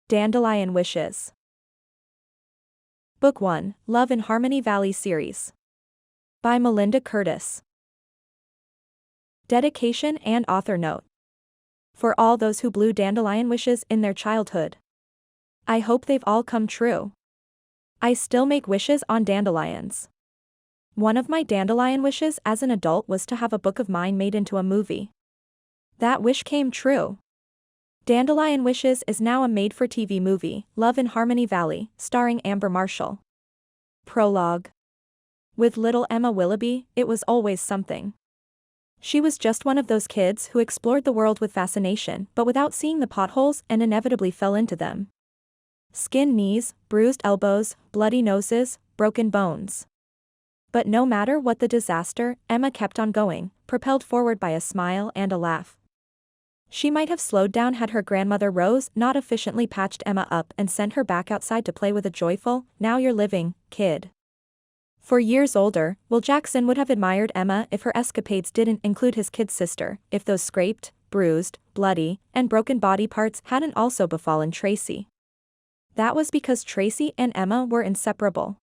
Dandelion Wishes. Book 1, Love in Harmony Valley Series. By Melinda Curtis. Dedication and author note. For all those who blew dandelion wishes in their childhood, I hope they've all come true. I still make wishes on dandelions. One of my dandelion wishes as an adult was to have a book of mine made into a movie. That wish came true. Dandelion Wishes is now a made-for-TV movie, Love in Harmony Valley, starring Amber Marshall. Prologue. With little Emma Willoughby, it was always something. She was just one of those kids who explored the world with fascination but without seeing the potholes and inevitably fell into them. Skinned knees, bruised elbows, bloody noses, broken bones. But no matter what the disaster, Emma kept on going, propelled forward by a smile and a laugh. She might have slowed down had her grandmother Rose not efficiently patched Emma up and sent her back outside to play with a joyful, "Now you're living, kid." For years older, Will Jackson would have admired Emma if her escapades didn't include his kid sister, if those scraped, bruised, bloody, and broken body parts hadn't also befallen Tracy. That was because Tracy and Emma were inseparable.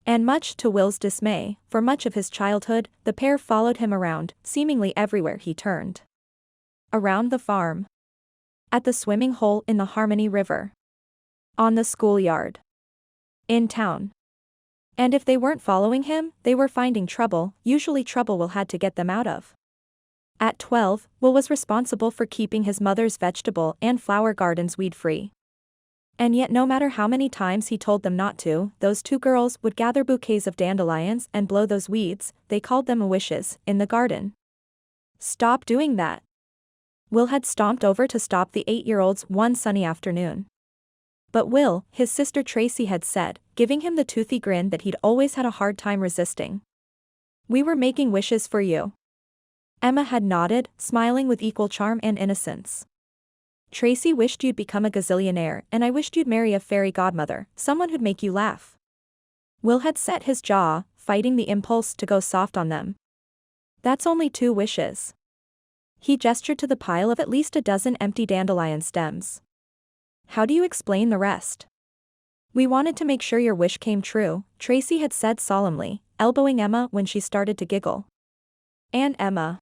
And much to Will's dismay, for much of his childhood, the pair followed him around, seemingly everywhere he turned. Around the farm. At the swimming hole in the Harmony River. On the schoolyard. In town. And if they weren't following him, they were finding trouble, usually trouble Will had to get them out of. At 12, Will was responsible for keeping his mother's vegetable and flower gardens weed-free. And yet no matter how many times he told them not to, those two girls would gather bouquets of dandelions and blow those weeds, they called them wishes, in the garden. Stop doing that. Will had stomped over to stop the 8-year-olds one sunny afternoon. But Will, his sister Tracy had said, giving him the toothy grin that he'd always had a hard time resisting. "We were making wishes for you." Emma had nodded, smiling with equal charm and innocence. "Tracy wished you'd become a gazillionaire and I wished you'd marry a fairy godmother, someone who'd make you laugh." Will had set his jaw, fighting the impulse to go soft on them. "That's only 2 wishes." He gestured to the pile of at least a dozen empty dandelion stems. "How do you explain the rest?" "We wanted to make sure your wish came true," Tracy had said solemnly, elbowing Emma when she started to giggle. And Emma.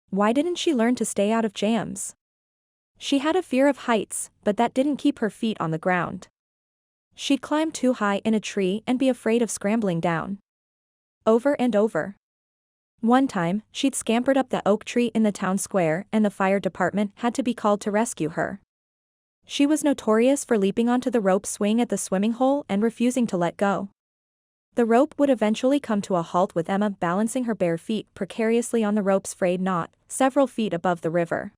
Why didn't she learn to stay out of jams? She had a fear of heights, but that didn't keep her feet on the ground. She'd climb too high in a tree and be afraid of scrambling down. Over and over. One time, she'd scampered up the oak tree in the town square and the fire department had to be called to rescue her. She was notorious for leaping onto the rope swing at the swimming hole and refusing to let go. The rope would eventually come to a halt with Emma balancing her bare feet precariously on the rope's frayed knot, several feet above the river.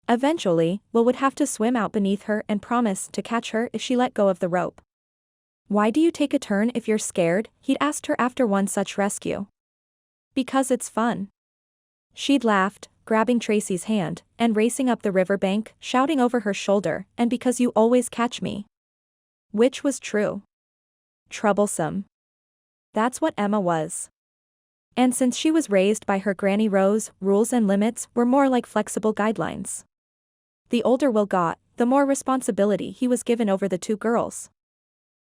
Eventually, Will would have to swim out beneath her and promise to catch her if she let go of the rope. "Why do you take a turn if you're scared?" he'd asked her after one such rescue. "Because it's fun." She'd laughed, grabbing Tracy's hand, and racing up the riverbank, shouting over her shoulder, "And because you always catch me." Which was true. Troublesome. That's what Emma was. And since she was raised by her Granny Rose, rules and limits were more like flexible guidelines. The older Will got, the more responsibility he was given over the 2 girls.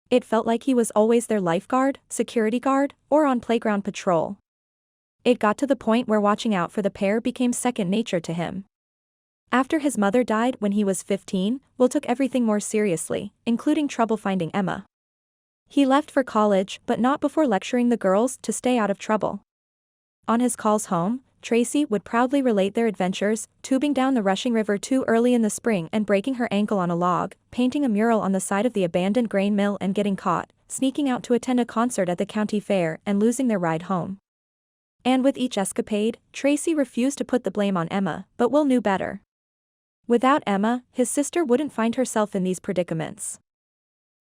It felt like he was always their lifeguard, security guard, or on playground patrol. It got to the point where watching out for the pair became second nature to him. After his mother died when he was 15, Will took everything more seriously, including trouble finding Emma. He left for college but not before lecturing the girls to stay out of trouble. On his calls home, Tracy would proudly relate their adventures, tubing down the rushing river too early in the spring and breaking her ankle on a log, painting a mural on the side of the abandoned grain mill and getting caught, sneaking out to attend a concert at the county fair and losing their ride home. And with each escapade, Tracy refused to put the blame on Emma, but Will knew better. Without Emma, his sister wouldn't find herself in these predicaments.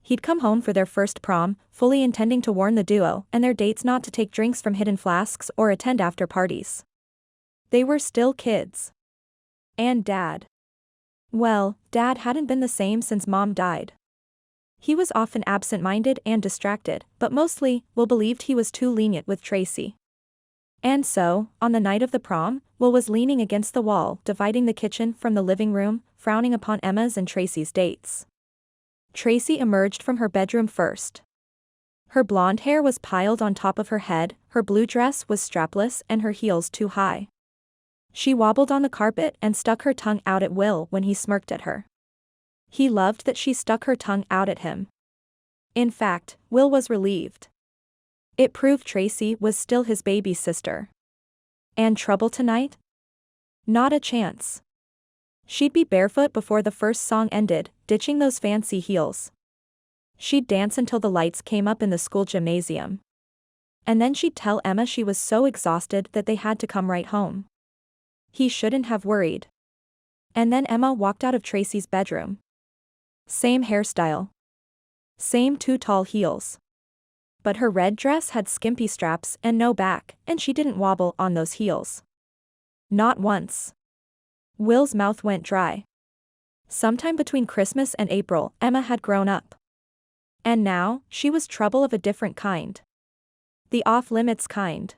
He'd come home for their first prom, fully intending to warn the duo and their dates not to take drinks from hidden flasks or attend after parties. They were still kids. And Dad. Well, Dad hadn't been the same since Mom died. He was often absent-minded and distracted, but mostly, Will believed he was too lenient with Tracy. And so, on the night of the prom, Will was leaning against the wall, dividing the kitchen from the living room, frowning upon Emma's and Tracy's dates. Tracy emerged from her bedroom first. Her blonde hair was piled on top of her head, her blue dress was strapless and her heels too high. She wobbled on the carpet and stuck her tongue out at Will when he smirked at her. He loved that she stuck her tongue out at him. In fact, Will was relieved. It proved Tracy was still his baby sister. And trouble tonight? Not a chance. She'd be barefoot before the first song ended, ditching those fancy heels. She'd dance until the lights came up in the school gymnasium. And then she'd tell Emma she was so exhausted that they had to come right home. He shouldn't have worried. And then Emma walked out of Tracy's bedroom. Same hairstyle. Same two tall heels. But her red dress had skimpy straps and no back, and she didn't wobble on those heels. Not once. Will's mouth went dry. Sometime between Christmas and April, Emma had grown up. And now, she was trouble of a different kind. The off-limits kind.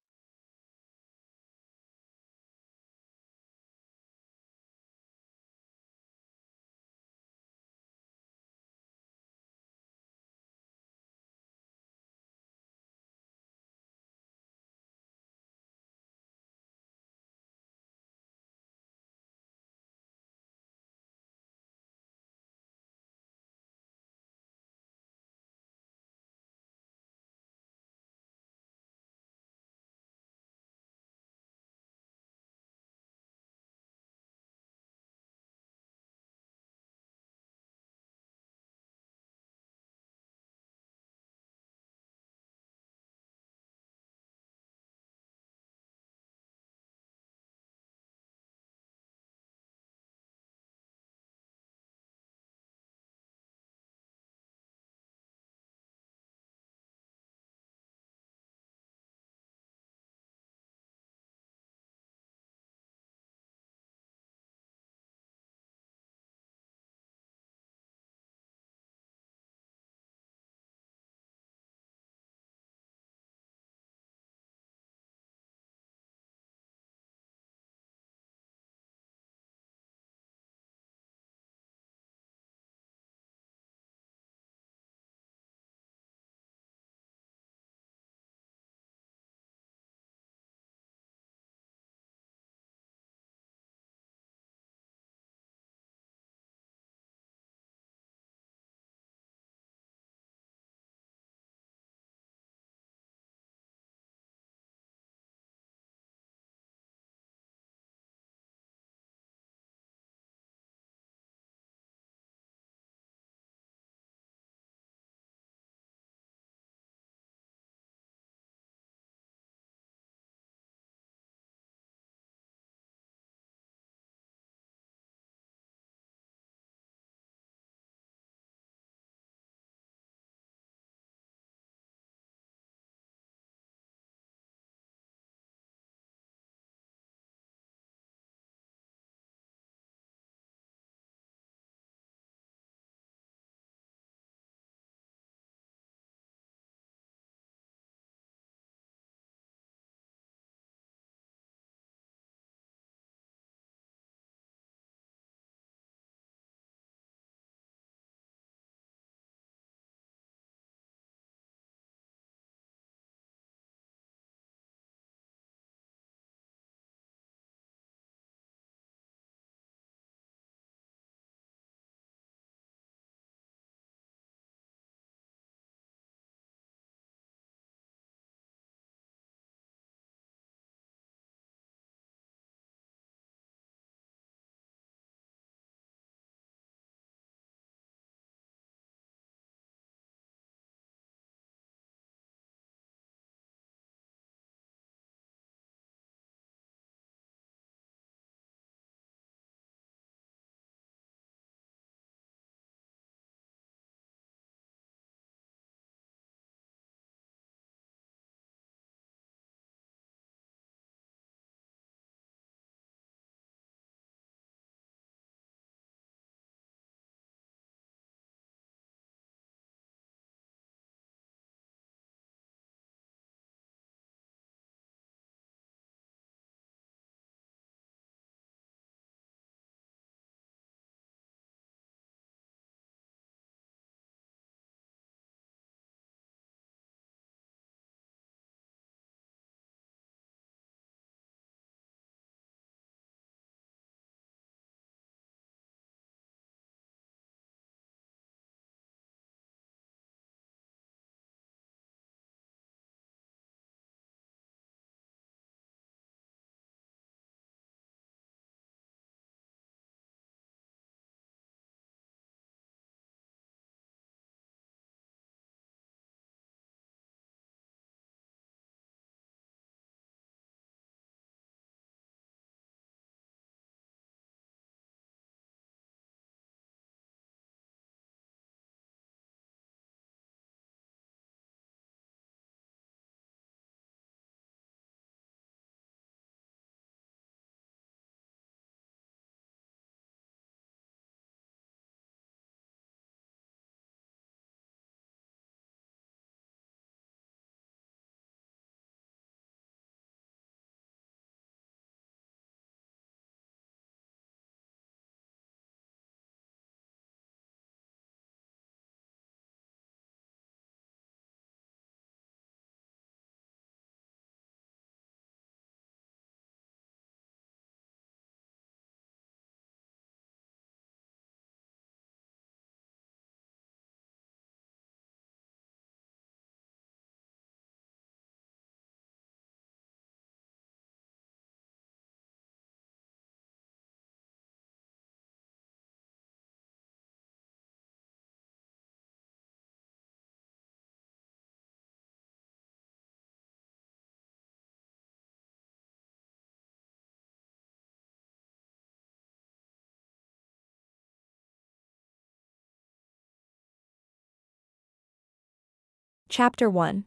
Chapter 1.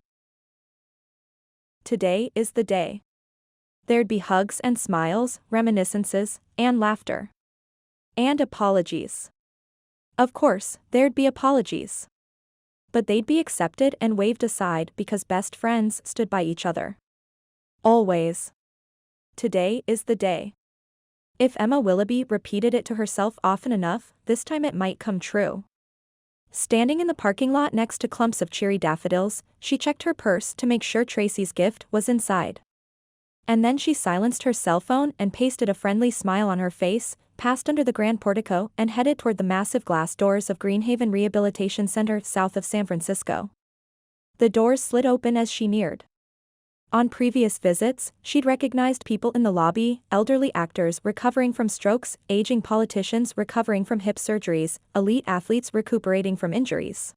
Today is the day. There'd be hugs and smiles, reminiscences, and laughter. And apologies. Of course, there'd be apologies. But they'd be accepted and waved aside because best friends stood by each other. Always. Today is the day. If Emma Willoughby repeated it to herself often enough, this time it might come true. Standing in the parking lot next to clumps of cheery daffodils, she checked her purse to make sure Tracy's gift was inside. And then she silenced her cell phone and pasted a friendly smile on her face, passed under the grand portico and headed toward the massive glass doors of Greenhaven Rehabilitation Center south of San Francisco. The doors slid open as she neared. On previous visits, she'd recognized people in the lobby, elderly actors recovering from strokes, aging politicians recovering from hip surgeries, elite athletes recuperating from injuries.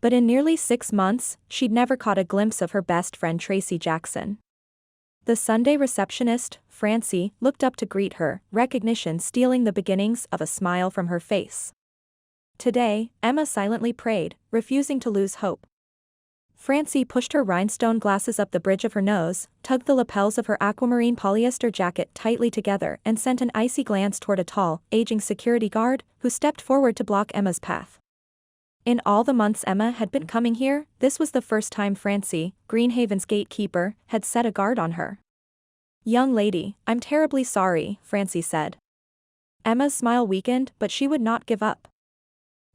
But in nearly 6 months, she'd never caught a glimpse of her best friend Tracy Jackson. The Sunday receptionist, Francie, looked up to greet her, recognition stealing the beginnings of a smile from her face. Today, Emma silently prayed, refusing to lose hope. Francie pushed her rhinestone glasses up the bridge of her nose, tugged the lapels of her aquamarine polyester jacket tightly together and sent an icy glance toward a tall, aging security guard, who stepped forward to block Emma's path. In all the months Emma had been coming here, this was the first time Francie, Greenhaven's gatekeeper, had set a guard on her. "Young lady, I'm terribly sorry," Francie said. Emma's smile weakened, but she would not give up.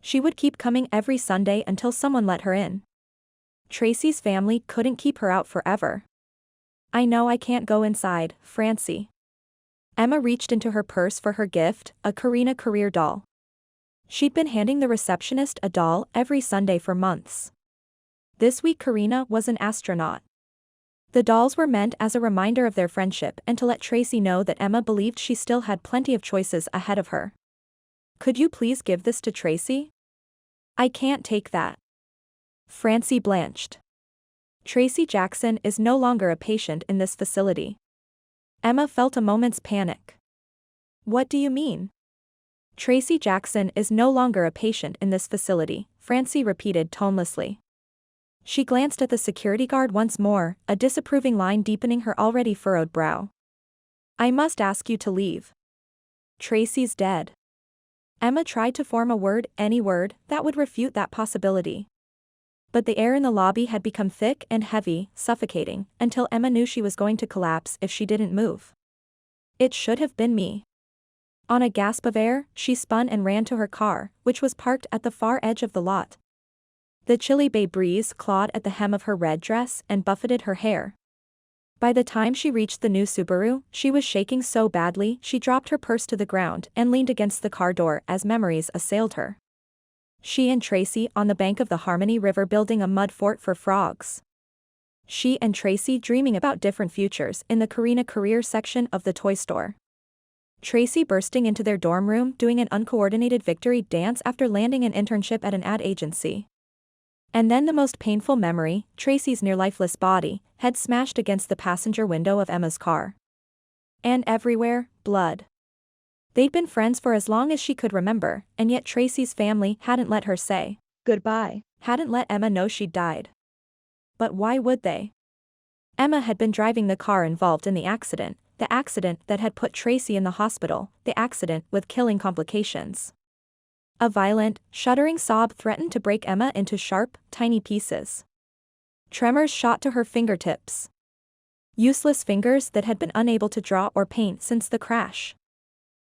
She would keep coming every Sunday until someone let her in. Tracy's family couldn't keep her out forever. "I know I can't go inside, Francie." Emma reached into her purse for her gift, a Karina career doll. She'd been handing the receptionist a doll every Sunday for months. This week Karina was an astronaut. The dolls were meant as a reminder of their friendship and to let Tracy know that Emma believed she still had plenty of choices ahead of her. "Could you please give this to Tracy?" "I can't take that." Francie blanched. Tracy Jackson is no longer a patient in this facility. Emma felt a moment's panic. "What do you mean?" "Tracy Jackson is no longer a patient in this facility," Francie repeated tonelessly. She glanced at the security guard once more, a disapproving line deepening her already furrowed brow. "I must ask you to leave. Tracy's dead." Emma tried to form a word, any word, that would refute that possibility. But the air in the lobby had become thick and heavy, suffocating, until Emma knew she was going to collapse if she didn't move. "It should have been me." On a gasp of air, she spun and ran to her car, which was parked at the far edge of the lot. The chilly bay breeze clawed at the hem of her red dress and buffeted her hair. By the time she reached the new Subaru, she was shaking so badly she dropped her purse to the ground and leaned against the car door as memories assailed her. She and Tracy on the bank of the Harmony River building a mud fort for frogs. She and Tracy dreaming about different futures in the Karina career section of the toy store. Tracy bursting into their dorm room doing an uncoordinated victory dance after landing an internship at an ad agency. And then the most painful memory, Tracy's near-lifeless body, had smashed against the passenger window of Emma's car. And everywhere, blood. They'd been friends for as long as she could remember, and yet Tracy's family hadn't let her say goodbye, hadn't let Emma know she'd died. But why would they? Emma had been driving the car involved in the accident that had put Tracy in the hospital, the accident with killing complications. A violent, shuddering sob threatened to break Emma into sharp, tiny pieces. Tremors shot to her fingertips. Useless fingers that had been unable to draw or paint since the crash.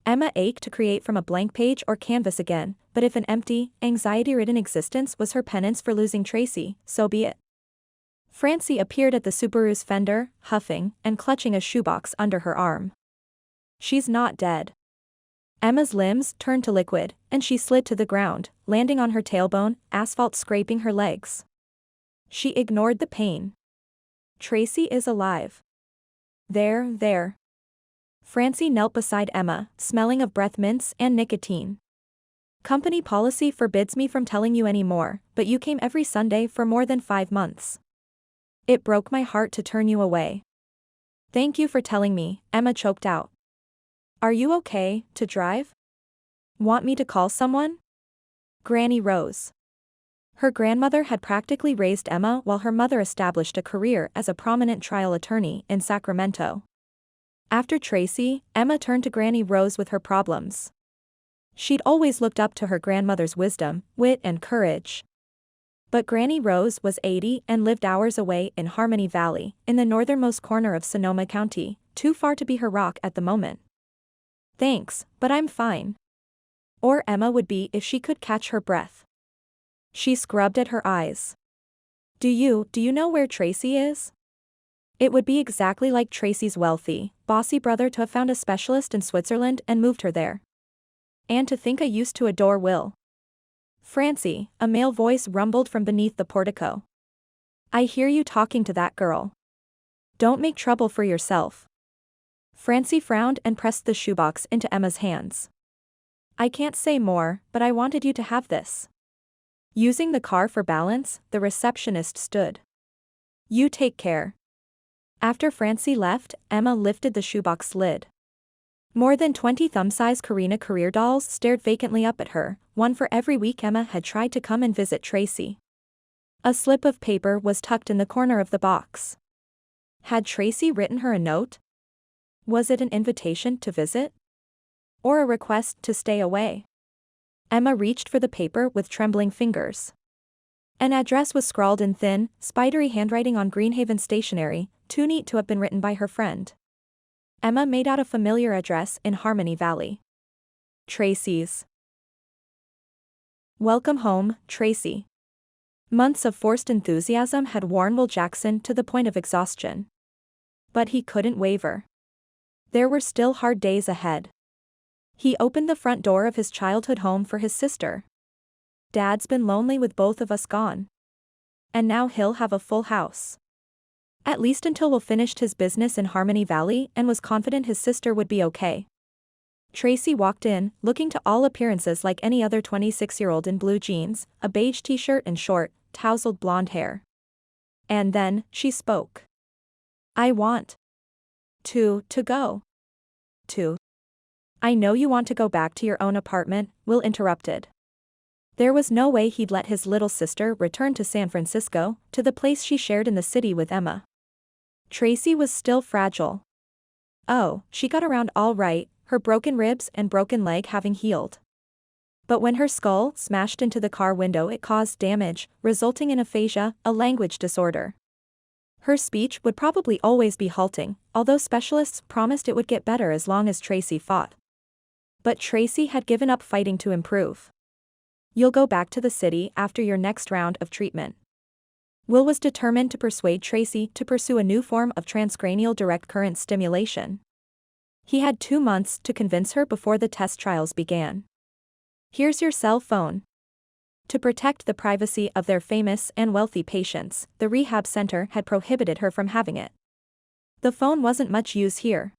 Emma ached to create from a blank page or canvas again, but if an empty, anxiety-ridden existence was her penance for losing Tracy, so be it. Francie appeared at the Subaru's fender, huffing, and clutching a shoebox under her arm. "She's not dead." Emma's limbs turned to liquid, and she slid to the ground, landing on her tailbone, asphalt scraping her legs. She ignored the pain. "Tracy is alive." There. Francie knelt beside Emma, smelling of breath mints and nicotine. "Company policy forbids me from telling you any more, but you came every Sunday for more than 5 months. It broke my heart to turn you away." "Thank you for telling me," Emma choked out. "Are you okay to drive? Want me to call someone?" Granny rose. Her grandmother had practically raised Emma while her mother established a career as a prominent trial attorney in Sacramento. After Tracy, Emma turned to Granny Rose with her problems. She'd always looked up to her grandmother's wisdom, wit and courage. But Granny Rose was 80 and lived hours away in Harmony Valley, in the northernmost corner of Sonoma County, too far to be her rock at the moment. "Thanks, but I'm fine." Or Emma would be if she could catch her breath. She scrubbed at her eyes. Do you know where Tracy is?" It would be exactly like Tracy's wealthy, bossy brother to have found a specialist in Switzerland and moved her there. And to think I used to adore Will. "Francie," a male voice rumbled from beneath the portico. "I hear you talking to that girl. Don't make trouble for yourself." Francie frowned and pressed the shoebox into Emma's hands. "I can't say more, but I wanted you to have this." Using the car for balance, the receptionist stood. "You take care." After Francie left, Emma lifted the shoebox lid. More than 20 thumb-size Karina career dolls stared vacantly up at her, one for every week Emma had tried to come and visit Tracy. A slip of paper was tucked in the corner of the box. Had Tracy written her a note? Was it an invitation to visit? Or a request to stay away? Emma reached for the paper with trembling fingers. An address was scrawled in thin, spidery handwriting on Greenhaven stationery, too neat to have been written by her friend. Emma made out a familiar address in Harmony Valley. Tracy's. "Welcome home, Tracy." Months of forced enthusiasm had worn Will Jackson to the point of exhaustion. But he couldn't waver. There were still hard days ahead. He opened the front door of his childhood home for his sister. "Dad's been lonely with both of us gone. And now he'll have a full house. At least until Will finished his business in Harmony Valley and was confident his sister would be okay." Tracy walked in, looking to all appearances like any other 26-year-old in blue jeans, a beige t-shirt and short, tousled blonde hair. And then, she spoke. "I want to go. To." "I know you want to go back to your own apartment," Will interrupted. There was no way he'd let his little sister return to San Francisco, to the place she shared in the city with Emma. Tracy was still fragile. Oh, she got around all right, her broken ribs and broken leg having healed. But when her skull smashed into the car window it caused damage, resulting in aphasia, a language disorder. Her speech would probably always be halting, although specialists promised it would get better as long as Tracy fought. But Tracy had given up fighting to improve. "You'll go back to the city after your next round of treatment." Will was determined to persuade Tracy to pursue a new form of transcranial direct current stimulation. He had 2 months to convince her before the test trials began. "Here's your cell phone." To protect the privacy of their famous and wealthy patients, the rehab center had prohibited her from having it. The phone wasn't much use here.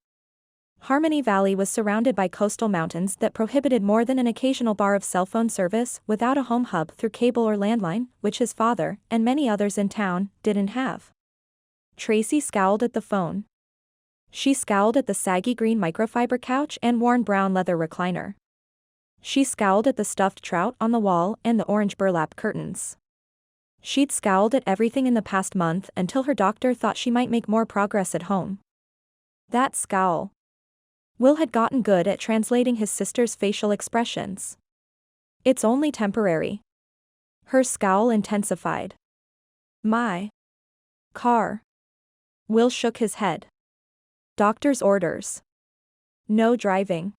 Harmony Valley was surrounded by coastal mountains that prohibited more than an occasional bar of cell phone service without a home hub through cable or landline, which his father, and many others in town, didn't have. Tracy scowled at the phone. She scowled at the saggy green microfiber couch and worn brown leather recliner. She scowled at the stuffed trout on the wall and the orange burlap curtains. She'd scowled at everything in the past month until her doctor thought she might make more progress at home. That scowl. Will had gotten good at translating his sister's facial expressions. "It's only temporary." Her scowl intensified. "My car." Will shook his head. "Doctor's orders. No driving."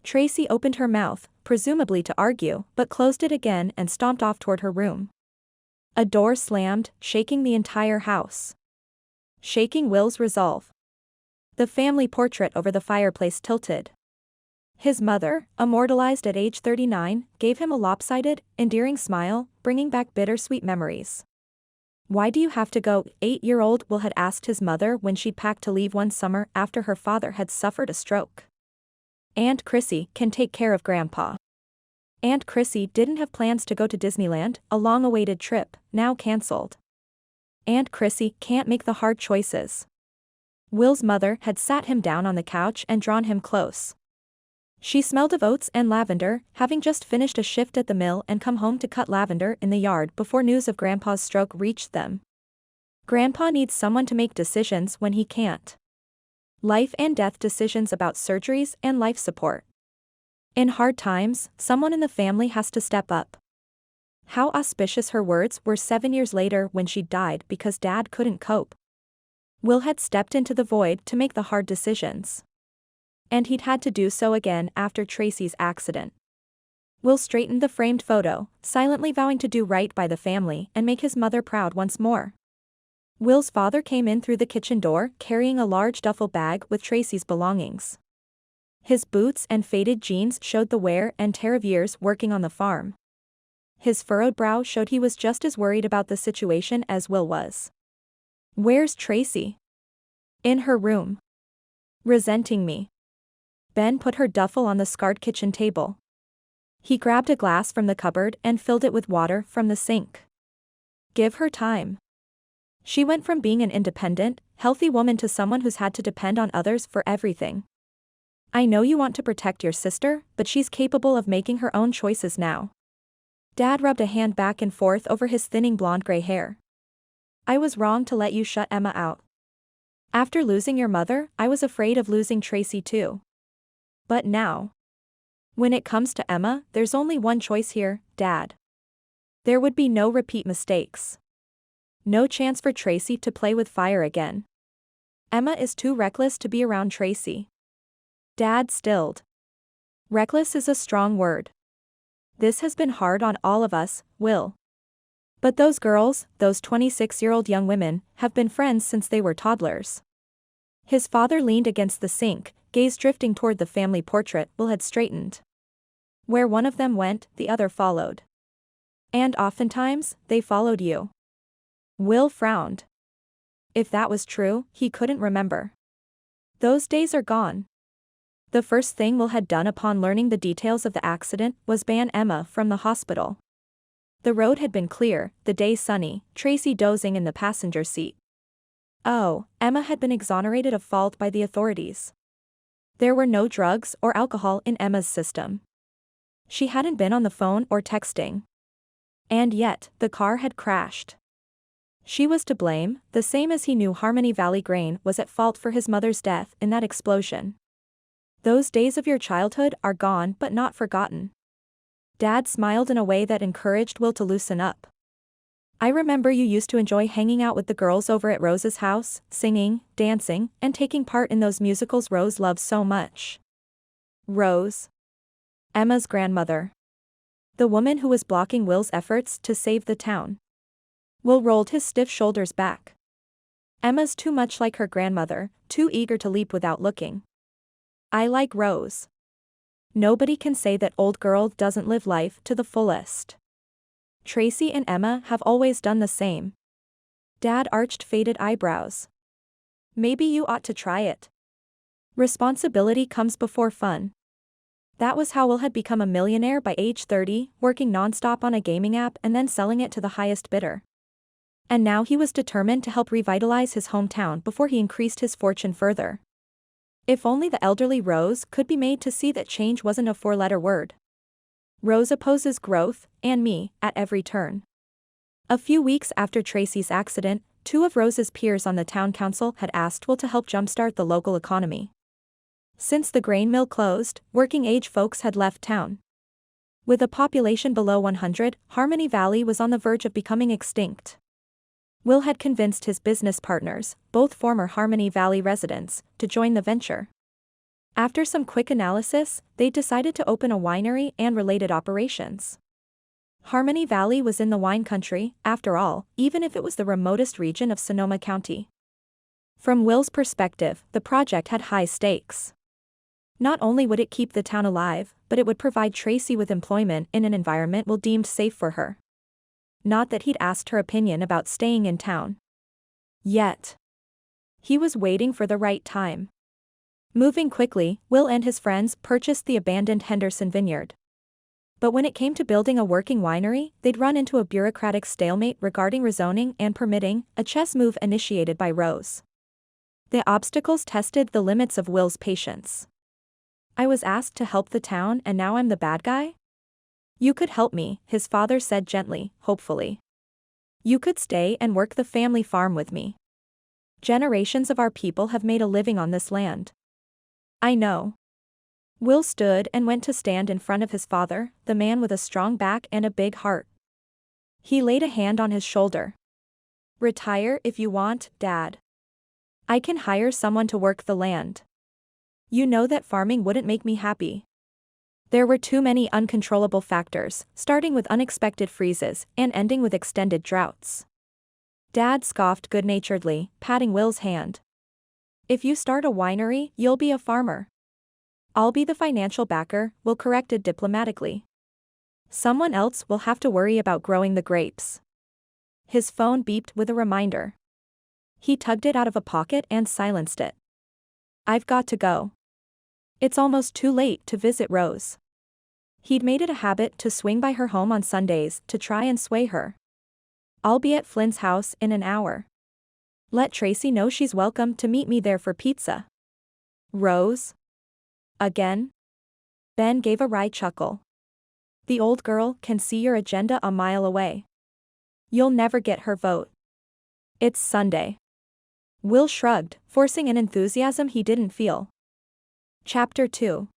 Tracy opened her mouth, presumably to argue, but closed it again and stomped off toward her room. A door slammed, shaking the entire house. Shaking Will's resolve. The family portrait over the fireplace tilted. His mother, immortalized at age 39, gave him a lopsided, endearing smile, bringing back bittersweet memories. "Why do you have to go?" 8-year-old Will had asked his mother when she'd packed to leave one summer after her father had suffered a stroke. "Aunt Chrissy can take care of Grandpa." Aunt Chrissy didn't have plans to go to Disneyland, a long-awaited trip, now cancelled. Aunt Chrissy can't make the hard choices. Will's mother had sat him down on the couch and drawn him close. She smelled of oats and lavender, having just finished a shift at the mill and come home to cut lavender in the yard before news of Grandpa's stroke reached them. Grandpa needs someone to make decisions when he can't. Life and death decisions about surgeries and life support. In hard times, someone in the family has to step up. How auspicious her words were 7 years later when she died because Dad couldn't cope. Will had stepped into the void to make the hard decisions. And he'd had to do so again after Tracy's accident. Will straightened the framed photo, silently vowing to do right by the family and make his mother proud once more. Will's father came in through the kitchen door carrying a large duffel bag with Tracy's belongings. His boots and faded jeans showed the wear and tear of years working on the farm. His furrowed brow showed he was just as worried about the situation as Will was. "Where's Tracy?" "In her room. Resenting me." Ben put her duffel on the scarred kitchen table. He grabbed a glass from the cupboard and filled it with water from the sink. "Give her time. She went from being an independent, healthy woman to someone who's had to depend on others for everything. I know you want to protect your sister, but she's capable of making her own choices now." Dad rubbed a hand back and forth over his thinning blonde gray hair. "I was wrong to let you shut Emma out. After losing your mother, I was afraid of losing Tracy too. But now. When it comes to Emma, there's only one choice here, Dad. There would be no repeat mistakes. No chance for Tracy to play with fire again. Emma is too reckless to be around Tracy." Dad stilled. "Reckless is a strong word. This has been hard on all of us, Will. But those girls, those 26-year-old young women, have been friends since they were toddlers." His father leaned against the sink, gaze drifting toward the family portrait Will had straightened. "Where one of them went, the other followed. And oftentimes, they followed you." Will frowned. If that was true, he couldn't remember. Those days are gone. The first thing Will had done upon learning the details of the accident was ban Emma from the hospital. The road had been clear, the day sunny, Tracy dozing in the passenger seat. Oh, Emma had been exonerated of fault by the authorities. There were no drugs or alcohol in Emma's system. She hadn't been on the phone or texting. And yet, the car had crashed. She was to blame, the same as he knew Harmony Valley Grain was at fault for his mother's death in that explosion. Those days of your childhood are gone but not forgotten. Dad smiled in a way that encouraged Will to loosen up. "I remember you used to enjoy hanging out with the girls over at Rose's house, singing, dancing, and taking part in those musicals Rose loved so much." Rose. Emma's grandmother. The woman who was blocking Will's efforts to save the town. Will rolled his stiff shoulders back. Emma's too much like her grandmother, too eager to leap without looking. "I like Rose. Nobody can say that old girl doesn't live life to the fullest. Tracy and Emma have always done the same." Dad arched faded eyebrows. "Maybe you ought to try it. Responsibility comes before fun." That was how Will had become a millionaire by age 30, working nonstop on a gaming app and then selling it to the highest bidder. And now he was determined to help revitalize his hometown before he increased his fortune further. If only the elderly Rose could be made to see that change wasn't a four-letter word. Rose opposes growth, and me, at every turn. A few weeks after Tracy's accident, 2 of Rose's peers on the town council had asked Will to help jumpstart the local economy. Since the grain mill closed, working-age folks had left town. With a population below 100, Harmony Valley was on the verge of becoming extinct. Will had convinced his business partners, both former Harmony Valley residents, to join the venture. After some quick analysis, they decided to open a winery and related operations. Harmony Valley was in the wine country, after all, even if it was the remotest region of Sonoma County. From Will's perspective, the project had high stakes. Not only would it keep the town alive, but it would provide Tracy with employment in an environment Will deemed safe for her. Not that he'd asked her opinion about staying in town. Yet. He was waiting for the right time. Moving quickly, Will and his friends purchased the abandoned Henderson vineyard. But when it came to building a working winery, they'd run into a bureaucratic stalemate regarding rezoning and permitting, a chess move initiated by Rose. The obstacles tested the limits of Will's patience. I was asked to help the town and now I'm the bad guy? You could help me, his father said gently, hopefully. You could stay and work the family farm with me. Generations of our people have made a living on this land. I know. Will stood and went to stand in front of his father, the man with a strong back and a big heart. He laid a hand on his shoulder. Retire if you want, Dad. I can hire someone to work the land. You know that farming wouldn't make me happy. There were too many uncontrollable factors, starting with unexpected freezes and ending with extended droughts. Dad scoffed good-naturedly, patting Will's hand. If you start a winery, you'll be a farmer. I'll be the financial backer, Will corrected diplomatically. Someone else will have to worry about growing the grapes. His phone beeped with a reminder. He tugged it out of a pocket and silenced it. I've got to go. It's almost too late to visit Rose. He'd made it a habit to swing by her home on Sundays to try and sway her. I'll be at Flynn's house in an hour. Let Tracy know she's welcome to meet me there for pizza. Rose? Again? Ben gave a wry chuckle. The old girl can see your agenda a mile away. You'll never get her vote. It's Sunday. Will shrugged, forcing an enthusiasm he didn't feel. Chapter 2.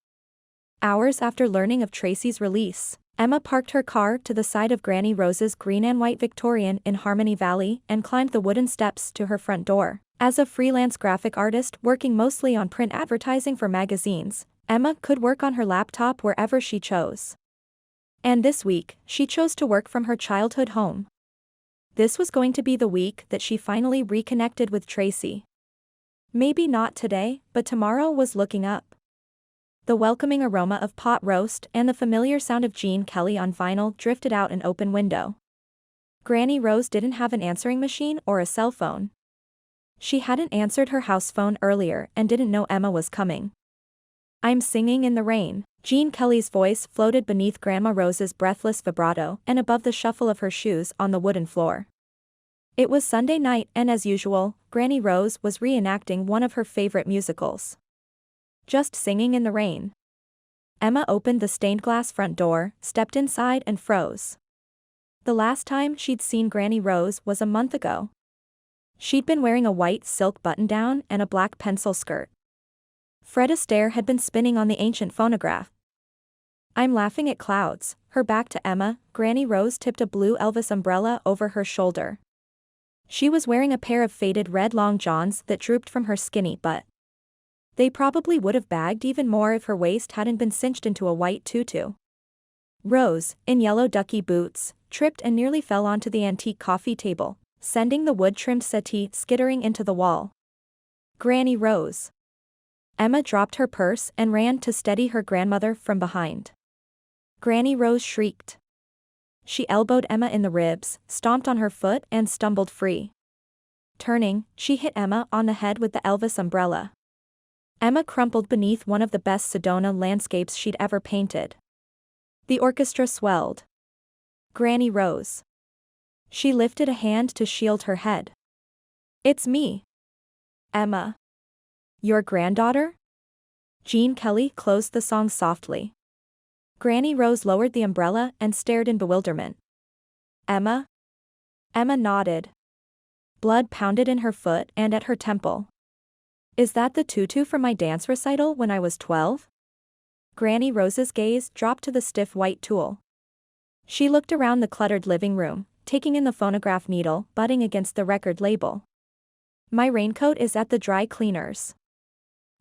Hours after learning of Tracy's release, Emma parked her car to the side of Granny Rose's green and white Victorian in Harmony Valley and climbed the wooden steps to her front door. As a freelance graphic artist working mostly on print advertising for magazines, Emma could work on her laptop wherever she chose. And this week, she chose to work from her childhood home. This was going to be the week that she finally reconnected with Tracy. Maybe not today, but tomorrow was looking up. The welcoming aroma of pot roast and the familiar sound of Gene Kelly on vinyl drifted out an open window. Granny Rose didn't have an answering machine or a cell phone. She hadn't answered her house phone earlier and didn't know Emma was coming. I'm singing in the rain. Gene Kelly's voice floated beneath Grandma Rose's breathless vibrato and above the shuffle of her shoes on the wooden floor. It was Sunday night and as usual, Granny Rose was reenacting one of her favorite musicals. Just singing in the rain. Emma opened the stained glass front door, stepped inside and froze. The last time she'd seen Granny Rose was a month ago. She'd been wearing a white silk button-down and a black pencil skirt. Fred Astaire had been spinning on the ancient phonograph. I'm laughing at clouds. Her back to Emma, Granny Rose tipped a blue Elvis umbrella over her shoulder. She was wearing a pair of faded red long johns that drooped from her skinny butt. They probably would have bagged even more if her waist hadn't been cinched into a white tutu. Rose, in yellow ducky boots, tripped and nearly fell onto the antique coffee table, sending the wood-trimmed settee skittering into the wall. Granny Rose. Emma dropped her purse and ran to steady her grandmother from behind. Granny Rose shrieked. She elbowed Emma in the ribs, stomped on her foot and stumbled free. Turning, she hit Emma on the head with the Elvis umbrella. Emma crumpled beneath one of the best Sedona landscapes she'd ever painted. The orchestra swelled. Granny Rose. She lifted a hand to shield her head. It's me. Emma. Your granddaughter? Gene Kelly closed the song softly. Granny Rose lowered the umbrella and stared in bewilderment. Emma? Emma nodded. Blood pounded in her foot and at her temple. Is that the tutu from my dance recital when I was 12? Granny Rose's gaze dropped to the stiff white tulle. She looked around the cluttered living room, taking in the phonograph needle butting against the record label. My raincoat is at the dry cleaners.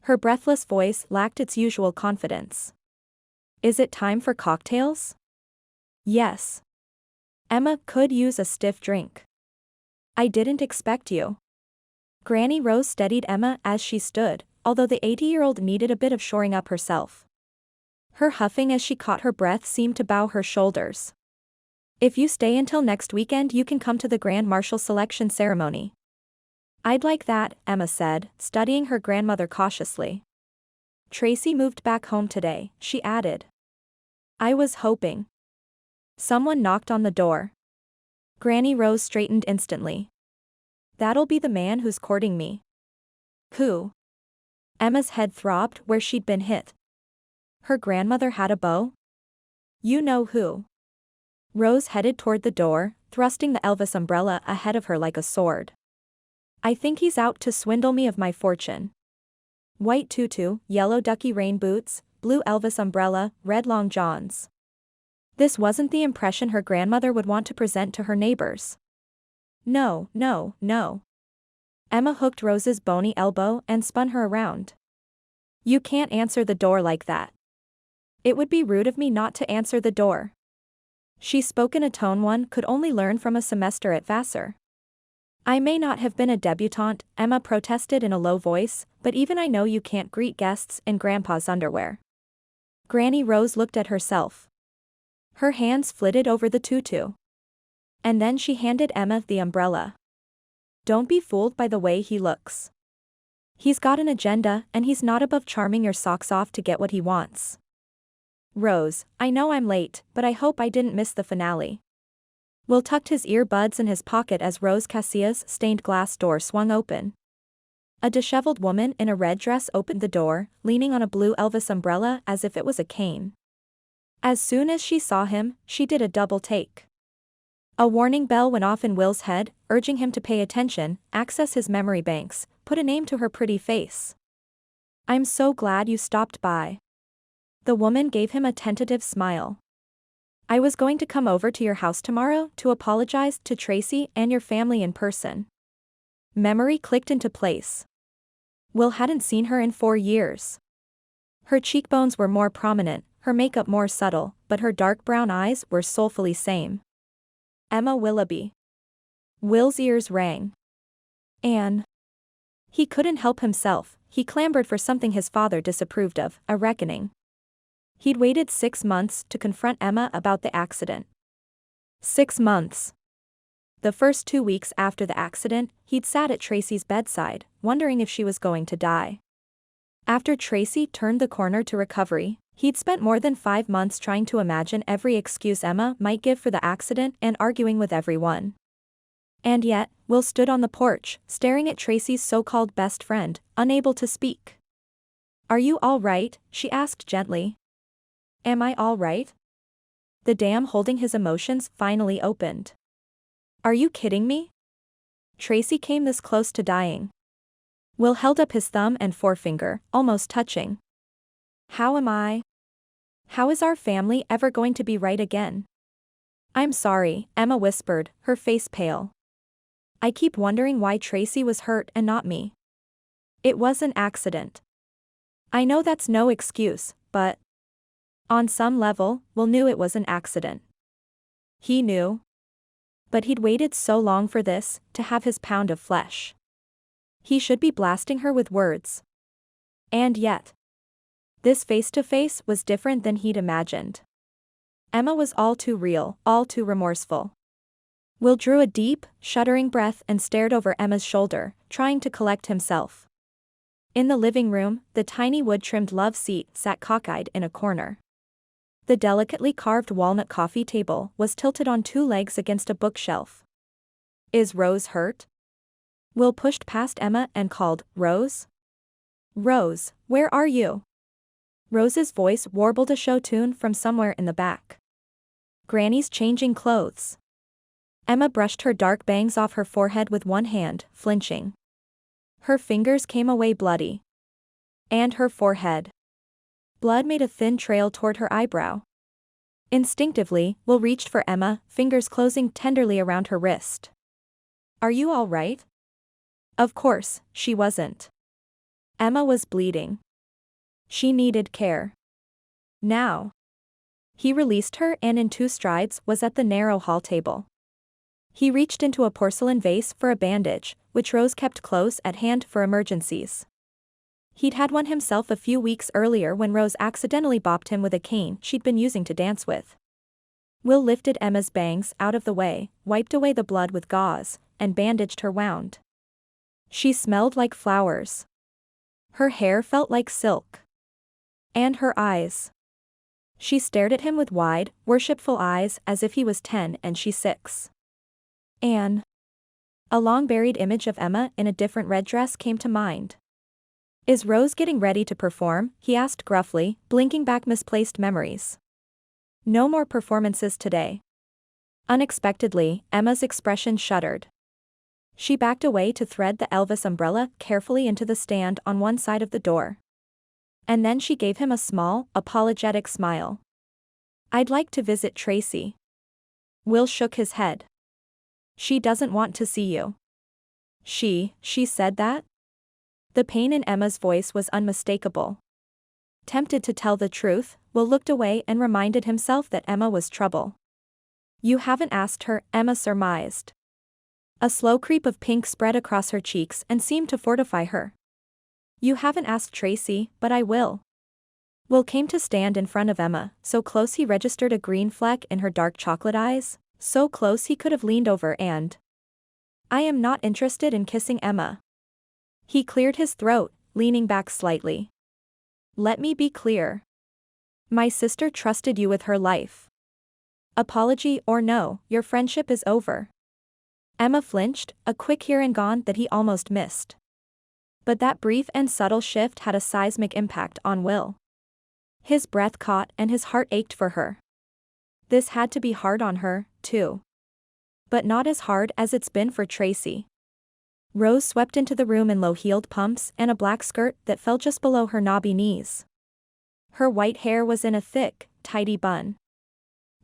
Her breathless voice lacked its usual confidence. Is it time for cocktails? Yes. Emma could use a stiff drink. I didn't expect you. Granny Rose steadied Emma as she stood, although the 80-year-old needed a bit of shoring up herself. Her huffing as she caught her breath seemed to bow her shoulders. If you stay until next weekend you can come to the Grand Marshal selection ceremony. I'd like that, Emma said, studying her grandmother cautiously. Tracy moved back home today, she added. I was hoping. Someone knocked on the door. Granny Rose straightened instantly. That'll be the man who's courting me. Who? Emma's head throbbed where she'd been hit. Her grandmother had a beau? You know who. Rose headed toward the door, thrusting the Elvis umbrella ahead of her like a sword. I think he's out to swindle me of my fortune. White tutu, yellow ducky rain boots, blue Elvis umbrella, red long johns. This wasn't the impression her grandmother would want to present to her neighbors. No, no, no. Emma hooked Rose's bony elbow and spun her around. You can't answer the door like that. It would be rude of me not to answer the door. She spoke in a tone one could only learn from a semester at Vassar. I may not have been a debutante, Emma protested in a low voice, but even I know you can't greet guests in Grandpa's underwear. Granny Rose looked at herself. Her hands flitted over the tutu. And then she handed Emma the umbrella. Don't be fooled by the way he looks. He's got an agenda and he's not above charming your socks off to get what he wants. Rose, I know I'm late, but I hope I didn't miss the finale. Will tucked his earbuds in his pocket as Rose Casillas' stained glass door swung open. A disheveled woman in a red dress opened the door, leaning on a blue Elvis umbrella as if it was a cane. As soon as she saw him, she did a double take. A warning bell went off in Will's head, urging him to pay attention, access his memory banks, put a name to her pretty face. I'm so glad you stopped by. The woman gave him a tentative smile. I was going to come over to your house tomorrow to apologize to Tracy and your family in person. Memory clicked into place. Will hadn't seen her in 4 years. Her cheekbones were more prominent, her makeup more subtle, but her dark brown eyes were soulfully same. Emma Willoughby. Will's ears rang. Anne. He couldn't help himself, he clamored for something his father disapproved of, a reckoning. He'd waited 6 months to confront Emma about the accident. 6 months. The first 2 weeks after the accident, he'd sat at Tracy's bedside, wondering if she was going to die. After Tracy turned the corner to recovery, he'd spent more than 5 months trying to imagine every excuse Emma might give for the accident and arguing with everyone. And yet, Will stood on the porch, staring at Tracy's so-called best friend, unable to speak. Are you all right? She asked gently. Am I all right? The dam holding his emotions finally opened. Are you kidding me? Tracy came this close to dying. Will held up his thumb and forefinger, almost touching. How am I? How is our family ever going to be right again? I'm sorry, Emma whispered, her face pale. I keep wondering why Tracy was hurt and not me. It was an accident. I know that's no excuse, but... On some level, Will knew it was an accident. He knew. But he'd waited so long for this, to have his pound of flesh. He should be blasting her with words. And yet. This face-to-face was different than he'd imagined. Emma was all too real, all too remorseful. Will drew a deep, shuddering breath and stared over Emma's shoulder, trying to collect himself. In the living room, the tiny wood-trimmed love seat sat cockeyed in a corner. The delicately carved walnut coffee table was tilted on 2 legs against a bookshelf. Is Rose hurt? Will pushed past Emma and called, Rose? Rose, where are you? Rose's voice warbled a show tune from somewhere in the back. Granny's changing clothes. Emma brushed her dark bangs off her forehead with one hand, flinching. Her fingers came away bloody. And her forehead. Blood made a thin trail toward her eyebrow. Instinctively, Will reached for Emma, fingers closing tenderly around her wrist. Are you all right? Of course, she wasn't. Emma was bleeding. She needed care. Now. He released her and in 2 strides was at the narrow hall table. He reached into a porcelain vase for a bandage, which Rose kept close at hand for emergencies. He'd had one himself a few weeks earlier when Rose accidentally bopped him with a cane she'd been using to dance with. Will lifted Emma's bangs out of the way, wiped away the blood with gauze, and bandaged her wound. She smelled like flowers. Her hair felt like silk. And her eyes. She stared at him with wide, worshipful eyes as if he was 10 and she 6. Anne. A long-buried image of Emma in a different red dress came to mind. Is Rose getting ready to perform? He asked gruffly, blinking back misplaced memories. No more performances today. Unexpectedly, Emma's expression shuddered. She backed away to thread the Elvis umbrella carefully into the stand on one side of the door. And then she gave him a small, apologetic smile. I'd like to visit Tracy. Will shook his head. She doesn't want to see you. She said that? The pain in Emma's voice was unmistakable. Tempted to tell the truth, Will looked away and reminded himself that Emma was trouble. You haven't asked her, Emma surmised. A slow creep of pink spread across her cheeks and seemed to fortify her. You haven't asked Tracy, but I will. Will came to stand in front of Emma, so close he registered a green fleck in her dark chocolate eyes, so close he could have leaned over and... I am not interested in kissing Emma. He cleared his throat, leaning back slightly. Let me be clear. My sister trusted you with her life. Apology or no, your friendship is over. Emma flinched, a quick here and gone that he almost missed. But that brief and subtle shift had a seismic impact on Will. His breath caught and his heart ached for her. This had to be hard on her, too. But not as hard as it's been for Tracy. Rose swept into the room in low-heeled pumps and a black skirt that fell just below her knobby knees. Her white hair was in a thick, tidy bun.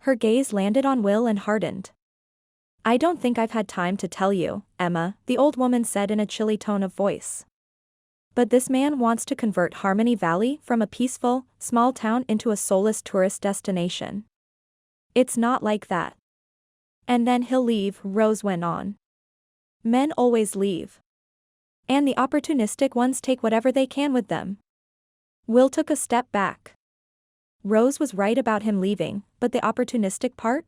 Her gaze landed on Will and hardened. I don't think I've had time to tell you, Emma, the old woman said in a chilly tone of voice. But this man wants to convert Harmony Valley from a peaceful, small town into a soulless tourist destination. It's not like that. And then he'll leave, Rose went on. Men always leave. And the opportunistic ones take whatever they can with them. Will took a step back. Rose was right about him leaving, but the opportunistic part?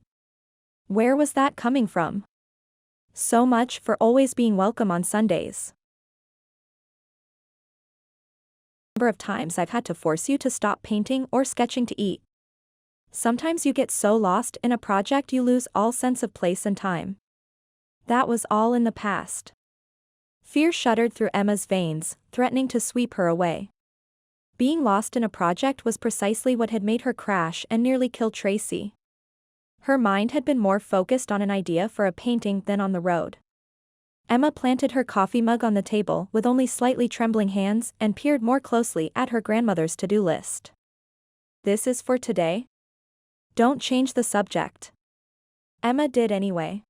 Where was that coming from? So much for always being welcome on Sundays. Number of times I've had to force you to stop painting or sketching to eat. Sometimes you get so lost in a project you lose all sense of place and time. That was all in the past. Fear shuddered through Emma's veins, threatening to sweep her away. Being lost in a project was precisely what had made her crash and nearly kill Tracy. Her mind had been more focused on an idea for a painting than on the road. Emma planted her coffee mug on the table with only slightly trembling hands and peered more closely at her grandmother's to-do list. This is for today? Don't change the subject. Emma did anyway.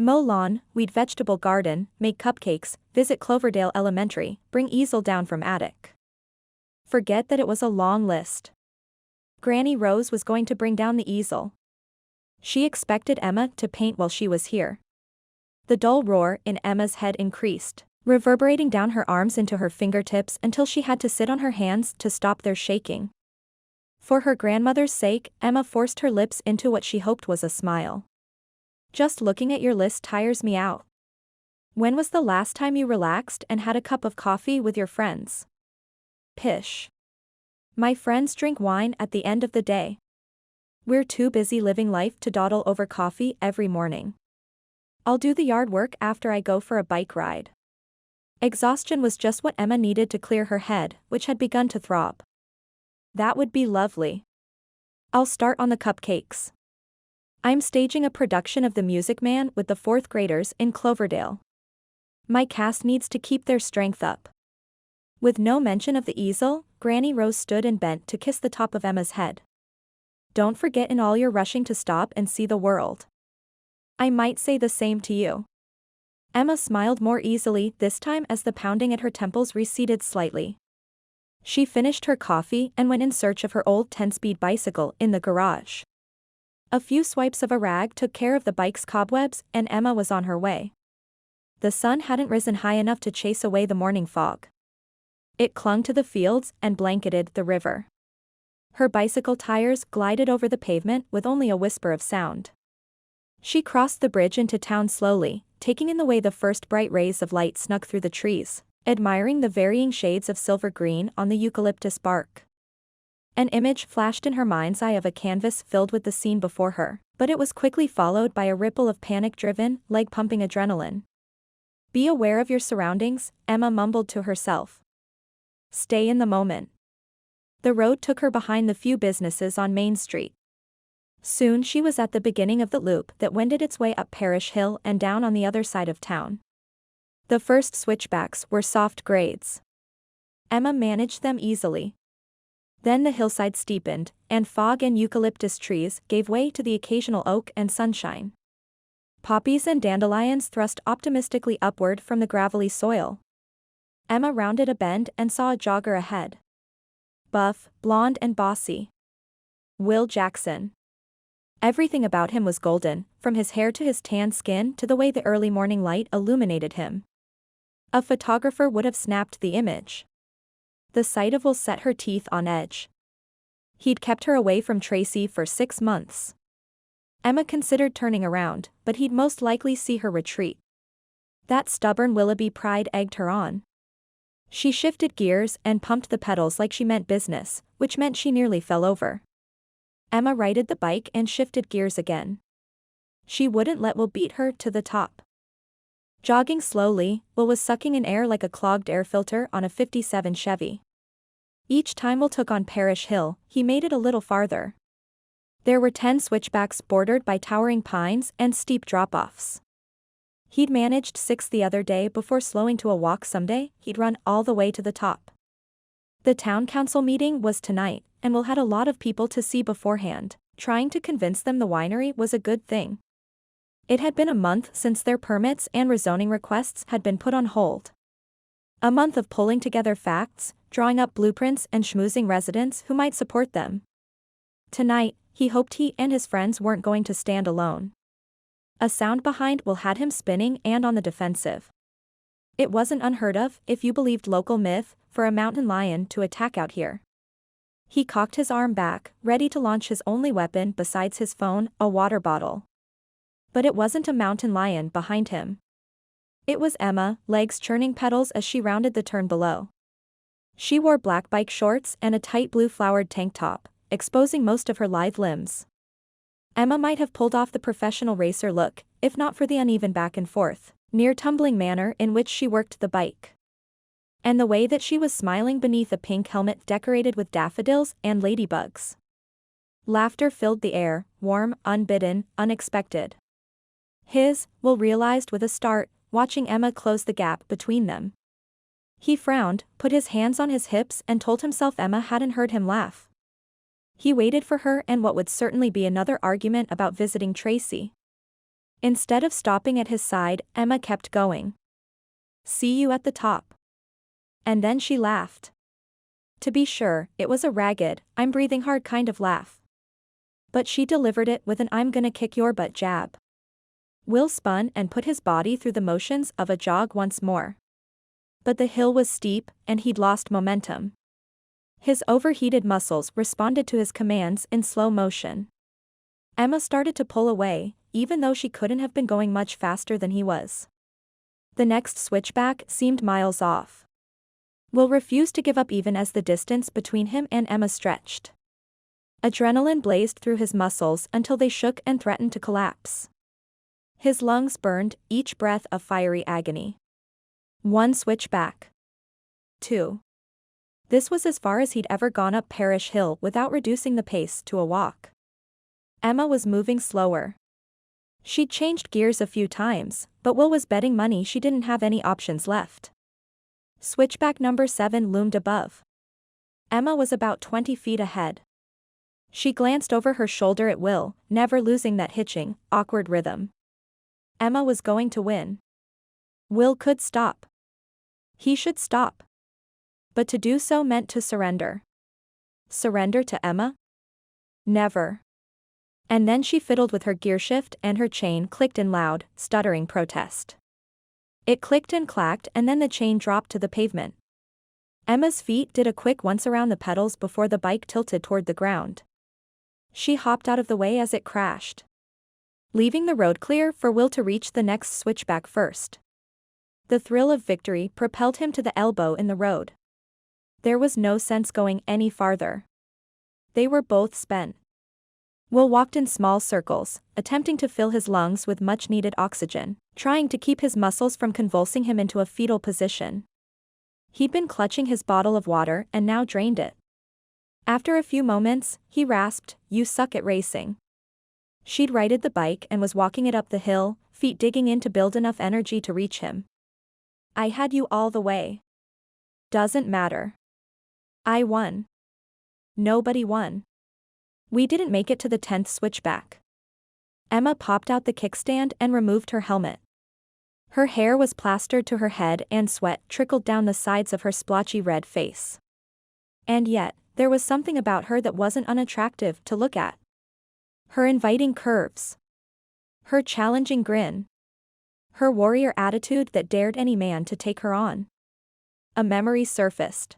Mow lawn, weed vegetable garden, make cupcakes, visit Cloverdale Elementary, bring easel down from attic. Forget that it was a long list. Granny Rose was going to bring down the easel. She expected Emma to paint while she was here. The dull roar in Emma's head increased, reverberating down her arms into her fingertips until she had to sit on her hands to stop their shaking. For her grandmother's sake, Emma forced her lips into what she hoped was a smile. Just looking at your list tires me out. When was the last time you relaxed and had a cup of coffee with your friends? Pish. My friends drink wine at the end of the day. We're too busy living life to dawdle over coffee every morning. I'll do the yard work after I go for a bike ride. Exhaustion was just what Emma needed to clear her head, which had begun to throb. That would be lovely. I'll start on the cupcakes. I'm staging a production of The Music Man with the 4th graders in Cloverdale. My cast needs to keep their strength up. With no mention of the easel, Granny Rose stood and bent to kiss the top of Emma's head. Don't forget in all your rushing to stop and see the world. I might say the same to you. Emma smiled more easily this time as the pounding at her temples receded slightly. She finished her coffee and went in search of her old 10-speed bicycle in the garage. A few swipes of a rag took care of the bike's cobwebs and Emma was on her way. The sun hadn't risen high enough to chase away the morning fog. It clung to the fields and blanketed the river. Her bicycle tires glided over the pavement with only a whisper of sound. She crossed the bridge into town slowly, taking in the way the first bright rays of light snuck through the trees, admiring the varying shades of silver green on the eucalyptus bark. An image flashed in her mind's eye of a canvas filled with the scene before her, but it was quickly followed by a ripple of panic-driven, leg-pumping adrenaline. Be aware of your surroundings, Emma mumbled to herself. Stay in the moment. The road took her behind the few businesses on Main Street. Soon she was at the beginning of the loop that wended its way up Parish Hill and down on the other side of town. The first switchbacks were soft grades. Emma managed them easily. Then the hillside steepened, and fog and eucalyptus trees gave way to the occasional oak and sunshine. Poppies and dandelions thrust optimistically upward from the gravelly soil. Emma rounded a bend and saw a jogger ahead. Buff, blonde and bossy. Will Jackson. Everything about him was golden, from his hair to his tan skin to the way the early morning light illuminated him. A photographer would have snapped the image. The sight of Will set her teeth on edge. He'd kept her away from Tracy for 6 months. Emma considered turning around, but he'd most likely see her retreat. That stubborn Willoughby pride egged her on. She shifted gears and pumped the pedals like she meant business, which meant she nearly fell over. Emma righted the bike and shifted gears again. She wouldn't let Will beat her to the top. Jogging slowly, Will was sucking in air like a clogged air filter on a '57 Chevy. Each time Will took on Parish Hill, he made it a little farther. There were 10 switchbacks bordered by towering pines and steep drop-offs. He'd managed 6 the other day before slowing to a walk. Someday he'd run all the way to the top. The town council meeting was tonight, and Will had a lot of people to see beforehand, trying to convince them the winery was a good thing. It had been a month since their permits and rezoning requests had been put on hold. A month of pulling together facts, drawing up blueprints and schmoozing residents who might support them. Tonight, he hoped he and his friends weren't going to stand alone. A sound behind Will had him spinning and on the defensive. It wasn't unheard of, if you believed local myth, for a mountain lion to attack out here. He cocked his arm back, ready to launch his only weapon besides his phone, a water bottle. But it wasn't a mountain lion behind him. It was Emma, legs churning petals as she rounded the turn below. She wore black bike shorts and a tight blue flowered tank top, exposing most of her lithe limbs. Emma might have pulled off the professional racer look, if not for the uneven back and forth, near tumbling manner in which she worked the bike. And the way that she was smiling beneath a pink helmet decorated with daffodils and ladybugs. Laughter filled the air, warm, unbidden, unexpected. Will realized with a start, watching Emma close the gap between them. He frowned, put his hands on his hips and told himself Emma hadn't heard him laugh. He waited for her and what would certainly be another argument about visiting Tracy. Instead of stopping at his side, Emma kept going. See you at the top. And then she laughed. To be sure, it was a ragged, I'm breathing hard kind of laugh. But she delivered it with an I'm gonna kick your butt jab. Will spun and put his body through the motions of a jog once more. But the hill was steep, and he'd lost momentum. His overheated muscles responded to his commands in slow motion. Emma started to pull away, even though she couldn't have been going much faster than he was. The next switchback seemed miles off. Will refused to give up even as the distance between him and Emma stretched. Adrenaline blazed through his muscles until they shook and threatened to collapse. His lungs burned, each breath a fiery agony. 1 switchback. 2. This was as far as he'd ever gone up Parish Hill without reducing the pace to a walk. Emma was moving slower. She'd changed gears a few times, but Will was betting money she didn't have any options left. Switchback number 7 loomed above. Emma was about 20 feet ahead. She glanced over her shoulder at Will, never losing that hitching, awkward rhythm. Emma was going to win. Will could stop. He should stop. But to do so meant to surrender. Surrender to Emma? Never. And then she fiddled with her gearshift and her chain clicked in loud, stuttering protest. It clicked and clacked and then the chain dropped to the pavement. Emma's feet did a quick once around the pedals before the bike tilted toward the ground. She hopped out of the way as it crashed, leaving the road clear for Will to reach the next switchback first. The thrill of victory propelled him to the elbow in the road. There was no sense going any farther. They were both spent. Will walked in small circles, attempting to fill his lungs with much-needed oxygen, trying to keep his muscles from convulsing him into a fetal position. He'd been clutching his bottle of water and now drained it. After a few moments, he rasped, "You suck at racing." She'd righted the bike and was walking it up the hill, feet digging in to build enough energy to reach him. "I had you all the way." "Doesn't matter. I won." "Nobody won. We didn't make it to the 10th switchback." Emma popped out the kickstand and removed her helmet. Her hair was plastered to her head and sweat trickled down the sides of her splotchy red face. And yet, there was something about her that wasn't unattractive to look at. Her inviting curves. Her challenging grin. Her warrior attitude that dared any man to take her on. A memory surfaced.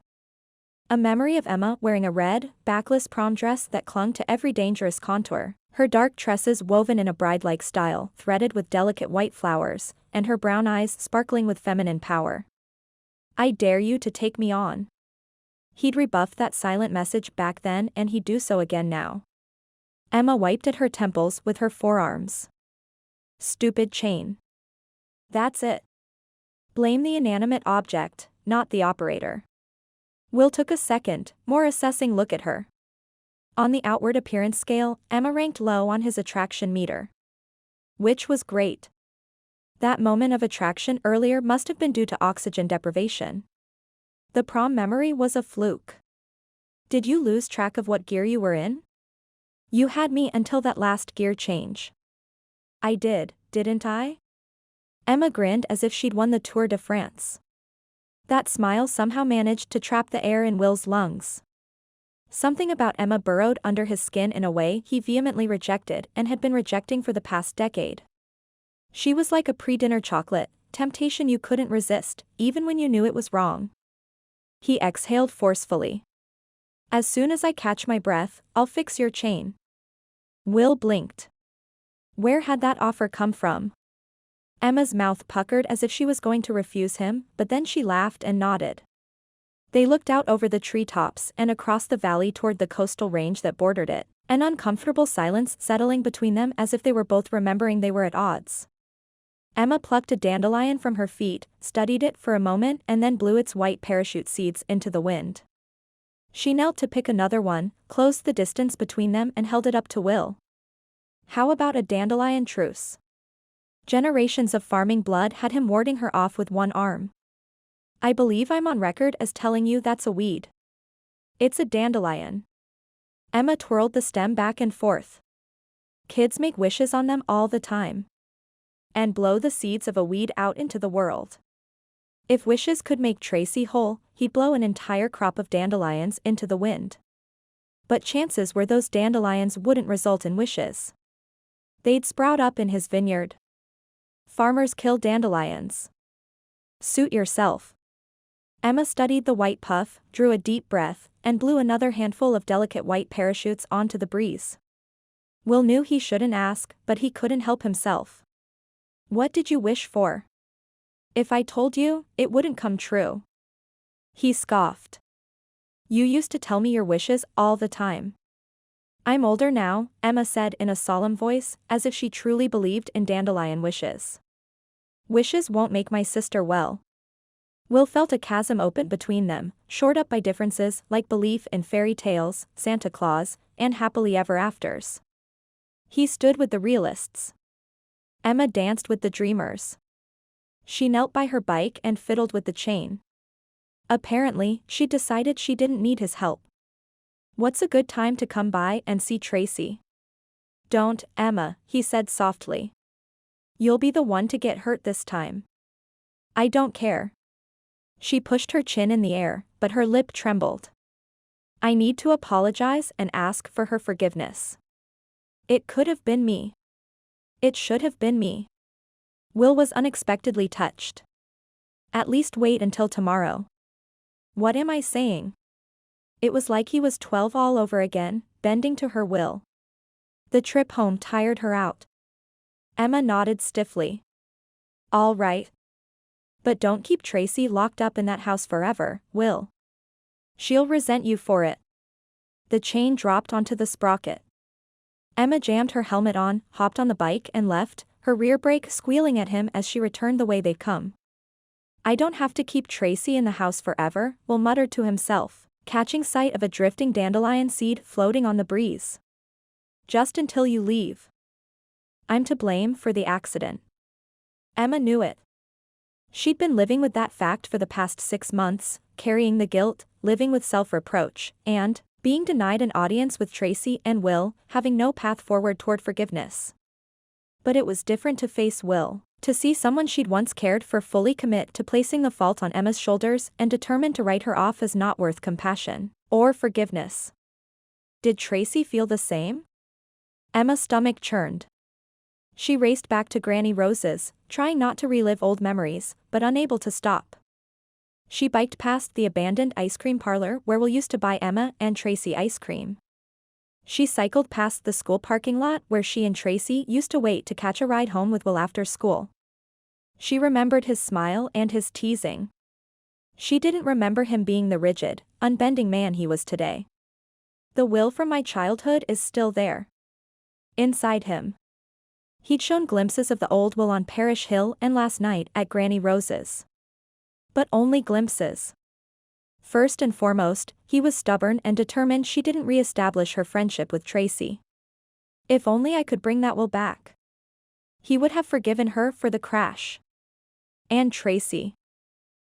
A memory of Emma wearing a red, backless prom dress that clung to every dangerous contour, her dark tresses woven in a bride-like style, threaded with delicate white flowers, and her brown eyes sparkling with feminine power. "I dare you to take me on." He'd rebuffed that silent message back then and he'd do so again now. Emma wiped at her temples with her forearms. "Stupid chain. That's it. Blame the inanimate object, not the operator." Will took a second, more assessing look at her. On the outward appearance scale, Emma ranked low on his attraction meter. Which was great. That moment of attraction earlier must have been due to oxygen deprivation. The prom memory was a fluke. Did you lose track of what gear you were in? You had me until that last gear change. I did, didn't I? Emma grinned as if she'd won the Tour de France. That smile somehow managed to trap the air in Will's lungs. Something about Emma burrowed under his skin in a way he vehemently rejected and had been rejecting for the past decade. She was like a pre-dinner chocolate, temptation you couldn't resist, even when you knew it was wrong. He exhaled forcefully. "As soon as I catch my breath, I'll fix your chain." Will blinked. Where had that offer come from? Emma's mouth puckered as if she was going to refuse him, but then she laughed and nodded. They looked out over the treetops and across the valley toward the coastal range that bordered it, an uncomfortable silence settling between them as if they were both remembering they were at odds. Emma plucked a dandelion from her feet, studied it for a moment and then blew its white parachute seeds into the wind. She knelt to pick another one, closed the distance between them and held it up to Will. "How about a dandelion truce?" Generations of farming blood had him warding her off with one arm. "I believe I'm on record as telling you that's a weed." "It's a dandelion." Emma twirled the stem back and forth. "Kids make wishes on them all the time. And blow the seeds of a weed out into the world. If wishes could make Tracy whole, he'd blow an entire crop of dandelions into the wind. But chances were those dandelions wouldn't result in wishes. They'd sprout up in his vineyard. Farmers kill dandelions. Suit yourself." Emma studied the white puff, drew a deep breath, and blew another handful of delicate white parachutes onto the breeze. Will knew he shouldn't ask, but he couldn't help himself. "What did you wish for?" "If I told you, it wouldn't come true." He scoffed. "You used to tell me your wishes all the time." "I'm older now," Emma said in a solemn voice, as if she truly believed in dandelion wishes. "Wishes won't make my sister well." Will felt a chasm open between them, shored up by differences like belief in fairy tales, Santa Claus, and happily ever afters. He stood with the realists. Emma danced with the dreamers. She knelt by her bike and fiddled with the chain. Apparently, she decided she didn't need his help. "What's a good time to come by and see Tracy?" "Don't, Emma," he said softly. "You'll be the one to get hurt this time." "I don't care." She pushed her chin in the air, but her lip trembled. "I need to apologize and ask for her forgiveness. It could have been me. It should have been me." Will was unexpectedly touched. "At least wait until tomorrow." "What am I saying?" It was like he was 12 all over again, bending to her will. The trip home tired her out. Emma nodded stiffly. "All right. But don't keep Tracy locked up in that house forever, Will. She'll resent you for it." The chain dropped onto the sprocket. Emma jammed her helmet on, hopped on the bike and left, her rear brake squealing at him as she returned the way they'd come. I don't have to keep Tracy in the house forever, Will muttered to himself, catching sight of a drifting dandelion seed floating on the breeze. Just until you leave. I'm to blame for the accident. Emma knew it. She'd been living with that fact for the past 6 months, carrying the guilt, living with self-reproach, and being denied an audience with Tracy and Will, having no path forward toward forgiveness. But it was different to face Will, to see someone she'd once cared for fully commit to placing the fault on Emma's shoulders and determined to write her off as not worth compassion or forgiveness. Did Tracy feel the same? Emma's stomach churned. She raced back to Granny Rose's, trying not to relive old memories, but unable to stop. She biked past the abandoned ice cream parlor where Will used to buy Emma and Tracy ice cream. She cycled past the school parking lot where she and Tracy used to wait to catch a ride home with Will after school. She remembered his smile and his teasing. She didn't remember him being the rigid, unbending man he was today. The Will from my childhood is still there. Inside him. He'd shown glimpses of the old Will on Parish Hill and last night at Granny Rose's. But only glimpses. First and foremost, he was stubborn and determined she didn't re-establish her friendship with Tracy. If only I could bring that Will back. He would have forgiven her for the crash. And Tracy.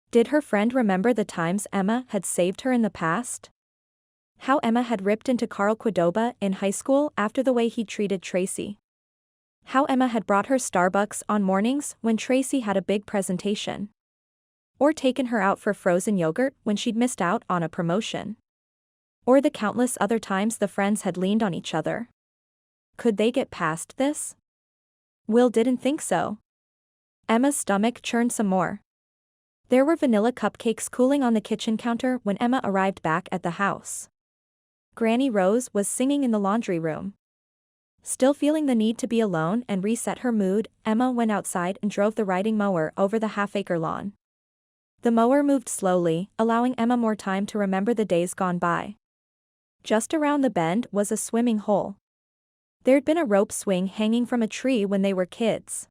Did her friend remember the times Emma had saved her in the past? How Emma had ripped into Carl Quidoba in high school after the way he treated Tracy. How Emma had brought her Starbucks on mornings when Tracy had a big presentation. Or taken her out for frozen yogurt when she'd missed out on a promotion. Or the countless other times the friends had leaned on each other. Could they get past this? Will didn't think so. Emma's stomach churned some more. There were vanilla cupcakes cooling on the kitchen counter when Emma arrived back at the house. Granny Rose was singing in the laundry room. Still feeling the need to be alone and reset her mood, Emma went outside and drove the riding mower over the half-acre lawn. The mower moved slowly, allowing Emma more time to remember the days gone by. Just around the bend was a swimming hole. There'd been a rope swing hanging from a tree when they were kids.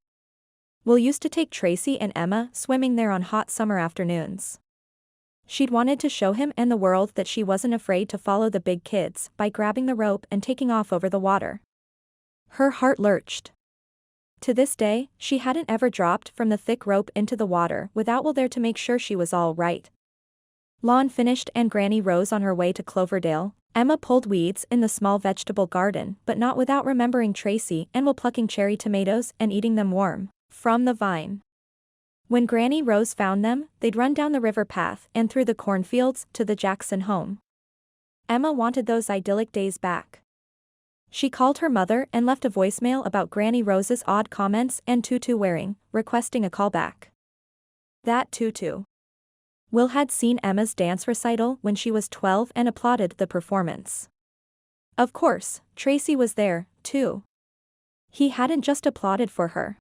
Will used to take Tracy and Emma swimming there on hot summer afternoons. She'd wanted to show him and the world that she wasn't afraid to follow the big kids by grabbing the rope and taking off over the water. Her heart lurched. To this day, she hadn't ever dropped from the thick rope into the water without Will there to make sure she was all right. Lawn finished and Granny Rose on her way to Cloverdale, Emma pulled weeds in the small vegetable garden but not without remembering Tracy and Will plucking cherry tomatoes and eating them warm, from the vine. When Granny Rose found them, they'd run down the river path and through the cornfields to the Jackson home. Emma wanted those idyllic days back. She called her mother and left a voicemail about Granny Rose's odd comments and tutu wearing, requesting a callback. That tutu. Will had seen Emma's dance recital when she was 12 and applauded the performance. Of course, Tracy was there, too. He hadn't just applauded for her.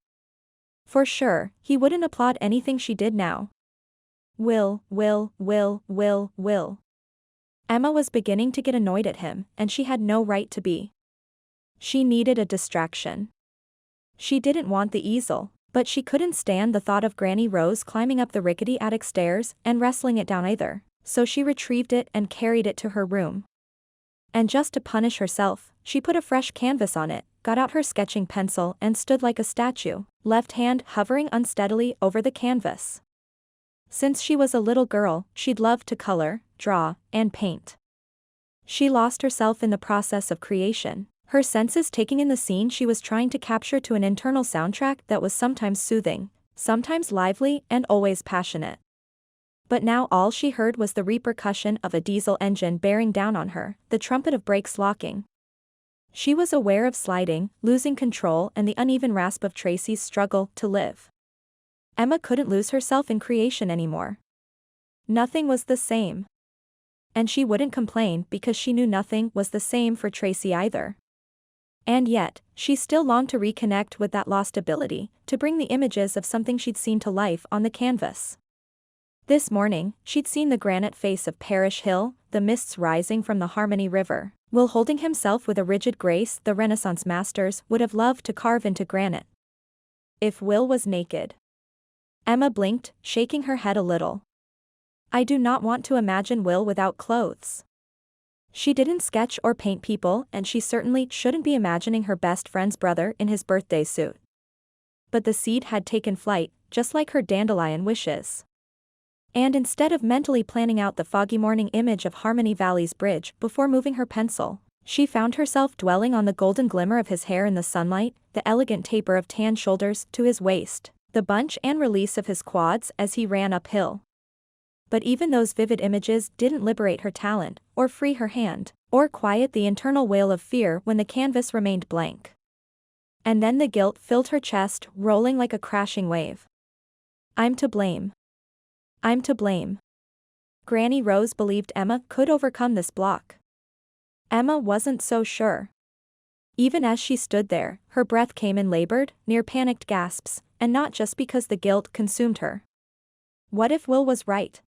For sure, he wouldn't applaud anything she did now. Will. Emma was beginning to get annoyed at him, and she had no right to be. She needed a distraction. She didn't want the easel, but she couldn't stand the thought of Granny Rose climbing up the rickety attic stairs and wrestling it down either, so she retrieved it and carried it to her room. And just to punish herself, she put a fresh canvas on it, got out her sketching pencil and stood like a statue, left hand hovering unsteadily over the canvas. Since she was a little girl, she'd loved to color, draw, and paint. She lost herself in the process of creation, her senses taking in the scene she was trying to capture to an internal soundtrack that was sometimes soothing, sometimes lively and always passionate. But now all she heard was the repercussion of a diesel engine bearing down on her, the trumpet of brakes locking. She was aware of sliding, losing control and the uneven rasp of Tracy's struggle to live. Emma couldn't lose herself in creation anymore. Nothing was the same. And she wouldn't complain because she knew nothing was the same for Tracy either. And yet, she still longed to reconnect with that lost ability, to bring the images of something she'd seen to life on the canvas. This morning, she'd seen the granite face of Parish Hill, the mists rising from the Harmony River, Will holding himself with a rigid grace the Renaissance masters would have loved to carve into granite. If Will was naked. Emma blinked, shaking her head a little. I do not want to imagine Will without clothes. She didn't sketch or paint people, and she certainly shouldn't be imagining her best friend's brother in his birthday suit. But the seed had taken flight, just like her dandelion wishes. And instead of mentally planning out the foggy morning image of Harmony Valley's bridge before moving her pencil, she found herself dwelling on the golden glimmer of his hair in the sunlight, the elegant taper of tan shoulders to his waist, the bunch and release of his quads as he ran uphill. But even those vivid images didn't liberate her talent, or free her hand, or quiet the internal wail of fear when the canvas remained blank. And then the guilt filled her chest, rolling like a crashing wave. I'm to blame. I'm to blame. Granny Rose believed Emma could overcome this block. Emma wasn't so sure. Even as she stood there, her breath came in labored, near panicked gasps, and not just because the guilt consumed her. What if Will was right?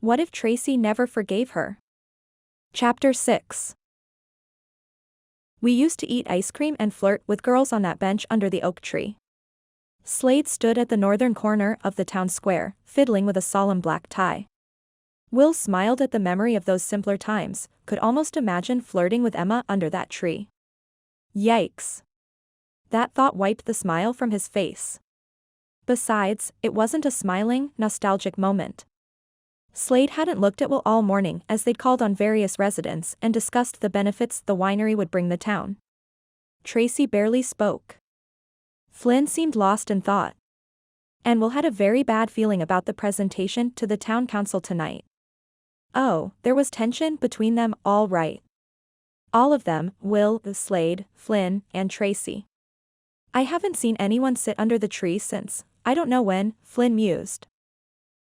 What if Tracy never forgave her? Chapter 6. We used to eat ice cream and flirt with girls on that bench under the oak tree. Slade stood at the northern corner of the town square, fiddling with a solemn black tie. Will smiled at the memory of those simpler times, could almost imagine flirting with Emma under that tree. Yikes. That thought wiped the smile from his face. Besides, it wasn't a smiling, nostalgic moment. Slade hadn't looked at Will all morning as they'd called on various residents and discussed the benefits the winery would bring the town. Tracy barely spoke. Flynn seemed lost in thought. And Will had a very bad feeling about the presentation to the town council tonight. Oh, there was tension between them, all right. All of them, Will, Slade, Flynn, and Tracy. I haven't seen anyone sit under the tree since, I don't know when, Flynn mused.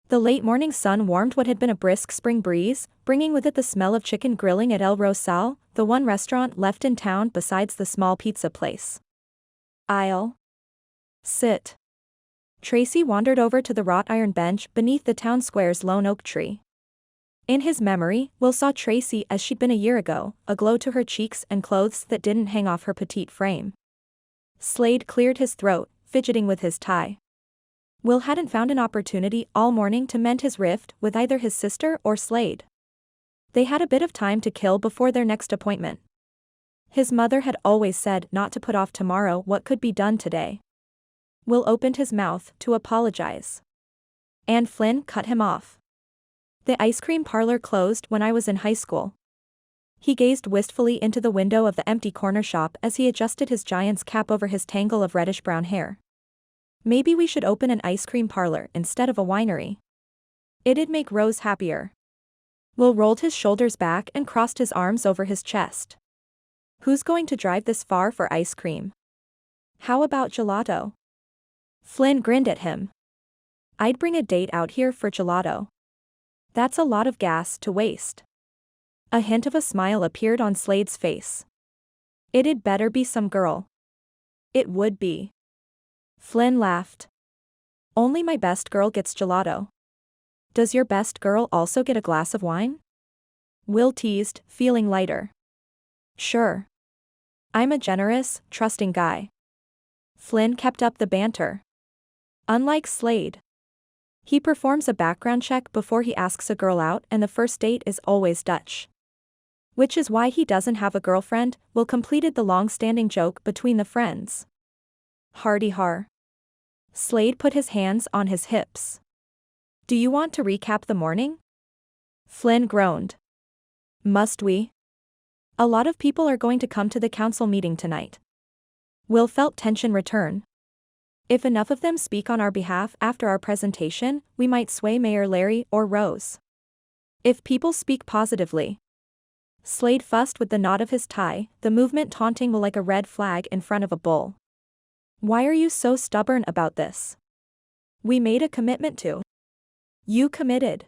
The late morning sun warmed what had been a brisk spring breeze, bringing with it the smell of chicken grilling at El Rosal, the one restaurant left in town besides the small pizza place. I'll sit. Tracy wandered over to the wrought iron bench beneath the town square's lone oak tree. In his memory, Will saw Tracy as she'd been a year ago, a glow to her cheeks and clothes that didn't hang off her petite frame. Slade cleared his throat, fidgeting with his tie. Will hadn't found an opportunity all morning to mend his rift with either his sister or Slade. They had a bit of time to kill before their next appointment. His mother had always said not to put off tomorrow what could be done today. Will opened his mouth to apologize. And Flynn cut him off. The ice cream parlor closed when I was in high school. He gazed wistfully into the window of the empty corner shop as he adjusted his giant's cap over his tangle of reddish-brown hair. Maybe we should open an ice cream parlor instead of a winery. It'd make Rose happier. Will rolled his shoulders back and crossed his arms over his chest. Who's going to drive this far for ice cream? How about gelato? Flynn grinned at him. I'd bring a date out here for gelato. That's a lot of gas to waste. A hint of a smile appeared on Slade's face. It'd better be some girl. It would be. Flynn laughed. Only my best girl gets gelato. Does your best girl also get a glass of wine? Will teased, feeling lighter. Sure. I'm a generous, trusting guy. Flynn kept up the banter. Unlike Slade. He performs a background check before he asks a girl out, and the first date is always Dutch. Which is why he doesn't have a girlfriend, Will completed the long-standing joke between the friends. Hardy har. Slade put his hands on his hips. Do you want to recap the morning? Flynn groaned. Must we? A lot of people are going to come to the council meeting tonight. Will felt tension return. If enough of them speak on our behalf after our presentation, we might sway Mayor Larry or Rose. If people speak positively. Slade fussed with the knot of his tie, the movement taunting Will like a red flag in front of a bull. Why are you so stubborn about this? We made a commitment to. You committed.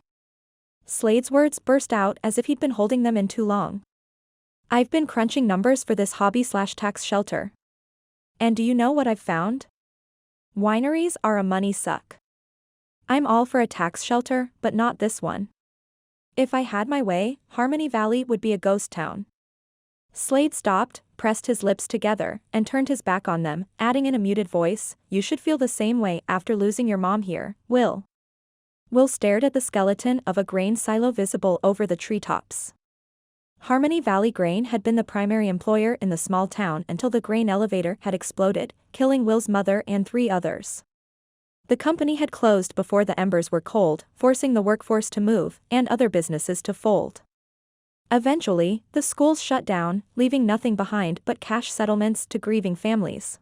Slade's words burst out as if he'd been holding them in too long. I've been crunching numbers for this hobby/tax shelter. And do you know what I've found? Wineries are a money suck. I'm all for a tax shelter, but not this one. If I had my way, Harmony Valley would be a ghost town. Slade stopped, pressed his lips together, and turned his back on them, adding in a muted voice, "You should feel the same way after losing your mom here, Will." Will stared at the skeleton of a grain silo visible over the treetops. Harmony Valley Grain had been the primary employer in the small town until the grain elevator had exploded, killing Will's mother and 3 others. The company had closed before the embers were cold, forcing the workforce to move, and other businesses to fold. Eventually, the schools shut down, leaving nothing behind but cash settlements to grieving families.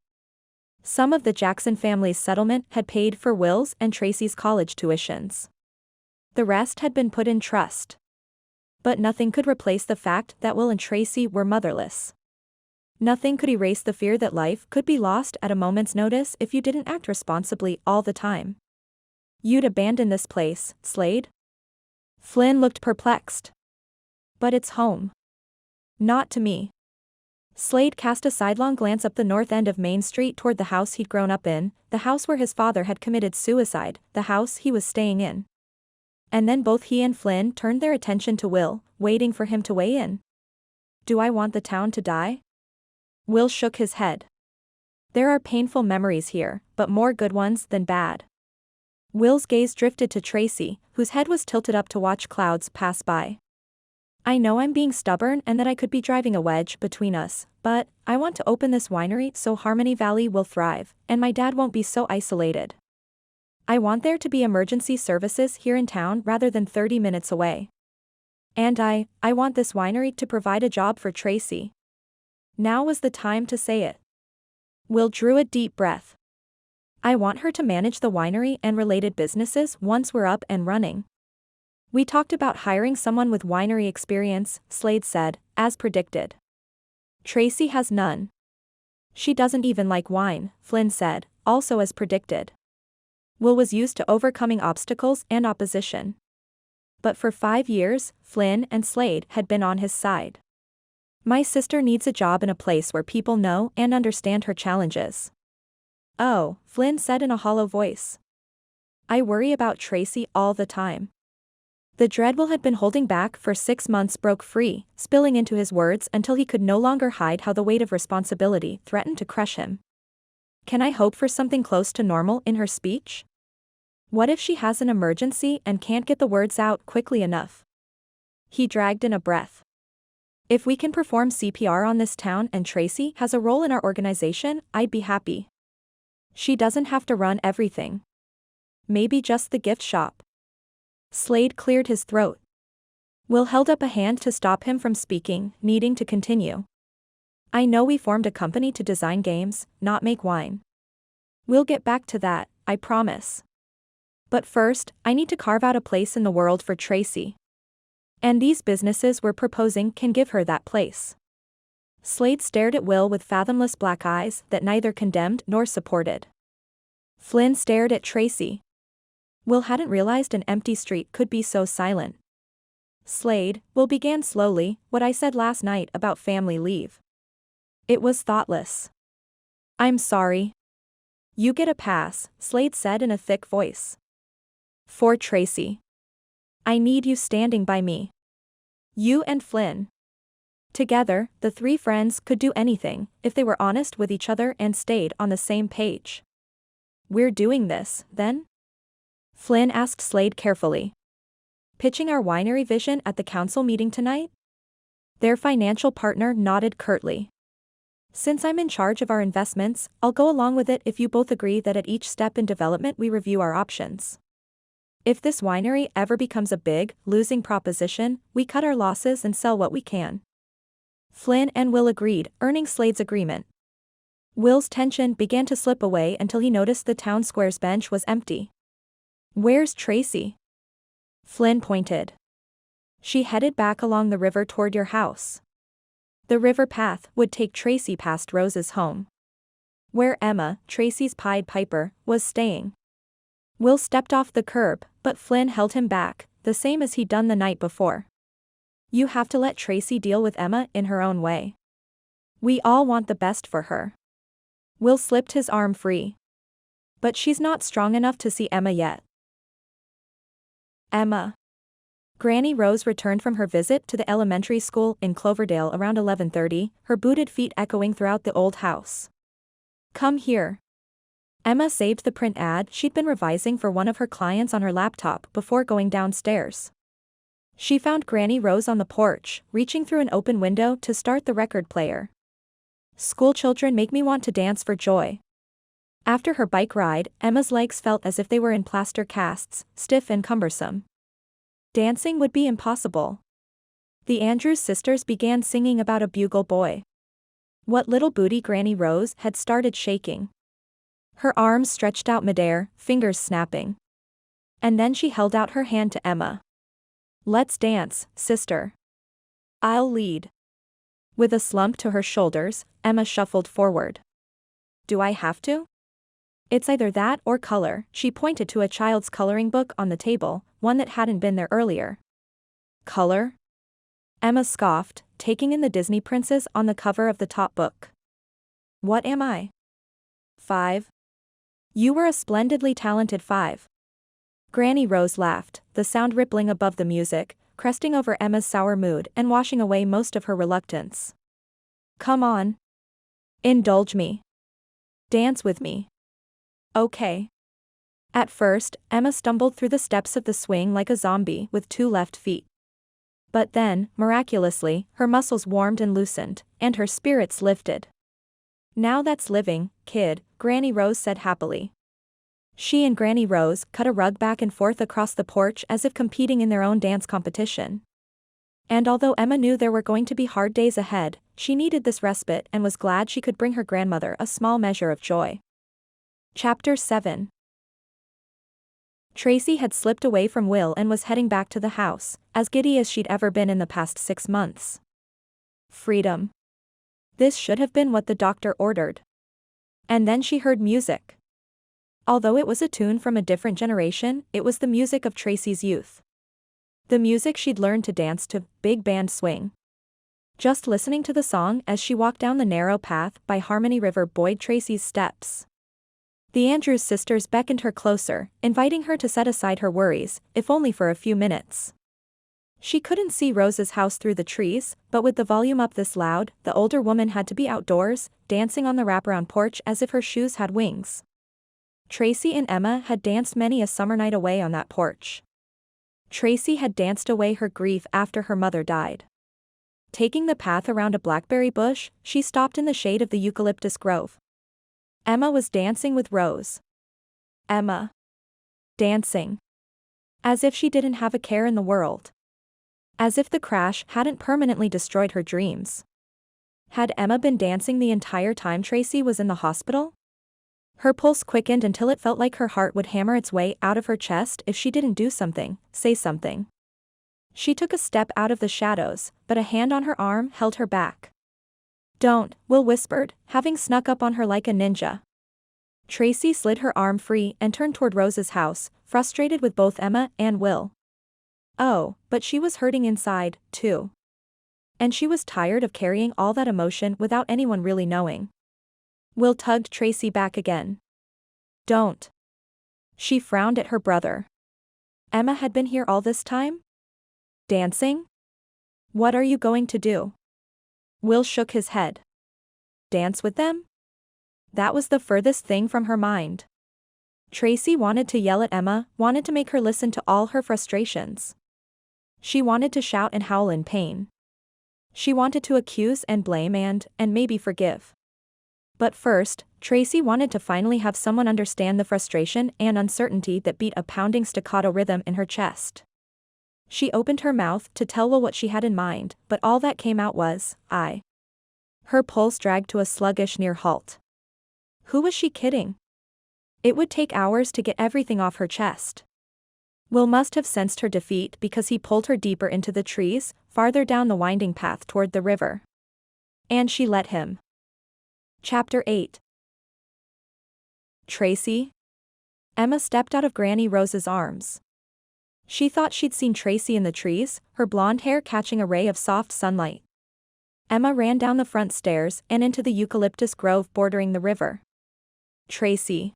Some of the Jackson family's settlement had paid for Will's and Tracy's college tuitions. The rest had been put in trust. But nothing could replace the fact that Will and Tracy were motherless. Nothing could erase the fear that life could be lost at a moment's notice if you didn't act responsibly all the time. "You'd abandon this place, Slade?" Flynn looked perplexed. "But it's home." "Not to me." Slade cast a sidelong glance up the north end of Main Street toward the house he'd grown up in, the house where his father had committed suicide, the house he was staying in. And then both he and Flynn turned their attention to Will, waiting for him to weigh in. "Do I want the town to die?" Will shook his head. "There are painful memories here, but more good ones than bad." Will's gaze drifted to Tracy, whose head was tilted up to watch clouds pass by. "I know I'm being stubborn and that I could be driving a wedge between us, but I want to open this winery so Harmony Valley will thrive, and my dad won't be so isolated. I want there to be emergency services here in town rather than 30 minutes away. And I want this winery to provide a job for Tracy." Now was the time to say it. Will drew a deep breath. "I want her to manage the winery and related businesses once we're up and running." "We talked about hiring someone with winery experience," Slade said, as predicted. "Tracy has none." "She doesn't even like wine," Flynn said, also as predicted. Will was used to overcoming obstacles and opposition. But for 5 years, Flynn and Slade had been on his side. "My sister needs a job in a place where people know and understand her challenges." "Oh," Flynn said in a hollow voice. "I worry about Tracy all the time." The dread Will had been holding back for 6 months broke free, spilling into his words until he could no longer hide how the weight of responsibility threatened to crush him. "Can I hope for something close to normal in her speech? What if she has an emergency and can't get the words out quickly enough?" He dragged in a breath. "If we can perform CPR on this town and Tracy has a role in our organization, I'd be happy. She doesn't have to run everything. Maybe just the gift shop." Slade cleared his throat. Will held up a hand to stop him from speaking, needing to continue. "I know we formed a company to design games, not make wine. We'll get back to that, I promise. But first, I need to carve out a place in the world for Tracy. And these businesses we're proposing can give her that place." Slade stared at Will with fathomless black eyes that neither condemned nor supported. Flynn stared at Tracy. Will hadn't realized an empty street could be so silent. "Slade," Will began slowly, "what I said last night about family leave. It was thoughtless. I'm sorry." "You get a pass," Slade said in a thick voice. "For Tracy. I need you standing by me. You and Flynn." Together, the 3 friends could do anything, if they were honest with each other and stayed on the same page. "We're doing this, then?" Flynn asked Slade carefully. "Pitching our winery vision at the council meeting tonight?" Their financial partner nodded curtly. "Since I'm in charge of our investments, I'll go along with it if you both agree that at each step in development we review our options. If this winery ever becomes a big, losing proposition, we cut our losses and sell what we can." Flynn and Will agreed, earning Slade's agreement. Will's tension began to slip away until he noticed the town square's bench was empty. "Where's Tracy?" Flynn pointed. "She headed back along the river toward your house. The river path would take Tracy past Rose's home. Where Emma, Tracy's Pied Piper, was staying." Will stepped off the curb, but Flynn held him back, the same as he'd done the night before. "You have to let Tracy deal with Emma in her own way. We all want the best for her." Will slipped his arm free. "But she's not strong enough to see Emma yet." "Emma." Granny Rose returned from her visit to the elementary school in Cloverdale around 11:30, her booted feet echoing throughout the old house. "Come here." Emma saved the print ad she'd been revising for one of her clients on her laptop before going downstairs. She found Granny Rose on the porch, reaching through an open window to start the record player. "School children make me want to dance for joy." After her bike ride, Emma's legs felt as if they were in plaster casts, stiff and cumbersome. Dancing would be impossible. The Andrews sisters began singing about a bugle boy. What little booty Granny Rose had started shaking. Her arms stretched out midair, fingers snapping. And then she held out her hand to Emma. "Let's dance, sister. I'll lead." With a slump to her shoulders, Emma shuffled forward. "Do I have to?" "It's either that or color." She pointed to a child's coloring book on the table, one that hadn't been there earlier. "Color?" Emma scoffed, taking in the Disney princess on the cover of the top book. "What am I? 5? You were a splendidly talented 5. Granny Rose laughed, the sound rippling above the music, cresting over Emma's sour mood and washing away most of her reluctance. "Come on. Indulge me. Dance with me." "Okay." At first, Emma stumbled through the steps of the swing like a zombie with 2 left feet. But then, miraculously, her muscles warmed and loosened, and her spirits lifted. "Now that's living, kid," Granny Rose said happily. She and Granny Rose cut a rug back and forth across the porch as if competing in their own dance competition. And although Emma knew there were going to be hard days ahead, she needed this respite and was glad she could bring her grandmother a small measure of joy. Chapter 7. Tracy had slipped away from Will and was heading back to the house, as giddy as she'd ever been in the past 6 months. Freedom. This should have been what the doctor ordered. And then she heard music. Although it was a tune from a different generation, it was the music of Tracy's youth. The music she'd learned to dance to, big band swing. Just listening to the song as she walked down the narrow path by Harmony River buoyed Tracy's steps. The Andrews sisters beckoned her closer, inviting her to set aside her worries, if only for a few minutes. She couldn't see Rose's house through the trees, but with the volume up this loud, the older woman had to be outdoors, dancing on the wraparound porch as if her shoes had wings. Tracy and Emma had danced many a summer night away on that porch. Tracy had danced away her grief after her mother died. Taking the path around a blackberry bush, she stopped in the shade of the eucalyptus grove. Emma was dancing with Rose. Emma. Dancing. As if she didn't have a care in the world. As if the crash hadn't permanently destroyed her dreams. Had Emma been dancing the entire time Tracy was in the hospital? Her pulse quickened until it felt like her heart would hammer its way out of her chest if she didn't do something, say something. She took a step out of the shadows, but a hand on her arm held her back. "Don't," Will whispered, having snuck up on her like a ninja. Tracy slid her arm free and turned toward Rose's house, frustrated with both Emma and Will. Oh, but she was hurting inside, too. And she was tired of carrying all that emotion without anyone really knowing. Will tugged Tracy back again. "Don't." She frowned at her brother. Emma had been here all this time? Dancing? What are you going to do? Will shook his head. Dance with them? That was the furthest thing from her mind. Tracy wanted to yell at Emma, wanted to make her listen to all her frustrations. She wanted to shout and howl in pain. She wanted to accuse and blame and maybe forgive. But first, Tracy wanted to finally have someone understand the frustration and uncertainty that beat a pounding staccato rhythm in her chest. She opened her mouth to tell Will what she had in mind, but all that came out was, "I." Her pulse dragged to a sluggish near halt. Who was she kidding? It would take hours to get everything off her chest. Will must have sensed her defeat because he pulled her deeper into the trees, farther down the winding path toward the river. And she let him. Chapter 8. Tracy? Emma stepped out of Granny Rose's arms. She thought she'd seen Tracy in the trees, her blonde hair catching a ray of soft sunlight. Emma ran down the front stairs and into the eucalyptus grove bordering the river. Tracy.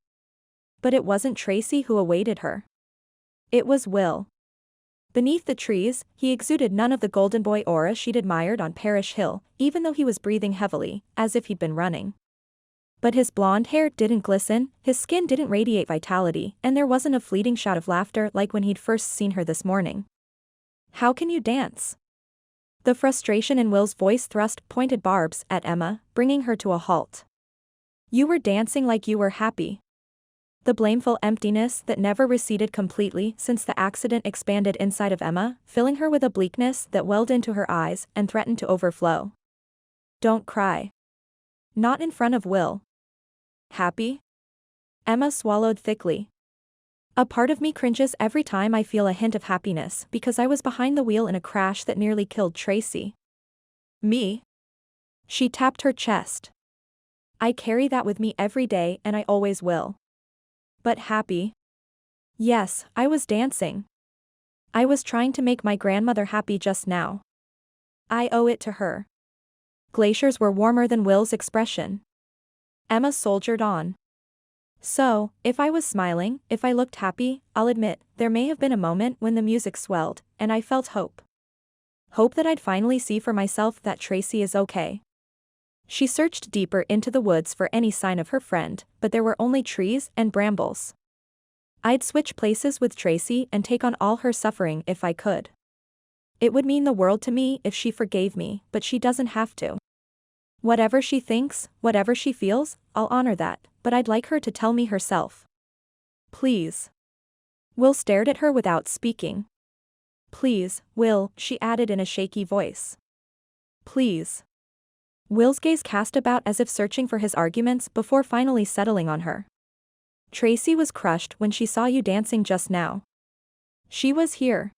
But it wasn't Tracy who awaited her. It was Will. Beneath the trees, he exuded none of the golden boy aura she'd admired on Parish Hill, even though he was breathing heavily, as if he'd been running. But his blonde hair didn't glisten, his skin didn't radiate vitality, and there wasn't a fleeting shout of laughter like when he'd first seen her this morning. "How can you dance?" The frustration in Will's voice thrust pointed barbs at Emma, bringing her to a halt. "You were dancing like you were happy." The blameful emptiness that never receded completely since the accident expanded inside of Emma, filling her with a bleakness that welled into her eyes and threatened to overflow. "Don't cry." "Not in front of Will." "Happy?" Emma swallowed thickly. "A part of me cringes every time I feel a hint of happiness because I was behind the wheel in a crash that nearly killed Tracy." "Me?" She tapped her chest. "I carry that with me every day and I always will." "But happy?" "Yes, I was dancing. I was trying to make my grandmother happy just now. I owe it to her." Glaciers were warmer than Will's expression. Emma soldiered on. "So, if I was smiling, if I looked happy, I'll admit, there may have been a moment when the music swelled, and I felt hope. Hope that I'd finally see for myself that Tracy is okay." She searched deeper into the woods for any sign of her friend, but there were only trees and brambles. "I'd switch places with Tracy and take on all her suffering if I could. It would mean the world to me if she forgave me, but she doesn't have to. Whatever she thinks, whatever she feels, I'll honor that, but I'd like her to tell me herself." "Please." Will stared at her without speaking. "Please, Will," she added in a shaky voice. "Please." Will's gaze cast about as if searching for his arguments before finally settling on her. "Tracy was crushed when she saw you dancing just now. She was here."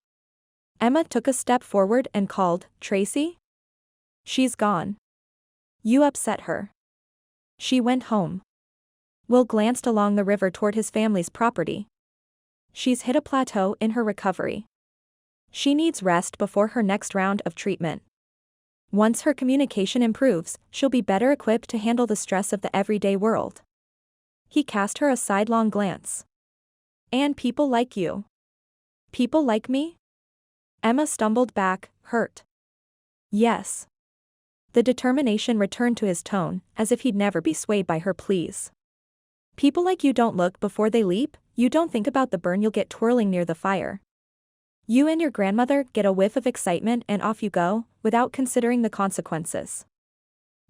Emma took a step forward and called, "Tracy?" "She's gone. You upset her. She went home." Will glanced along the river toward his family's property. "She's hit a plateau in her recovery. She needs rest before her next round of treatment. Once her communication improves, she'll be better equipped to handle the stress of the everyday world." He cast her a sidelong glance. "And people like you." "People like me?" Emma stumbled back, hurt. "Yes." The determination returned to his tone, as if he'd never be swayed by her pleas. "People like you don't look before they leap, you don't think about the burn you'll get twirling near the fire. You and your grandmother get a whiff of excitement and off you go, without considering the consequences."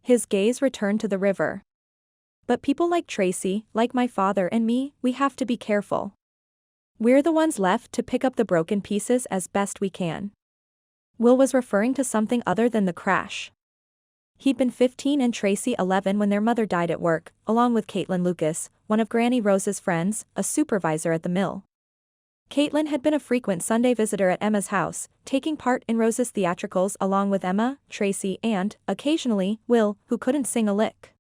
His gaze returned to the river. "But people like Tracy, like my father and me, we have to be careful. We're the ones left to pick up the broken pieces as best we can." Will was referring to something other than the crash. He'd been 15 and Tracy 11 when their mother died at work, along with Caitlin Lucas, one of Granny Rose's friends, a supervisor at the mill. Caitlin had been a frequent Sunday visitor at Emma's house, taking part in Rose's theatricals along with Emma, Tracy and, occasionally, Will, who couldn't sing a lick.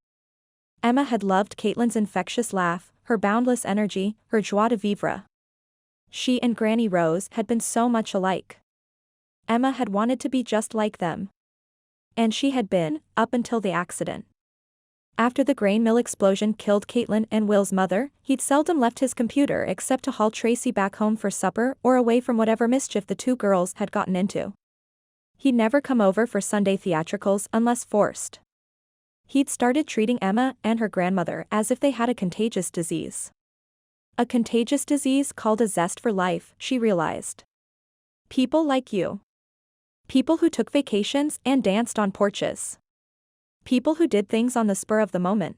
Emma had loved Caitlin's infectious laugh, her boundless energy, her joie de vivre. She and Granny Rose had been so much alike. Emma had wanted to be just like them. And she had been, up until the accident. After the grain mill explosion killed Caitlin and Will's mother, he'd seldom left his computer except to haul Tracy back home for supper or away from whatever mischief the two girls had gotten into. He'd never come over for Sunday theatricals unless forced. He'd started treating Emma and her grandmother as if they had a contagious disease. A contagious disease called a zest for life, she realized. People like you. People who took vacations and danced on porches. People who did things on the spur of the moment.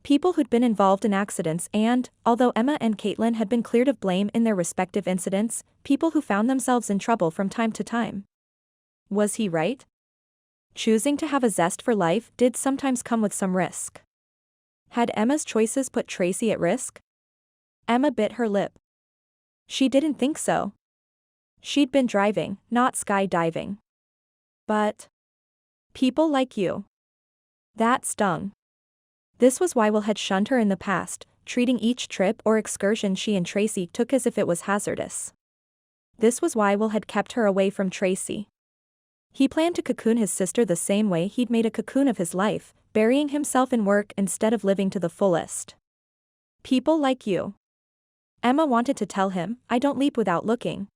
People who'd been involved in accidents and, although Emma and Caitlin had been cleared of blame in their respective incidents, people who found themselves in trouble from time to time. Was he right? Choosing to have a zest for life did sometimes come with some risk. Had Emma's choices put Tracy at risk? Emma bit her lip. She didn't think so. She'd been driving, not skydiving. But people like you. That stung. This was why Will had shunned her in the past, treating each trip or excursion she and Tracy took as if it was hazardous. This was why Will had kept her away from Tracy. He planned to cocoon his sister the same way he'd made a cocoon of his life, burying himself in work instead of living to the fullest. People like you. Emma wanted to tell him, I don't leap without looking.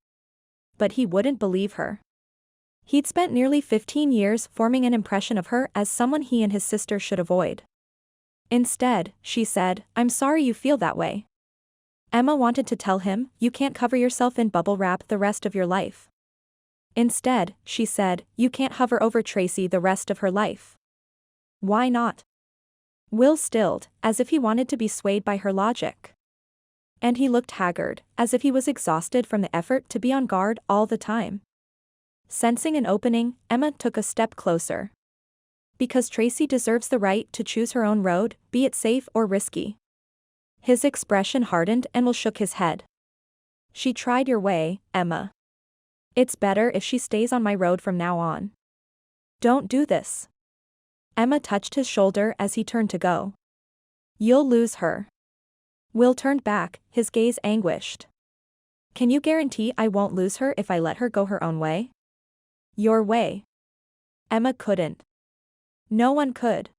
but he wouldn't believe her. He'd spent nearly 15 years forming an impression of her as someone he and his sister should avoid. Instead, she said, "I'm sorry you feel that way." Emma wanted to tell him, "You can't cover yourself in bubble wrap the rest of your life." Instead, she said, "You can't hover over Tracy the rest of her life." "Why not?" Will stilled, as if he wanted to be swayed by her logic. And he looked haggard, as if he was exhausted from the effort to be on guard all the time. Sensing an opening, Emma took a step closer. "Because Tracy deserves the right to choose her own road, be it safe or risky." His expression hardened and Will shook his head. "She tried your way, Emma. It's better if she stays on my road from now on." "Don't do this." Emma touched his shoulder as he turned to go. "You'll lose her." Will turned back, his gaze anguished. "Can you guarantee I won't lose her if I let her go her own way?" "Your way." Emma couldn't. No one could.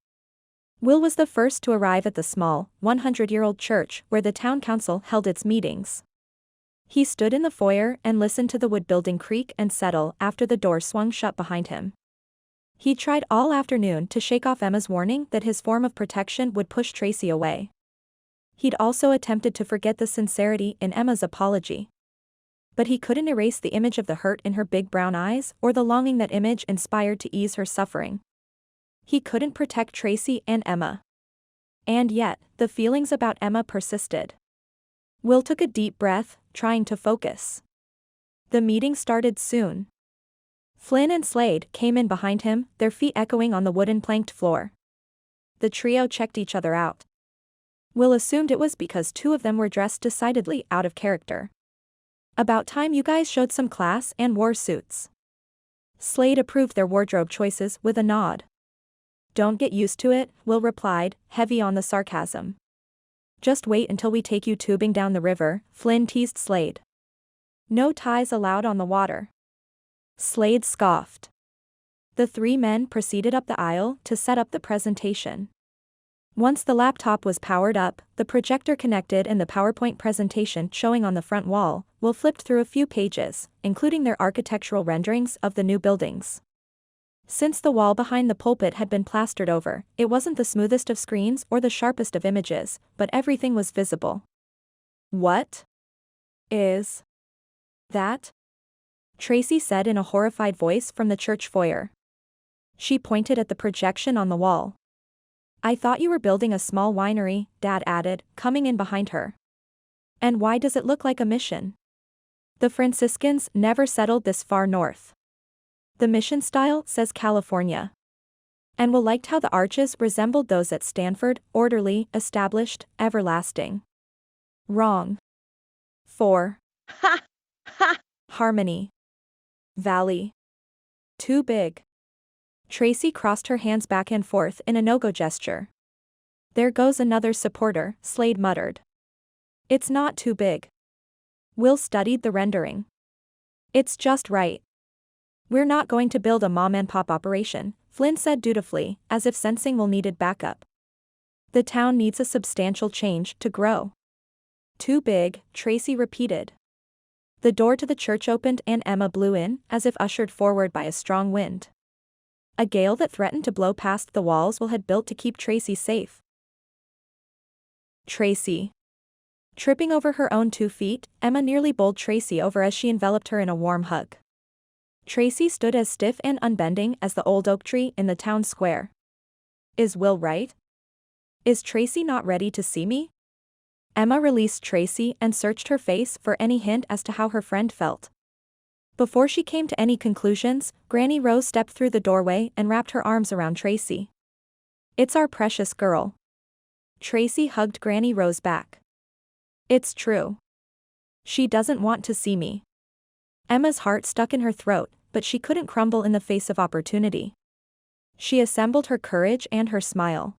Will was the first to arrive at the small, 100-year-old church where the town council held its meetings. He stood in the foyer and listened to the wood building creak and settle after the door swung shut behind him. He tried all afternoon to shake off Emma's warning that his form of protection would push Tracy away. He'd also attempted to forget the sincerity in Emma's apology. But he couldn't erase the image of the hurt in her big brown eyes or the longing that image inspired to ease her suffering. He couldn't protect Tracy and Emma. And yet, the feelings about Emma persisted. Will took a deep breath, trying to focus. The meeting started soon. Flynn and Slade came in behind him, their feet echoing on the wooden planked floor. The trio checked each other out. Will assumed it was because two of them were dressed decidedly out of character. "About time you guys showed some class and wore suits." Slade approved their wardrobe choices with a nod. "Don't get used to it," Will replied, heavy on the sarcasm. "Just wait until we take you tubing down the river," Flynn teased Slade. "No ties allowed on the water." Slade scoffed. The three men proceeded up the aisle to set up the presentation. Once the laptop was powered up, the projector connected and the PowerPoint presentation showing on the front wall, Will flipped through a few pages, including their architectural renderings of the new buildings. Since the wall behind the pulpit had been plastered over, it wasn't the smoothest of screens or the sharpest of images, but everything was visible. "What is that?" Tracy said in a horrified voice from the church foyer. She pointed at the projection on the wall. "I thought you were building a small winery," Dad added, coming in behind her. "And why does it look like a mission? The Franciscans never settled this far north. The mission style says California." And Will liked how the arches resembled those at Stanford, orderly, established, everlasting. "Wrong. 4. Ha! Ha! Harmony. Valley. Too big." Tracy crossed her hands back and forth in a no-go gesture. "There goes another supporter," Slade muttered. "It's not too big." Will studied the rendering. "It's just right." "We're not going to build a mom-and-pop operation," Flynn said dutifully, as if sensing Will needed backup. "The town needs a substantial change to grow." "Too big," Tracy repeated. The door to the church opened and Emma blew in, as if ushered forward by a strong wind. A gale that threatened to blow past the walls Will had built to keep Tracy safe. Tracy. Tripping over her own 2 feet, Emma nearly bowled Tracy over as she enveloped her in a warm hug. Tracy stood as stiff and unbending as the old oak tree in the town square. "Is Will right? Is Tracy not ready to see me?" Emma released Tracy and searched her face for any hint as to how her friend felt. Before she came to any conclusions, Granny Rose stepped through the doorway and wrapped her arms around Tracy. "It's our precious girl." Tracy hugged Granny Rose back. "It's true. She doesn't want to see me." Emma's heart stuck in her throat, but she couldn't crumble in the face of opportunity. She assembled her courage and her smile.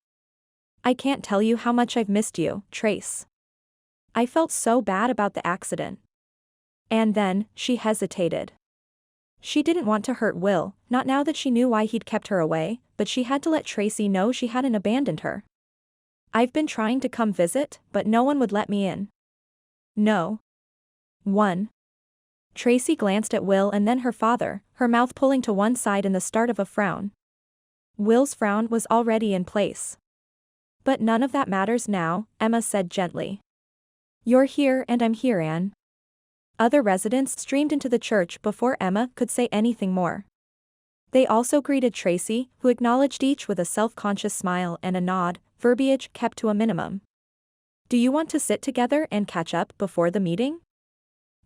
"I can't tell you how much I've missed you, Trace. I felt so bad about the accident." And then, she hesitated. She didn't want to hurt Will, not now that she knew why he'd kept her away, but she had to let Tracy know she hadn't abandoned her. "I've been trying to come visit, but no one would let me in." "No one." Tracy glanced at Will and then her father, her mouth pulling to one side in the start of a frown. Will's frown was already in place. But none of that matters now, Emma said gently. You're here and I'm here, Anne. Other residents streamed into the church before Emma could say anything more. They also greeted Tracy, who acknowledged each with a self-conscious smile and a nod, verbiage kept to a minimum. Do you want to sit together and catch up before the meeting?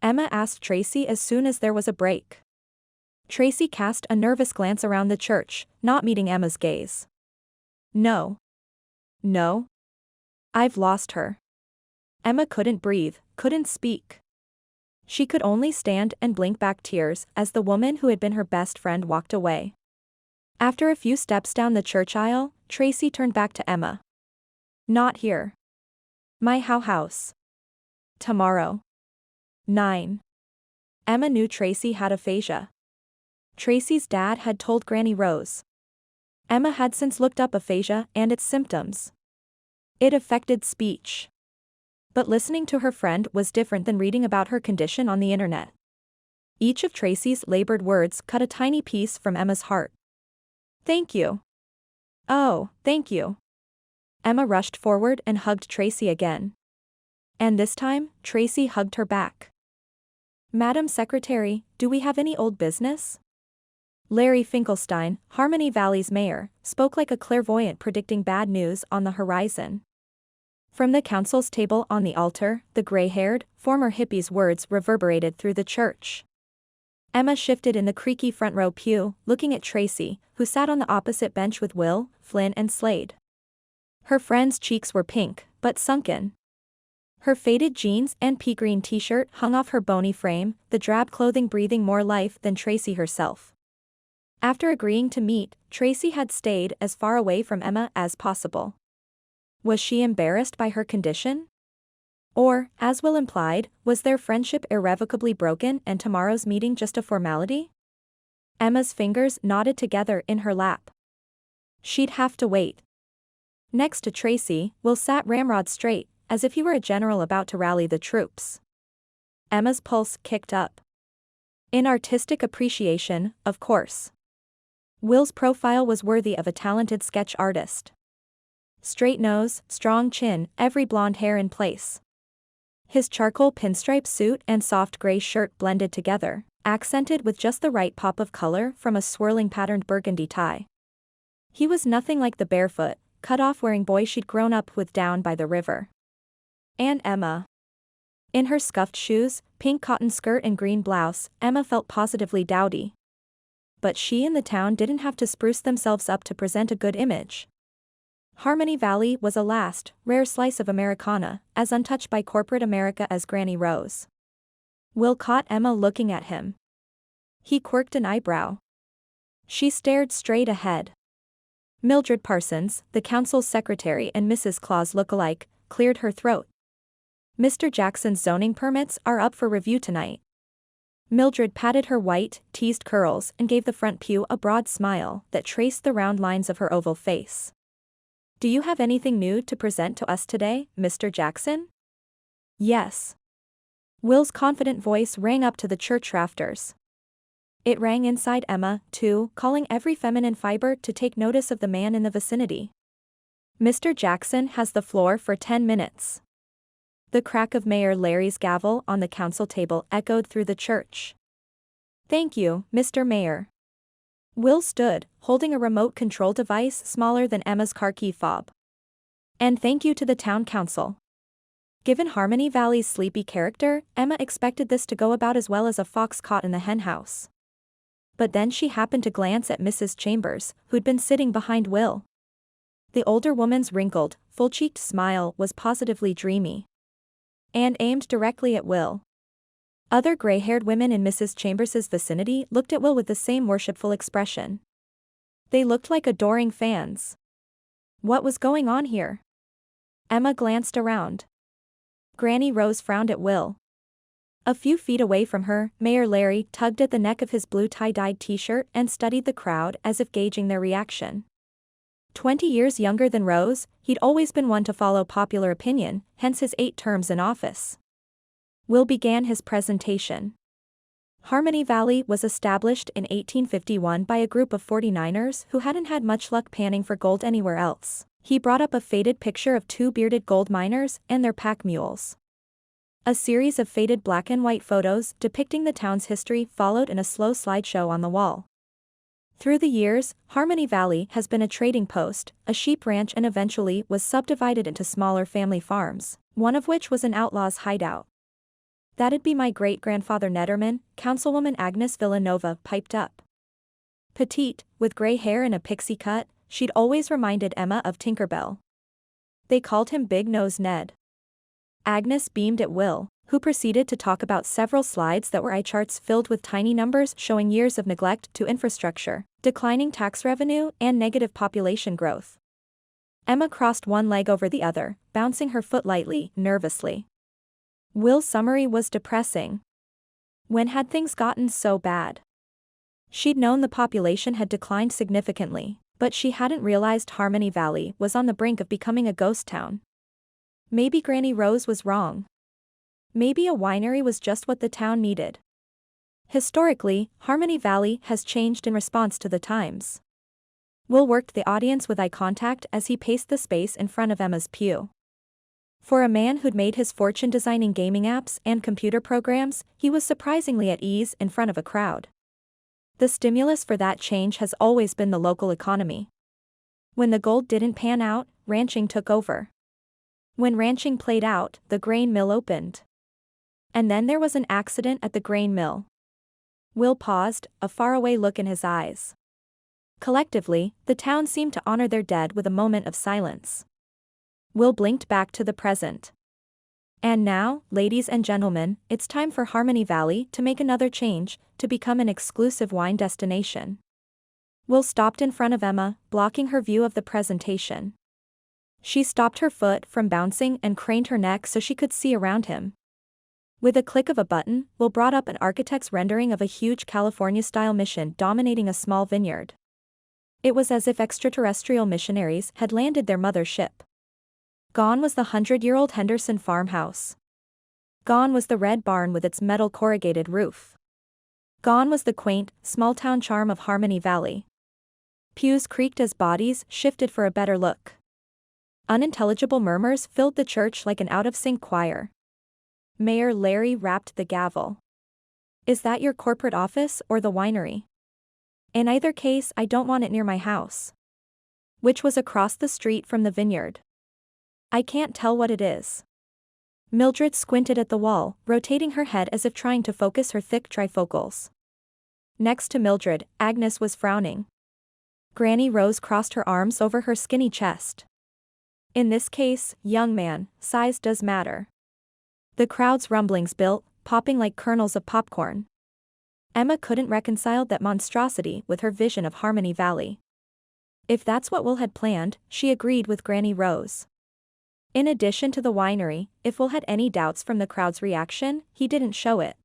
Emma asked Tracy as soon as there was a break. Tracy cast a nervous glance around the church, not meeting Emma's gaze. No. No. I've lost her. Emma couldn't breathe, couldn't speak. She could only stand and blink back tears as the woman who had been her best friend walked away. After a few steps down the church aisle, Tracy turned back to Emma. Not here. My house. Tomorrow. 9. Emma knew Tracy had aphasia. Tracy's dad had told Granny Rose. Emma had since looked up aphasia and its symptoms. It affected speech. But listening to her friend was different than reading about her condition on the internet. Each of Tracy's labored words cut a tiny piece from Emma's heart. Thank you. Oh, thank you. Emma rushed forward and hugged Tracy again. And this time, Tracy hugged her back. Madam Secretary, do we have any old business? Larry Finkelstein, Harmony Valley's mayor, spoke like a clairvoyant predicting bad news on the horizon. From the council's table on the altar, the gray-haired, former hippie's words reverberated through the church. Emma shifted in the creaky front row pew, looking at Tracy, who sat on the opposite bench with Will, Flynn and Slade. Her friend's cheeks were pink, but sunken. Her faded jeans and pea-green t-shirt hung off her bony frame, the drab clothing breathing more life than Tracy herself. After agreeing to meet, Tracy had stayed as far away from Emma as possible. Was she embarrassed by her condition? Or, as Will implied, was their friendship irrevocably broken and tomorrow's meeting just a formality? Emma's fingers knotted together in her lap. She'd have to wait. Next to Tracy, Will sat ramrod straight, as if he were a general about to rally the troops. Emma's pulse kicked up. In artistic appreciation, of course. Will's profile was worthy of a talented sketch artist. Straight nose, strong chin, every blonde hair in place. His charcoal pinstripe suit and soft gray shirt blended together, accented with just the right pop of color from a swirling patterned burgundy tie. He was nothing like the barefoot, cut-off-wearing boy she'd grown up with down by the river. And Emma. In her scuffed shoes, pink cotton skirt and green blouse, Emma felt positively dowdy. But she and the town didn't have to spruce themselves up to present a good image. Harmony Valley was a last, rare slice of Americana, as untouched by corporate America as Granny Rose. Will caught Emma looking at him. He quirked an eyebrow. She stared straight ahead. Mildred Parsons, the council's secretary and Mrs. Claus look-alike, cleared her throat. Mr. Jackson's zoning permits are up for review tonight. Mildred patted her white, teased curls and gave the front pew a broad smile that traced the round lines of her oval face. Do you have anything new to present to us today, Mr. Jackson? Yes. Will's confident voice rang up to the church rafters. It rang inside Emma, too, calling every feminine fiber to take notice of the man in the vicinity. Mr. Jackson has the floor for 10 minutes. The crack of Mayor Larry's gavel on the council table echoed through the church. Thank you, Mr. Mayor. Will stood, holding a remote control device smaller than Emma's car key fob. And thank you to the town council. Given Harmony Valley's sleepy character, Emma expected this to go about as well as a fox caught in the henhouse. But then she happened to glance at Mrs. Chambers, who'd been sitting behind Will. The older woman's wrinkled, full-cheeked smile was positively dreamy. And aimed directly at Will. Other gray-haired women in Mrs. Chambers's vicinity looked at Will with the same worshipful expression. They looked like adoring fans. What was going on here? Emma glanced around. Granny Rose frowned at Will. A few feet away from her, Mayor Larry tugged at the neck of his blue tie-dyed t-shirt and studied the crowd as if gauging their reaction. 20 years younger than Rose, he'd always been one to follow popular opinion, hence his 8 terms in office. Will began his presentation. Harmony Valley was established in 1851 by a group of 49ers who hadn't had much luck panning for gold anywhere else. He brought up a faded picture of two bearded gold miners and their pack mules. A series of faded black and white photos depicting the town's history followed in a slow slideshow on the wall. Through the years, Harmony Valley has been a trading post, a sheep ranch, and eventually was subdivided into smaller family farms, one of which was an outlaw's hideout. "That'd be my great-grandfather Netterman," Councilwoman Agnes Villanova piped up. Petite, with gray hair and a pixie cut, she'd always reminded Emma of Tinkerbell. They called him Big Nose Ned. Agnes beamed at Will, who proceeded to talk about several slides that were eye charts filled with tiny numbers showing years of neglect to infrastructure, declining tax revenue, and negative population growth. Emma crossed one leg over the other, bouncing her foot lightly, nervously. Will's summary was depressing. When had things gotten so bad? She'd known the population had declined significantly, but she hadn't realized Harmony Valley was on the brink of becoming a ghost town. Maybe Granny Rose was wrong. Maybe a winery was just what the town needed. Historically, Harmony Valley has changed in response to the times. Will worked the audience with eye contact as he paced the space in front of Emma's pew. For a man who'd made his fortune designing gaming apps and computer programs, he was surprisingly at ease in front of a crowd. The stimulus for that change has always been the local economy. When the gold didn't pan out, ranching took over. When ranching played out, the grain mill opened. And then there was an accident at the grain mill. Will paused, a faraway look in his eyes. Collectively, the town seemed to honor their dead with a moment of silence. Will blinked back to the present. "And now, ladies and gentlemen, it's time for Harmony Valley to make another change, to become an exclusive wine destination." Will stopped in front of Emma, blocking her view of the presentation. She stopped her foot from bouncing and craned her neck so she could see around him. With a click of a button, Will brought up an architect's rendering of a huge California-style mission dominating a small vineyard. It was as if extraterrestrial missionaries had landed their mother ship. Gone was the 100-year-old Henderson farmhouse. Gone was the red barn with its metal corrugated roof. Gone was the quaint, small-town charm of Harmony Valley. Pews creaked as bodies shifted for a better look. Unintelligible murmurs filled the church like an out-of-sync choir. Mayor Larry rapped the gavel. "Is that your corporate office or the winery? In either case, I don't want it near my house." Which was across the street from the vineyard. "I can't tell what it is." Mildred squinted at the wall, rotating her head as if trying to focus her thick trifocals. Next to Mildred, Agnes was frowning. Granny Rose crossed her arms over her skinny chest. "In this case, young man, size does matter." The crowd's rumblings built, popping like kernels of popcorn. Emma couldn't reconcile that monstrosity with her vision of Harmony Valley. If that's what Will had planned, she agreed with Granny Rose. In addition to the winery, if Will had any doubts from the crowd's reaction, he didn't show it.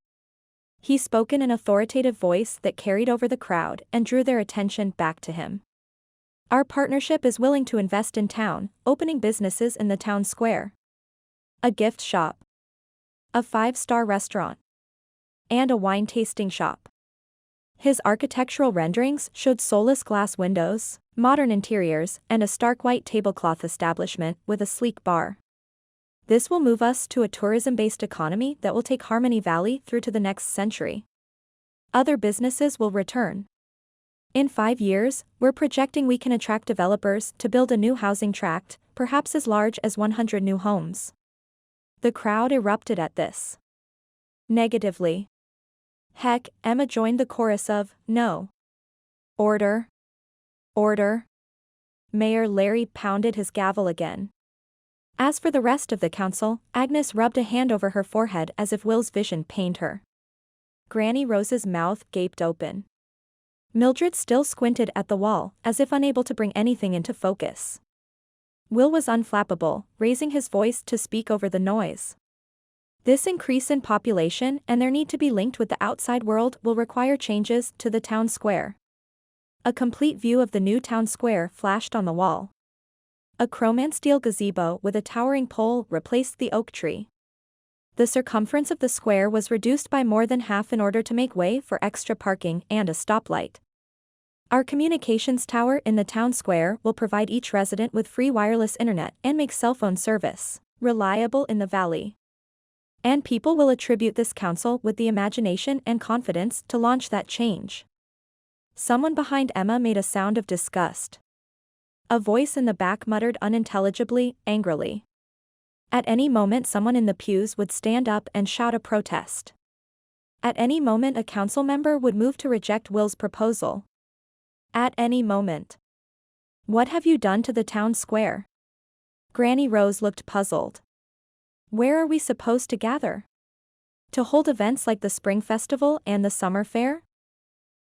He spoke in an authoritative voice that carried over the crowd and drew their attention back to him. "Our partnership is willing to invest in town, opening businesses in the town square. A gift shop. A 5-star restaurant. And a wine tasting shop." His architectural renderings showed soulless glass windows, modern interiors, and a stark white tablecloth establishment with a sleek bar. "This will move us to a tourism-based economy that will take Harmony Valley through to the next century. Other businesses will return. In 5 years, we're projecting we can attract developers to build a new housing tract, perhaps as large as 100 new homes." The crowd erupted at this. Negatively. Heck, Emma joined the chorus of, "No. Order. Order." Mayor Larry pounded his gavel again. As for the rest of the council, Agnes rubbed a hand over her forehead as if Will's vision pained her. Granny Rose's mouth gaped open. Mildred still squinted at the wall, as if unable to bring anything into focus. Will was unflappable, raising his voice to speak over the noise. This increase in population and their need to be linked with the outside world will require changes to the town square. A complete view of the new town square flashed on the wall. A chrome and steel gazebo with a towering pole replaced the oak tree. The circumference of the square was reduced by more than half in order to make way for extra parking and a stoplight. Our communications tower in the town square will provide each resident with free wireless internet and make cell phone service reliable in the valley. And people will attribute this council with the imagination and confidence to launch that change. Someone behind Emma made a sound of disgust. A voice in the back muttered unintelligibly, angrily. At any moment someone in the pews would stand up and shout a protest. At any moment a council member would move to reject Will's proposal. At any moment. What have you done to the town square? Granny Rose looked puzzled. Where are we supposed to gather? To hold events like the Spring Festival and the Summer Fair?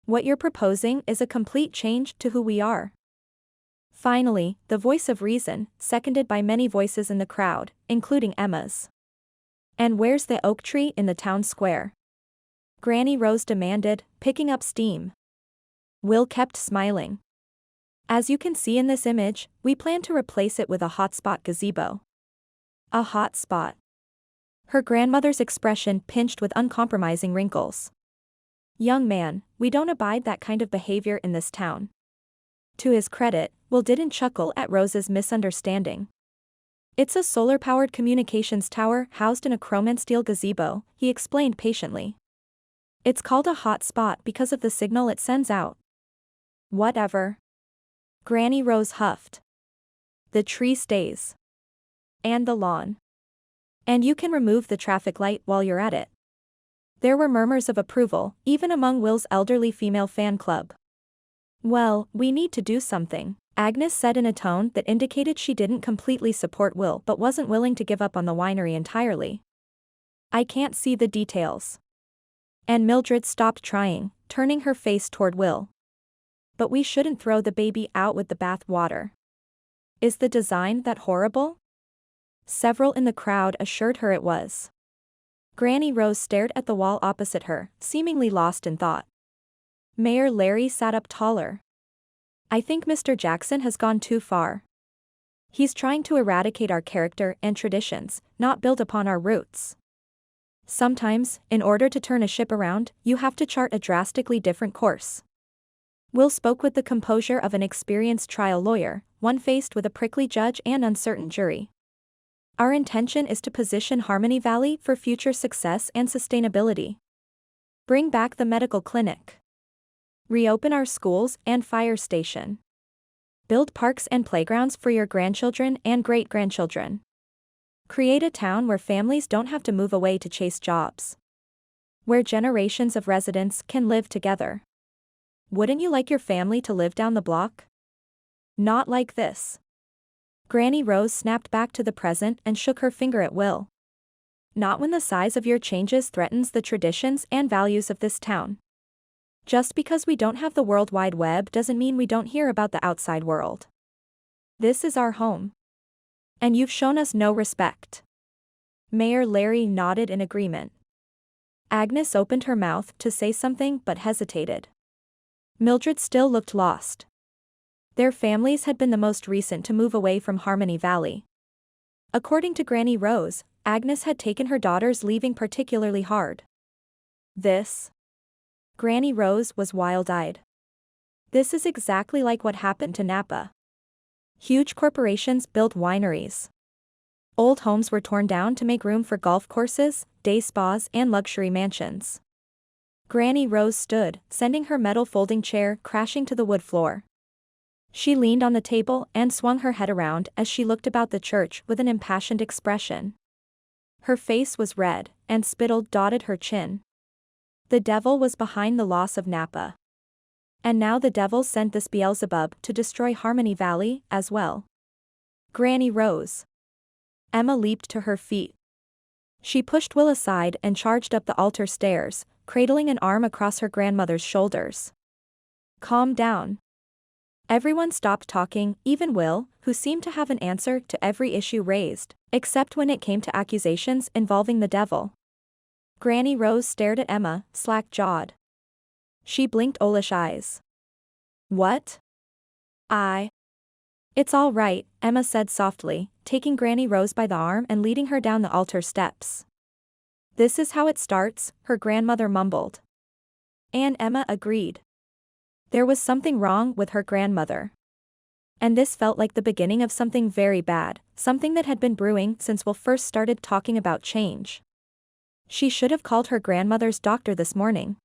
What you're proposing is a complete change to who we are. Finally, the voice of reason, seconded by many voices in the crowd, including Emma's. And where's the oak tree in the town square? Granny Rose demanded, picking up steam. Will kept smiling. As you can see in this image, we plan to replace it with a hotspot gazebo. A hot spot. Her grandmother's expression pinched with uncompromising wrinkles. Young man, we don't abide that kind of behavior in this town. To his credit, Will didn't chuckle at Rose's misunderstanding. It's a solar-powered communications tower housed in a chrome and steel gazebo, he explained patiently. It's called a hot spot because of the signal it sends out. Whatever. Granny Rose huffed. The tree stays. And the lawn. And you can remove the traffic light while you're at it. There were murmurs of approval, even among Will's elderly female fan club. Well, we need to do something, Agnes said in a tone that indicated she didn't completely support Will but wasn't willing to give up on the winery entirely. I can't see the details. And Mildred stopped trying, turning her face toward Will. But we shouldn't throw the baby out with the bath water. Is the design that horrible? Several in the crowd assured her it was. Granny Rose stared at the wall opposite her, seemingly lost in thought. Mayor Larry sat up taller. I think Mr. Jackson has gone too far. He's trying to eradicate our character and traditions, not build upon our roots. Sometimes, in order to turn a ship around, you have to chart a drastically different course. Will spoke with the composure of an experienced trial lawyer, one faced with a prickly judge and uncertain jury. Our intention is to position Harmony Valley for future success and sustainability. Bring back the medical clinic. Reopen our schools and fire station. Build parks and playgrounds for your grandchildren and great-grandchildren. Create a town where families don't have to move away to chase jobs. Where generations of residents can live together. Wouldn't you like your family to live down the block? Not like this. Granny Rose snapped back to the present and shook her finger at Will. Not when the size of your changes threatens the traditions and values of this town. Just because we don't have the World Wide Web doesn't mean we don't hear about the outside world. This is our home. And you've shown us no respect. Mayor Larry nodded in agreement. Agnes opened her mouth to say something but hesitated. Mildred still looked lost. Their families had been the most recent to move away from Harmony Valley. According to Granny Rose, Agnes had taken her daughter's leaving particularly hard. This. Granny Rose was wild-eyed. This is exactly like what happened to Napa. Huge corporations built wineries. Old homes were torn down to make room for golf courses, day spas and luxury mansions. Granny Rose stood, sending her metal folding chair crashing to the wood floor. She leaned on the table and swung her head around as she looked about the church with an impassioned expression. Her face was red, and spittle dotted her chin. The devil was behind the loss of Napa. And now the devil sent this Beelzebub to destroy Harmony Valley as well. Granny Rose. Emma leaped to her feet. She pushed Will aside and charged up the altar stairs, cradling an arm across her grandmother's shoulders. Calm down. Everyone stopped talking, even Will, who seemed to have an answer to every issue raised, except when it came to accusations involving the devil. Granny Rose stared at Emma, slack-jawed. She blinked owlish eyes. What? It's all right, Emma said softly, taking Granny Rose by the arm and leading her down the altar steps. This is how it starts, her grandmother mumbled. And Emma agreed. There was something wrong with her grandmother. And this felt like the beginning of something very bad, something that had been brewing since Will first started talking about change. She should have called her grandmother's doctor this morning.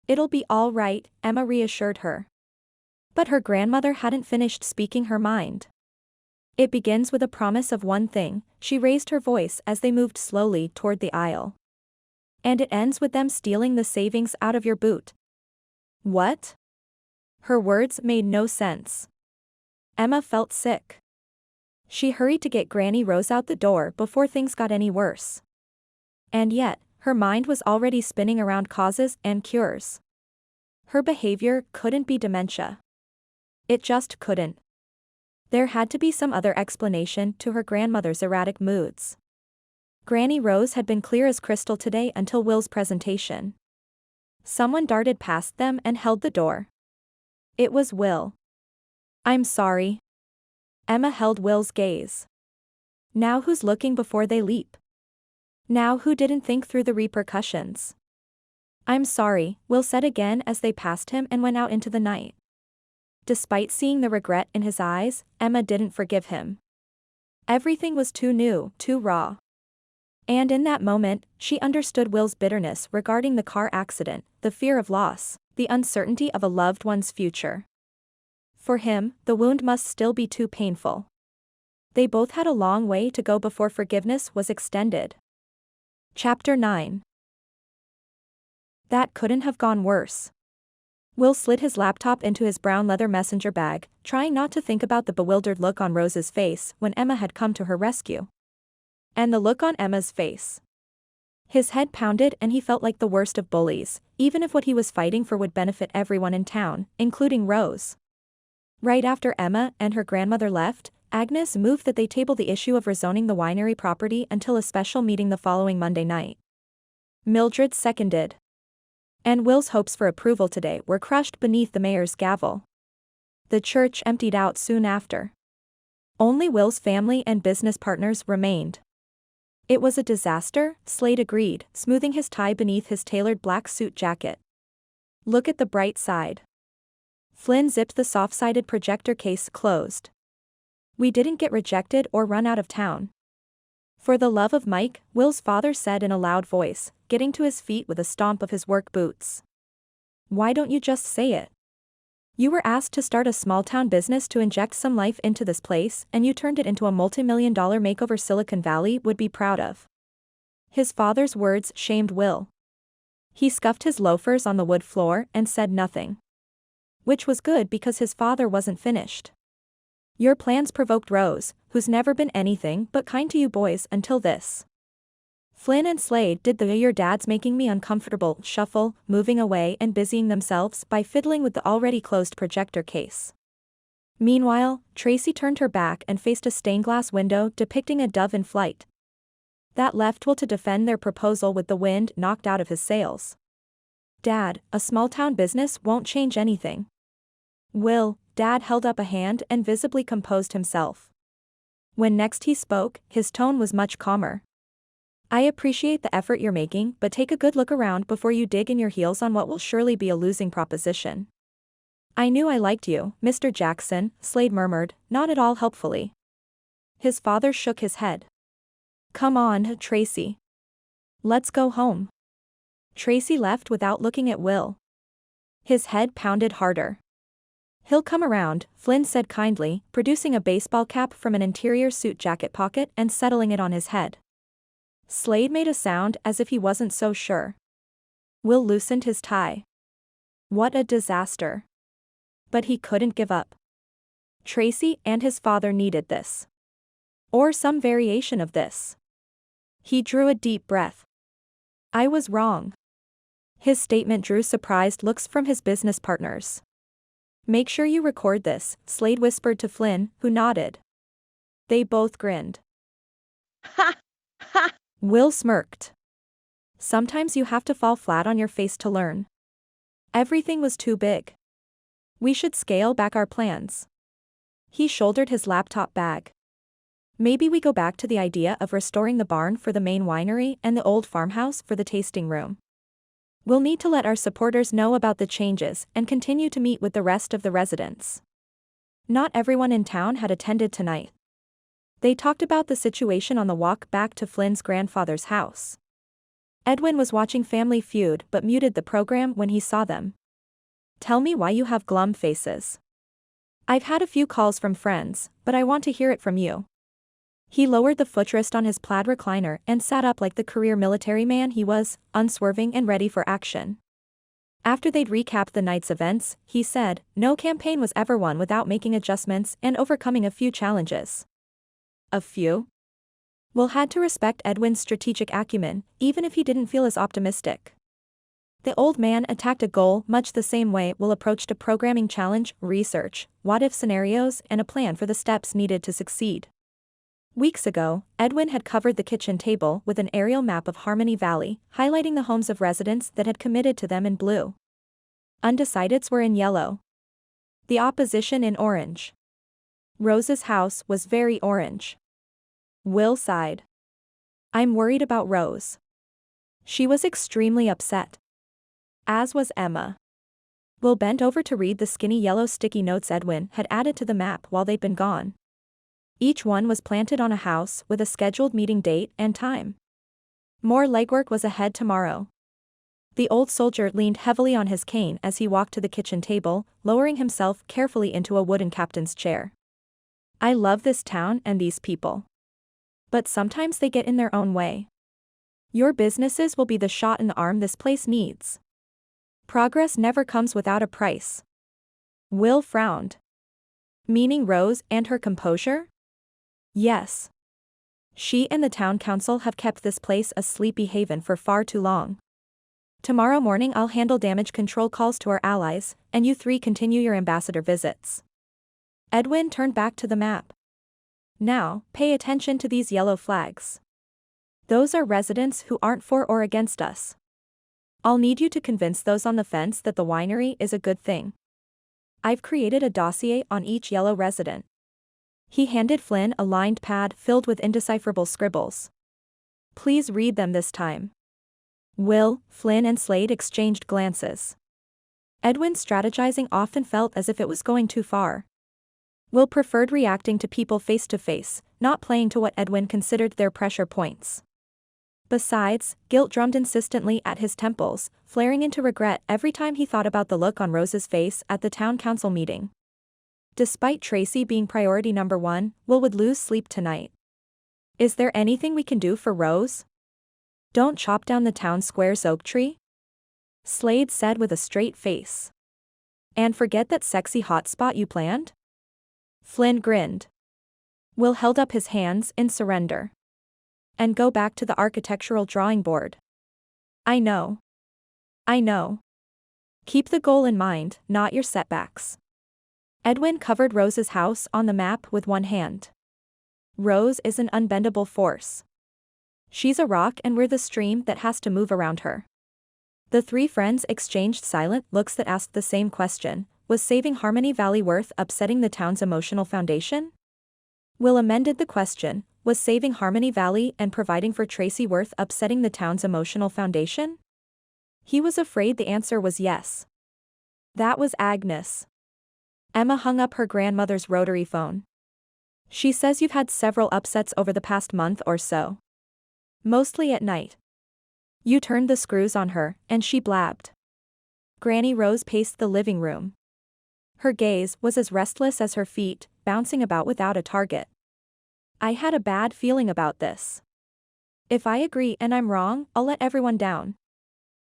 It'll be all right, Emma reassured her. But her grandmother hadn't finished speaking her mind. It begins with a promise of one thing, she raised her voice as they moved slowly toward the aisle. And it ends with them stealing the savings out of your boot. What? Her words made no sense. Emma felt sick. She hurried to get Granny Rose out the door before things got any worse. And yet, her mind was already spinning around causes and cures. Her behavior couldn't be dementia. It just couldn't. There had to be some other explanation to her grandmother's erratic moods. Granny Rose had been clear as crystal today until Will's presentation. Someone darted past them and held the door. It was Will. I'm sorry. Emma held Will's gaze. Now who's looking before they leap? Now who didn't think through the repercussions? I'm sorry, Will said again as they passed him and went out into the night. Despite seeing the regret in his eyes, Emma didn't forgive him. Everything was too new, too raw. And in that moment, she understood Will's bitterness regarding the car accident, the fear of loss, the uncertainty of a loved one's future. For him, the wound must still be too painful. They both had a long way to go before forgiveness was extended. Chapter 9. That couldn't have gone worse. Will slid his laptop into his brown leather messenger bag, trying not to think about the bewildered look on Rose's face when Emma had come to her rescue. And the look on Emma's face. His head pounded and he felt like the worst of bullies, even if what he was fighting for would benefit everyone in town, including Rose. Right after Emma and her grandmother left, Agnes moved that they table the issue of rezoning the winery property until a special meeting the following Monday night. Mildred seconded. And Will's hopes for approval today were crushed beneath the mayor's gavel. The church emptied out soon after. Only Will's family and business partners remained. It was a disaster, Slade agreed, smoothing his tie beneath his tailored black suit jacket. Look at the bright side. Flynn zipped the soft-sided projector case closed. We didn't get rejected or run out of town. For the love of Mike, Will's father said in a loud voice, getting to his feet with a stomp of his work boots. Why don't you just say it? You were asked to start a small-town business to inject some life into this place, and you turned it into a multi-million-dollar makeover Silicon Valley would be proud of. His father's words shamed Will. He scuffed his loafers on the wood floor and said nothing. Which was good because his father wasn't finished. Your plans provoked Rose, who's never been anything but kind to you boys until this. Flynn and Slade did the "your dad's making me uncomfortable" shuffle, moving away and busying themselves by fiddling with the already closed projector case. Meanwhile, Tracy turned her back and faced a stained glass window depicting a dove in flight. That left Will to defend their proposal with the wind knocked out of his sails. Dad, a small-town business won't change anything. Will, Dad held up a hand and visibly composed himself. When next he spoke, his tone was much calmer. I appreciate the effort you're making, but take a good look around before you dig in your heels on what will surely be a losing proposition. I knew I liked you, Mr. Jackson, Slade murmured, not at all helpfully. His father shook his head. Come on, Tracy. Let's go home. Tracy left without looking at Will. His head pounded harder. He'll come around, Flynn said kindly, producing a baseball cap from an interior suit jacket pocket and settling it on his head. Slade made a sound as if he wasn't so sure. Will loosened his tie. What a disaster. But he couldn't give up. Tracy and his father needed this. Or some variation of this. He drew a deep breath. I was wrong. His statement drew surprised looks from his business partners. Make sure you record this, Slade whispered to Flynn, who nodded. They both grinned. Ha! Ha! Will smirked. Sometimes you have to fall flat on your face to learn. Everything was too big. We should scale back our plans. He shouldered his laptop bag. Maybe we go back to the idea of restoring the barn for the main winery and the old farmhouse for the tasting room. We'll need to let our supporters know about the changes and continue to meet with the rest of the residents. Not everyone in town had attended tonight. They talked about the situation on the walk back to Flynn's grandfather's house. Edwin was watching Family Feud but muted the program when he saw them. "Tell me why you have glum faces." "I've had a few calls from friends, but I want to hear it from you." He lowered the footrest on his plaid recliner and sat up like the career military man he was, unswerving and ready for action. After they'd recapped the night's events, he said, "No campaign was ever won without making adjustments and overcoming a few challenges." "A few?" Will had to respect Edwin's strategic acumen, even if he didn't feel as optimistic. The old man attacked a goal much the same way Will approached a programming challenge: research, what-if scenarios, and a plan for the steps needed to succeed. Weeks ago, Edwin had covered the kitchen table with an aerial map of Harmony Valley, highlighting the homes of residents that had committed to them in blue. Undecideds were in yellow. The opposition in orange. Rose's house was very orange. Will sighed. "I'm worried about Rose." She was extremely upset. As was Emma. Will bent over to read the skinny yellow sticky notes Edwin had added to the map while they'd been gone. Each one was planted on a house with a scheduled meeting date and time. More legwork was ahead tomorrow. The old soldier leaned heavily on his cane as he walked to the kitchen table, lowering himself carefully into a wooden captain's chair. "I love this town and these people. But sometimes they get in their own way. Your businesses will be the shot in the arm this place needs. Progress never comes without a price." Will frowned. "Meaning Rose and her composure?" "Yes. She and the town council have kept this place a sleepy haven for far too long. Tomorrow morning I'll handle damage control calls to our allies, and you three continue your ambassador visits." Edwin turned back to the map. "Now, pay attention to these yellow flags. Those are residents who aren't for or against us. I'll need you to convince those on the fence that the winery is a good thing. I've created a dossier on each yellow resident." He handed Flynn a lined pad filled with indecipherable scribbles. "Please read them this time." Will, Flynn and Slade exchanged glances. Edwin's strategizing often felt as if it was going too far. Will preferred reacting to people face to face, not playing to what Edwin considered their pressure points. Besides, guilt drummed insistently at his temples, flaring into regret every time he thought about the look on Rose's face at the town council meeting. Despite Tracy being priority number one, Will would lose sleep tonight. "Is there anything we can do for Rose?" "Don't chop down the town square's oak tree," Slade said with a straight face. "And forget that sexy hotspot you planned?" Flynn grinned. Will held up his hands in surrender. "And go back to the architectural drawing board." I know. Keep the goal in mind, not your setbacks." Edwin covered Rose's house on the map with one hand. "Rose is an unbendable force. She's a rock and we're the stream that has to move around her." The three friends exchanged silent looks that asked the same question: was saving Harmony Valley worth upsetting the town's emotional foundation? Will amended the question: was saving Harmony Valley and providing for Tracy worth upsetting the town's emotional foundation? He was afraid the answer was yes. That was Agnes. Emma hung up her grandmother's rotary phone. "She says you've had several upsets over the past month or so. Mostly at night. You turned the screws on her, and she blabbed." Granny Rose paced the living room. Her gaze was as restless as her feet, bouncing about without a target. "I had a bad feeling about this. If I agree and I'm wrong, I'll let everyone down.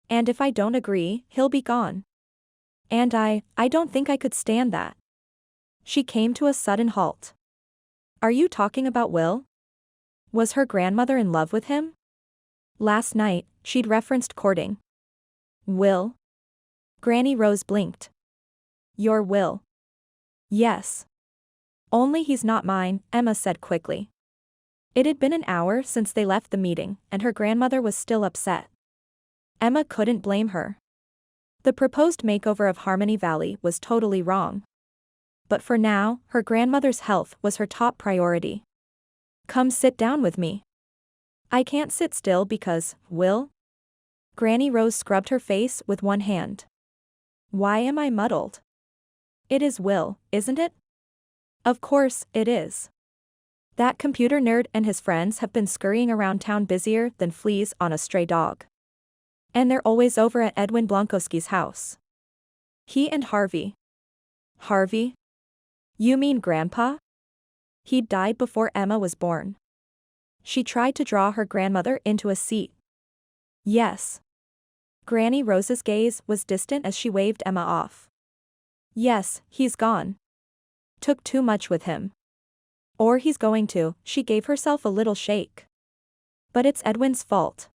And if I don't agree, he'll be gone. And I don't think I could stand that." She came to a sudden halt. "Are you talking about Will? Was her grandmother in love with him? Last night, she'd referenced courting." "Will?" Granny Rose blinked. "Your Will." "Yes. Only he's not mine," Emma said quickly. It had been an hour since they left the meeting, and her grandmother was still upset. Emma couldn't blame her. The proposed makeover of Harmony Valley was totally wrong. But for now, her grandmother's health was her top priority. Come sit down with me. I can't sit still because, Will? Granny Rose scrubbed her face with one hand. Why am I muddled? It is Will, isn't it? Of course, it is. That computer nerd and his friends have been scurrying around town busier than fleas on a stray dog. And they're always over at Edwin Blankowski's house. He and Harvey. Harvey? You mean Grandpa? He'd died before Emma was born. She tried to draw her grandmother into a seat. Yes. Granny Rose's gaze was distant as she waved Emma off. Yes, he's gone. Took too much with him. Or he's going to, she gave herself a little shake. But it's Edwin's fault.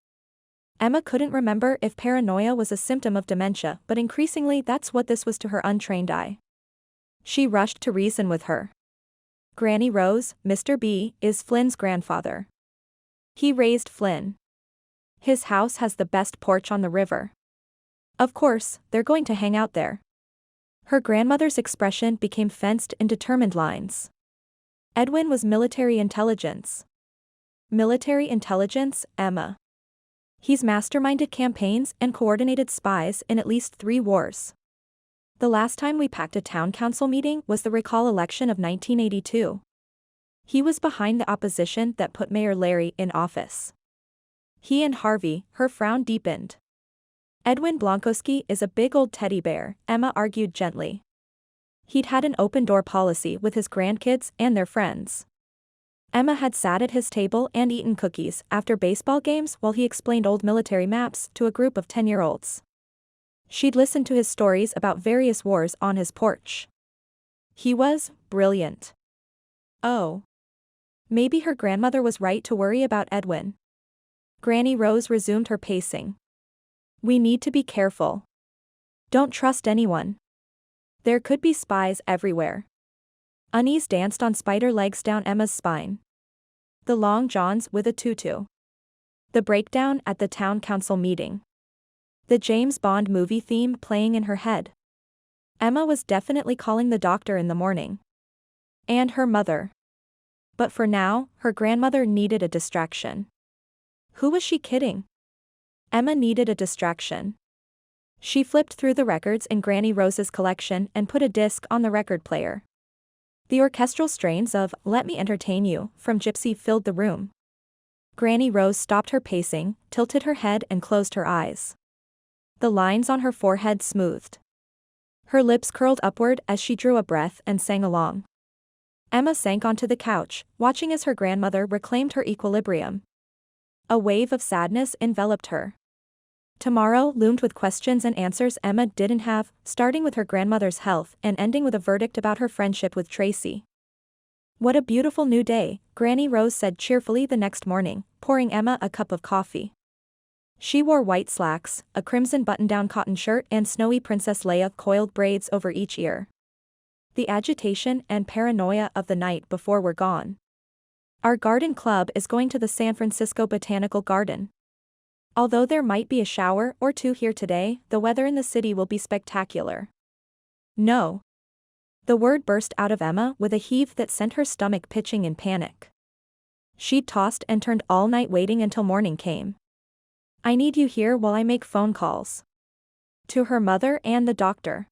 Emma couldn't remember if paranoia was a symptom of dementia, but increasingly that's what this was to her untrained eye. She rushed to reason with her. Granny Rose, Mr. B, is Flynn's grandfather. He raised Flynn. His house has the best porch on the river. Of course, they're going to hang out there. Her grandmother's expression became fenced in determined lines. Edwin was military intelligence. Military intelligence, Emma. He's masterminded campaigns and coordinated spies in at least 3 wars. The last time we packed a town council meeting was the recall election of 1982. He was behind the opposition that put Mayor Larry in office. He and Harvey, her frown deepened. Edwin Blankowski is a big old teddy bear, Emma argued gently. He'd had an open-door policy with his grandkids and their friends. Emma had sat at his table and eaten cookies after baseball games while he explained old military maps to a group of 10-year-olds. She'd listened to his stories about various wars on his porch. He was brilliant. Oh. Maybe her grandmother was right to worry about Edwin. Granny Rose resumed her pacing. We need to be careful. Don't trust anyone. There could be spies everywhere. Unease danced on spider legs down Emma's spine. The long johns with a tutu. The breakdown at the town council meeting. The James Bond movie theme playing in her head. Emma was definitely calling the doctor in the morning. And her mother. But for now, her grandmother needed a distraction. Who was she kidding? Emma needed a distraction. She flipped through the records in Granny Rose's collection and put a disc on the record player. The orchestral strains of Let Me Entertain You from Gypsy filled the room. Granny Rose stopped her pacing, tilted her head and closed her eyes. The lines on her forehead smoothed. Her lips curled upward as she drew a breath and sang along. Emma sank onto the couch, watching as her grandmother reclaimed her equilibrium. A wave of sadness enveloped her. Tomorrow loomed with questions and answers Emma didn't have, starting with her grandmother's health and ending with a verdict about her friendship with Tracy. What a beautiful new day, Granny Rose said cheerfully the next morning, pouring Emma a cup of coffee. She wore white slacks, a crimson button-down cotton shirt and snowy Princess Leia coiled braids over each ear. The agitation and paranoia of the night before were gone. Our garden club is going to the San Francisco Botanical Garden. Although there might be a shower or 2 here today, the weather in the city will be spectacular. No. The word burst out of Emma with a heave that sent her stomach pitching in panic. She'd tossed and turned all night waiting until morning came. I need you here while I make phone calls. To her mother and the doctor.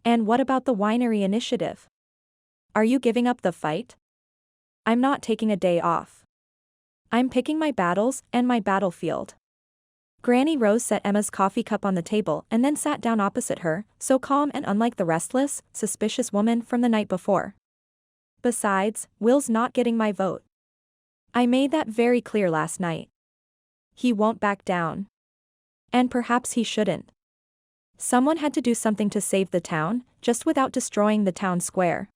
And what about the winery initiative? Are you giving up the fight? I'm not taking a day off. I'm picking my battles and my battlefield. Granny Rose set Emma's coffee cup on the table and then sat down opposite her, so calm and unlike the restless, suspicious woman from the night before. Besides, Will's not getting my vote. I made that very clear last night. He won't back down. And perhaps he shouldn't. Someone had to do something to save the town, just without destroying the town square.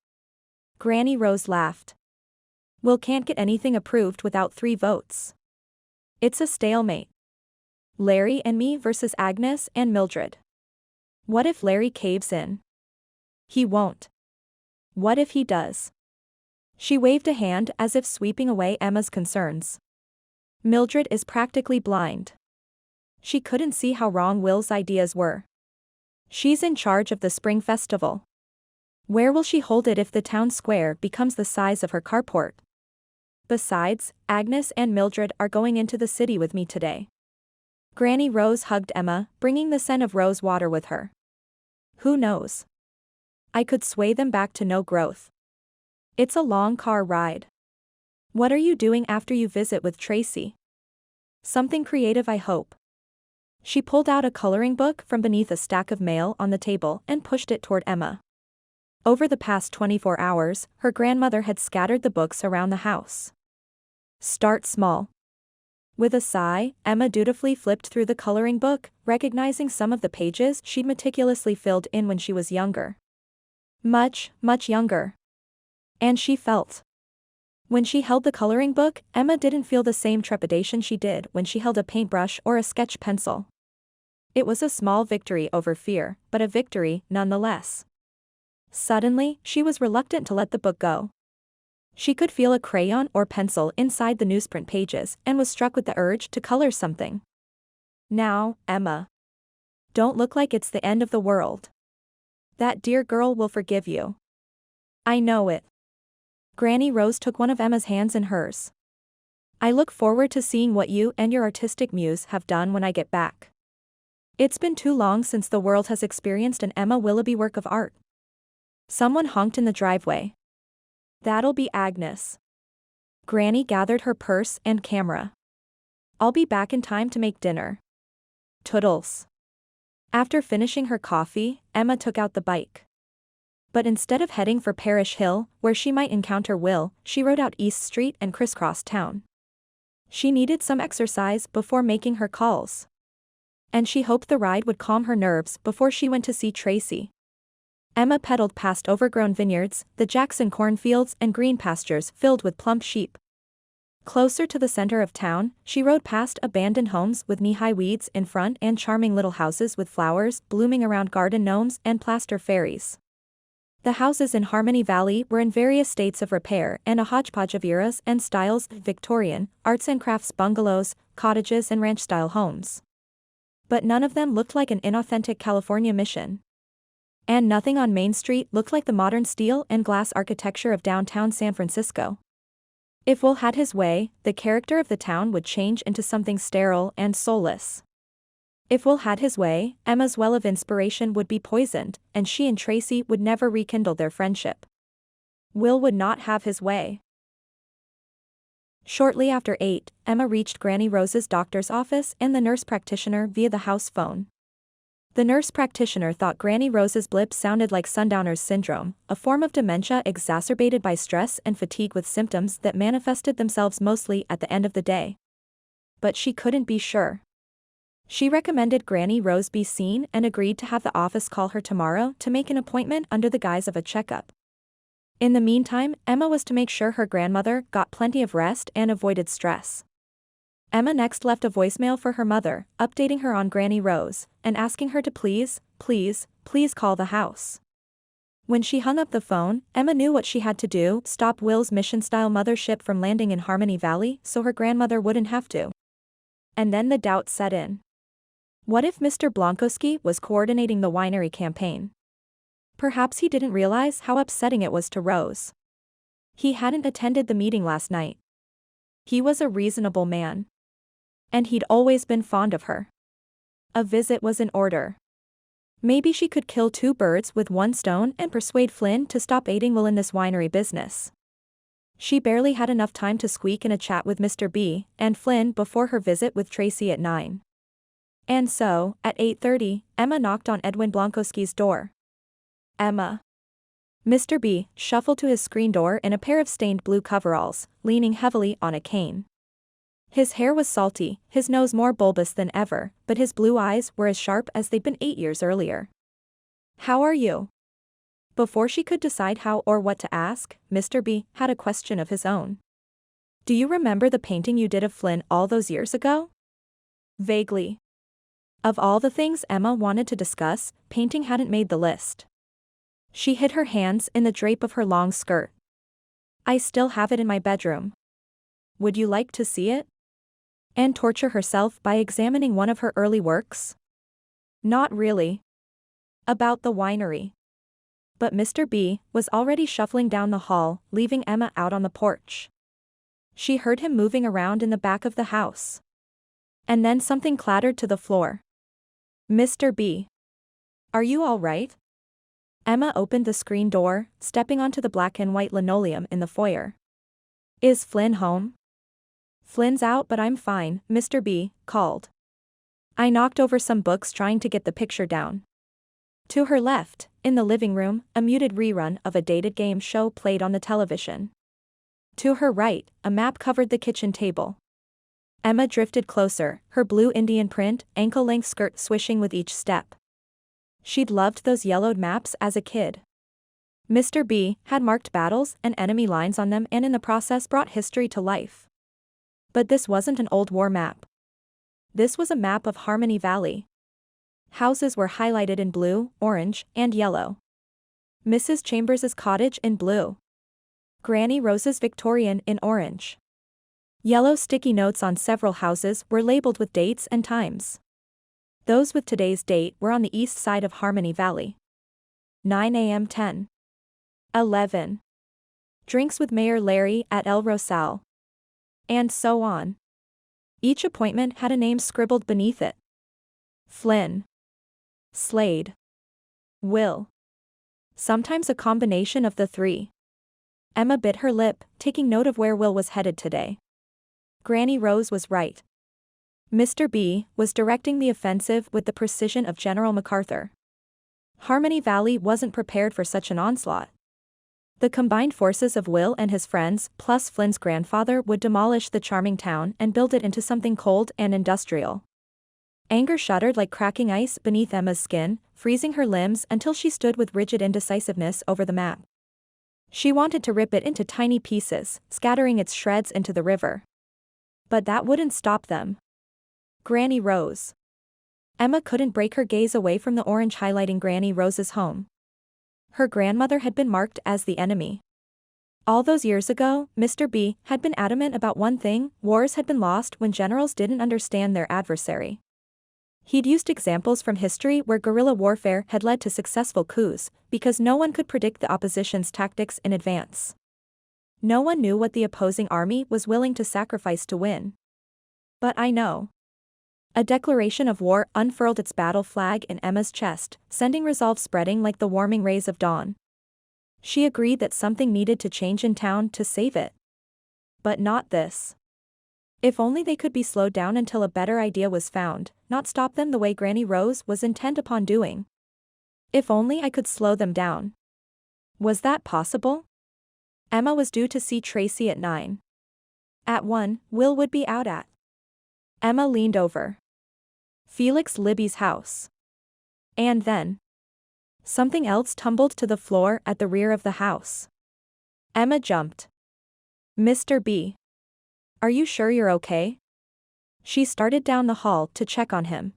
Granny Rose laughed. Will can't get anything approved without 3 votes. It's a stalemate. Larry and me versus Agnes and Mildred. What if Larry caves in? He won't. What if he does? She waved a hand as if sweeping away Emma's concerns. Mildred is practically blind. She couldn't see how wrong Will's ideas were. She's in charge of the spring festival. Where will she hold it if the town square becomes the size of her carport? Besides, Agnes and Mildred are going into the city with me today. Granny Rose hugged Emma, bringing the scent of rose water with her. Who knows? I could sway them back to no growth. It's a long car ride. What are you doing after you visit with Tracy? Something creative, I hope. She pulled out a coloring book from beneath a stack of mail on the table and pushed it toward Emma. Over the past 24 hours, her grandmother had scattered the books around the house. Start small. With a sigh, Emma dutifully flipped through the coloring book, recognizing some of the pages she'd meticulously filled in when she was younger. Much, much younger. And she felt. When she held the coloring book, Emma didn't feel the same trepidation she did when she held a paintbrush or a sketch pencil. It was a small victory over fear, but a victory nonetheless. Suddenly, she was reluctant to let the book go. She could feel a crayon or pencil inside the newsprint pages and was struck with the urge to color something. Now, Emma. Don't look like it's the end of the world. That dear girl will forgive you. I know it. Granny Rose took one of Emma's hands in hers. I look forward to seeing what you and your artistic muse have done when I get back. It's been too long since the world has experienced an Emma Willoughby work of art. Someone honked in the driveway. That'll be Agnes. Granny gathered her purse and camera. I'll be back in time to make dinner. Toodles. After finishing her coffee, Emma took out the bike. But instead of heading for Parish Hill, where she might encounter Will, she rode out East Street and crisscrossed town. She needed some exercise before making her calls. And she hoped the ride would calm her nerves before she went to see Tracy. Emma pedaled past overgrown vineyards, the Jackson cornfields and green pastures filled with plump sheep. Closer to the center of town, she rode past abandoned homes with knee-high weeds in front and charming little houses with flowers blooming around garden gnomes and plaster fairies. The houses in Harmony Valley were in various states of repair and a hodgepodge of eras and styles: Victorian, arts and crafts bungalows, cottages and ranch-style homes. But none of them looked like an inauthentic California mission. And nothing on Main Street looked like the modern steel and glass architecture of downtown San Francisco. If Will had his way, the character of the town would change into something sterile and soulless. If Will had his way, Emma's well of inspiration would be poisoned, and she and Tracy would never rekindle their friendship. Will would not have his way. Shortly after 8, Emma reached Granny Rose's doctor's office and the nurse practitioner via the house phone. The nurse practitioner thought Granny Rose's blip sounded like Sundowner's syndrome, a form of dementia exacerbated by stress and fatigue with symptoms that manifested themselves mostly at the end of the day. But she couldn't be sure. She recommended Granny Rose be seen and agreed to have the office call her tomorrow to make an appointment under the guise of a checkup. In the meantime, Emma was to make sure her grandmother got plenty of rest and avoided stress. Emma next left a voicemail for her mother, updating her on Granny Rose, and asking her to please call the house. When she hung up the phone, Emma knew what she had to do: stop Will's mission-style mothership from landing in Harmony Valley so her grandmother wouldn't have to. And then the doubt set in. What if Mr. Blankowski was coordinating the winery campaign? Perhaps he didn't realize how upsetting it was to Rose. He hadn't attended the meeting last night. He was a reasonable man. And he'd always been fond of her. A visit was in order. Maybe she could kill two birds with one stone and persuade Flynn to stop aiding Will in this winery business. She barely had enough time to squeak in a chat with Mr. B and Flynn before her visit with Tracy at 9. And so, at 8:30, Emma knocked on Edwin Blankowski's door. Emma. Mr. B shuffled to his screen door in a pair of stained blue coveralls, leaning heavily on a cane. His hair was salty, his nose more bulbous than ever, but his blue eyes were as sharp as they'd been 8 years earlier. How are you? Before she could decide how or what to ask, Mr. B had a question of his own. Do you remember the painting you did of Flynn all those years ago? Vaguely. Of all the things Emma wanted to discuss, painting hadn't made the list. She hid her hands in the drape of her long skirt. I still have it in my bedroom. Would you like to see it? And torture herself by examining one of her early works? Not really. About the winery. But Mr. B was already shuffling down the hall, leaving Emma out on the porch. She heard him moving around in the back of the house. And then something clattered to the floor. Mr. B. Are you all right? Emma opened the screen door, stepping onto the black and white linoleum in the foyer. Is Flynn home? Flynn's out, but I'm fine, Mr. B. called. I knocked over some books trying to get the picture down. To her left, in the living room, a muted rerun of a dated game show played on the television. To her right, a map covered the kitchen table. Emma drifted closer, her blue Indian print, ankle-length skirt swishing with each step. She'd loved those yellowed maps as a kid. Mr. B had marked battles and enemy lines on them and in the process brought history to life. But this wasn't an old war map. This was a map of Harmony Valley. Houses were highlighted in blue, orange, and yellow. Mrs. Chambers's cottage in blue. Granny Rose's Victorian in orange. Yellow sticky notes on several houses were labeled with dates and times. Those with today's date were on the east side of Harmony Valley. 9 a.m. 10. 11. Drinks with Mayor Larry at El Rosal. And so on. Each appointment had a name scribbled beneath it. Flynn. Slade. Will. Sometimes a combination of the three. Emma bit her lip, taking note of where Will was headed today. Granny Rose was right. Mr. B was directing the offensive with the precision of General MacArthur. Harmony Valley wasn't prepared for such an onslaught. The combined forces of Will and his friends, plus Flynn's grandfather, would demolish the charming town and build it into something cold and industrial. Anger shuddered like cracking ice beneath Emma's skin, freezing her limbs until she stood with rigid indecisiveness over the map. She wanted to rip it into tiny pieces, scattering its shreds into the river. But that wouldn't stop them. Granny Rose. Emma couldn't break her gaze away from the orange highlighting Granny Rose's home. Her grandmother had been marked as the enemy. All those years ago, Mr. B had been adamant about one thing: wars had been lost when generals didn't understand their adversary. He'd used examples from history where guerrilla warfare had led to successful coups, because no one could predict the opposition's tactics in advance. No one knew what the opposing army was willing to sacrifice to win. But I know. A declaration of war unfurled its battle flag in Emma's chest, sending resolve spreading like the warming rays of dawn. She agreed that something needed to change in town to save it. But not this. If only they could be slowed down until a better idea was found, not stop them the way Granny Rose was intent upon doing. If only I could slow them down. Was that possible? Emma was due to see Tracy at 9. At 1, Will would be out at. Emma leaned over. Felix Libby's house. And then. Something else tumbled to the floor at the rear of the house. Emma jumped. Mr. B. Are you sure you're okay? She started down the hall to check on him.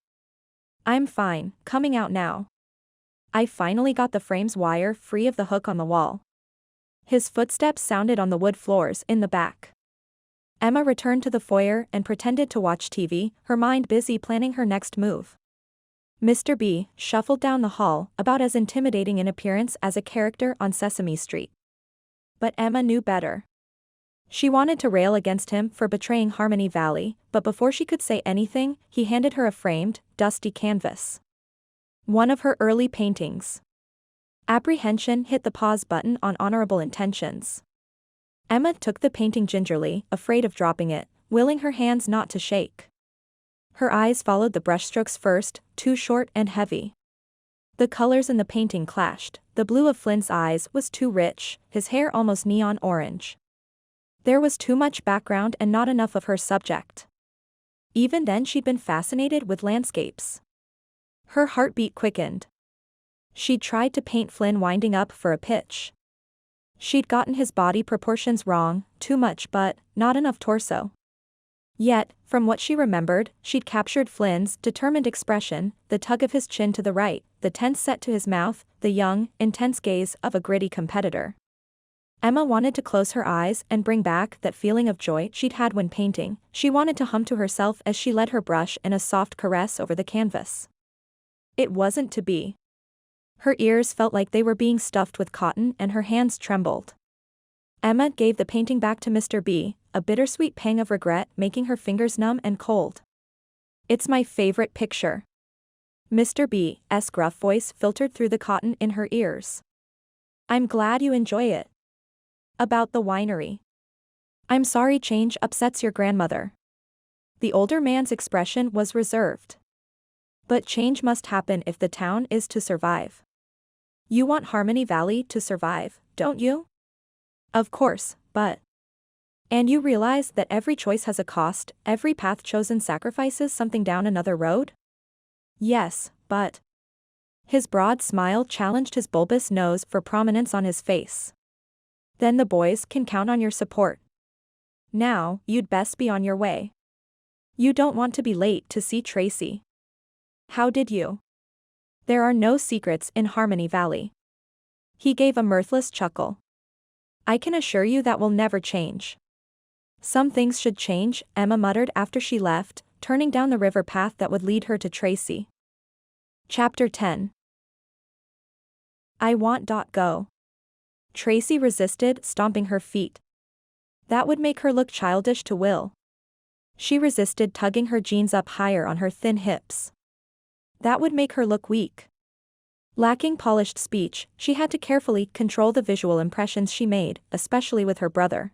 I'm fine, coming out now. I finally got the frame's wire free of the hook on the wall. His footsteps sounded on the wood floors in the back. Emma returned to the foyer and pretended to watch TV, her mind busy planning her next move. Mr. B shuffled down the hall, about as intimidating in appearance as a character on Sesame Street. But Emma knew better. She wanted to rail against him for betraying Harmony Valley, but before she could say anything, he handed her a framed, dusty canvas. One of her early paintings. Apprehension hit the pause button on Honorable Intentions. Emma took the painting gingerly, afraid of dropping it, willing her hands not to shake. Her eyes followed the brushstrokes first, too short and heavy. The colors in the painting clashed. The blue of Flynn's eyes was too rich, his hair almost neon orange. There was too much background and not enough of her subject. Even then she'd been fascinated with landscapes. Her heartbeat quickened. She'd tried to paint Flynn winding up for a pitch. She'd gotten his body proportions wrong, too much but not enough torso. Yet, from what she remembered, she'd captured Flynn's determined expression, the tug of his chin to the right, the tense set to his mouth, the young, intense gaze of a gritty competitor. Emma wanted to close her eyes and bring back that feeling of joy she'd had when painting. She wanted to hum to herself as she led her brush in a soft caress over the canvas. It wasn't to be. Her ears felt like they were being stuffed with cotton and her hands trembled. Emma gave the painting back to Mr. B, a bittersweet pang of regret making her fingers numb and cold. It's my favorite picture. Mr. B's gruff voice filtered through the cotton in her ears. I'm glad you enjoy it. About the winery. I'm sorry change upsets your grandmother. The older man's expression was reserved. But change must happen if the town is to survive. You want Harmony Valley to survive, don't you? Of course, but. And you realize that every choice has a cost, every path chosen sacrifices something down another road? Yes, but. His broad smile challenged his bulbous nose for prominence on his face. Then the boys can count on your support. Now, you'd best be on your way. You don't want to be late to see Tracy. How did you? There are no secrets in Harmony Valley. He gave a mirthless chuckle. I can assure you that will never change. Some things should change, Emma muttered after she left, turning down the river path that would lead her to Tracy. Chapter 10. I want. Go. Tracy resisted, stomping her feet. That would make her look childish to Will. She resisted, tugging her jeans up higher on her thin hips. That would make her look weak. Lacking polished speech, she had to carefully control the visual impressions she made, especially with her brother.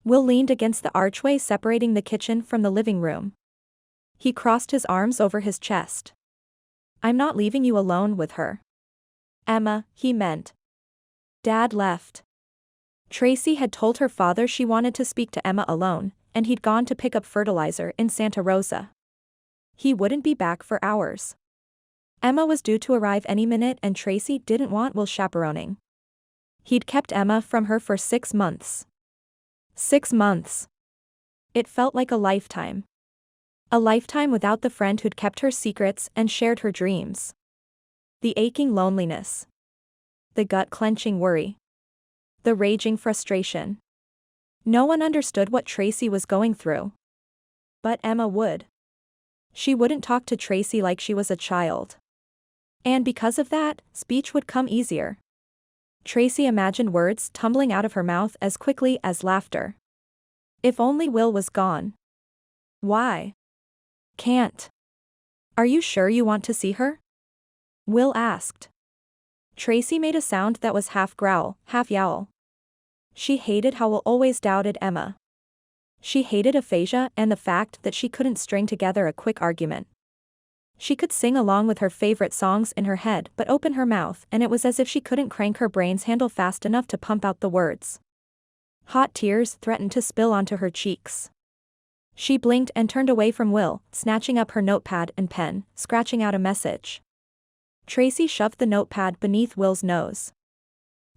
Will leaned against the archway separating the kitchen from the living room. He crossed his arms over his chest. I'm not leaving you alone with her. Emma, he meant. Dad left. Tracy had told her father she wanted to speak to Emma alone, and he'd gone to pick up fertilizer in Santa Rosa. He wouldn't be back for hours. Emma was due to arrive any minute and Tracy didn't want Will chaperoning. He'd kept Emma from her for 6 months. 6 months. It felt like a lifetime. A lifetime without the friend who'd kept her secrets and shared her dreams. The aching loneliness. The gut-clenching worry. The raging frustration. No one understood what Tracy was going through. But Emma would. She wouldn't talk to Tracy like she was a child. And because of that, speech would come easier. Tracy imagined words tumbling out of her mouth as quickly as laughter. If only Will was gone. Why? Can't. Are you sure you want to see her? Will asked. Tracy made a sound that was half growl, half yowl. She hated how Will always doubted Emma. She hated aphasia and the fact that she couldn't string together a quick argument. She could sing along with her favorite songs in her head but open her mouth and it was as if she couldn't crank her brain's handle fast enough to pump out the words. Hot tears threatened to spill onto her cheeks. She blinked and turned away from Will, snatching up her notepad and pen, scratching out a message. Tracy shoved the notepad beneath Will's nose.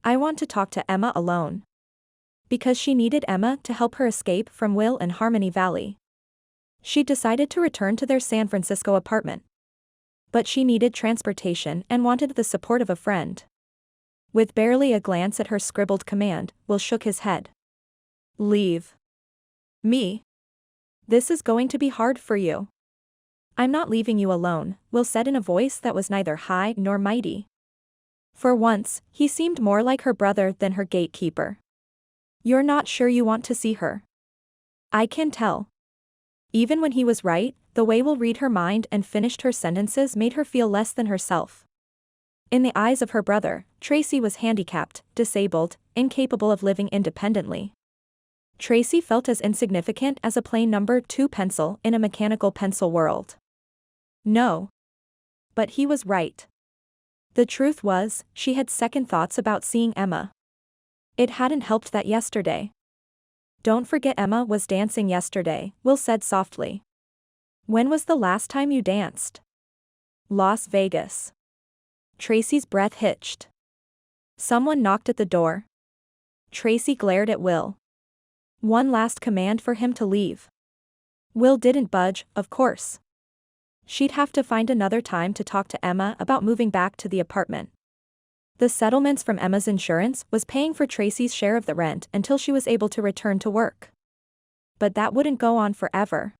I want to talk to Emma alone. Because she needed Emma to help her escape from Will and Harmony Valley. She decided to return to their San Francisco apartment. But she needed transportation and wanted the support of a friend. With barely a glance at her scribbled command, Will shook his head. Leave. Me? This is going to be hard for you. I'm not leaving you alone, Will said in a voice that was neither high nor mighty. For once, he seemed more like her brother than her gatekeeper. You're not sure you want to see her. I can tell. Even when he was right, the way Will read her mind and finished her sentences made her feel less than herself. In the eyes of her brother, Tracy was handicapped, disabled, incapable of living independently. Tracy felt as insignificant as a plain number 2 pencil in a mechanical pencil world. No. But he was right. The truth was, she had second thoughts about seeing Emma. It hadn't helped that yesterday. Don't forget Emma was dancing yesterday, Will said softly. When was the last time you danced? Las Vegas. Tracy's breath hitched. Someone knocked at the door. Tracy glared at Will. One last command for him to leave. Will didn't budge, of course. She'd have to find another time to talk to Emma about moving back to the apartment. The settlements from Emma's insurance was paying for Tracy's share of the rent until she was able to return to work. But that wouldn't go on forever.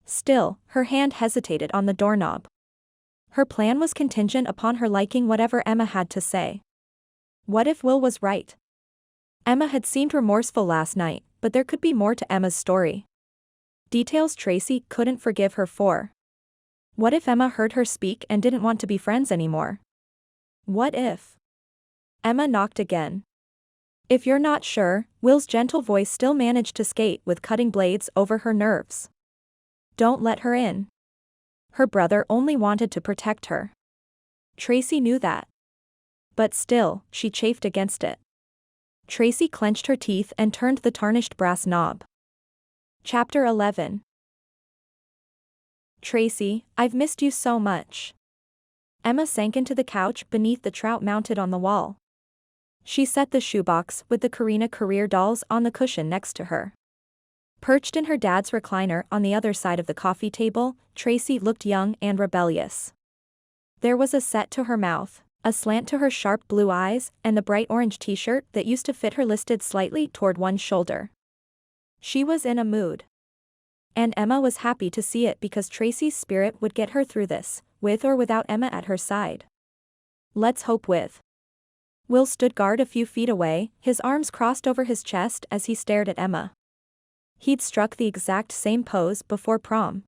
Still, her hand hesitated on the doorknob. Her plan was contingent upon her liking whatever Emma had to say. What if Will was right? Emma had seemed remorseful last night, but there could be more to Emma's story. Details Tracy couldn't forgive her for. What if Emma heard her speak and didn't want to be friends anymore? What if? Emma knocked again. If you're not sure, Will's gentle voice still managed to skate with cutting blades over her nerves. Don't let her in. Her brother only wanted to protect her. Tracy knew that. But still, she chafed against it. Tracy clenched her teeth and turned the tarnished brass knob. Chapter 11. Tracy, I've missed you so much. Emma sank into the couch beneath the trout mounted on the wall. She set the shoebox with the Karina career dolls on the cushion next to her. Perched in her dad's recliner on the other side of the coffee table, Tracy looked young and rebellious. There was a set to her mouth, a slant to her sharp blue eyes, and the bright orange t-shirt that used to fit her listed slightly toward one shoulder. She was in a mood. And Emma was happy to see it because Tracy's spirit would get her through this, with or without Emma at her side. Let's hope with. Will stood guard a few feet away, his arms crossed over his chest as he stared at Emma. He'd struck the exact same pose before prom.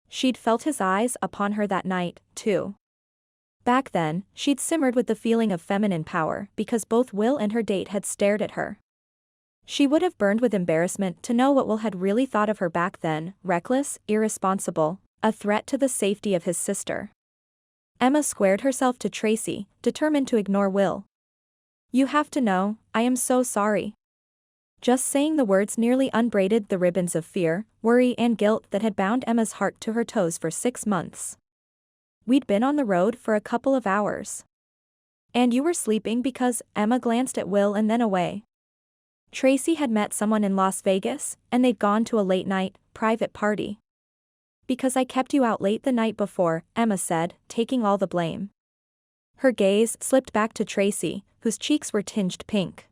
She'd felt his eyes upon her that night, too. Back then, she'd simmered with the feeling of feminine power because both Will and her date had stared at her. She would have burned with embarrassment to know what Will had really thought of her back then, reckless, irresponsible, a threat to the safety of his sister. Emma squared herself to Tracy, determined to ignore Will. You have to know, I am so sorry. Just saying the words nearly unbraided the ribbons of fear, worry and guilt that had bound Emma's heart to her toes for 6 months. We'd been on the road for a couple of hours. And you were sleeping because, Emma glanced at Will and then away. Tracy had met someone in Las Vegas, and they'd gone to a late-night, private party. Because I kept you out late the night before, Emma said, taking all the blame. Her gaze slipped back to Tracy, whose cheeks were tinged pink.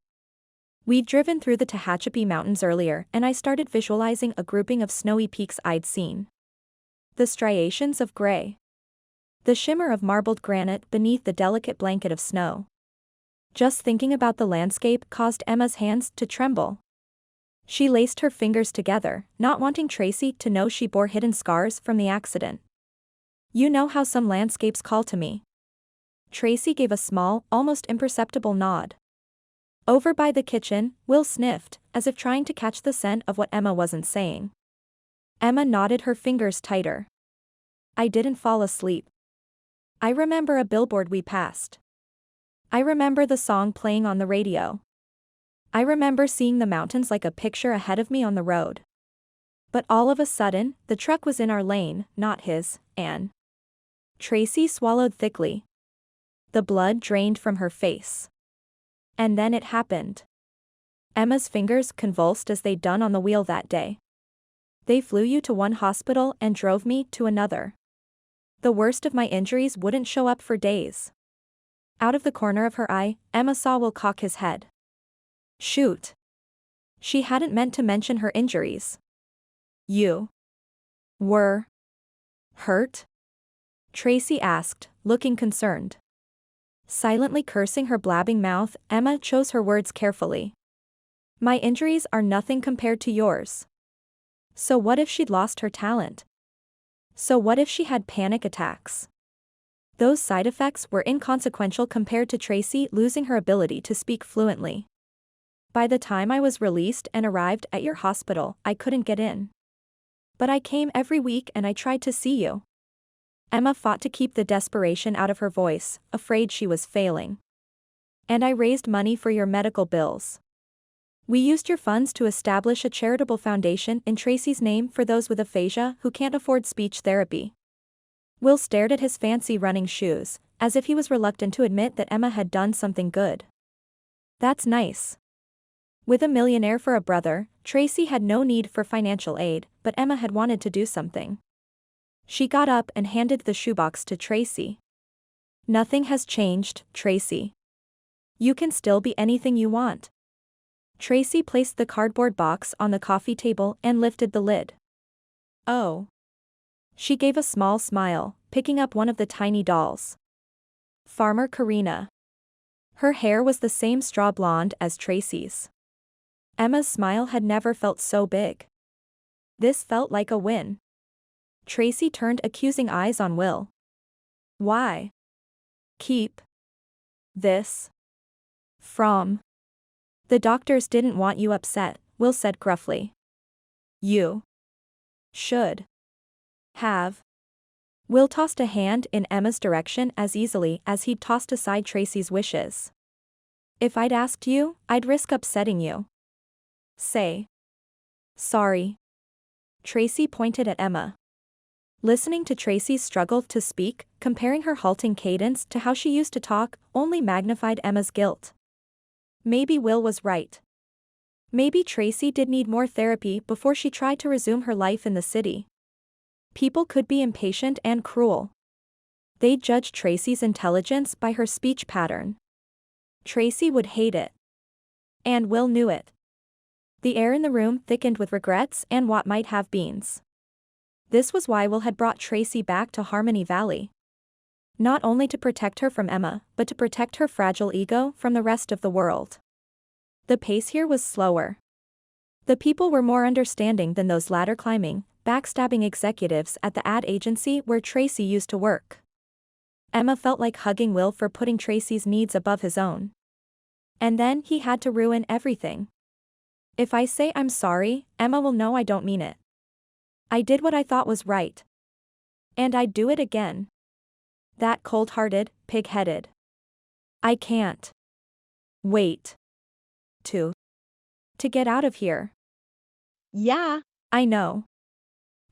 We'd driven through the Tehachapi Mountains earlier and I started visualizing a grouping of snowy peaks I'd seen. The striations of gray. The shimmer of marbled granite beneath the delicate blanket of snow. Just thinking about the landscape caused Emma's hands to tremble. She laced her fingers together, not wanting Tracy to know she bore hidden scars from the accident. You know how some landscapes call to me. Tracy gave a small, almost imperceptible nod. Over by the kitchen, Will sniffed, as if trying to catch the scent of what Emma wasn't saying. Emma knotted her fingers tighter. I didn't fall asleep. I remember a billboard we passed. I remember the song playing on the radio. I remember seeing the mountains like a picture ahead of me on the road. But all of a sudden, the truck was in our lane, not his, and Tracy swallowed thickly. The blood drained from her face. And then it happened. Emma's fingers convulsed as they'd done on the wheel that day. They flew you to one hospital and drove me to another. The worst of my injuries wouldn't show up for days. Out of the corner of her eye, Emma saw Will cock his head. Shoot. She hadn't meant to mention her injuries. You were hurt? Tracy asked, looking concerned. Silently cursing her blabbing mouth, Emma chose her words carefully. My injuries are nothing compared to yours. So what if she'd lost her talent? So what if she had panic attacks? Those side effects were inconsequential compared to Tracy losing her ability to speak fluently. By the time I was released and arrived at your hospital, I couldn't get in. But I came every week and I tried to see you. Emma fought to keep the desperation out of her voice, afraid she was failing. And I raised money for your medical bills. We used your funds to establish a charitable foundation in Tracy's name for those with aphasia who can't afford speech therapy. Will stared at his fancy running shoes, as if he was reluctant to admit that Emma had done something good. That's nice. With a millionaire for a brother, Tracy had no need for financial aid, but Emma had wanted to do something. She got up and handed the shoebox to Tracy. Nothing has changed, Tracy. You can still be anything you want. Tracy placed the cardboard box on the coffee table and lifted the lid. Oh. She gave a small smile, picking up one of the tiny dolls. Farmer Karina. Her hair was the same straw blonde as Tracy's. Emma's smile had never felt so big. This felt like a win. Tracy turned accusing eyes on Will. Why? Keep this from. The doctors didn't want you upset, Will said gruffly. You should have. Will tossed a hand in Emma's direction as easily as he'd tossed aside Tracy's wishes. If I'd asked you, I'd risk upsetting you. Say sorry. Tracy pointed at Emma. Listening to Tracy's struggle to speak, comparing her halting cadence to how she used to talk, only magnified Emma's guilt. Maybe Will was right. Maybe Tracy did need more therapy before she tried to resume her life in the city. People could be impatient and cruel. They'd judge Tracy's intelligence by her speech pattern. Tracy would hate it. And Will knew it. The air in the room thickened with regrets and what might have beens. This was why Will had brought Tracy back to Harmony Valley. Not only to protect her from Emma, but to protect her fragile ego from the rest of the world. The pace here was slower. The people were more understanding than those ladder-climbing, backstabbing executives at the ad agency where Tracy used to work. Emma felt like hugging Will for putting Tracy's needs above his own. And then he had to ruin everything. If I say I'm sorry, Emma will know I don't mean it. I did what I thought was right. And I'd do it again. That cold-hearted, pig-headed. I can't wait to get out of here. Yeah, I know.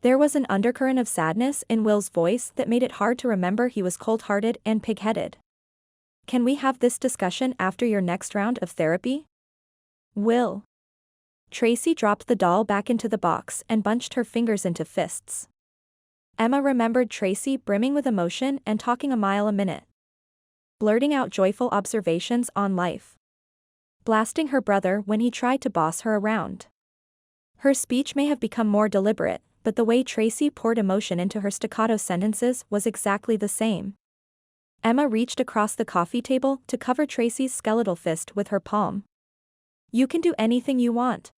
There was an undercurrent of sadness in Will's voice that made it hard to remember he was cold-hearted and pig-headed. Can we have this discussion after your next round of therapy? Will. Tracy dropped the doll back into the box and bunched her fingers into fists. Emma remembered Tracy brimming with emotion and talking a mile a minute. Blurting out joyful observations on life. Blasting her brother when he tried to boss her around. Her speech may have become more deliberate, but the way Tracy poured emotion into her staccato sentences was exactly the same. Emma reached across the coffee table to cover Tracy's skeletal fist with her palm. You can do anything you want.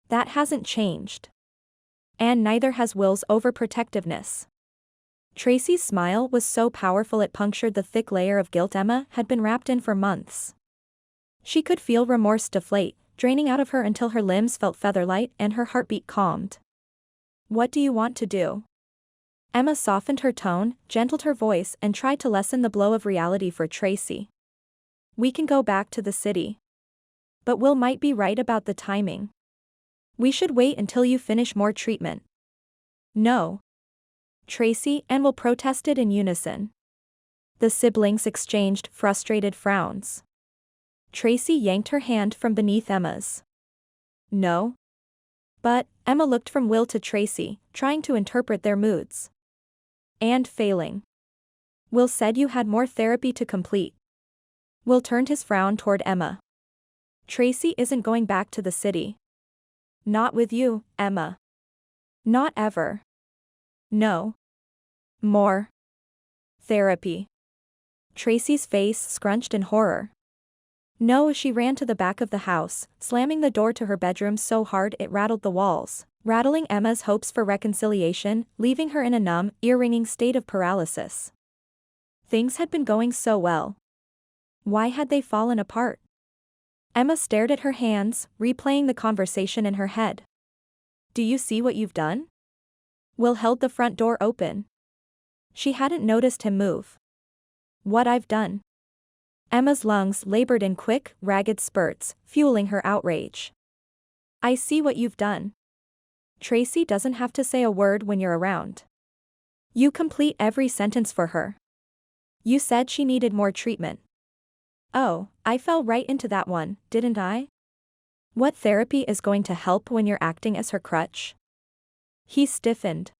That hasn't changed. And neither has Will's overprotectiveness. Tracy's smile was so powerful it punctured the thick layer of guilt Emma had been wrapped in for months. She could feel remorse deflate, draining out of her until her limbs felt feather-light and her heartbeat calmed. What do you want to do? Emma softened her tone, gentled her voice and tried to lessen the blow of reality for Tracy. We can go back to the city. But Will might be right about the timing. We should wait until you finish more treatment. No. Tracy and Will protested in unison. The siblings exchanged frustrated frowns. Tracy yanked her hand from beneath Emma's. No. But, Emma looked from Will to Tracy, trying to interpret their moods. And failing. Will said you had more therapy to complete. Will turned his frown toward Emma. Tracy isn't going back to the city. Not with you, Emma. Not ever. No. More. Therapy. Tracy's face scrunched in horror. No, she ran to the back of the house, slamming the door to her bedroom so hard it rattled the walls, rattling Emma's hopes for reconciliation, leaving her in a numb, ear-ringing state of paralysis. Things had been going so well. Why had they fallen apart? Emma stared at her hands, replaying the conversation in her head. Do you see what you've done? Will held the front door open. She hadn't noticed him move. What I've done. Emma's lungs labored in quick, ragged spurts, fueling her outrage. I see what you've done. Tracy doesn't have to say a word when you're around. You complete every sentence for her. You said she needed more treatment. Oh, I fell right into that one, didn't I? What therapy is going to help when you're acting as her crutch? He stiffened.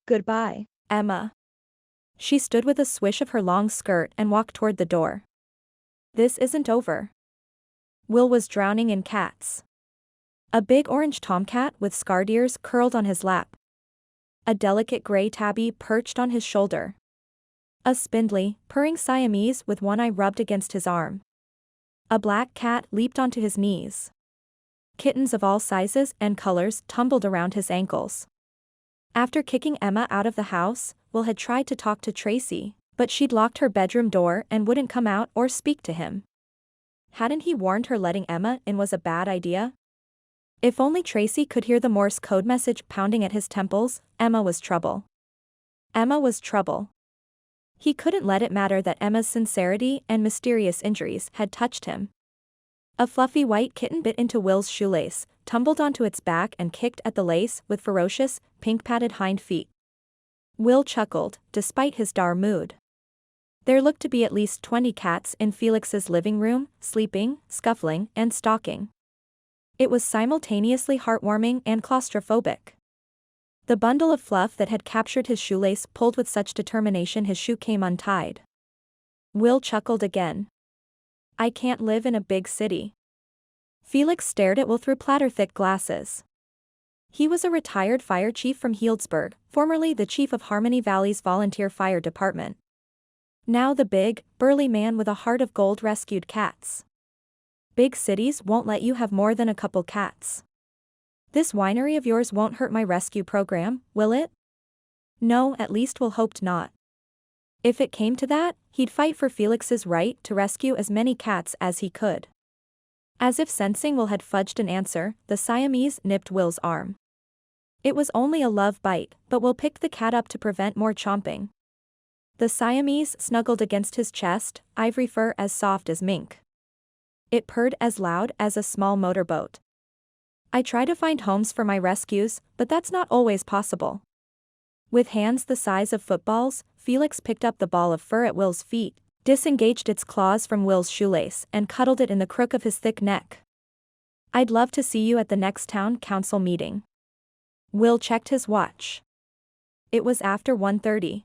Goodbye, Emma. She stood with a swish of her long skirt and walked toward the door. This isn't over. Will was drowning in cats. A big orange tomcat with scarred ears curled on his lap. A delicate gray tabby perched on his shoulder. A spindly, purring Siamese with one eye rubbed against his arm. A black cat leaped onto his knees. Kittens of all sizes and colors tumbled around his ankles. After kicking Emma out of the house, Will had tried to talk to Tracy, but she'd locked her bedroom door and wouldn't come out or speak to him. Hadn't he warned her letting Emma in was a bad idea? If only Tracy could hear the Morse code message pounding at his temples, Emma was trouble. Emma was trouble. He couldn't let it matter that Emma's sincerity and mysterious injuries had touched him. A fluffy white kitten bit into Will's shoelace, tumbled onto its back and kicked at the lace with ferocious, pink-padded hind feet. Will chuckled, despite his dour mood. There looked to be at least 20 cats in Felix's living room, sleeping, scuffling, and stalking. It was simultaneously heartwarming and claustrophobic. The bundle of fluff that had captured his shoelace pulled with such determination his shoe came untied. Will chuckled again. I can't live in a big city. Felix stared at Will through platter-thick glasses. He was a retired fire chief from Healdsburg, formerly the chief of Harmony Valley's volunteer fire department. Now the big, burly man with a heart of gold rescued cats. Big cities won't let you have more than a couple cats. This winery of yours won't hurt my rescue program, will it? No, at least Will hoped not. If it came to that, he'd fight for Felix's right to rescue as many cats as he could. As if sensing Will had fudged an answer, the Siamese nipped Will's arm. It was only a love bite, but Will picked the cat up to prevent more chomping. The Siamese snuggled against his chest, ivory fur as soft as mink. It purred as loud as a small motorboat. I try to find homes for my rescues, but that's not always possible. With hands the size of footballs, Felix picked up the ball of fur at Will's feet, disengaged its claws from Will's shoelace, and cuddled it in the crook of his thick neck. I'd love to see you at the next town council meeting. Will checked his watch. It was after 1:30.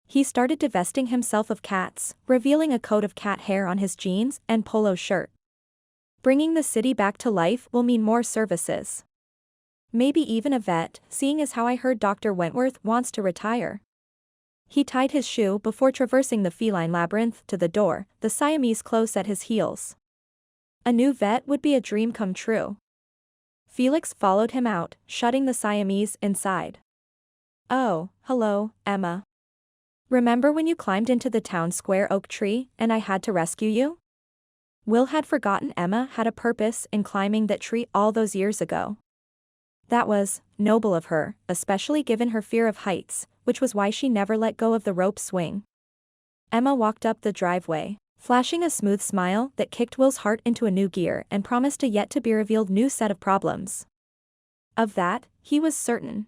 He started divesting himself of cats, revealing a coat of cat hair on his jeans and polo shirt. Bringing the city back to life will mean more services. Maybe even a vet, seeing as how I heard Dr. Wentworth wants to retire. He tied his shoe before traversing the feline labyrinth to the door, the Siamese close at his heels. A new vet would be a dream come true. Felix followed him out, shutting the Siamese inside. Oh, hello, Emma. Remember when you climbed into the town square oak tree and I had to rescue you? Will had forgotten Emma had a purpose in climbing that tree all those years ago. That was noble of her, especially given her fear of heights, which was why she never let go of the rope swing. Emma walked up the driveway, flashing a smooth smile that kicked Will's heart into a new gear and promised a yet-to-be-revealed new set of problems. Of that, he was certain.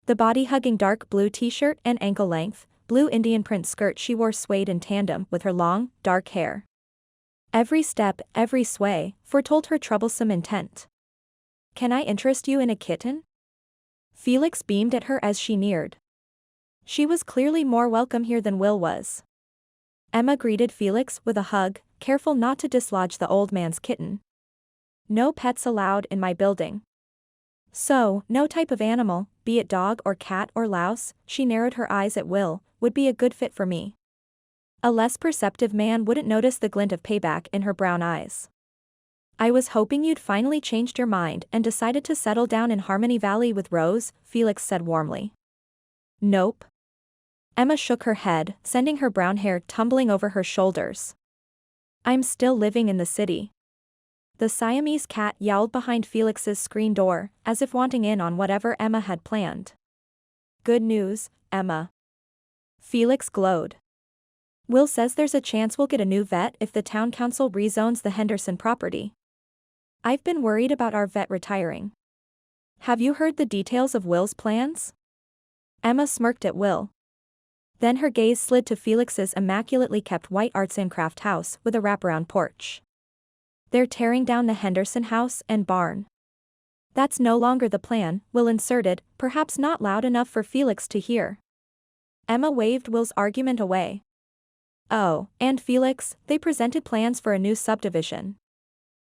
The body-hugging dark blue t-shirt and ankle-length, blue Indian print skirt she wore swayed in tandem with her long, dark hair. Every step, every sway, foretold her troublesome intent. Can I interest you in a kitten? Felix beamed at her as she neared. She was clearly more welcome here than Will was. Emma greeted Felix with a hug, careful not to dislodge the old man's kitten. No pets allowed in my building. So, no type of animal, be it dog or cat or louse, she narrowed her eyes at Will, would be a good fit for me. A less perceptive man wouldn't notice the glint of payback in her brown eyes. I was hoping you'd finally changed your mind and decided to settle down in Harmony Valley with Rose, Felix said warmly. Nope. Emma shook her head, sending her brown hair tumbling over her shoulders. I'm still living in the city. The Siamese cat yowled behind Felix's screen door, as if wanting in on whatever Emma had planned. Good news, Emma. Felix glowed. Will says there's a chance we'll get a new vet if the town council rezones the Henderson property. I've been worried about our vet retiring. Have you heard the details of Will's plans? Emma smirked at Will. Then her gaze slid to Felix's immaculately kept white arts and craft house with a wraparound porch. They're tearing down the Henderson house and barn. That's no longer the plan, Will inserted, perhaps not loud enough for Felix to hear. Emma waved Will's argument away. Oh, and Felix, they presented plans for a new subdivision.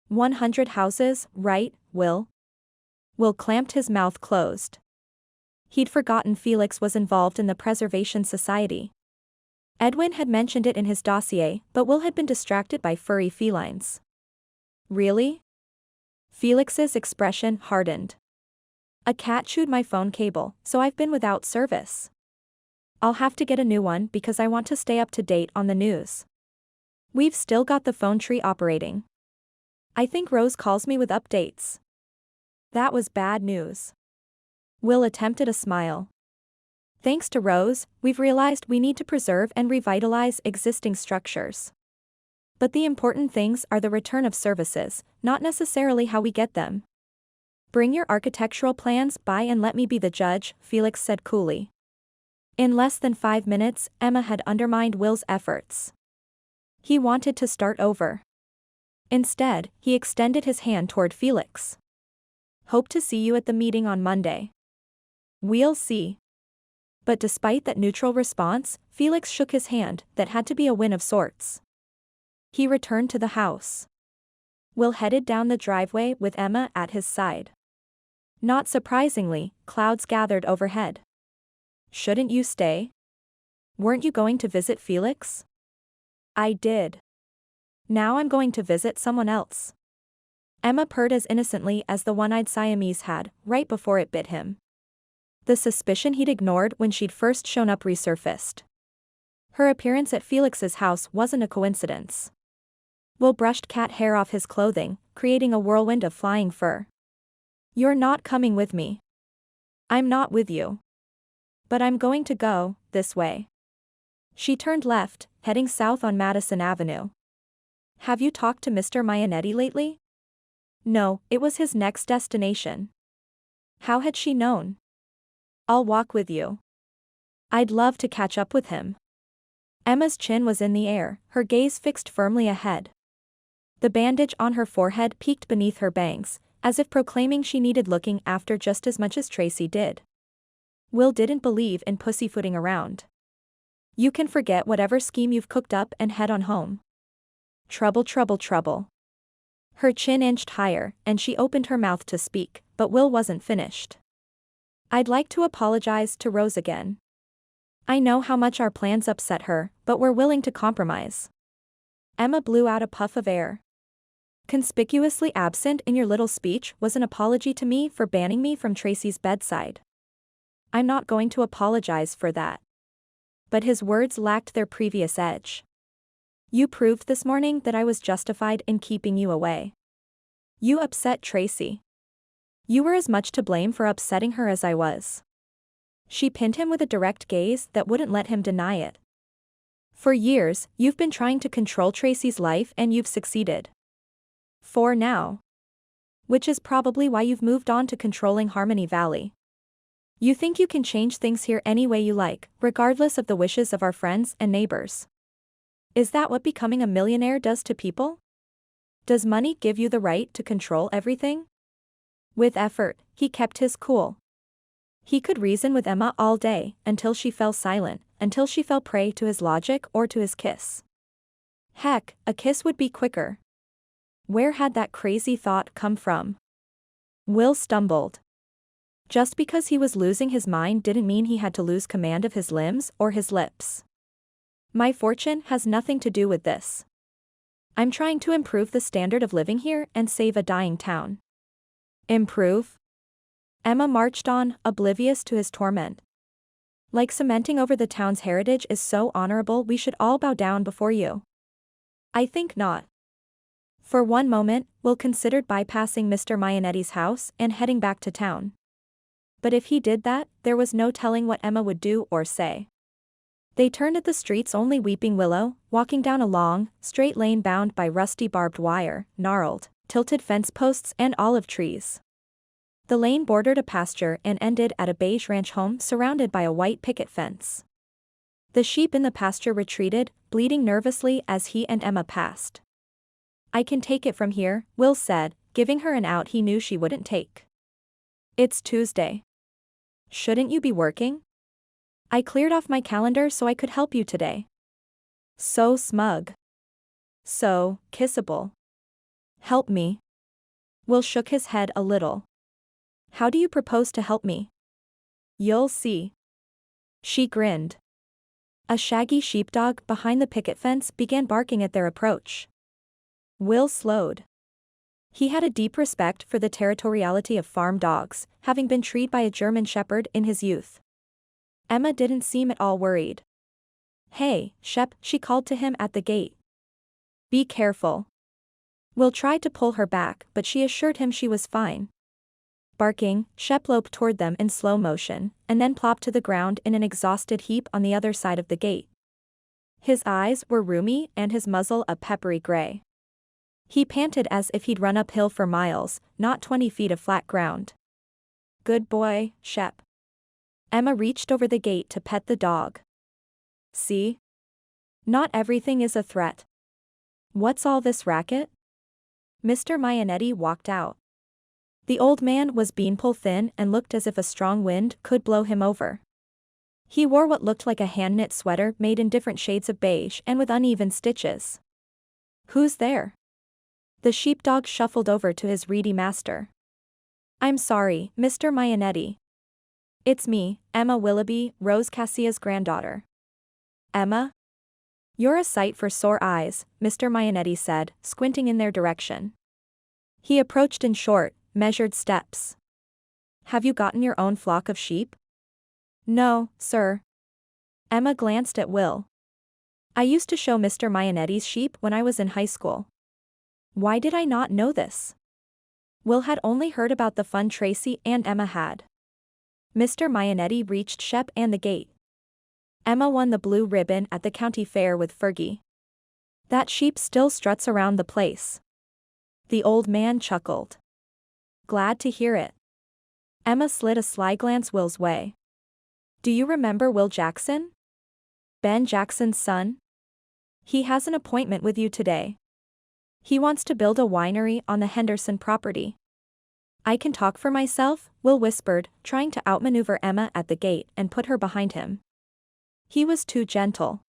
100 houses, right, Will? Will clamped his mouth closed. He'd forgotten Felix was involved in the Preservation Society. Edwin had mentioned it in his dossier, but Will had been distracted by furry felines. Really? Felix's expression hardened. A cat chewed my phone cable, so I've been without service. I'll have to get a new one because I want to stay up to date on the news. We've still got the phone tree operating. I think Rose calls me with updates. That was bad news. Will attempted a smile. Thanks to Rose, we've realized we need to preserve and revitalize existing structures. But the important things are the return of services, not necessarily how we get them. Bring your architectural plans by and let me be the judge, Felix said coolly. In less than 5 minutes, Emma had undermined Will's efforts. He wanted to start over. Instead, he extended his hand toward Felix. Hope to see you at the meeting on Monday. We'll see. But despite that neutral response, Felix shook his hand. That had to be a win of sorts. He returned to the house. Will headed down the driveway with Emma at his side. Not surprisingly, clouds gathered overhead. Shouldn't you stay? Weren't you going to visit Felix? I did. Now I'm going to visit someone else. Emma purred as innocently as the one-eyed Siamese had, right before it bit him. The suspicion he'd ignored when she'd first shown up resurfaced. Her appearance at Felix's house wasn't a coincidence. Will brushed cat hair off his clothing, creating a whirlwind of flying fur. You're not coming with me. I'm not with you. But I'm going to go, this way. She turned left, heading south on Madison Avenue. Have you talked to Mr. Mayanetti lately? No, it was his next destination. How had she known? I'll walk with you. I'd love to catch up with him. Emma's chin was in the air, her gaze fixed firmly ahead. The bandage on her forehead peeked beneath her bangs, as if proclaiming she needed looking after just as much as Tracy did. Will didn't believe in pussyfooting around. You can forget whatever scheme you've cooked up and head on home. Trouble, trouble, trouble. Her chin inched higher, and she opened her mouth to speak, but Will wasn't finished. I'd like to apologize to Rose again. I know how much our plans upset her, but we're willing to compromise. Emma blew out a puff of air. Conspicuously absent in your little speech was an apology to me for banning me from Tracy's bedside. I'm not going to apologize for that. But his words lacked their previous edge. You proved this morning that I was justified in keeping you away. You upset Tracy. You were as much to blame for upsetting her as I was. She pinned him with a direct gaze that wouldn't let him deny it. For years, you've been trying to control Tracy's life and you've succeeded. For now. Which is probably why you've moved on to controlling Harmony Valley. You think you can change things here any way you like, regardless of the wishes of our friends and neighbors. Is that what becoming a millionaire does to people? Does money give you the right to control everything? With effort, he kept his cool. He could reason with Emma all day, until she fell silent, until she fell prey to his logic or to his kiss. Heck, a kiss would be quicker. Where had that crazy thought come from? Will stumbled. Just because he was losing his mind didn't mean he had to lose command of his limbs or his lips. My fortune has nothing to do with this. I'm trying to improve the standard of living here and save a dying town. Improve? Emma marched on, oblivious to his torment. Like cementing over the town's heritage is so honorable we should all bow down before you. I think not. For one moment, Will considered bypassing Mr. Mayanetti's house and heading back to town. But if he did that, there was no telling what Emma would do or say. They turned at the street's only weeping willow, walking down a long, straight lane bound by rusty barbed wire, gnarled, tilted fence posts and olive trees. The lane bordered a pasture and ended at a beige ranch home surrounded by a white picket fence. The sheep in the pasture retreated, bleating nervously as he and Emma passed. I can take it from here, Will said, giving her an out he knew she wouldn't take. It's Tuesday. Shouldn't you be working? I cleared off my calendar so I could help you today. So smug. So kissable. Help me. Will shook his head a little. How do you propose to help me? You'll see. She grinned. A shaggy sheepdog behind the picket fence began barking at their approach. Will slowed. He had a deep respect for the territoriality of farm dogs, having been treed by a German shepherd in his youth. Emma didn't seem at all worried. "Hey, Shep," she called to him at the gate. "Be careful." Will tried to pull her back, but she assured him she was fine. Barking, Shep loped toward them in slow motion, and then plopped to the ground in an exhausted heap on the other side of the gate. His eyes were rheumy and his muzzle a peppery gray. He panted as if he'd run uphill for miles, not 20 feet of flat ground. "Good boy, Shep." Emma reached over the gate to pet the dog. "See? Not everything is a threat. What's all this racket?" Mr. Mayanetti walked out. The old man was beanpole thin and looked as if a strong wind could blow him over. He wore what looked like a hand-knit sweater made in different shades of beige and with uneven stitches. "Who's there?" The sheepdog shuffled over to his reedy master. "I'm sorry, Mr. Mayanetti. It's me, Emma Willoughby, Rose Cassia's granddaughter." "Emma? You're a sight for sore eyes," Mr. Mayanetti said, squinting in their direction. He approached in short, measured steps. "Have you gotten your own flock of sheep?" "No, sir." Emma glanced at Will. "I used to show Mr. Mayanetti's sheep when I was in high school. Why did I not know this?" Will had only heard about the fun Tracy and Emma had. Mr. Mayanetti reached Shep and the gate. "Emma won the blue ribbon at the county fair with Fergie. That sheep still struts around the place." The old man chuckled. "Glad to hear it." Emma slid a sly glance Will's way. "Do you remember Will Jackson? Ben Jackson's son? He has an appointment with you today. He wants to build a winery on the Henderson property." "I can talk for myself," Will whispered, trying to outmaneuver Emma at the gate and put her behind him. He was too gentle.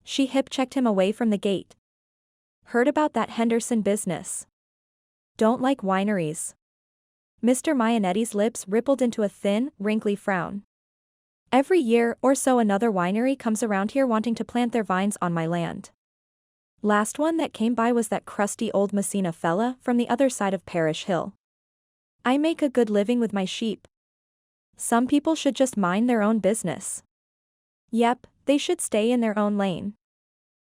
She hip-checked him away from the gate. "Heard about that Henderson business. Don't like wineries." Mr. Mayanetti's lips rippled into a thin, wrinkly frown. "Every year or so another winery comes around here wanting to plant their vines on my land. Last one that came by was that crusty old Messina fella from the other side of Parish Hill. I make a good living with my sheep. Some people should just mind their own business. Yep, they should stay in their own lane."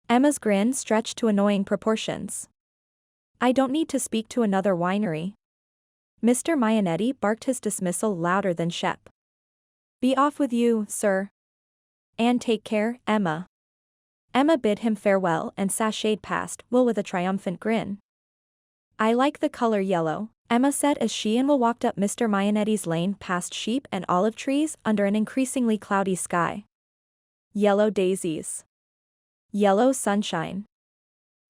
Emma's grin stretched to annoying proportions. "I don't need to speak to another winery." Mr. Mayanetti barked his dismissal louder than Shep. "Be off with you, sir. And take care, Emma." Emma bid him farewell and sashayed past Will with a triumphant grin. "I like the color yellow," Emma said as she and Will walked up Mr. Mayanetti's lane past sheep and olive trees under an increasingly cloudy sky. Yellow daisies. Yellow sunshine.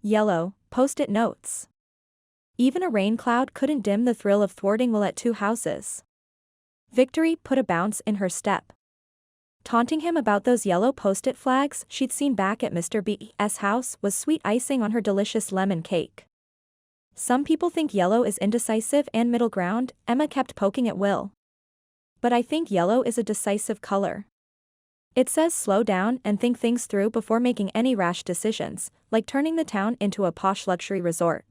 Yellow post-it notes. Even a rain cloud couldn't dim the thrill of thwarting Will at two houses. Victory put a bounce in her step. Taunting him about those yellow post-it flags she'd seen back at Mr. B.'s house was sweet icing on her delicious lemon cake. "Some people think yellow is indecisive and middle ground," Emma kept poking at Will. "But I think yellow is a decisive color. It says slow down and think things through before making any rash decisions, like turning the town into a posh luxury resort."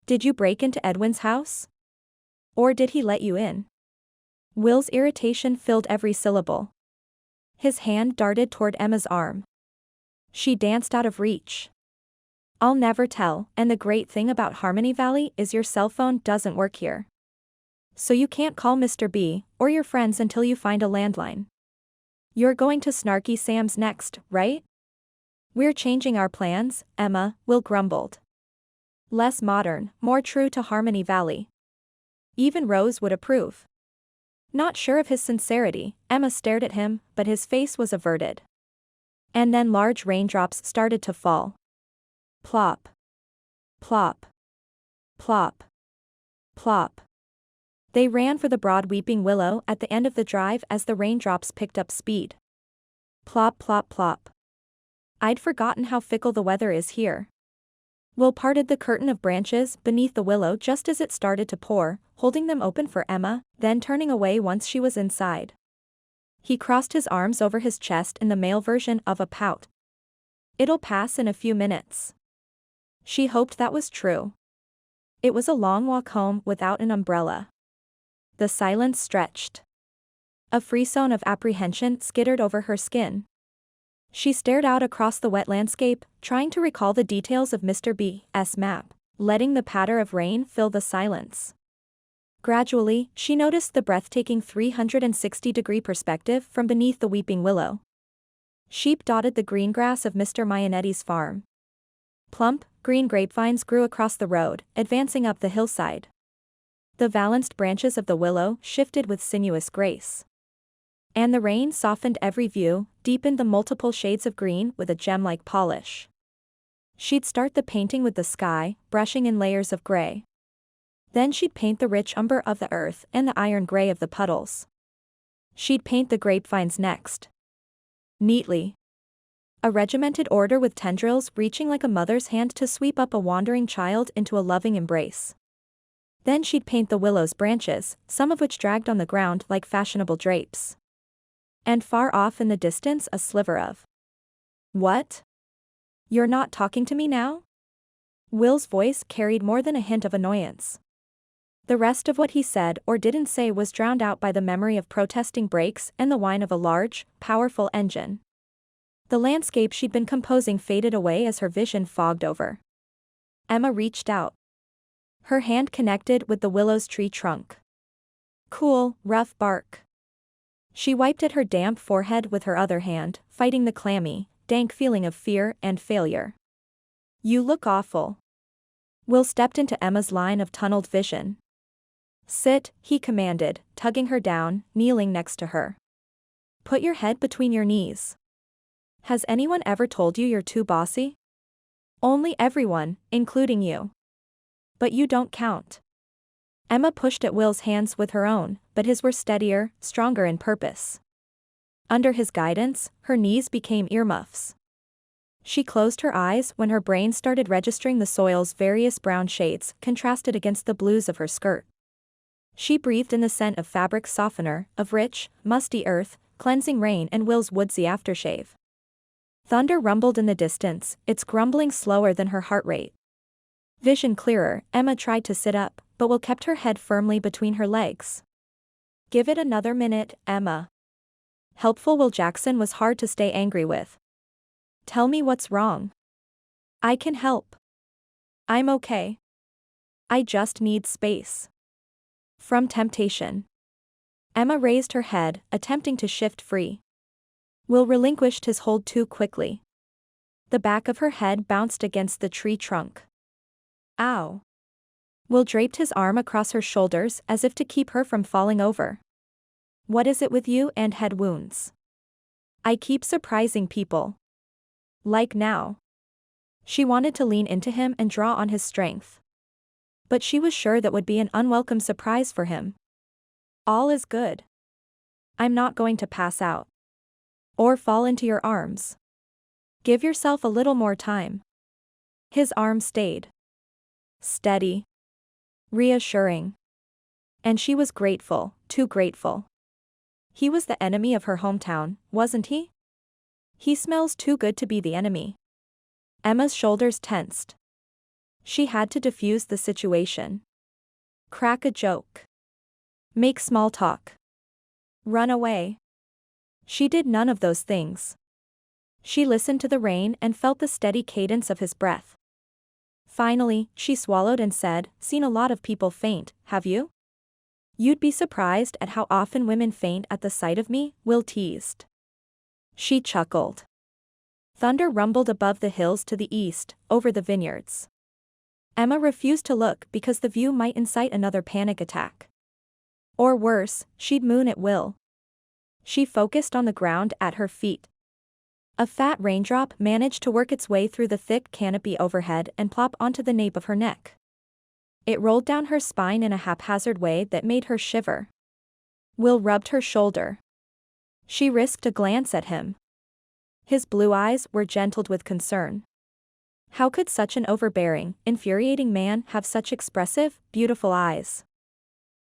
"Did you break into Edwin's house? Or did he let you in?" Will's irritation filled every syllable. His hand darted toward Emma's arm. She danced out of reach. "I'll never tell, and the great thing about Harmony Valley is your cell phone doesn't work here. So you can't call Mr. B, or your friends until you find a landline. You're going to Snarky Sam's next, right?" "We're changing our plans, Emma," Will grumbled. "Less modern, more true to Harmony Valley. Even Rose would approve." Not sure of his sincerity, Emma stared at him, but his face was averted. And then large raindrops started to fall. Plop. Plop. Plop. Plop. They ran for the broad weeping willow at the end of the drive as the raindrops picked up speed. Plop plop plop. "I'd forgotten how fickle the weather is here." Will parted the curtain of branches beneath the willow just as it started to pour, holding them open for Emma, then turning away once she was inside. He crossed his arms over his chest in the male version of a pout. It'll pass in a few minutes. She hoped that was true. It was a long walk home without an umbrella. The silence stretched. A frisson of apprehension skittered over her skin. She stared out across the wet landscape, trying to recall the details of Mr. B.'s map, letting the patter of rain fill the silence. Gradually, she noticed the breathtaking 360-degree perspective from beneath the weeping willow. Sheep dotted the green grass of Mr. Maionetti's farm. Plump, green grapevines grew across the road, advancing up the hillside. The valanced branches of the willow shifted with sinuous grace. And the rain softened every view, deepened the multiple shades of green with a gem-like polish. She'd start the painting with the sky, brushing in layers of gray. Then she'd paint the rich umber of the earth and the iron gray of the puddles. She'd paint the grapevines next. Neatly. A regimented order with tendrils reaching like a mother's hand to sweep up a wandering child into a loving embrace. Then she'd paint the willow's branches, some of which dragged on the ground like fashionable drapes. And far off in the distance a sliver of. What? You're not talking to me now? Will's voice carried more than a hint of annoyance. The rest of what he said or didn't say was drowned out by the memory of protesting brakes and the whine of a large, powerful engine. The landscape she'd been composing faded away as her vision fogged over. Emma reached out. Her hand connected with the willow's tree trunk. Cool, rough bark. She wiped at her damp forehead with her other hand, fighting the clammy, dank feeling of fear and failure. You look awful. Will stepped into Emma's line of tunneled vision. Sit, he commanded, tugging her down, kneeling next to her. Put your head between your knees. Has anyone ever told you you're too bossy? Only everyone, including you. But you don't count. Emma pushed at Will's hands with her own, but his were steadier, stronger in purpose. Under his guidance, her knees became earmuffs. She closed her eyes when her brain started registering the soil's various brown shades contrasted against the blues of her skirt. She breathed in the scent of fabric softener, of rich, musty earth, cleansing rain and Will's woodsy aftershave. Thunder rumbled in the distance, its grumbling slower than her heart rate. Vision clearer, Emma tried to sit up, but Will kept her head firmly between her legs. Give it another minute, Emma. Helpful Will Jackson was hard to stay angry with. Tell me what's wrong. I can help. I'm okay. I just need space. From temptation. Emma raised her head, attempting to shift free. Will relinquished his hold too quickly. The back of her head bounced against the tree trunk. Ow. Will draped his arm across her shoulders as if to keep her from falling over. What is it with you and head wounds? I keep surprising people. Like now. She wanted to lean into him and draw on his strength. But she was sure that would be an unwelcome surprise for him. All is good. I'm not going to pass out. Or fall into your arms. Give yourself a little more time. His arm stayed. Steady. Reassuring. And she was grateful, too grateful. He was the enemy of her hometown, wasn't he? He smells too good to be the enemy. Emma's shoulders tensed. She had to diffuse the situation. Crack a joke. Make small talk. Run away. She did none of those things. She listened to the rain and felt the steady cadence of his breath. Finally, she swallowed and said, Seen a lot of people faint, have you? You'd be surprised at how often women faint at the sight of me, Will teased. She chuckled. Thunder rumbled above the hills to the east, over the vineyards. Emma refused to look because the view might incite another panic attack. Or worse, she'd moon at Will. She focused on the ground at her feet. A fat raindrop managed to work its way through the thick canopy overhead and plop onto the nape of her neck. It rolled down her spine in a haphazard way that made her shiver. Will rubbed her shoulder. She risked a glance at him. His blue eyes were gentled with concern. How could such an overbearing, infuriating man have such expressive, beautiful eyes?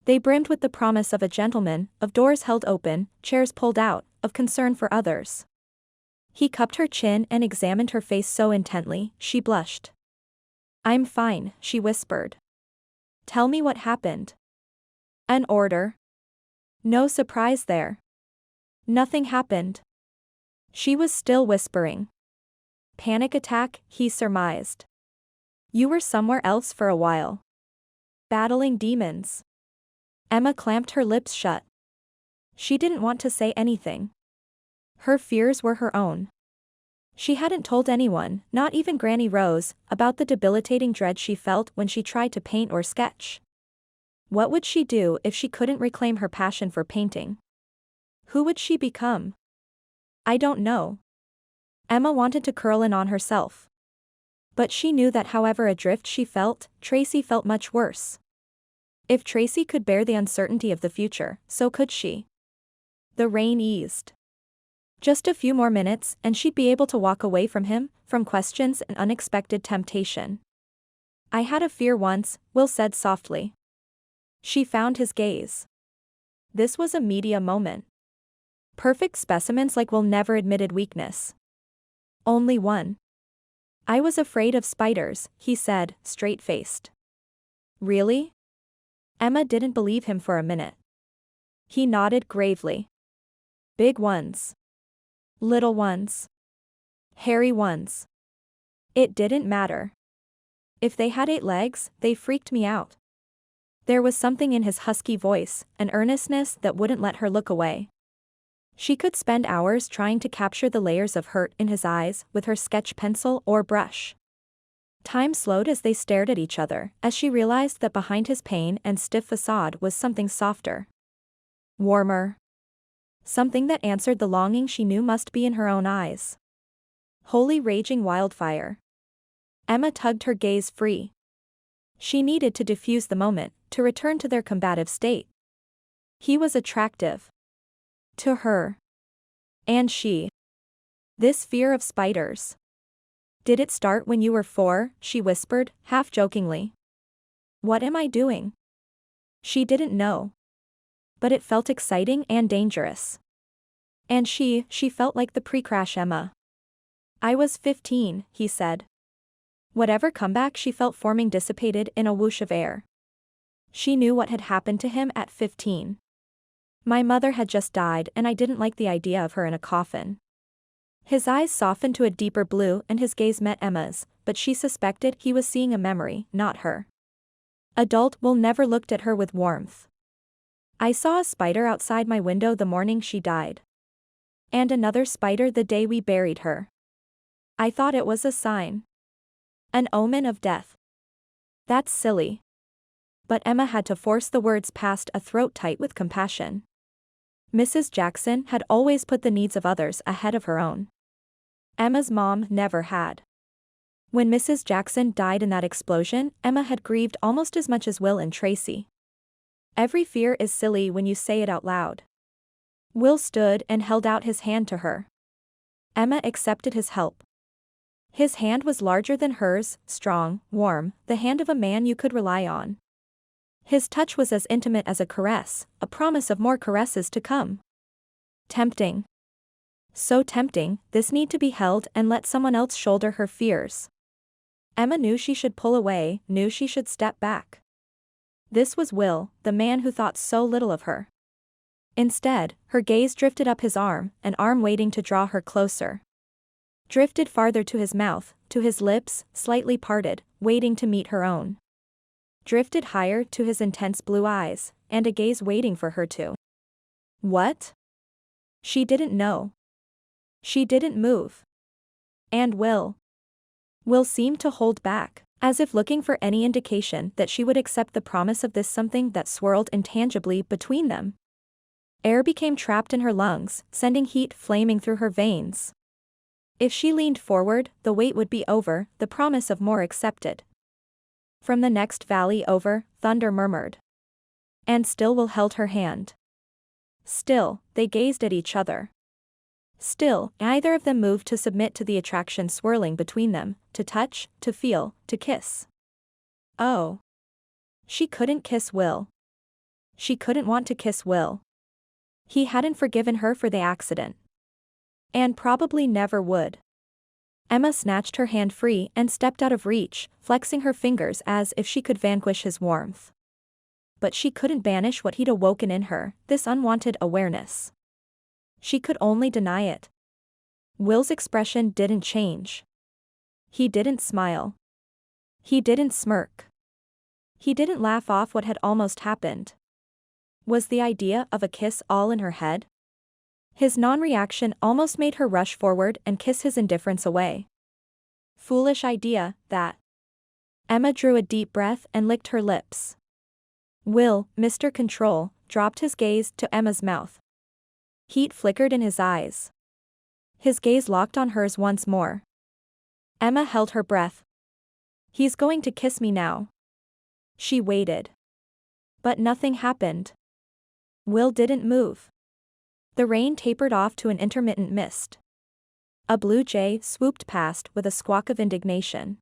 They brimmed with the promise of a gentleman, of doors held open, chairs pulled out, of concern for others. He cupped her chin and examined her face so intently, she blushed. "I'm fine," she whispered. "Tell me what happened." "An order." No surprise there. "Nothing happened." She was still whispering. "Panic attack," he surmised. "You were somewhere else for a while. Battling demons." Emma clamped her lips shut. She didn't want to say anything. Her fears were her own. She hadn't told anyone, not even Granny Rose, about the debilitating dread she felt when she tried to paint or sketch. What would she do if she couldn't reclaim her passion for painting? Who would she become? "I don't know." Emma wanted to curl in on herself. But she knew that however adrift she felt, Tracy felt much worse. If Tracy could bear the uncertainty of the future, so could she. The rain eased. Just a few more minutes and she'd be able to walk away from him, from questions and unexpected temptation. "I had a fear once," Will said softly. She found his gaze. This was a media moment. Perfect specimens like Will never admitted weakness. Only one. "I was afraid of spiders," he said, straight-faced. "Really?" Emma didn't believe him for a minute. He nodded gravely. "Big ones. Little ones. Hairy ones. It didn't matter. If they had 8 legs, they freaked me out." There was something in his husky voice, an earnestness that wouldn't let her look away. She could spend hours trying to capture the layers of hurt in his eyes with her sketch pencil or brush. Time slowed as they stared at each other, as she realized that behind his pain and stiff facade was something softer. Warmer. Something that answered the longing she knew must be in her own eyes. Holy raging wildfire. Emma tugged her gaze free. She needed to diffuse the moment, to return to their combative state. He was attractive. To her. And she. This fear of spiders. "Did it start when you were 4, she whispered, half-jokingly. "What am I doing?" She didn't know. But it felt exciting and dangerous. And she felt like the pre-crash Emma. "I was 15, he said. Whatever comeback she felt forming dissipated in a whoosh of air. She knew what had happened to him at 15. "My mother had just died and I didn't like the idea of her in a coffin." His eyes softened to a deeper blue and his gaze met Emma's, but she suspected he was seeing a memory, not her. Adult Will never looked at her with warmth. "I saw a spider outside my window the morning she died. And another spider the day we buried her. I thought it was a sign. An omen of death." "That's silly." But Emma had to force the words past a throat tight with compassion. Mrs. Jackson had always put the needs of others ahead of her own. Emma's mom never had. When Mrs. Jackson died in that explosion, Emma had grieved almost as much as Will and Tracy. Every fear is silly when you say it out loud. Will stood and held out his hand to her. Emma accepted his help. His hand was larger than hers, strong, warm, the hand of a man you could rely on. His touch was as intimate as a caress, a promise of more caresses to come. Tempting. So tempting, this need to be held and let someone else shoulder her fears. Emma knew she should pull away, knew she should step back. This was Will, the man who thought so little of her. Instead, her gaze drifted up his arm, an arm waiting to draw her closer. Drifted farther to his mouth, to his lips, slightly parted, waiting to meet her own. Drifted higher to his intense blue eyes, and a gaze waiting for her to. What? She didn't know. She didn't move. And Will seemed to hold back, as if looking for any indication that she would accept the promise of this something that swirled intangibly between them. Air became trapped in her lungs, sending heat flaming through her veins. If she leaned forward, the wait would be over, the promise of more accepted. From the next valley over, thunder murmured. And still Will held her hand. Still, they gazed at each other. Still, neither of them moved to submit to the attraction swirling between them, to touch, to feel, to kiss. Oh. She couldn't kiss Will. She couldn't want to kiss Will. He hadn't forgiven her for the accident. And probably never would. Emma snatched her hand free and stepped out of reach, flexing her fingers as if she could vanquish his warmth. But she couldn't banish what he'd awoken in her, this unwanted awareness. She could only deny it. Will's expression didn't change. He didn't smile. He didn't smirk. He didn't laugh off what had almost happened. Was the idea of a kiss all in her head? His non-reaction almost made her rush forward and kiss his indifference away. Foolish idea, that. Emma drew a deep breath and licked her lips. Will, Mr. Control, dropped his gaze to Emma's mouth. Heat flickered in his eyes. His gaze locked on hers once more. Emma held her breath. He's going to kiss me now. She waited. But nothing happened. Will didn't move. The rain tapered off to an intermittent mist. A blue jay swooped past with a squawk of indignation.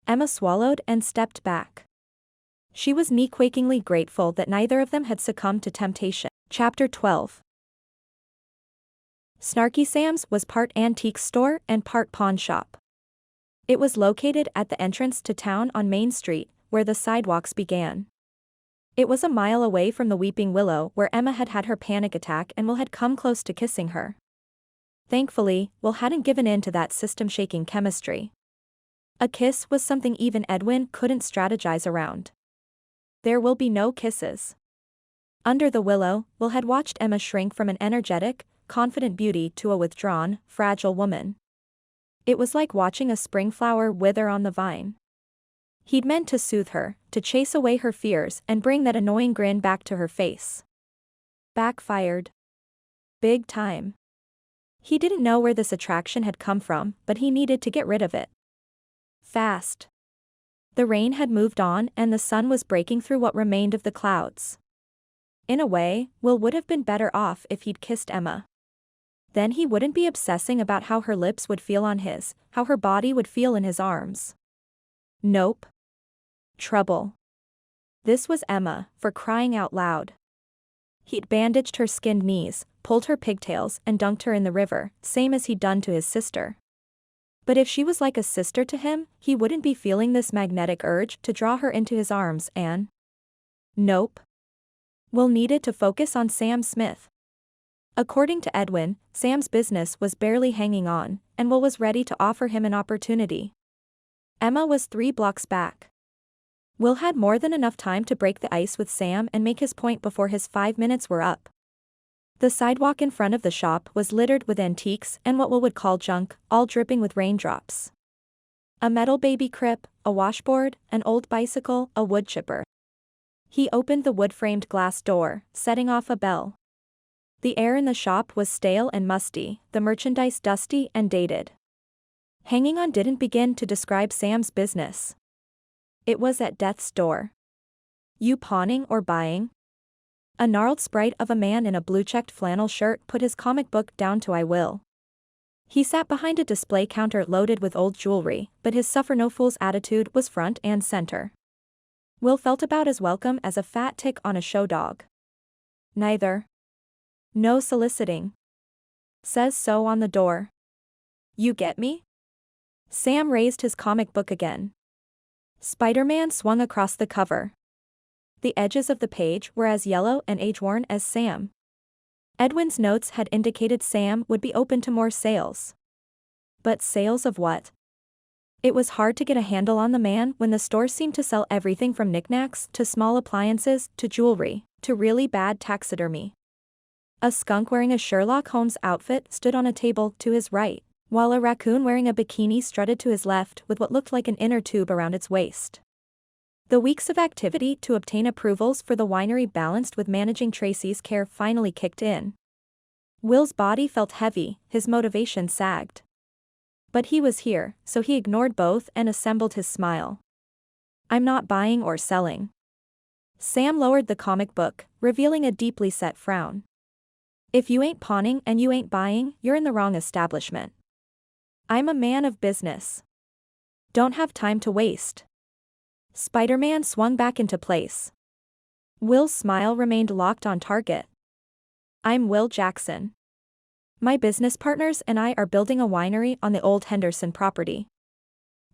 Emma swallowed and stepped back. She was knee-quakingly grateful that neither of them had succumbed to temptation. Chapter 12. Snarky Sam's was part antique store and part pawn shop. It was located at the entrance to town on Main Street, where the sidewalks began. It was a mile away from the Weeping Willow where Emma had had her panic attack and Will had come close to kissing her. Thankfully, Will hadn't given in to that system-shaking chemistry. A kiss was something even Edwin couldn't strategize around. There will be no kisses. Under the willow, Will had watched Emma shrink from an energetic, confident beauty to a withdrawn, fragile woman. It was like watching a spring flower wither on the vine. He'd meant to soothe her, to chase away her fears and bring that annoying grin back to her face. Backfired. Big time. He didn't know where this attraction had come from, but he needed to get rid of it. Fast. The rain had moved on and the sun was breaking through what remained of the clouds. In a way, Will would have been better off if he'd kissed Emma. Then he wouldn't be obsessing about how her lips would feel on his, how her body would feel in his arms. Nope. Trouble. This was Emma, for crying out loud. He'd bandaged her skinned knees, pulled her pigtails and dunked her in the river, same as he'd done to his sister. But if she was like a sister to him, he wouldn't be feeling this magnetic urge to draw her into his arms and… Nope. Will needed to focus on Sam Smith. According to Edwin, Sam's business was barely hanging on, and Will was ready to offer him an opportunity. Emma was 3 blocks back. Will had more than enough time to break the ice with Sam and make his point before his 5 minutes were up. The sidewalk in front of the shop was littered with antiques and what Will would call junk, all dripping with raindrops. A metal baby crib, a washboard, an old bicycle, a wood chipper. He opened the wood-framed glass door, setting off a bell. The air in the shop was stale and musty, the merchandise dusty and dated. Hanging on didn't begin to describe Sam's business. It was at death's door. You pawning or buying? A gnarled sprite of a man in a blue-checked flannel shirt put his comic book down to I will. He sat behind a display counter loaded with old jewelry, but his suffer-no-fools attitude was front and center. Will felt about as welcome as a fat tick on a show dog. Neither. No soliciting. Says so on the door. You get me? Sam raised his comic book again. Spider-Man swung across the cover. The edges of the page were as yellow and age-worn as Sam. Edwin's notes had indicated Sam would be open to more sales. But sales of what? It was hard to get a handle on the man when the store seemed to sell everything from knickknacks to small appliances to jewelry to really bad taxidermy. A skunk wearing a Sherlock Holmes outfit stood on a table to his right, while a raccoon wearing a bikini strutted to his left with what looked like an inner tube around its waist. The weeks of activity to obtain approvals for the winery balanced with managing Tracy's care finally kicked in. Will's body felt heavy, his motivation sagged. But he was here, so he ignored both and assembled his smile. I'm not buying or selling. Sam lowered the comic book, revealing a deeply set frown. If you ain't pawning and you ain't buying, you're in the wrong establishment. I'm a man of business. Don't have time to waste. Spider-Man swung back into place. Will's smile remained locked on target. I'm Will Jackson. My business partners and I are building a winery on the old Henderson property.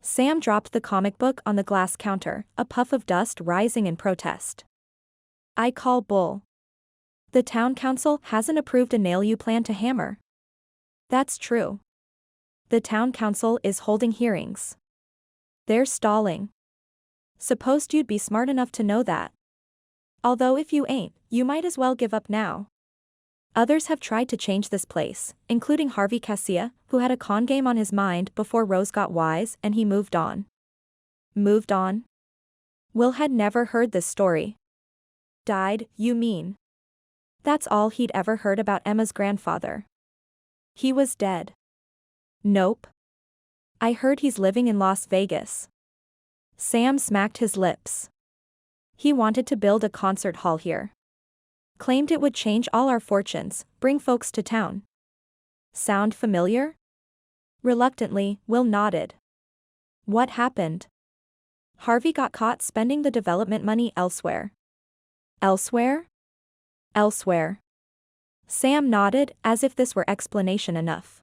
Sam dropped the comic book on the glass counter, a puff of dust rising in protest. I call bull. The town council hasn't approved a nail-you plan to hammer. That's true. The town council is holding hearings. They're stalling. Supposed you'd be smart enough to know that. Although if you ain't, you might as well give up now. Others have tried to change this place, including Harvey Cassia, who had a con game on his mind before Rose got wise and he moved on. Moved on? Will had never heard this story. Died, you mean? That's all he'd ever heard about Emma's grandfather. He was dead. Nope. I heard he's living in Las Vegas. Sam smacked his lips. He wanted to build a concert hall here. Claimed it would change all our fortunes, bring folks to town. Sound familiar? Reluctantly, Will nodded. What happened? Harvey got caught spending the development money elsewhere. Elsewhere? Elsewhere. Sam nodded as if this were explanation enough.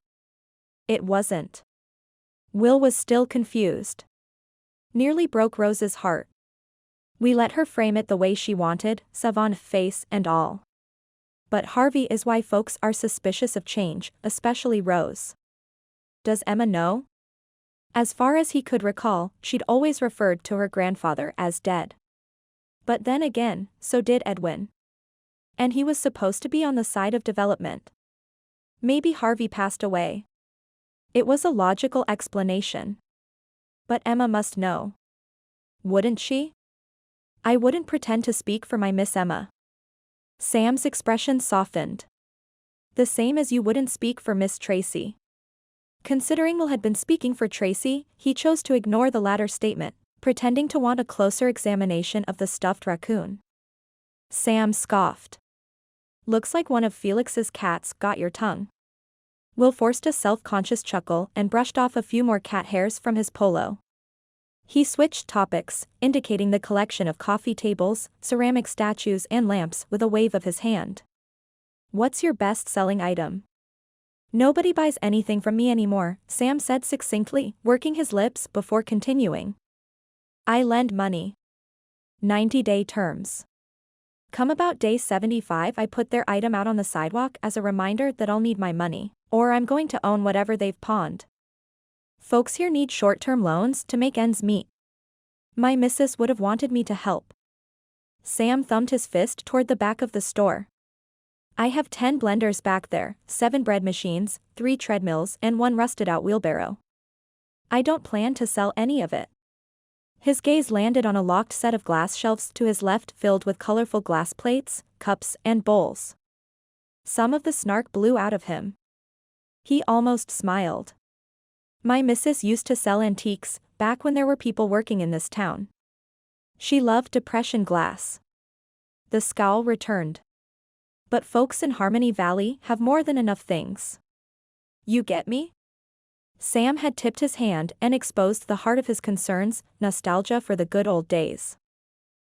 It wasn't. Will was still confused. Nearly broke Rose's heart. We let her frame it the way she wanted, savant face and all. But Harvey is why folks are suspicious of change, especially Rose. Does Emma know? As far as he could recall, she'd always referred to her grandfather as dead. But then again, so did Edwin. And he was supposed to be on the side of development. Maybe Harvey passed away. It was a logical explanation. But Emma must know. Wouldn't she? I wouldn't pretend to speak for my Miss Emma. Sam's expression softened. The same as you wouldn't speak for Miss Tracy. Considering Will had been speaking for Tracy, he chose to ignore the latter statement, pretending to want a closer examination of the stuffed raccoon. Sam scoffed. Looks like one of Felix's cats got your tongue. Will forced a self-conscious chuckle and brushed off a few more cat hairs from his polo. He switched topics, indicating the collection of coffee tables, ceramic statues and lamps with a wave of his hand. What's your best-selling item? Nobody buys anything from me anymore, Sam said succinctly, working his lips before continuing. I lend money. 90-day terms. Come about day 75 I put their item out on the sidewalk as a reminder that I'll need my money, or I'm going to own whatever they've pawned. Folks here need short-term loans to make ends meet. My missus would have wanted me to help. Sam thumbed his fist toward the back of the store. I have 10 blenders back there, 7 bread machines, 3 treadmills and 1 rusted-out wheelbarrow. I don't plan to sell any of it. His gaze landed on a locked set of glass shelves to his left filled with colorful glass plates, cups and bowls. Some of the snark blew out of him. He almost smiled. My missus used to sell antiques, back when there were people working in this town. She loved depression glass. The scowl returned. But folks in Harmony Valley have more than enough things. You get me? Sam had tipped his hand and exposed the heart of his concerns, nostalgia for the good old days.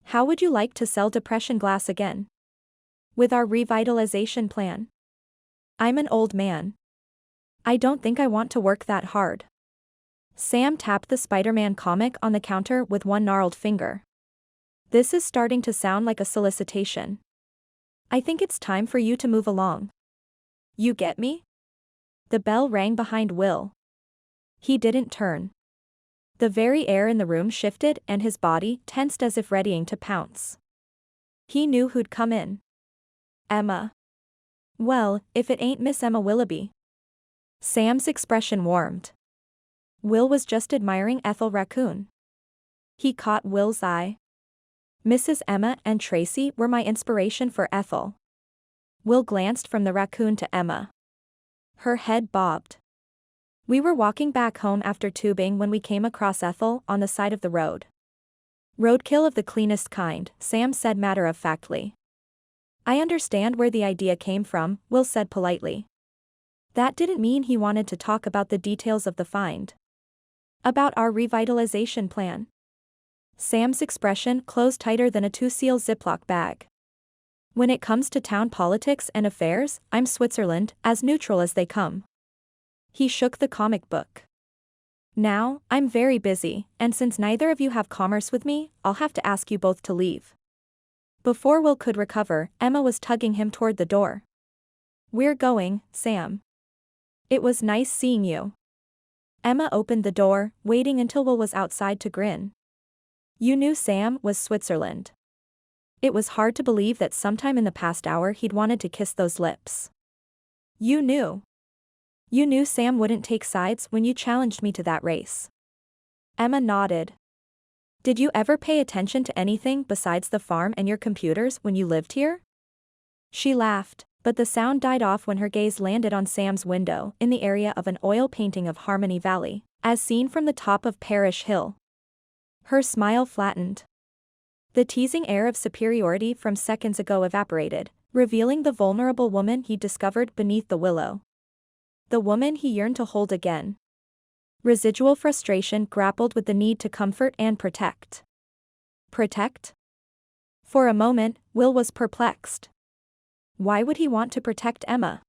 How would you like to sell depression glass again? With our revitalization plan? I'm an old man. I don't think I want to work that hard. Sam tapped the Spider-Man comic on the counter with one gnarled finger. This is starting to sound like a solicitation. I think it's time for you to move along. You get me? The bell rang behind Will. He didn't turn. The very air in the room shifted and his body tensed as if readying to pounce. He knew who'd come in. Emma. Well, if it ain't Miss Emma Willoughby. Sam's expression warmed. Will was just admiring Ethel Raccoon. He caught Will's eye. Mrs. Emma and Tracy were my inspiration for Ethel. Will glanced from the raccoon to Emma. Her head bobbed. We were walking back home after tubing when we came across Ethel on the side of the road. Roadkill of the cleanest kind, Sam said matter-of-factly. I understand where the idea came from, Will said politely. That didn't mean he wanted to talk about the details of the find. About our revitalization plan. Sam's expression closed tighter than a two-seal Ziploc bag. When it comes to town politics and affairs, I'm Switzerland, as neutral as they come. He shook the comic book. Now, I'm very busy, and since neither of you have commerce with me, I'll have to ask you both to leave. Before Will could recover, Emma was tugging him toward the door. We're going, Sam. It was nice seeing you. Emma opened the door, waiting until Will was outside to grin. You knew Sam was Switzerland. It was hard to believe that sometime in the past hour he'd wanted to kiss those lips. You knew. You knew Sam wouldn't take sides when you challenged me to that race. Emma nodded. Did you ever pay attention to anything besides the farm and your computers when you lived here? She laughed, but the sound died off when her gaze landed on Sam's window in the area of an oil painting of Harmony Valley, as seen from the top of Parish Hill. Her smile flattened. The teasing air of superiority from seconds ago evaporated, revealing the vulnerable woman he discovered beneath the willow. The woman he yearned to hold again. Residual frustration grappled with the need to comfort and protect. Protect? For a moment, Will was perplexed. Why would he want to protect Emma?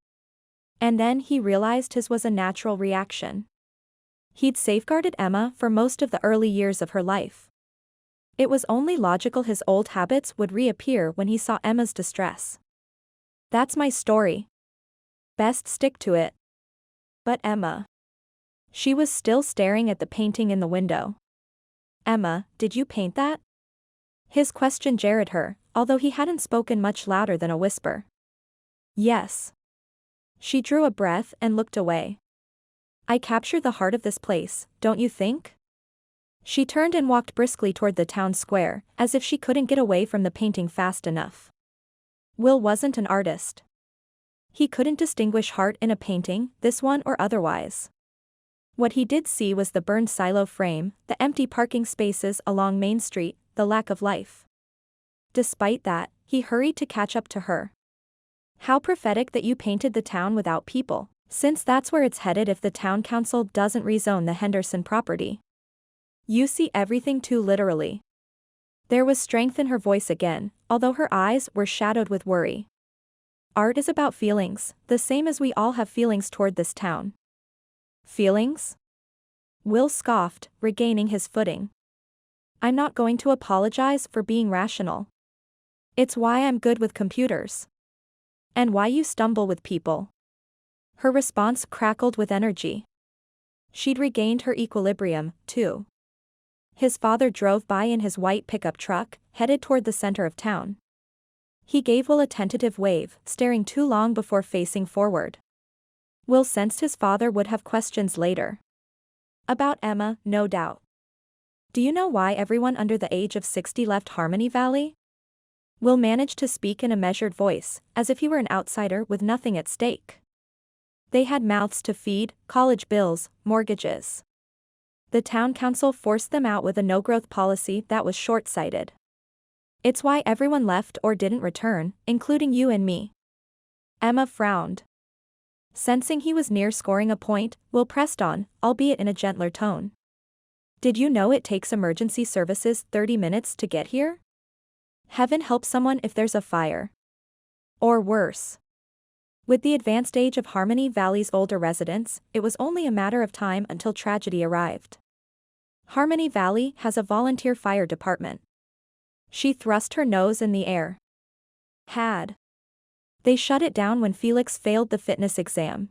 And then he realized his was a natural reaction. He'd safeguarded Emma for most of the early years of her life. It was only logical his old habits would reappear when he saw Emma's distress. That's my story. Best stick to it. But Emma. She was still staring at the painting in the window. Emma, did you paint that? His question jarred her, although he hadn't spoken much louder than a whisper. Yes. She drew a breath and looked away. I captured the heart of this place, don't you think? She turned and walked briskly toward the town square, as if she couldn't get away from the painting fast enough. Will wasn't an artist. He couldn't distinguish heart in a painting, this one or otherwise. What he did see was the burned silo frame, the empty parking spaces along Main Street, the lack of life. Despite that, he hurried to catch up to her. How prophetic that you painted the town without people, since that's where it's headed if the town council doesn't rezone the Henderson property. You see everything too literally. There was strength in her voice again, although her eyes were shadowed with worry. Art is about feelings, the same as we all have feelings toward this town. Feelings? Will scoffed, regaining his footing. I'm not going to apologize for being rational. It's why I'm good with computers. And why you stumble with people. Her response crackled with energy. She'd regained her equilibrium, too. His father drove by in his white pickup truck, headed toward the center of town. He gave Will a tentative wave, staring too long before facing forward. Will sensed his father would have questions later. About Emma, no doubt. Do you know why everyone under the age of 60 left Harmony Valley? Will managed to speak in a measured voice, as if he were an outsider with nothing at stake. They had mouths to feed, college bills, mortgages. The town council forced them out with a no-growth policy that was short-sighted. It's why everyone left or didn't return, including you and me. Emma frowned. Sensing he was near scoring a point, Will pressed on, albeit in a gentler tone. Did you know it takes emergency services 30 minutes to get here? Heaven help someone if there's a fire. Or worse. With the advanced age of Harmony Valley's older residents, it was only a matter of time until tragedy arrived. Harmony Valley has a volunteer fire department. She thrust her nose in the air. Had. They shut it down when Felix failed the fitness exam.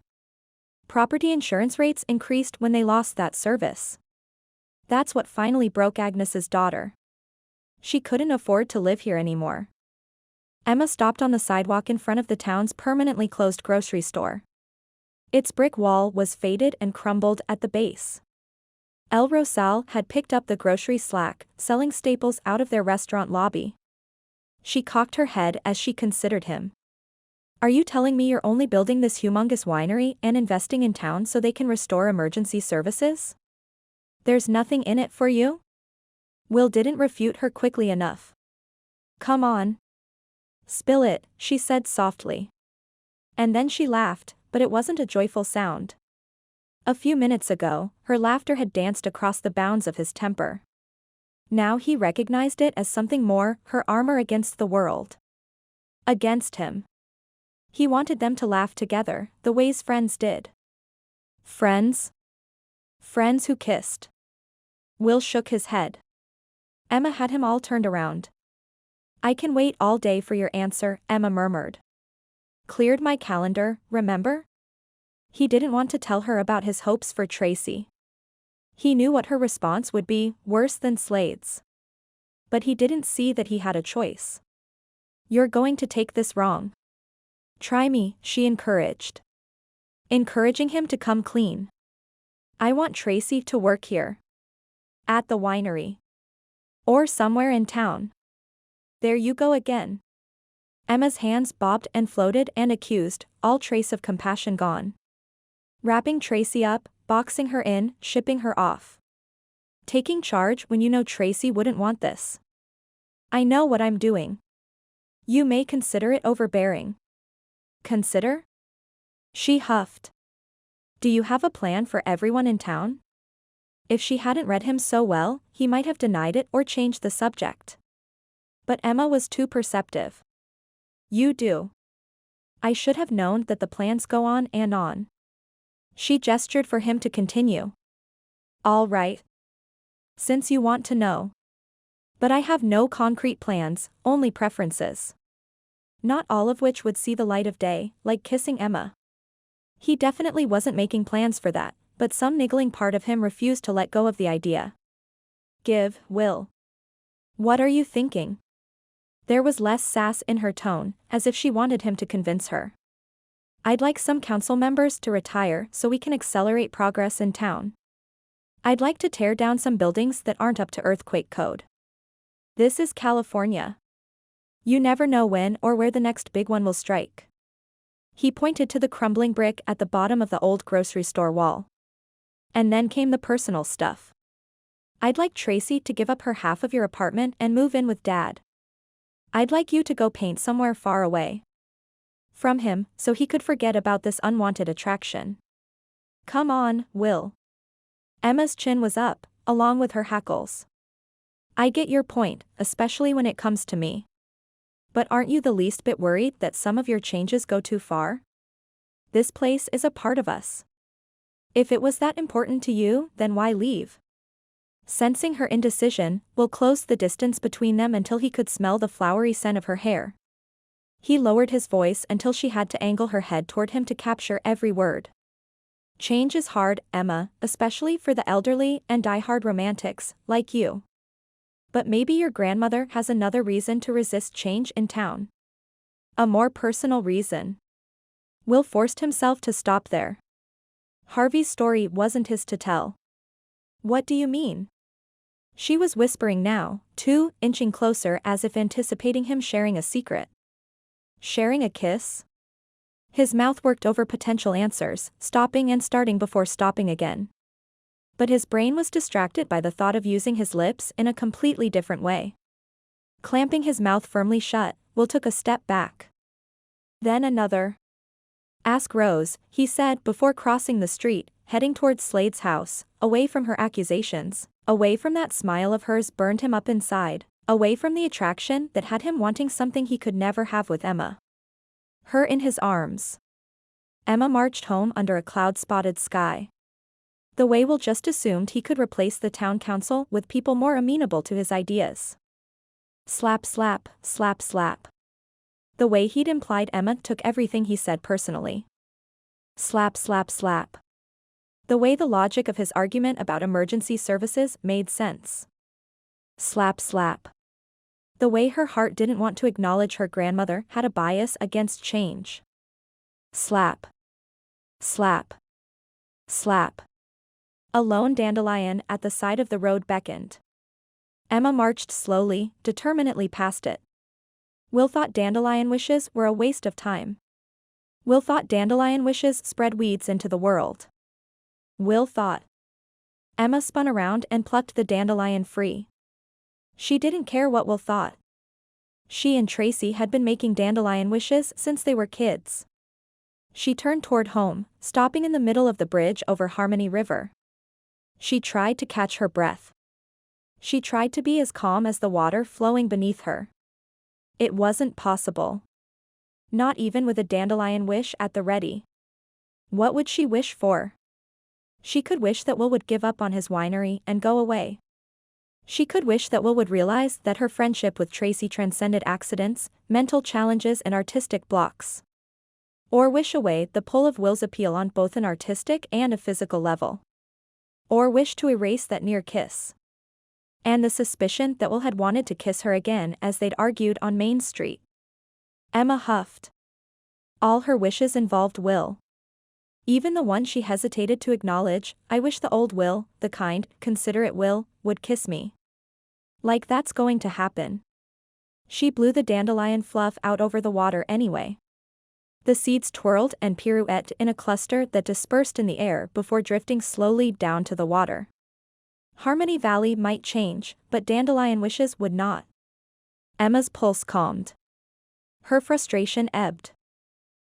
Property insurance rates increased when they lost that service. That's what finally broke Agnes's daughter. She couldn't afford to live here anymore. Emma stopped on the sidewalk in front of the town's permanently closed grocery store. Its brick wall was faded and crumbled at the base. El Rosal had picked up the grocery slack, selling staples out of their restaurant lobby. She cocked her head as she considered him. Are you telling me you're only building this humongous winery and investing in town so they can restore emergency services? There's nothing in it for you? Will didn't refute her quickly enough. Come on. Spill it, she said softly. And then she laughed, but it wasn't a joyful sound. A few minutes ago, her laughter had danced across the bounds of his temper. Now he recognized it as something more, her armor against the world. Against him. He wanted them to laugh together, the ways friends did. Friends? Friends who kissed. Will shook his head. Emma had him all turned around. I can wait all day for your answer, Emma murmured. Cleared my calendar, remember? He didn't want to tell her about his hopes for Tracy. He knew what her response would be, worse than Slade's. But he didn't see that he had a choice. You're going to take this wrong. Try me, she encouraged. Encouraging him to come clean. I want Tracy to work here. At the winery. Or somewhere in town. There you go again. Emma's hands bobbed and floated and accused, all trace of compassion gone. Wrapping Tracy up, boxing her in, shipping her off. Taking charge when you know Tracy wouldn't want this. I know what I'm doing. You may consider it overbearing. Consider? She huffed. Do you have a plan for everyone in town? If she hadn't read him so well, he might have denied it or changed the subject. But Emma was too perceptive. You do. I should have known that the plans go on and on. She gestured for him to continue. All right. Since you want to know. But I have no concrete plans, only preferences. Not all of which would see the light of day, like kissing Emma. He definitely wasn't making plans for that, but some niggling part of him refused to let go of the idea. Give, Will. What are you thinking? There was less sass in her tone, as if she wanted him to convince her. I'd like some council members to retire so we can accelerate progress in town. I'd like to tear down some buildings that aren't up to earthquake code. This is California. You never know when or where the next big one will strike. He pointed to the crumbling brick at the bottom of the old grocery store wall. And then came the personal stuff. I'd like Tracy to give up her half of your apartment and move in with Dad. I'd like you to go paint somewhere far away from him, so he could forget about this unwanted attraction. Come on, Will. Emma's chin was up, along with her hackles. I get your point, especially when it comes to me. But aren't you the least bit worried that some of your changes go too far? This place is a part of us. If it was that important to you, then why leave? Sensing her indecision, Will closed the distance between them until he could smell the flowery scent of her hair. He lowered his voice until she had to angle her head toward him to capture every word. Change is hard, Emma, especially for the elderly and die-hard romantics, like you. But maybe your grandmother has another reason to resist change in town. A more personal reason. Will forced himself to stop there. Harvey's story wasn't his to tell. What do you mean? She was whispering now, too, inching closer as if anticipating him sharing a secret. Sharing a kiss? His mouth worked over potential answers, stopping and starting before stopping again. But his brain was distracted by the thought of using his lips in a completely different way. Clamping his mouth firmly shut, Will took a step back. Then another. Ask Rose, he said before crossing the street, heading towards Slade's house, away from her accusations, away from that smile of hers burned him up inside, away from the attraction that had him wanting something he could never have with Emma. Her in his arms. Emma marched home under a cloud-spotted sky. The way Will just assumed he could replace the town council with people more amenable to his ideas. Slap slap, slap slap. The way he'd implied Emma took everything he said personally. Slap slap slap. The way the logic of his argument about emergency services made sense. Slap slap. The way her heart didn't want to acknowledge her grandmother had a bias against change. Slap. Slap. Slap. A lone dandelion at the side of the road beckoned. Emma marched slowly, determinedly past it. Will thought Dandelion Wishes were a waste of time. Will thought Dandelion Wishes spread weeds into the world. Will thought. Emma spun around and plucked the dandelion free. She didn't care what Will thought. She and Tracy had been making dandelion wishes since they were kids. She turned toward home, stopping in the middle of the bridge over Harmony River. She tried to catch her breath. She tried to be as calm as the water flowing beneath her. It wasn't possible. Not even with a dandelion wish at the ready. What would she wish for? She could wish that Will would give up on his whinery and go away. She could wish that Will would realize that her friendship with Tracy transcended accidents, mental challenges and artistic blocks. Or wish away the pull of Will's appeal on both an artistic and a physical level. Or wish to erase that near kiss. And the suspicion that Will had wanted to kiss her again as they'd argued on Main Street. Emma huffed. All her wishes involved Will. Even the one she hesitated to acknowledge. I wish the old Will, the kind, considerate Will, would kiss me. Like that's going to happen. She blew the dandelion fluff out over the water anyway. The seeds twirled and pirouetted in a cluster that dispersed in the air before drifting slowly down to the water. Harmony Valley might change, but Dandelion Wishes would not. Emma's pulse calmed. Her frustration ebbed.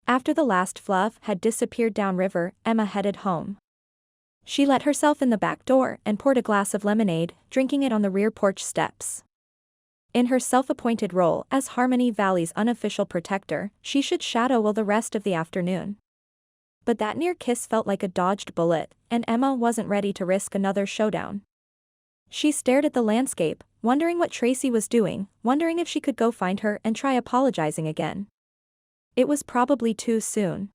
After the last fluff had disappeared downriver, Emma headed home. She let herself in the back door and poured a glass of lemonade, drinking it on the rear porch steps. In her self-appointed role as Harmony Valley's unofficial protector, she should shadow Will the rest of the afternoon. But that near kiss felt like a dodged bullet, and Emma wasn't ready to risk another showdown. She stared at the landscape, wondering what Tracy was doing, wondering if she could go find her and try apologizing again. It was probably too soon.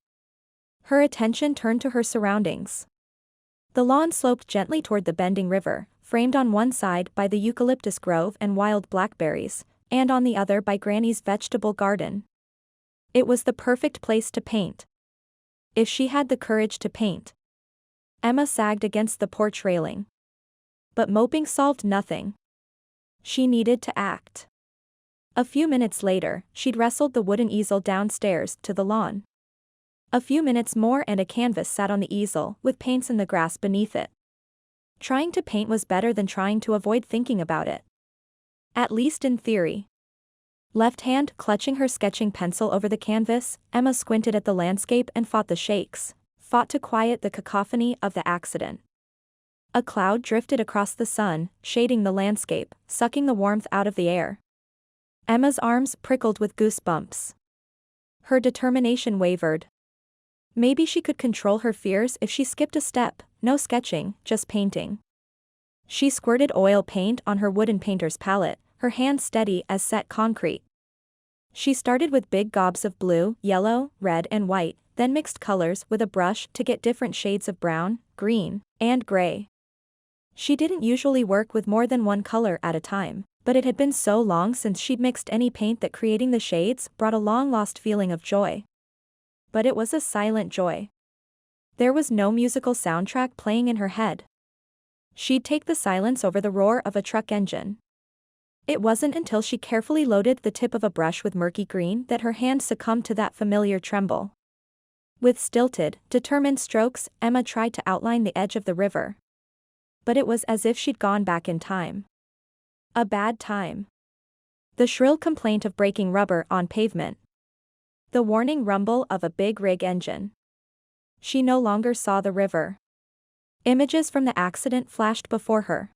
Her attention turned to her surroundings. The lawn sloped gently toward the bending river, framed on one side by the eucalyptus grove and wild blackberries, and on the other by Granny's vegetable garden. It was the perfect place to paint. If she had the courage to paint. Emma sagged against the porch railing. But moping solved nothing. She needed to act. A few minutes later, she'd wrestled the wooden easel downstairs to the lawn. A few minutes more and a canvas sat on the easel, with paints in the grass beneath it. Trying to paint was better than trying to avoid thinking about it. At least in theory. Left hand clutching her sketching pencil over the canvas, Emma squinted at the landscape and fought the shakes, fought to quiet the cacophony of the accident. A cloud drifted across the sun, shading the landscape, sucking the warmth out of the air. Emma's arms prickled with goosebumps. Her determination wavered. Maybe she could control her fears if she skipped a step, no sketching, just painting. She squirted oil paint on her wooden painter's palette, her hand steady as set concrete. She started with big gobs of blue, yellow, red and white, then mixed colors with a brush to get different shades of brown, green, and gray. She didn't usually work with more than one color at a time, but it had been so long since she'd mixed any paint that creating the shades brought a long-lost feeling of joy. But it was a silent joy. There was no musical soundtrack playing in her head. She'd take the silence over the roar of a truck engine. It wasn't until she carefully loaded the tip of a brush with murky green that her hand succumbed to that familiar tremble. With stilted, determined strokes, Emma tried to outline the edge of the river. But it was as if she'd gone back in time. A bad time. The shrill complaint of breaking rubber on pavement. The warning rumble of a big rig engine. She no longer saw the river. Images from the accident flashed before her.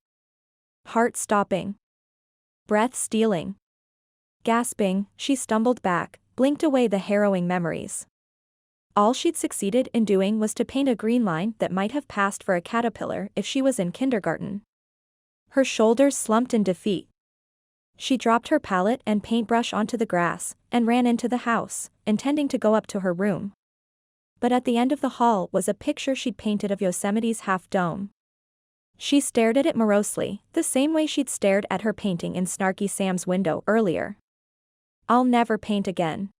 Heart stopping. Breath stealing. Gasping, she stumbled back, blinked away the harrowing memories. All she'd succeeded in doing was to paint a green line that might have passed for a caterpillar if she was in kindergarten. Her shoulders slumped in defeat. She dropped her palette and paintbrush onto the grass, and ran into the house, intending to go up to her room. But at the end of the hall was a picture she'd painted of Yosemite's half-dome. She stared at it morosely, the same way she'd stared at her painting in Snarky Sam's window earlier. I'll never paint again.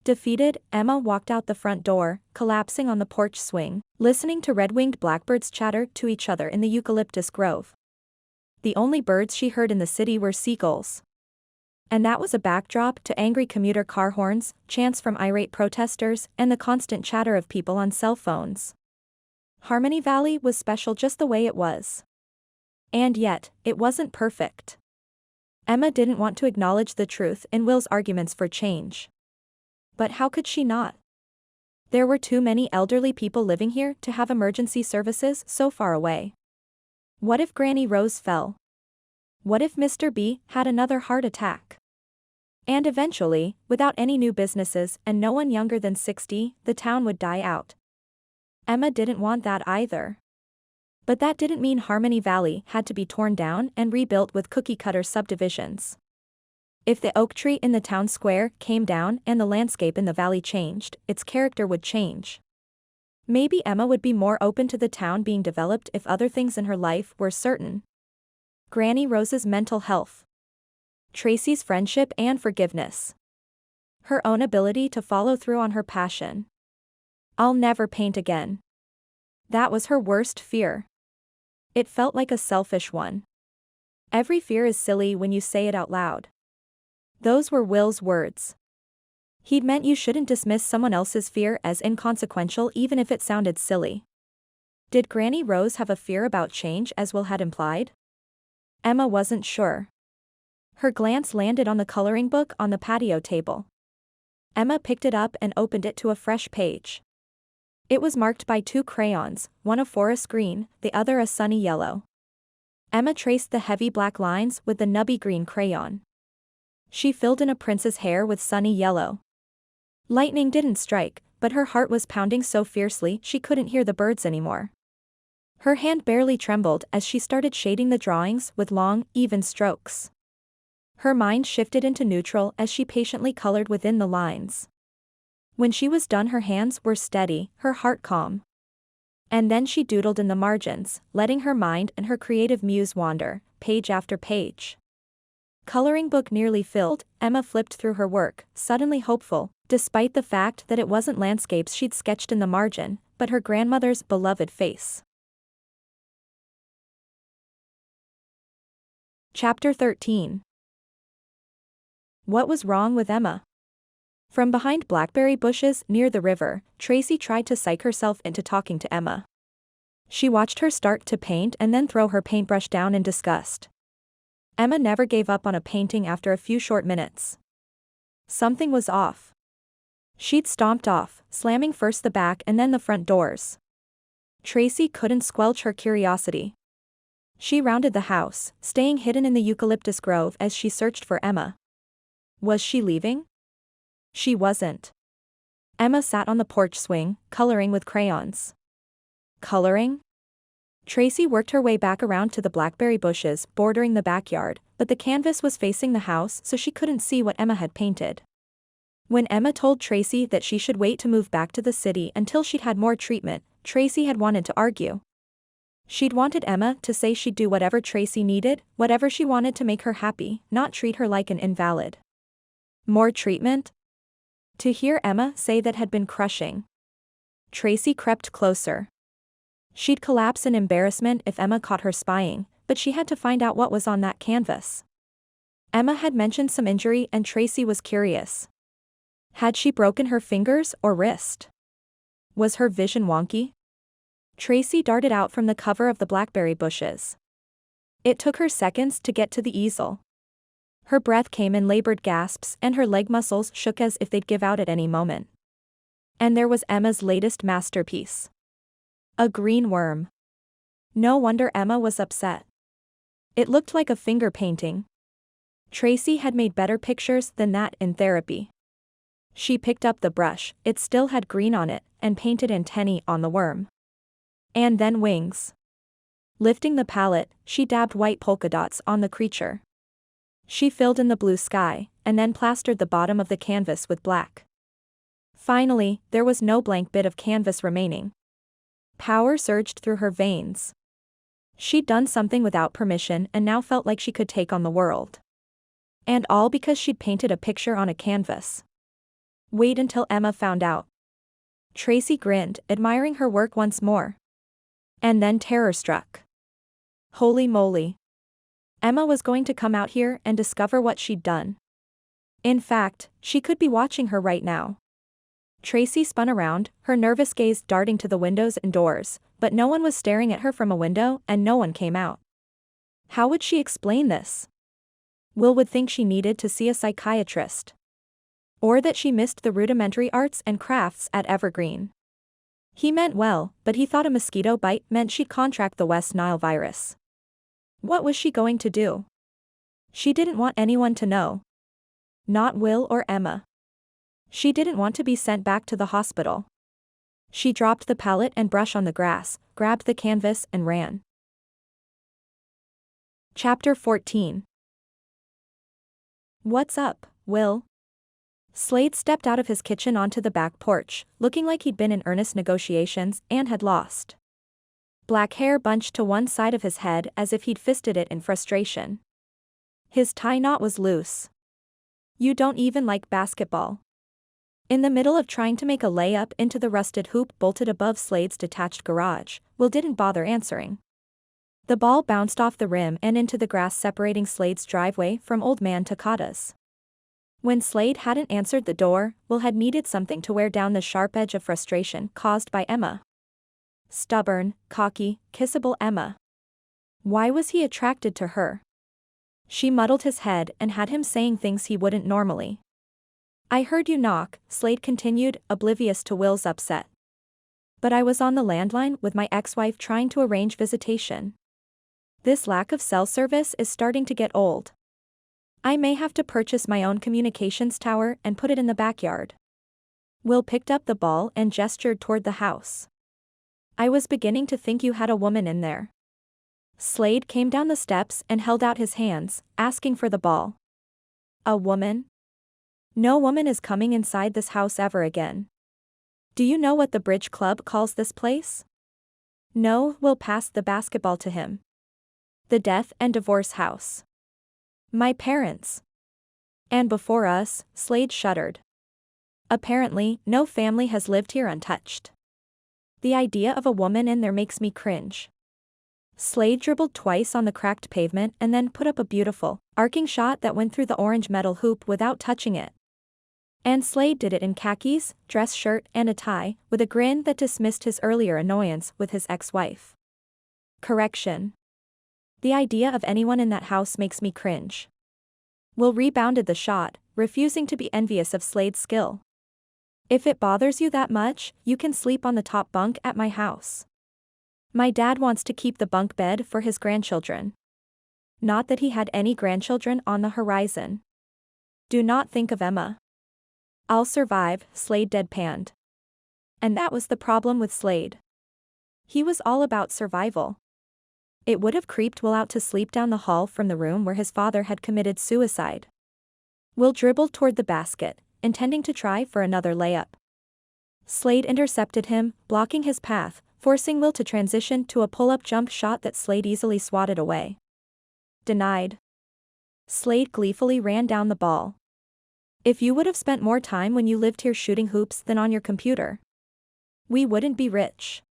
Defeated, Emma walked out the front door, collapsing on the porch swing, listening to red-winged blackbirds chatter to each other in the eucalyptus grove. The only birds she heard in the city were seagulls. And that was a backdrop to angry commuter car horns, chants from irate protesters, and the constant chatter of people on cell phones. Harmony Valley was special just the way it was. And yet, it wasn't perfect. Emma didn't want to acknowledge the truth in Will's arguments for change. But how could she not? There were too many elderly people living here to have emergency services so far away. What if Granny Rose fell? What if Mr. B had another heart attack? And eventually, without any new businesses and no one younger than 60, the town would die out. Emma didn't want that either. But that didn't mean Harmony Valley had to be torn down and rebuilt with cookie-cutter subdivisions. If the oak tree in the town square came down and the landscape in the valley changed, its character would change. Maybe Emma would be more open to the town being developed if other things in her life were certain. Granny Rose's mental health. Tracy's friendship and forgiveness. Her own ability to follow through on her passion. I'll never paint again. That was her worst fear. It felt like a selfish one. Every fear is silly when you say it out loud. Those were Will's words. He'd meant you shouldn't dismiss someone else's fear as inconsequential even if it sounded silly. Did Granny Rose have a fear about change as Will had implied? Emma wasn't sure. Her glance landed on the coloring book on the patio table. Emma picked it up and opened it to a fresh page. It was marked by 2 crayons, one a forest green, the other a sunny yellow. Emma traced the heavy black lines with the nubby green crayon. She filled in a prince's hair with sunny yellow. Lightning didn't strike, but her heart was pounding so fiercely she couldn't hear the birds anymore. Her hand barely trembled as she started shading the drawings with long, even strokes. Her mind shifted into neutral as she patiently colored within the lines. When she was done, her hands were steady, her heart calm. And then she doodled in the margins, letting her mind and her creative muse wander, page after page. Coloring book nearly filled, Emma flipped through her work, suddenly hopeful, despite the fact that it wasn't landscapes she'd sketched in the margin, but her grandmother's beloved face. Chapter 13. What was wrong with Emma? From behind blackberry bushes near the river, Tracy tried to psych herself into talking to Emma. She watched her start to paint and then throw her paintbrush down in disgust. Emma never gave up on a painting after a few short minutes. Something was off. She'd stomped off, slamming first the back and then the front doors. Tracy couldn't squelch her curiosity. She rounded the house, staying hidden in the eucalyptus grove as she searched for Emma. Was she leaving? She wasn't. Emma sat on the porch swing, coloring with crayons. Coloring? Tracy worked her way back around to the blackberry bushes bordering the backyard, but the canvas was facing the house so she couldn't see what Emma had painted. When Emma told Tracy that she should wait to move back to the city until she'd had more treatment, Tracy had wanted to argue. She'd wanted Emma to say she'd do whatever Tracy needed, whatever she wanted to make her happy, not treat her like an invalid. More treatment? To hear Emma say that had been crushing. Tracy crept closer. She'd collapse in embarrassment if Emma caught her spying, but she had to find out what was on that canvas. Emma had mentioned some injury and Tracy was curious. Had she broken her fingers or wrist? Was her vision wonky? Tracy darted out from the cover of the blackberry bushes. It took her seconds to get to the easel. Her breath came in labored gasps and her leg muscles shook as if they'd give out at any moment. And there was Emma's latest masterpiece. A green worm. No wonder Emma was upset. It looked like a finger painting. Tracy had made better pictures than that in therapy. She picked up the brush, it still had green on it, and painted antennae on the worm. And then wings. Lifting the palette, she dabbed white polka dots on the creature. She filled in the blue sky, and then plastered the bottom of the canvas with black. Finally, there was no blank bit of canvas remaining. Power surged through her veins. She'd done something without permission and now felt like she could take on the world. And all because she'd painted a picture on a canvas. Wait until Emma found out. Tracy grinned, admiring her work once more. And then terror struck. Holy moly. Emma was going to come out here and discover what she'd done. In fact, she could be watching her right now. Tracy spun around, her nervous gaze darting to the windows and doors, but no one was staring at her from a window and no one came out. How would she explain this? Will would think she needed to see a psychiatrist. Or that she missed the rudimentary arts and crafts at Evergreen. He meant well, but he thought a mosquito bite meant she'd contract the West Nile virus. What was she going to do? She didn't want anyone to know. Not Will or Emma. She didn't want to be sent back to the hospital. She dropped the palette and brush on the grass, grabbed the canvas and ran. Chapter 14. What's up, Will? Slade stepped out of his kitchen onto the back porch, looking like he'd been in earnest negotiations and had lost. Black hair bunched to one side of his head as if he'd fisted it in frustration. His tie knot was loose. You don't even like basketball. In the middle of trying to make a layup into the rusted hoop bolted above Slade's detached garage, Will didn't bother answering. The ball bounced off the rim and into the grass separating Slade's driveway from Old Man Takata's. When Slade hadn't answered the door, Will had needed something to wear down the sharp edge of frustration caused by Emma. Stubborn, cocky, kissable Emma. Why was he attracted to her? She muddled his head and had him saying things he wouldn't normally. I heard you knock, Slade continued, oblivious to Will's upset. But I was on the landline with my ex-wife trying to arrange visitation. This lack of cell service is starting to get old. I may have to purchase my own communications tower and put it in the backyard. Will picked up the ball and gestured toward the house. I was beginning to think you had a woman in there. Slade came down the steps and held out his hands, asking for the ball. A woman? No woman is coming inside this house ever again. Do you know what the bridge club calls this place? No, Will passed the basketball to him. The death and divorce house. My parents. And before us, Slade shuddered. Apparently, no family has lived here untouched. The idea of a woman in there makes me cringe. Slade dribbled twice on the cracked pavement and then put up a beautiful, arcing shot that went through the orange metal hoop without touching it. And Slade did it in khakis, dress shirt and a tie, with a grin that dismissed his earlier annoyance with his ex-wife. Correction. The idea of anyone in that house makes me cringe. Will rebounded the shot, refusing to be envious of Slade's skill. If it bothers you that much, you can sleep on the top bunk at my house. My dad wants to keep the bunk bed for his grandchildren. Not that he had any grandchildren on the horizon. Do not think of Emma. I'll survive, Slade deadpanned. And that was the problem with Slade. He was all about survival. It would have creeped Will out to sleep down the hall from the room where his father had committed suicide. Will dribbled toward the basket, intending to try for another layup. Slade intercepted him, blocking his path, forcing Will to transition to a pull-up jump shot that Slade easily swatted away. Denied. Slade gleefully ran down the ball. If you would have spent more time when you lived here shooting hoops than on your computer, we wouldn't be rich.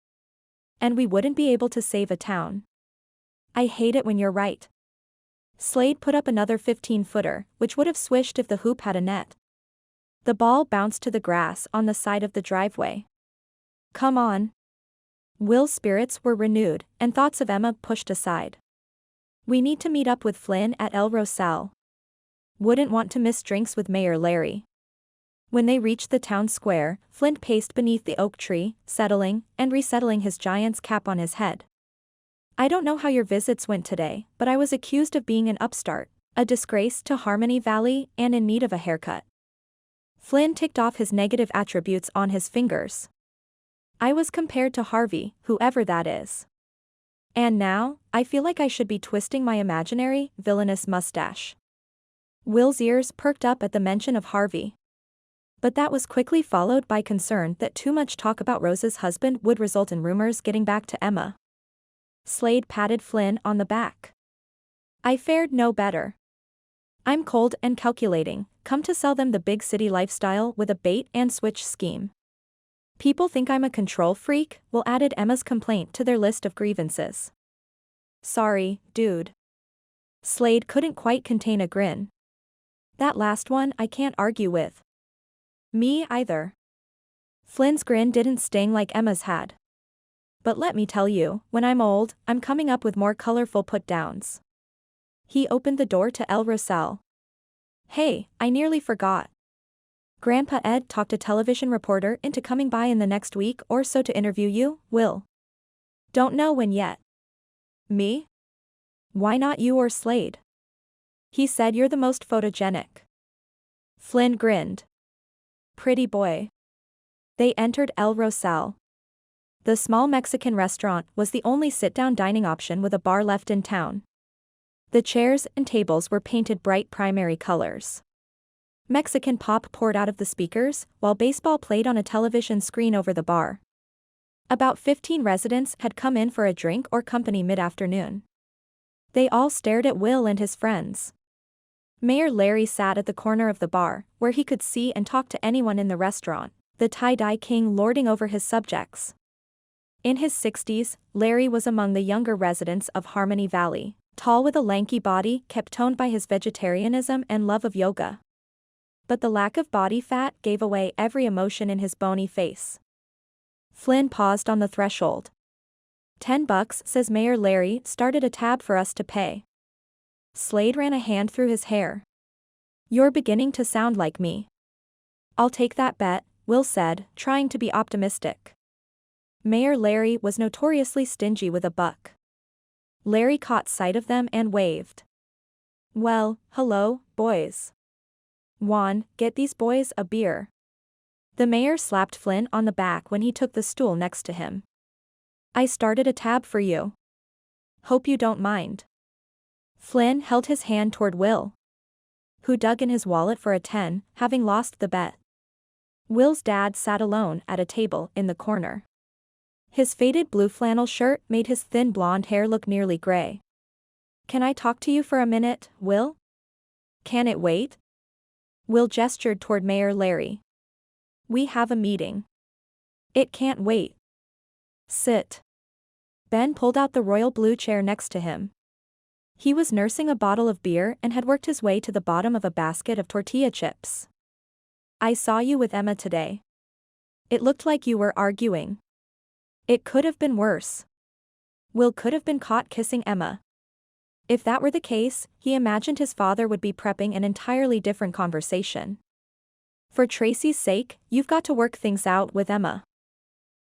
And we wouldn't be able to save a town. I hate it when you're right. Slade put up another 15-footer, which would have swished if the hoop had a net. The ball bounced to the grass on the side of the driveway. Come on. Will's spirits were renewed, and thoughts of Emma pushed aside. We need to meet up with Flynn at El Rosal. Wouldn't want to miss drinks with Mayor Larry. When they reached the town square, Flint paced beneath the oak tree, settling and resettling his giant's cap on his head. I don't know how your visits went today, but I was accused of being an upstart, a disgrace to Harmony Valley, and in need of a haircut. Flynn ticked off his negative attributes on his fingers. I was compared to Harvey, whoever that is. And now, I feel like I should be twisting my imaginary, villainous mustache. Will's ears perked up at the mention of Harvey. But that was quickly followed by concern that too much talk about Rose's husband would result in rumors getting back to Emma. Slade patted Flynn on the back. I fared no better. I'm cold and calculating, come to sell them the big city lifestyle with a bait-and-switch scheme. People think I'm a control freak, Will added Emma's complaint to their list of grievances. Sorry, dude. Slade couldn't quite contain a grin. That last one I can't argue with. Me either. Flynn's grin didn't sting like Emma's had. But let me tell you, when I'm old, I'm coming up with more colorful put-downs. He opened the door to El Rosal. Hey, I nearly forgot. Grandpa Ed talked a television reporter into coming by in the next week or so to interview you, Will. Don't know when yet. Me? Why not you or Slade? He said you're the most photogenic. Flynn grinned. Pretty boy. They entered El Rosal. The small Mexican restaurant was the only sit-down dining option with a bar left in town. The chairs and tables were painted bright primary colors. Mexican pop poured out of the speakers, while baseball played on a television screen over the bar. About 15 residents had come in for a drink or company mid-afternoon. They all stared at Will and his friends. Mayor Larry sat at the corner of the bar, where he could see and talk to anyone in the restaurant, the tie-dye king lording over his subjects. In his 60s, Larry was among the younger residents of Harmony Valley, tall with a lanky body kept toned by his vegetarianism and love of yoga. But the lack of body fat gave away every emotion in his bony face. Flynn paused on the threshold. $10, says Mayor Larry, started a tab for us to pay. Slade ran a hand through his hair. You're beginning to sound like me. I'll take that bet, Will said, trying to be optimistic. Mayor Larry was notoriously stingy with a buck. Larry caught sight of them and waved. Well, hello, boys. Juan, get these boys a beer. The mayor slapped Flynn on the back when he took the stool next to him. I started a tab for you. Hope you don't mind. Flynn held his hand toward Will, who dug in his wallet for a 10, having lost the bet. Will's dad sat alone at a table in the corner. His faded blue flannel shirt made his thin blonde hair look nearly gray. Can I talk to you for a minute, Will? Can it wait? Will gestured toward Mayor Larry. We have a meeting. It can't wait. Sit. Ben pulled out the royal blue chair next to him. He was nursing a bottle of beer and had worked his way to the bottom of a basket of tortilla chips. I saw you with Emma today. It looked like you were arguing. It could have been worse. Will could have been caught kissing Emma. If that were the case, he imagined his father would be prepping an entirely different conversation. For Tracy's sake, you've got to work things out with Emma.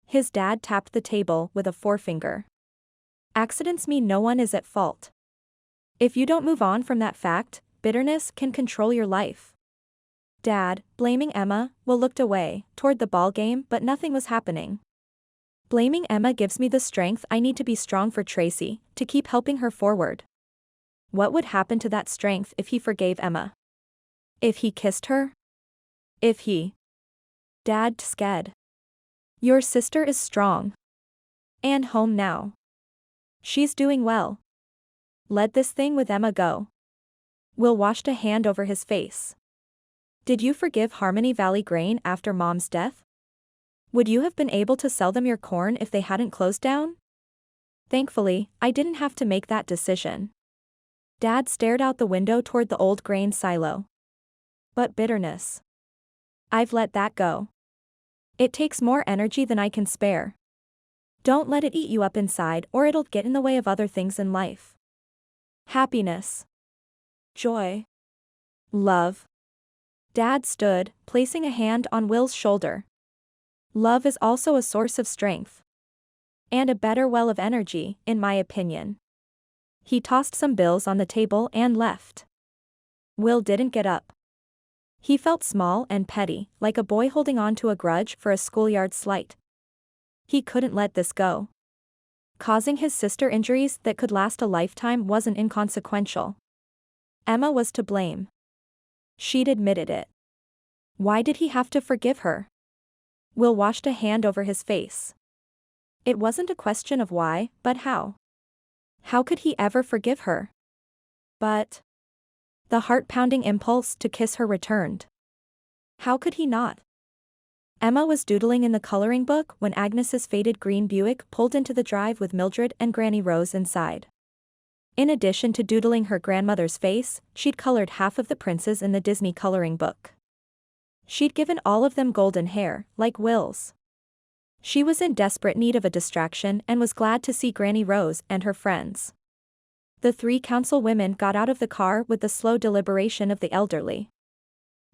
His dad tapped the table with a forefinger. Accidents mean no one is at fault. If you don't move on from that fact, bitterness can control your life. Dad, blaming Emma, Will looked away, toward the ball game, but nothing was happening. Blaming Emma gives me the strength I need to be strong for Tracy, to keep helping her forward. What would happen to that strength if he forgave Emma? If he kissed her? If he... Dad sked. Your sister is strong. And home now. She's doing well. Let this thing with Emma go. Will washed a hand over his face. Did you forgive Harmony Valley Grain after Mom's death? Would you have been able to sell them your corn if they hadn't closed down? Thankfully, I didn't have to make that decision. Dad stared out the window toward the old grain silo. But bitterness. I've let that go. It takes more energy than I can spare. Don't let it eat you up inside or it'll get in the way of other things in life. Happiness. Joy. Love. Dad stood, placing a hand on Will's shoulder. Love is also a source of strength. And a better well of energy, in my opinion. He tossed some bills on the table and left. Will didn't get up. He felt small and petty, like a boy holding on to a grudge for a schoolyard slight. He couldn't let this go. Causing his sister injuries that could last a lifetime wasn't inconsequential. Emma was to blame. She'd admitted it. Why did he have to forgive her? Will washed a hand over his face. It wasn't a question of why, but how. How could he ever forgive her? But... the heart-pounding impulse to kiss her returned. How could he not? Emma was doodling in the coloring book when Agnes's faded green Buick pulled into the drive with Mildred and Granny Rose inside. In addition to doodling her grandmother's face, she'd colored half of the princes in the Disney coloring book. She'd given all of them golden hair, like Will's. She was in desperate need of a distraction and was glad to see Granny Rose and her friends. The three councilwomen got out of the car with the slow deliberation of the elderly.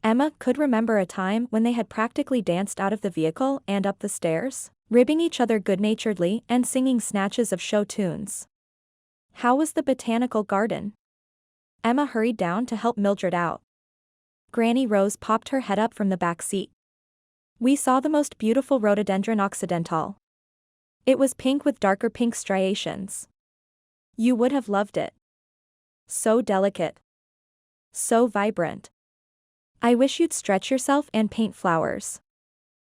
Emma could remember a time when they had practically danced out of the vehicle and up the stairs, ribbing each other good-naturedly and singing snatches of show tunes. How was the botanical garden? Emma hurried down to help Mildred out. Granny Rose popped her head up from the back seat. We saw the most beautiful rhododendron occidental. It was pink with darker pink striations. You would have loved it. So delicate. So vibrant. I wish you'd stretch yourself and paint flowers.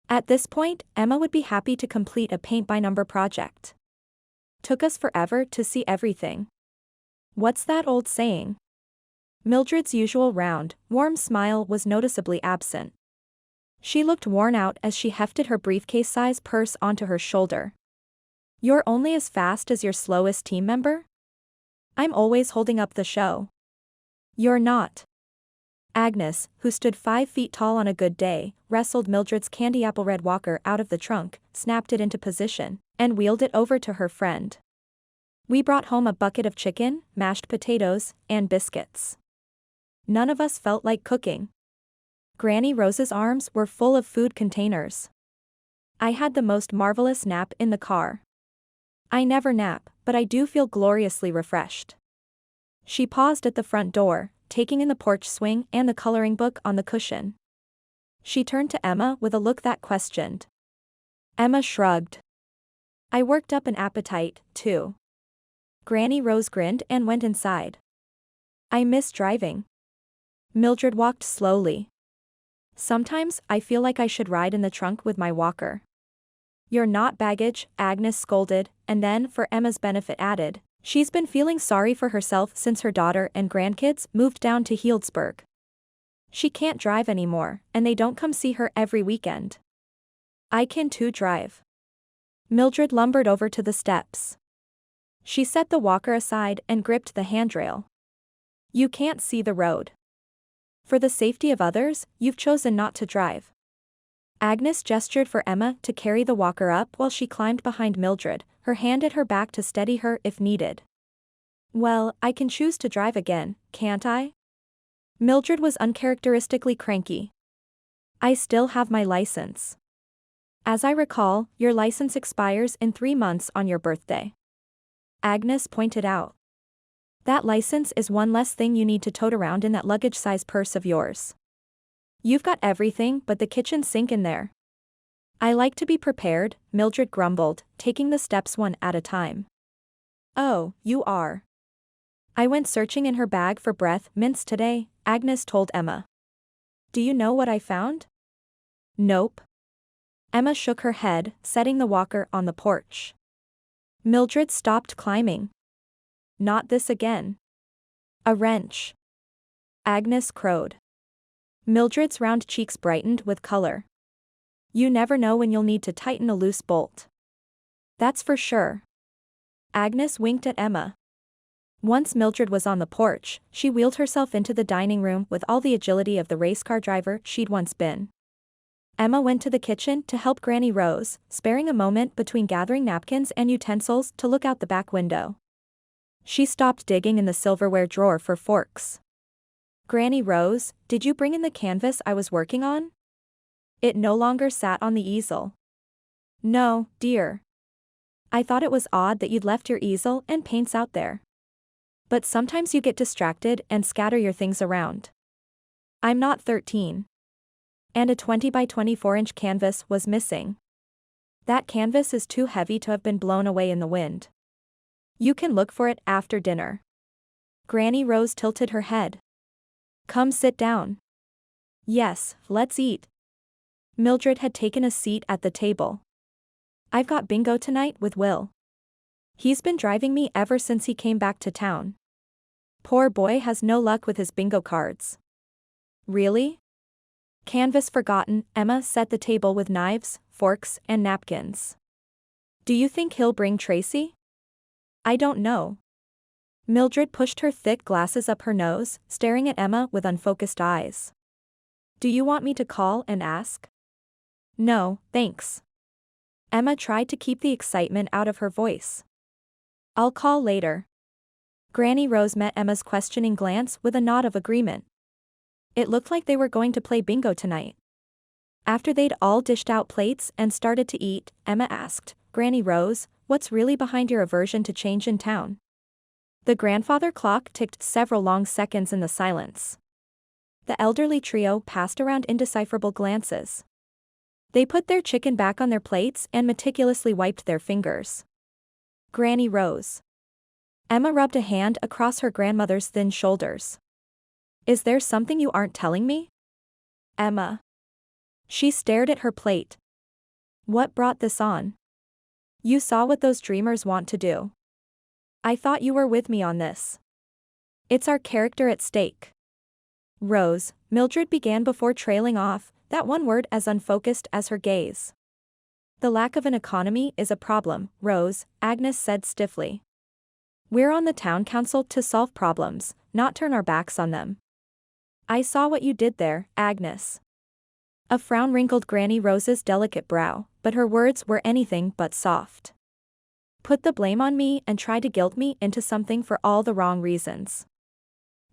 At this point, Emma would be happy to complete a paint-by-number project. Took us forever to see everything. What's that old saying? Mildred's usual round, warm smile was noticeably absent. She looked worn out as she hefted her briefcase-size purse onto her shoulder. You're only as fast as your slowest team member? I'm always holding up the show. You're not. Agnes, who stood 5 feet tall on a good day, wrestled Mildred's candy apple red walker out of the trunk, snapped it into position, and wheeled it over to her friend. We brought home a bucket of chicken, mashed potatoes, and biscuits. None of us felt like cooking. Granny Rose's arms were full of food containers. I had the most marvelous nap in the car. I never nap, but I do feel gloriously refreshed. She paused at the front door, taking in the porch swing and the coloring book on the cushion. She turned to Emma with a look that questioned. Emma shrugged. I worked up an appetite, too. Granny Rose grinned and went inside. I miss driving. Mildred walked slowly. Sometimes I feel like I should ride in the trunk with my walker. You're not baggage, Agnes scolded, and then, for Emma's benefit added, she's been feeling sorry for herself since her daughter and grandkids moved down to Healdsburg. She can't drive anymore, and they don't come see her every weekend. I can too drive. Mildred lumbered over to the steps. She set the walker aside and gripped the handrail. You can't see the road. For the safety of others, you've chosen not to drive. Agnes gestured for Emma to carry the walker up while she climbed behind Mildred, her hand at her back to steady her if needed. Well, I can choose to drive again, can't I? Mildred was uncharacteristically cranky. I still have my license. As I recall, your license expires in 3 months on your birthday. Agnes pointed out. That license is one less thing you need to tote around in that luggage-size purse of yours. You've got everything but the kitchen sink in there. I like to be prepared, Mildred grumbled, taking the steps one at a time. Oh, you are. I went searching in her bag for breath mints today, Agnes told Emma. Do you know what I found? Nope. Emma shook her head, setting the walker on the porch. Mildred stopped climbing. Not this again. A wrench. Agnes crowed. Mildred's round cheeks brightened with color. You never know when you'll need to tighten a loose bolt. That's for sure. Agnes winked at Emma. Once Mildred was on the porch, she wheeled herself into the dining room with all the agility of the race car driver she'd once been. Emma went to the kitchen to help Granny Rose, sparing a moment between gathering napkins and utensils to look out the back window. She stopped digging in the silverware drawer for forks. Granny Rose, did you bring in the canvas I was working on? It no longer sat on the easel. No, dear. I thought it was odd that you'd left your easel and paints out there. But sometimes you get distracted and scatter your things around. I'm not 13. And a 20 by 24-inch canvas was missing. That canvas is too heavy to have been blown away in the wind. You can look for it after dinner. Granny Rose tilted her head. Come sit down. Yes, let's eat. Mildred had taken a seat at the table. I've got bingo tonight with Will. He's been driving me ever since he came back to town. Poor boy has no luck with his bingo cards. Really? Canvas forgotten, Emma set the table with knives, forks, and napkins. Do you think he'll bring Tracy? I don't know. Mildred pushed her thick glasses up her nose, staring at Emma with unfocused eyes. Do you want me to call and ask? No, thanks. Emma tried to keep the excitement out of her voice. I'll call later. Granny Rose met Emma's questioning glance with a nod of agreement. It looked like they were going to play bingo tonight. After they'd all dished out plates and started to eat, Emma asked, Granny Rose, what's really behind your aversion to change in town? The grandfather clock ticked several long seconds in the silence. The elderly trio passed around indecipherable glances. They put their chicken back on their plates and meticulously wiped their fingers. Granny rose. Emma rubbed a hand across her grandmother's thin shoulders. Is there something you aren't telling me? Emma. She stared at her plate. What brought this on? You saw what those dreamers want to do. I thought you were with me on this. It's our character at stake. Rose, Mildred began before trailing off, that one word as unfocused as her gaze. The lack of an economy is a problem, Rose, Agnes said stiffly. We're on the town council to solve problems, not turn our backs on them. I saw what you did there, Agnes. A frown wrinkled Granny Rose's delicate brow, but her words were anything but soft. Put the blame on me and try to guilt me into something for all the wrong reasons.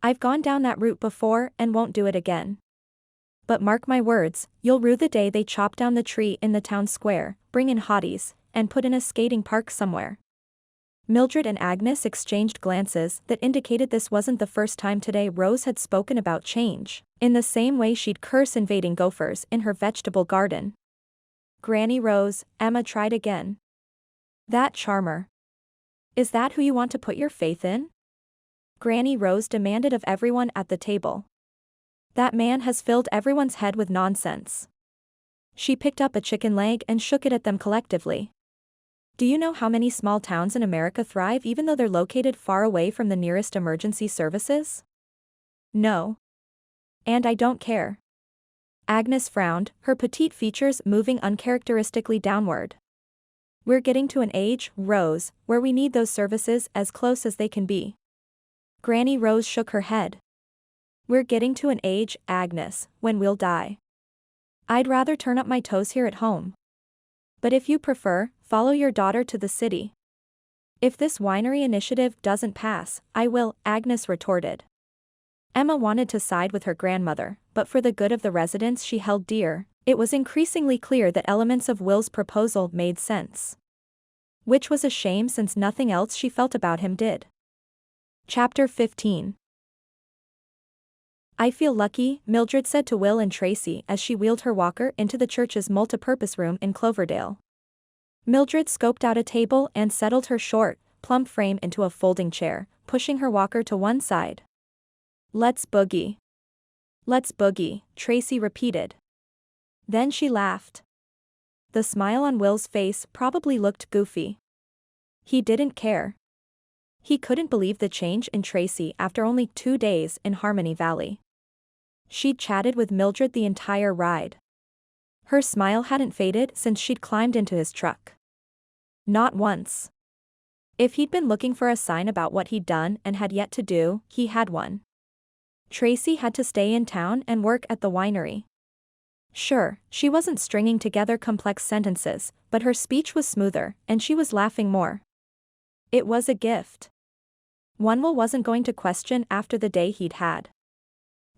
I've gone down that route before and won't do it again. But mark my words, you'll rue the day they chop down the tree in the town square, bring in hotties, and put in a skating park somewhere. Mildred and Agnes exchanged glances that indicated this wasn't the first time today Rose had spoken about change, in the same way she'd curse invading gophers in her vegetable garden. Granny Rose, Emma tried again. That charmer. Is that who you want to put your faith in? Granny Rose demanded of everyone at the table. That man has filled everyone's head with nonsense. She picked up a chicken leg and shook it at them collectively. Do you know how many small towns in America thrive even though they're located far away from the nearest emergency services? No. And I don't care. Agnes frowned, her petite features moving uncharacteristically downward. We're getting to an age, Rose, where we need those services as close as they can be. Granny Rose shook her head. We're getting to an age, Agnes, when we'll die. I'd rather turn up my toes here at home. But if you prefer, follow your daughter to the city. If this winery initiative doesn't pass, I will, Agnes retorted. Emma wanted to side with her grandmother, but for the good of the residents she held dear, it was increasingly clear that elements of Will's proposal made sense. Which was a shame since nothing else she felt about him did. Chapter 15. I feel lucky, Mildred said to Will and Tracy as she wheeled her walker into the church's multipurpose room in Cloverdale. Mildred scoped out a table and settled her short, plump frame into a folding chair, pushing her walker to one side. Let's boogie. Let's boogie, Tracy repeated. Then she laughed. The smile on Will's face probably looked goofy. He didn't care. He couldn't believe the change in Tracy after only 2 days in Harmony Valley. She'd chatted with Mildred the entire ride. Her smile hadn't faded since she'd climbed into his truck. Not once. If he'd been looking for a sign about what he'd done and had yet to do, he had one. Tracy had to stay in town and work at the winery. Sure, she wasn't stringing together complex sentences, but her speech was smoother, and she was laughing more. It was a gift. One Will wasn't going to question after the day he'd had.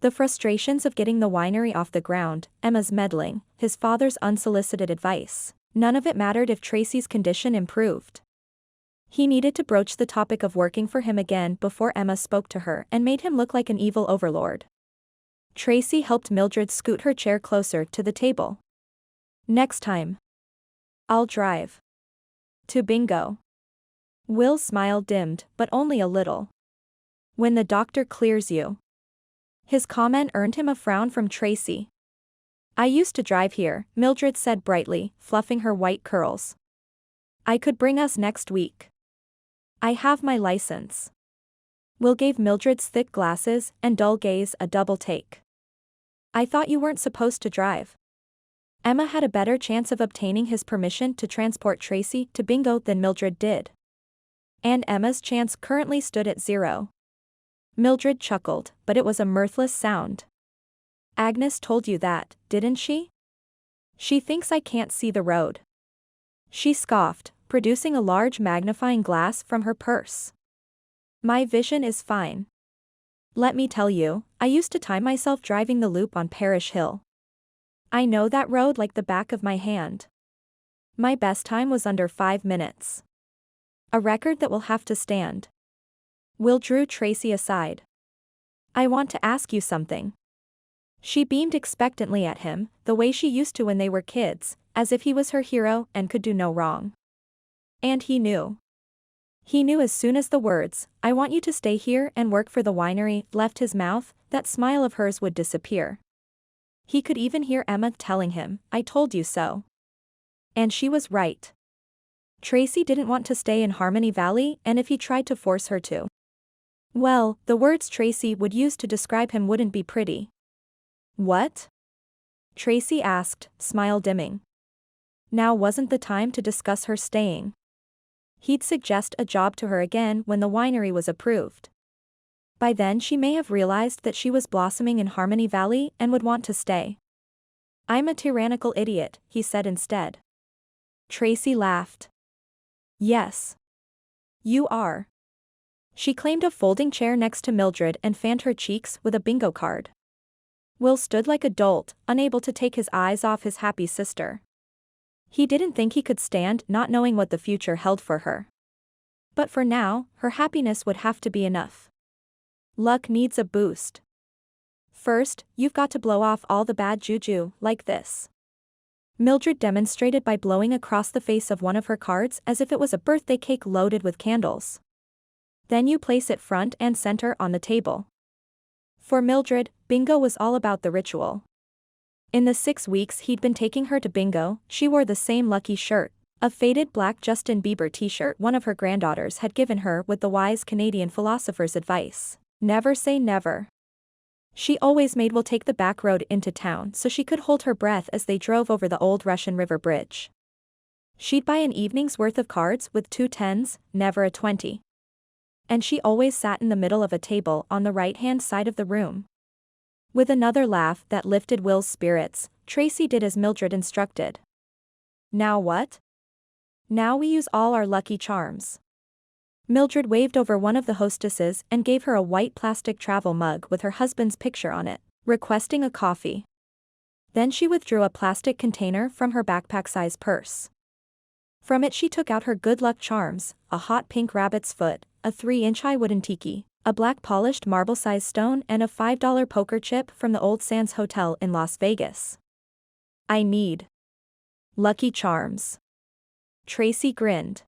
The frustrations of getting the winery off the ground, Emma's meddling, his father's unsolicited advice, none of it mattered if Tracy's condition improved. He needed to broach the topic of working for him again before Emma spoke to her and made him look like an evil overlord. Tracy helped Mildred scoot her chair closer to the table. Next time. I'll drive. To bingo. Will's smile dimmed, but only a little. When the doctor clears you. His comment earned him a frown from Tracy. I used to drive here, Mildred said brightly, fluffing her white curls. I could bring us next week. I have my license. Will gave Mildred's thick glasses and dull gaze a double take. I thought you weren't supposed to drive. Emma had a better chance of obtaining his permission to transport Tracy to bingo than Mildred did. And Emma's chance currently stood at 0. Mildred chuckled, but it was a mirthless sound. Agnes told you that, didn't she? She thinks I can't see the road. She scoffed, producing a large magnifying glass from her purse. My vision is fine. Let me tell you, I used to time myself driving the loop on Parish Hill. I know that road like the back of my hand. My best time was under 5 minutes. A record that will have to stand. Will drew Tracy aside. I want to ask you something. She beamed expectantly at him, the way she used to when they were kids, as if he was her hero and could do no wrong. And he knew. He knew as soon as the words, "I want you to stay here and work for the winery," left his mouth, that smile of hers would disappear. He could even hear Emma telling him, "I told you so." And she was right. Tracy didn't want to stay in Harmony Valley, and if he tried to force her to, well, the words Tracy would use to describe him wouldn't be pretty. "What?" Tracy asked, smile dimming. Now wasn't the time to discuss her staying. He'd suggest a job to her again when the winery was approved. By then she may have realized that she was blossoming in Harmony Valley and would want to stay. "I'm a tyrannical idiot," he said instead. Tracy laughed. "Yes. You are." She claimed a folding chair next to Mildred and fanned her cheeks with a bingo card. Will stood like a dolt, unable to take his eyes off his happy sister. He didn't think he could stand not knowing what the future held for her. But for now, her happiness would have to be enough. Luck needs a boost. First, you've got to blow off all the bad juju, like this. Mildred demonstrated by blowing across the face of one of her cards as if it was a birthday cake loaded with candles. Then you place it front and center on the table. For Mildred, bingo was all about the ritual. In the 6 weeks he'd been taking her to bingo, she wore the same lucky shirt, a faded black Justin Bieber t-shirt one of her granddaughters had given her with the wise Canadian philosopher's advice, "Never say never." She always made Will take the back road into town so she could hold her breath as they drove over the old Russian River Bridge. She'd buy an evening's worth of cards with 2 10s, never a 20. And she always sat in the middle of a table on the right-hand side of the room. With another laugh that lifted Will's spirits, Tracy did as Mildred instructed. "Now what?" "Now we use all our lucky charms." Mildred waved over one of the hostesses and gave her a white plastic travel mug with her husband's picture on it, requesting a coffee. Then she withdrew a plastic container from her backpack-sized purse. From it she took out her good luck charms, a hot pink rabbit's foot, a 3-inch-high wooden tiki, a black polished marble-sized stone and a $5 poker chip from the Old Sands Hotel in Las Vegas. "I need lucky charms." Tracy grinned.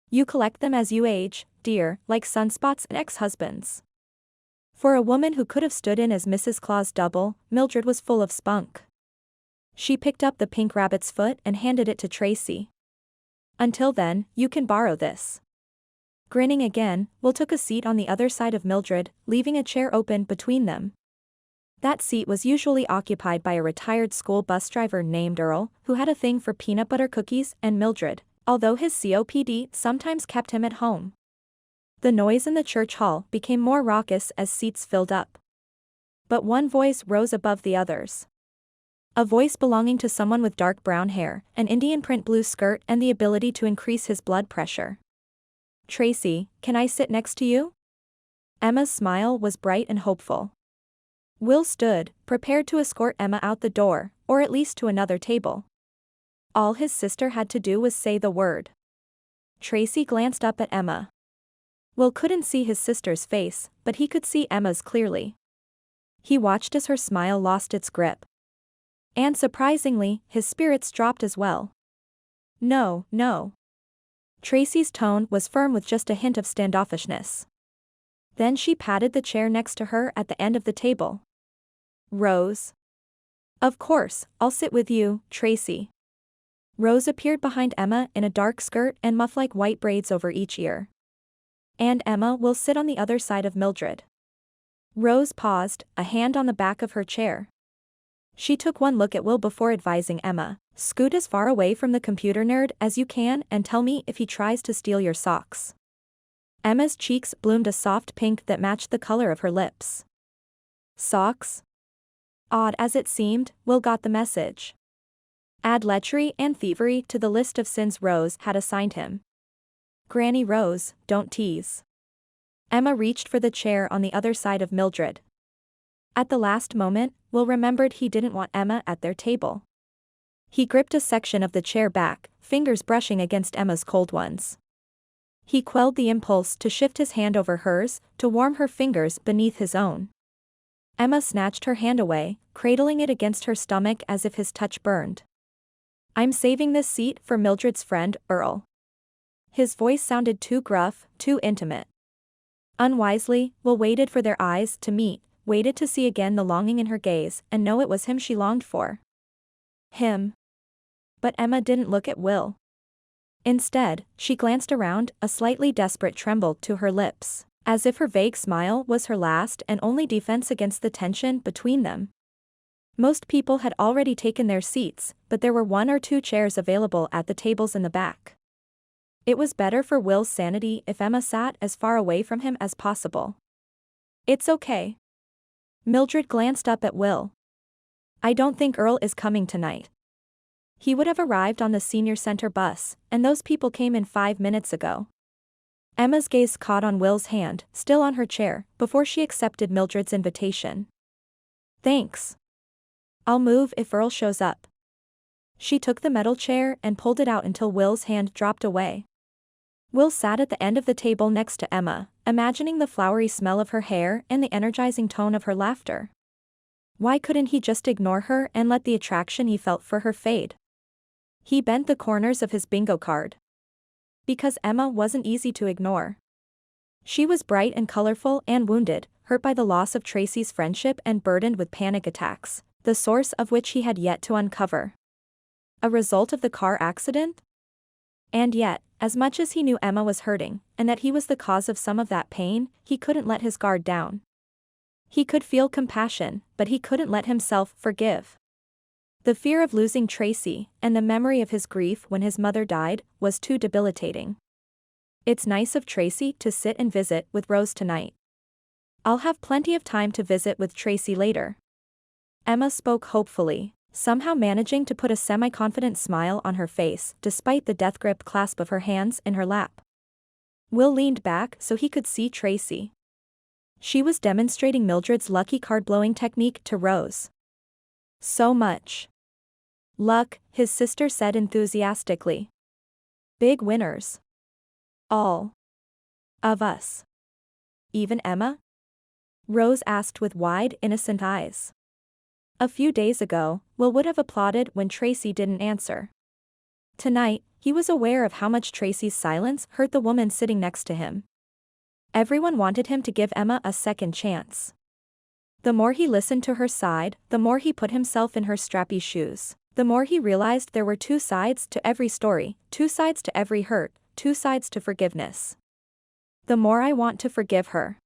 "You collect them as you age, dear, like sunspots and ex-husbands." For a woman who could have stood in as Mrs. Claus double, Mildred was full of spunk. She picked up the pink rabbit's foot and handed it to Tracy. "Until then, you can borrow this." Grinning again, Will took a seat on the other side of Mildred, leaving a chair open between them. That seat was usually occupied by a retired school bus driver named Earl, who had a thing for peanut butter cookies and Mildred, although his COPD sometimes kept him at home. The noise in the church hall became more raucous as seats filled up. But one voice rose above the others. A voice belonging to someone with dark brown hair, an Indian print blue skirt and the ability to increase his blood pressure. "Tracy, can I sit next to you?" Emma's smile was bright and hopeful. Will stood, prepared to escort Emma out the door, or at least to another table. All his sister had to do was say the word. Tracy glanced up at Emma. Will couldn't see his sister's face, but he could see Emma's clearly. He watched as her smile lost its grip. And surprisingly, his spirits dropped as well. "No, no." Tracy's tone was firm with just a hint of standoffishness. Then she patted the chair next to her at the end of the table. "Rose." "Of course, I'll sit with you, Tracy." Rose appeared behind Emma in a dark skirt and muff-like white braids over each ear. "And Emma will sit on the other side of Mildred." Rose paused, a hand on the back of her chair. She took one look at Will before advising Emma, "Scoot as far away from the computer nerd as you can and tell me if he tries to steal your socks." Emma's cheeks bloomed a soft pink that matched the color of her lips. Socks? Odd as it seemed, Will got the message. Add lechery and thievery to the list of sins Rose had assigned him. "Granny Rose, don't tease." Emma reached for the chair on the other side of Mildred. At the last moment, Will remembered he didn't want Emma at their table. He gripped a section of the chair back, fingers brushing against Emma's cold ones. He quelled the impulse to shift his hand over hers, to warm her fingers beneath his own. Emma snatched her hand away, cradling it against her stomach as if his touch burned. I'm saving this seat for Mildred's friend, Earl. His voice sounded too gruff, too intimate. Unwisely, Will waited for their eyes to meet, waited to see again the longing in her gaze and know it was him she longed for. Him. But Emma didn't look at Will. Instead, she glanced around, a slightly desperate tremble to her lips, as if her vague smile was her last and only defense against the tension between them. Most people had already taken their seats, but there were 1 or 2 chairs available at the tables in the back. It was better for Will's sanity if Emma sat as far away from him as possible. It's okay. Mildred glanced up at Will. I don't think Earl is coming tonight. He would have arrived on the senior center bus, and those people came in 5 minutes ago. Emma's gaze caught on Will's hand, still on her chair, before she accepted Mildred's invitation. Thanks. I'll move if Earl shows up. She took the metal chair and pulled it out until Will's hand dropped away. Will sat at the end of the table next to Emma, imagining the flowery smell of her hair and the energizing tone of her laughter. Why couldn't he just ignore her and let the attraction he felt for her fade? He bent the corners of his bingo card. Because Emma wasn't easy to ignore. She was bright and colorful and wounded, hurt by the loss of Tracy's friendship and burdened with panic attacks, the source of which he had yet to uncover. A result of the car accident? And yet, as much as he knew Emma was hurting, and that he was the cause of some of that pain, he couldn't let his guard down. He could feel compassion, but he couldn't let himself forgive. The fear of losing Tracy, and the memory of his grief when his mother died, was too debilitating. It's nice of Tracy to sit and visit with Rose tonight. I'll have plenty of time to visit with Tracy later. Emma spoke hopefully, somehow managing to put a semi-confident smile on her face despite the death-gripped clasp of her hands in her lap. Will leaned back so he could see Tracy. She was demonstrating Mildred's lucky card-blowing technique to Rose. So much luck, his sister said enthusiastically. Big winners. All of us. Even Emma? Rose asked with wide, innocent eyes. A few days ago, Will would have applauded when Tracy didn't answer. Tonight, he was aware of how much Tracy's silence hurt the woman sitting next to him. Everyone wanted him to give Emma a second chance. The more he listened to her side, the more he put himself in her strappy shoes, the more he realized there were 2 sides to every story, 2 sides to every hurt, 2 sides to forgiveness. The more I want to forgive her.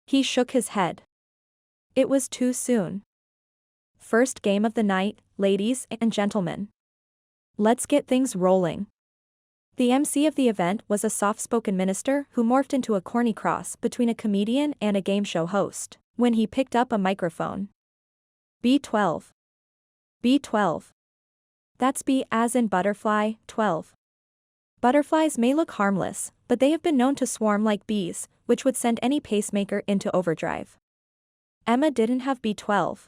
He shook his head. It was too soon. First game of the night, ladies and gentlemen. Let's get things rolling. The MC of the event was a soft-spoken minister who morphed into a corny cross between a comedian and a game show host when he picked up a microphone. B12. B12. That's B as in butterfly, 12. Butterflies may look harmless, but they have been known to swarm like bees, which would send any pacemaker into overdrive. Emma didn't have B12.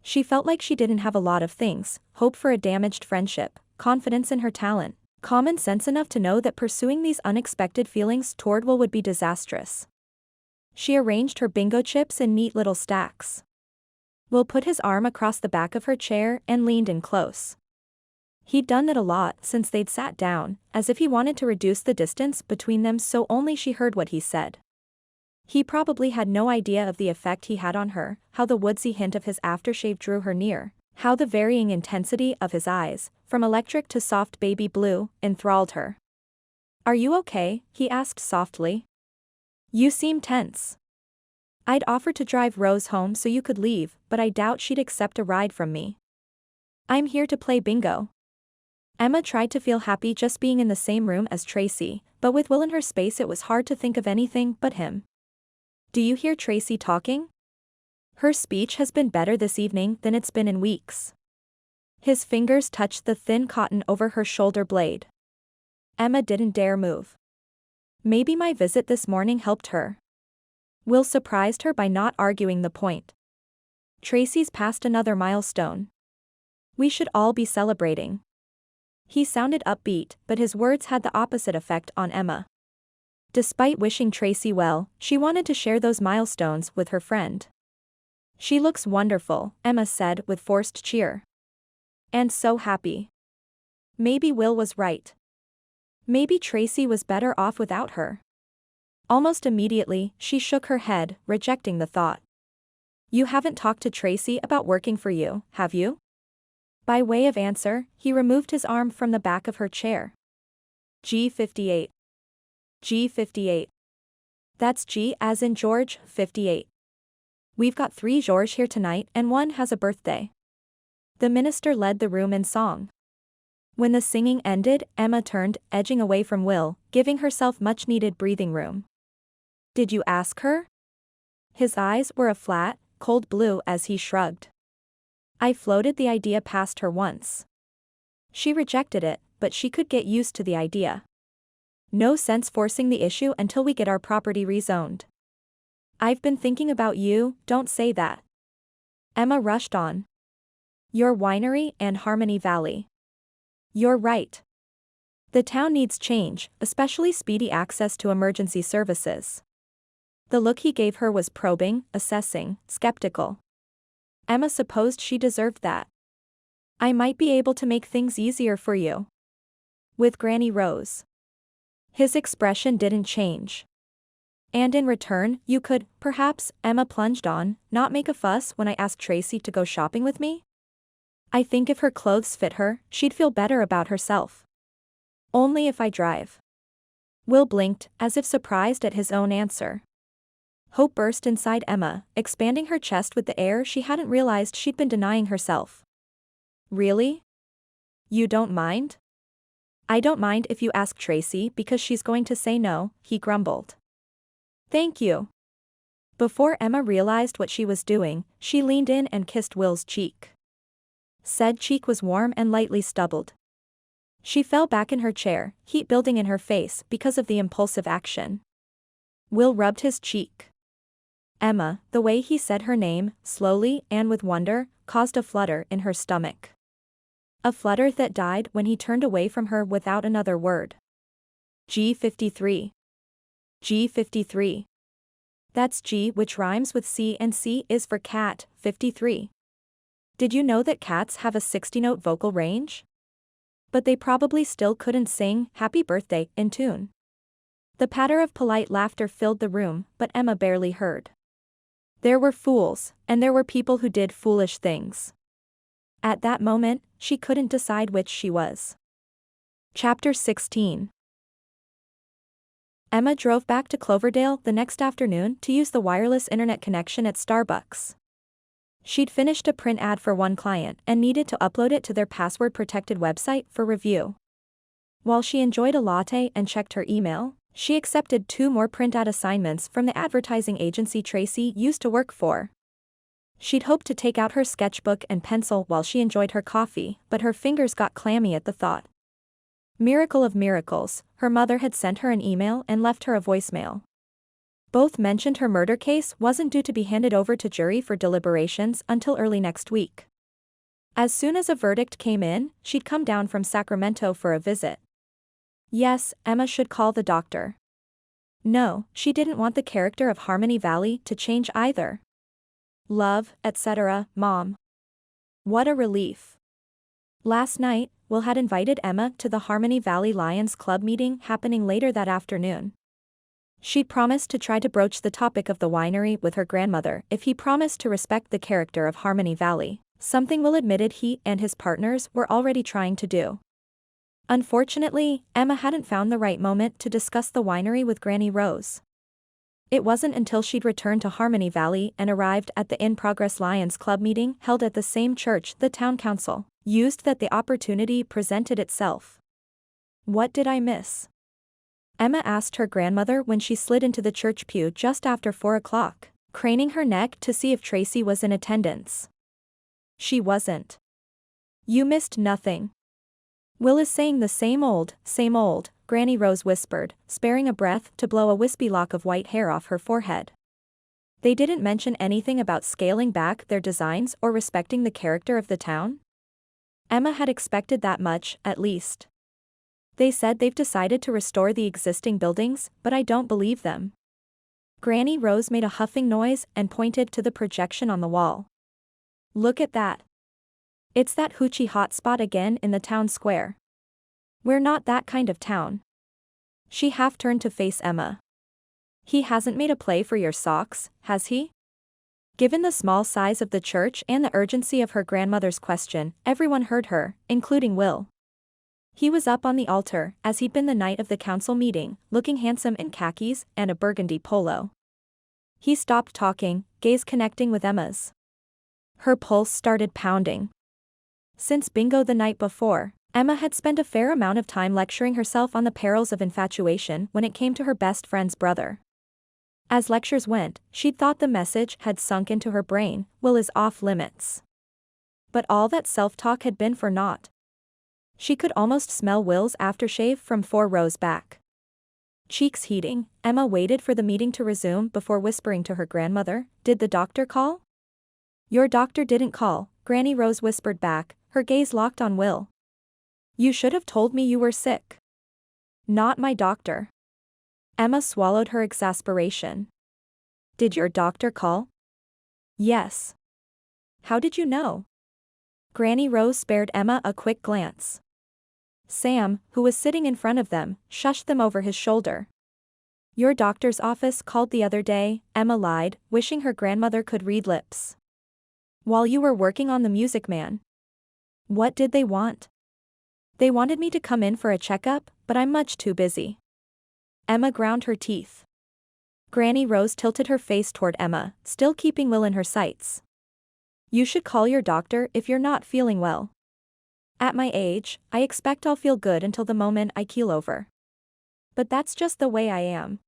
She felt like she didn't have a lot of things: hope for a damaged friendship, confidence in her talent, common sense enough to know that pursuing these unexpected feelings toward Will would be disastrous. She arranged her bingo chips in neat little stacks. Will put his arm across the back of her chair and leaned in close. He'd done that a lot since they'd sat down, as if he wanted to reduce the distance between them so only she heard what he said. He probably had no idea of the effect he had on her, how the woodsy hint of his aftershave drew her near, how the varying intensity of his eyes, from electric to soft baby blue, enthralled her. "Are you okay?" he asked softly. "You seem tense." "I'd offered to drive Rose home so you could leave, but I doubt she'd accept a ride from me. I'm here to play bingo." Emma tried to feel happy just being in the same room as Tracy, but with Will in her space it was hard to think of anything but him. "Do you hear Tracy talking? Her speech has been better this evening than it's been in weeks." His fingers touched the thin cotton over her shoulder blade. Emma didn't dare move. Maybe my visit this morning helped her. Will surprised her by not arguing the point. Tracy's passed another milestone. We should all be celebrating. He sounded upbeat, but his words had the opposite effect on Emma. Despite wishing Tracy well, she wanted to share those milestones with her friend. She looks wonderful, Emma said with forced cheer. And so happy. Maybe Will was right. Maybe Tracy was better off without her. Almost immediately, she shook her head, rejecting the thought. You haven't talked to Tracy about working for you, have you? By way of answer, he removed his arm from the back of her chair. G58. G58. That's G as in George, 58. We've got 3 George here tonight and one has a birthday. The minister led the room in song. When the singing ended, Emma turned, edging away from Will, giving herself much-needed breathing room. Did you ask her? His eyes were a flat, cold blue as he shrugged. I floated the idea past her once. She rejected it, but she could get used to the idea. No sense forcing the issue until we get our property rezoned. I've been thinking about you, don't say that. Emma rushed on. Your winery and Harmony Valley. You're right. The town needs change, especially speedy access to emergency services. The look he gave her was probing, assessing, skeptical. Emma supposed she deserved that. I might be able to make things easier for you. With Granny Rose. His expression didn't change. And in return, you could, perhaps, Emma plunged on, not make a fuss when I asked Tracy to go shopping with me? I think if her clothes fit her, she'd feel better about herself. Only if I drive. Will blinked, as if surprised at his own answer. Hope burst inside Emma, expanding her chest with the air she hadn't realized she'd been denying herself. Really? You don't mind? I don't mind if you ask Tracy because she's going to say no, he grumbled. Thank you. Before Emma realized what she was doing, she leaned in and kissed Will's cheek. Said cheek was warm and lightly stubbled. She fell back in her chair, heat building in her face because of the impulsive action. Will rubbed his cheek. Emma, the way he said her name, slowly and with wonder, caused a flutter in her stomach. A flutter that died when he turned away from her without another word. G53. G53. That's G, which rhymes with C, and C is for cat, 53. Did you know that cats have a 60-note vocal range? But they probably still couldn't sing Happy Birthday in tune. The patter of polite laughter filled the room, but Emma barely heard. There were fools, and there were people who did foolish things. At that moment, she couldn't decide which she was. Chapter 16. Emma drove back to Cloverdale the next afternoon to use the wireless internet connection at Starbucks. She'd finished a print ad for one client and needed to upload it to their password-protected website for review. While she enjoyed a latte and checked her email, she accepted 2 more print ad assignments from the advertising agency Tracy used to work for. She'd hoped to take out her sketchbook and pencil while she enjoyed her coffee, but her fingers got clammy at the thought. Miracle of miracles, her mother had sent her an email and left her a voicemail. Both mentioned her murder case wasn't due to be handed over to jury for deliberations until early next week. As soon as a verdict came in, she'd come down from Sacramento for a visit. Yes, Emma should call the doctor. No, she didn't want the character of Harmony Valley to change either. Love, etc., Mom. What a relief. Last night, Will had invited Emma to the Harmony Valley Lions Club meeting happening later that afternoon. She'd promised to try to broach the topic of the winery with her grandmother if he promised to respect the character of Harmony Valley, something Will admitted he and his partners were already trying to do. Unfortunately, Emma hadn't found the right moment to discuss the winery with Granny Rose. It wasn't until she'd returned to Harmony Valley and arrived at the in-progress Lions Club meeting held at the same church the town council used that the opportunity presented itself. What did I miss? Emma asked her grandmother when she slid into the church pew just after 4 o'clock, craning her neck to see if Tracy was in attendance. She wasn't. You missed nothing. Will is saying the same old, Granny Rose whispered, sparing a breath to blow a wispy lock of white hair off her forehead. They didn't mention anything about scaling back their designs or respecting the character of the town? Emma had expected that much, at least. They said they've decided to restore the existing buildings, but I don't believe them. Granny Rose made a huffing noise and pointed to the projection on the wall. Look at that. It's that hoochie hotspot again in the town square. We're not that kind of town. She half turned to face Emma. He hasn't made a play for your socks, has he? Given the small size of the church and the urgency of her grandmother's question, everyone heard her, including Will. He was up on the altar, as he'd been the night of the council meeting, looking handsome in khakis and a burgundy polo. He stopped talking, gaze connecting with Emma's. Her pulse started pounding. Since bingo the night before, Emma had spent a fair amount of time lecturing herself on the perils of infatuation when it came to her best friend's brother. As lectures went, she'd thought the message had sunk into her brain, Will is off limits. But all that self-talk had been for naught. She could almost smell Will's aftershave from 4 rows back. Cheeks heating, Emma waited for the meeting to resume before whispering to her grandmother, "Did the doctor call?" "Your doctor didn't call," Granny Rose whispered back, her gaze locked on Will. "You should have told me you were sick." "Not my doctor." Emma swallowed her exasperation. "Did your doctor call?" "Yes." "How did you know?" Granny Rose spared Emma a quick glance. Sam, who was sitting in front of them, shushed them over his shoulder. "Your doctor's office called the other day," Emma lied, wishing her grandmother could read lips. "While you were working on The Music Man." "What did they want?" "They wanted me to come in for a checkup, but I'm much too busy." Emma ground her teeth. Granny Rose tilted her face toward Emma, still keeping Will in her sights. "You should call your doctor if you're not feeling well. At my age, I expect I'll feel good until the moment I keel over. But that's just the way I am.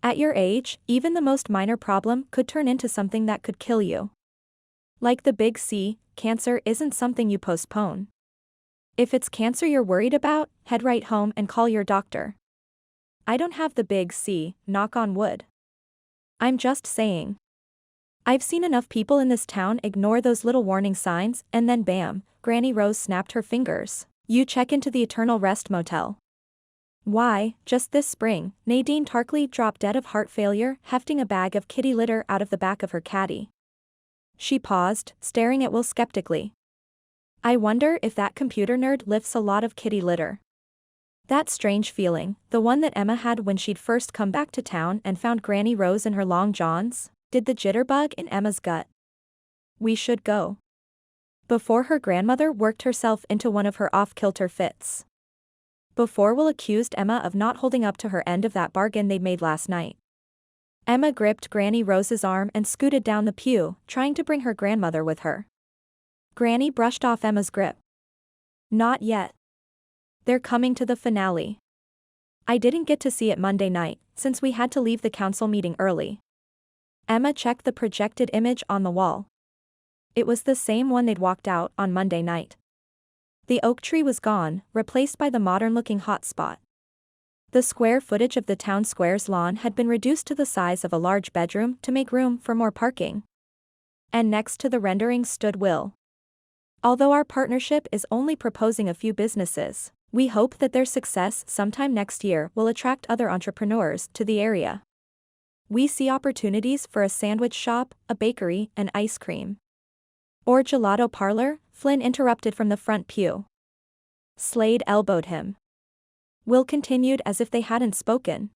At your age, even the most minor problem could turn into something that could kill you. Like the big C, cancer isn't something you postpone. If it's cancer you're worried about, head right home and call your doctor. I don't have the big C, knock on wood. I'm just saying. I've seen enough people in this town ignore those little warning signs and then bam, Granny Rose snapped her fingers. You check into the Eternal Rest Motel. Why, just this spring, Nadine Tarkley dropped dead of heart failure, hefting a bag of kitty litter out of the back of her caddy. She paused, staring at Will skeptically. I wonder if that computer nerd lifts a lot of kitty litter. That strange feeling, the one that Emma had when she'd first come back to town and found Granny Rose in her long johns, did the jitterbug in Emma's gut. We should go. Before her grandmother worked herself into one of her off-kilter fits. Before Will accused Emma of not holding up to her end of that bargain they'd made last night. Emma gripped Granny Rose's arm and scooted down the pew, trying to bring her grandmother with her. Granny brushed off Emma's grip. Not yet. They're coming to the finale. I didn't get to see it Monday night, since we had to leave the council meeting early. Emma checked the projected image on the wall. It was the same one they'd walked out on Monday night. The oak tree was gone, replaced by the modern-looking hotspot. The square footage of the town square's lawn had been reduced to the size of a large bedroom to make room for more parking. And next to the renderings stood Will. Although our partnership is only proposing a few businesses, we hope that their success sometime next year will attract other entrepreneurs to the area. We see opportunities for a sandwich shop, a bakery, and ice cream. Or gelato parlor, Flynn interrupted from the front pew. Slade elbowed him. Will continued as if they hadn't spoken.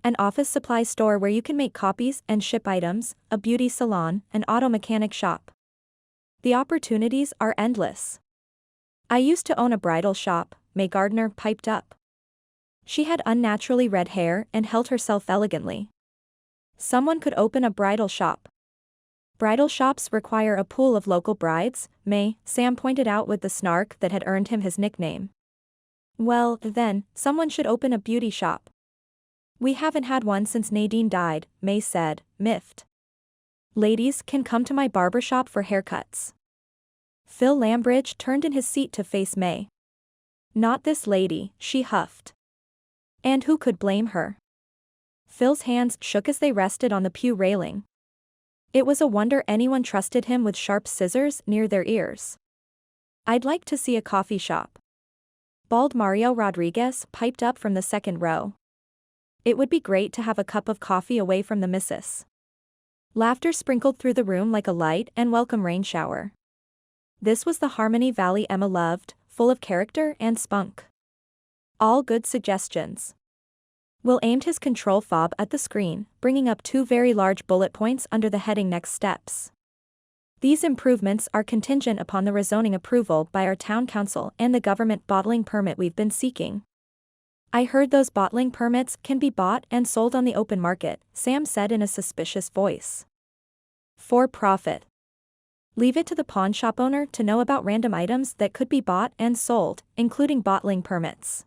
An office supply store where you can make copies and ship items, a beauty salon, an auto mechanic shop. The opportunities are endless. I used to own a bridal shop, May Gardner piped up. She had unnaturally red hair and held herself elegantly. Someone could open a bridal shop. Bridal shops require a pool of local brides, Sam pointed out with the snark that had earned him his nickname. Well, then, someone should open a beauty shop. We haven't had one since Nadine died, May said, miffed. Ladies can come to my barbershop for haircuts. Phil Lambridge turned in his seat to face May. Not this lady, she huffed. And who could blame her? Phil's hands shook as they rested on the pew railing. It was a wonder anyone trusted him with sharp scissors near their ears. I'd like to see a coffee shop. Bald Mario Rodriguez piped up from the second row. It would be great to have a cup of coffee away from the missus. Laughter sprinkled through the room like a light and welcome rain shower. This was the Harmony Valley Emma loved, full of character and spunk. All good suggestions. Will aimed his control fob at the screen, bringing up 2 very large bullet points under the heading Next Steps. These improvements are contingent upon the rezoning approval by our town council and the government bottling permit we've been seeking. I heard those bottling permits can be bought and sold on the open market, Sam said in a suspicious voice. For profit. Leave it to the pawn shop owner to know about random items that could be bought and sold, including bottling permits.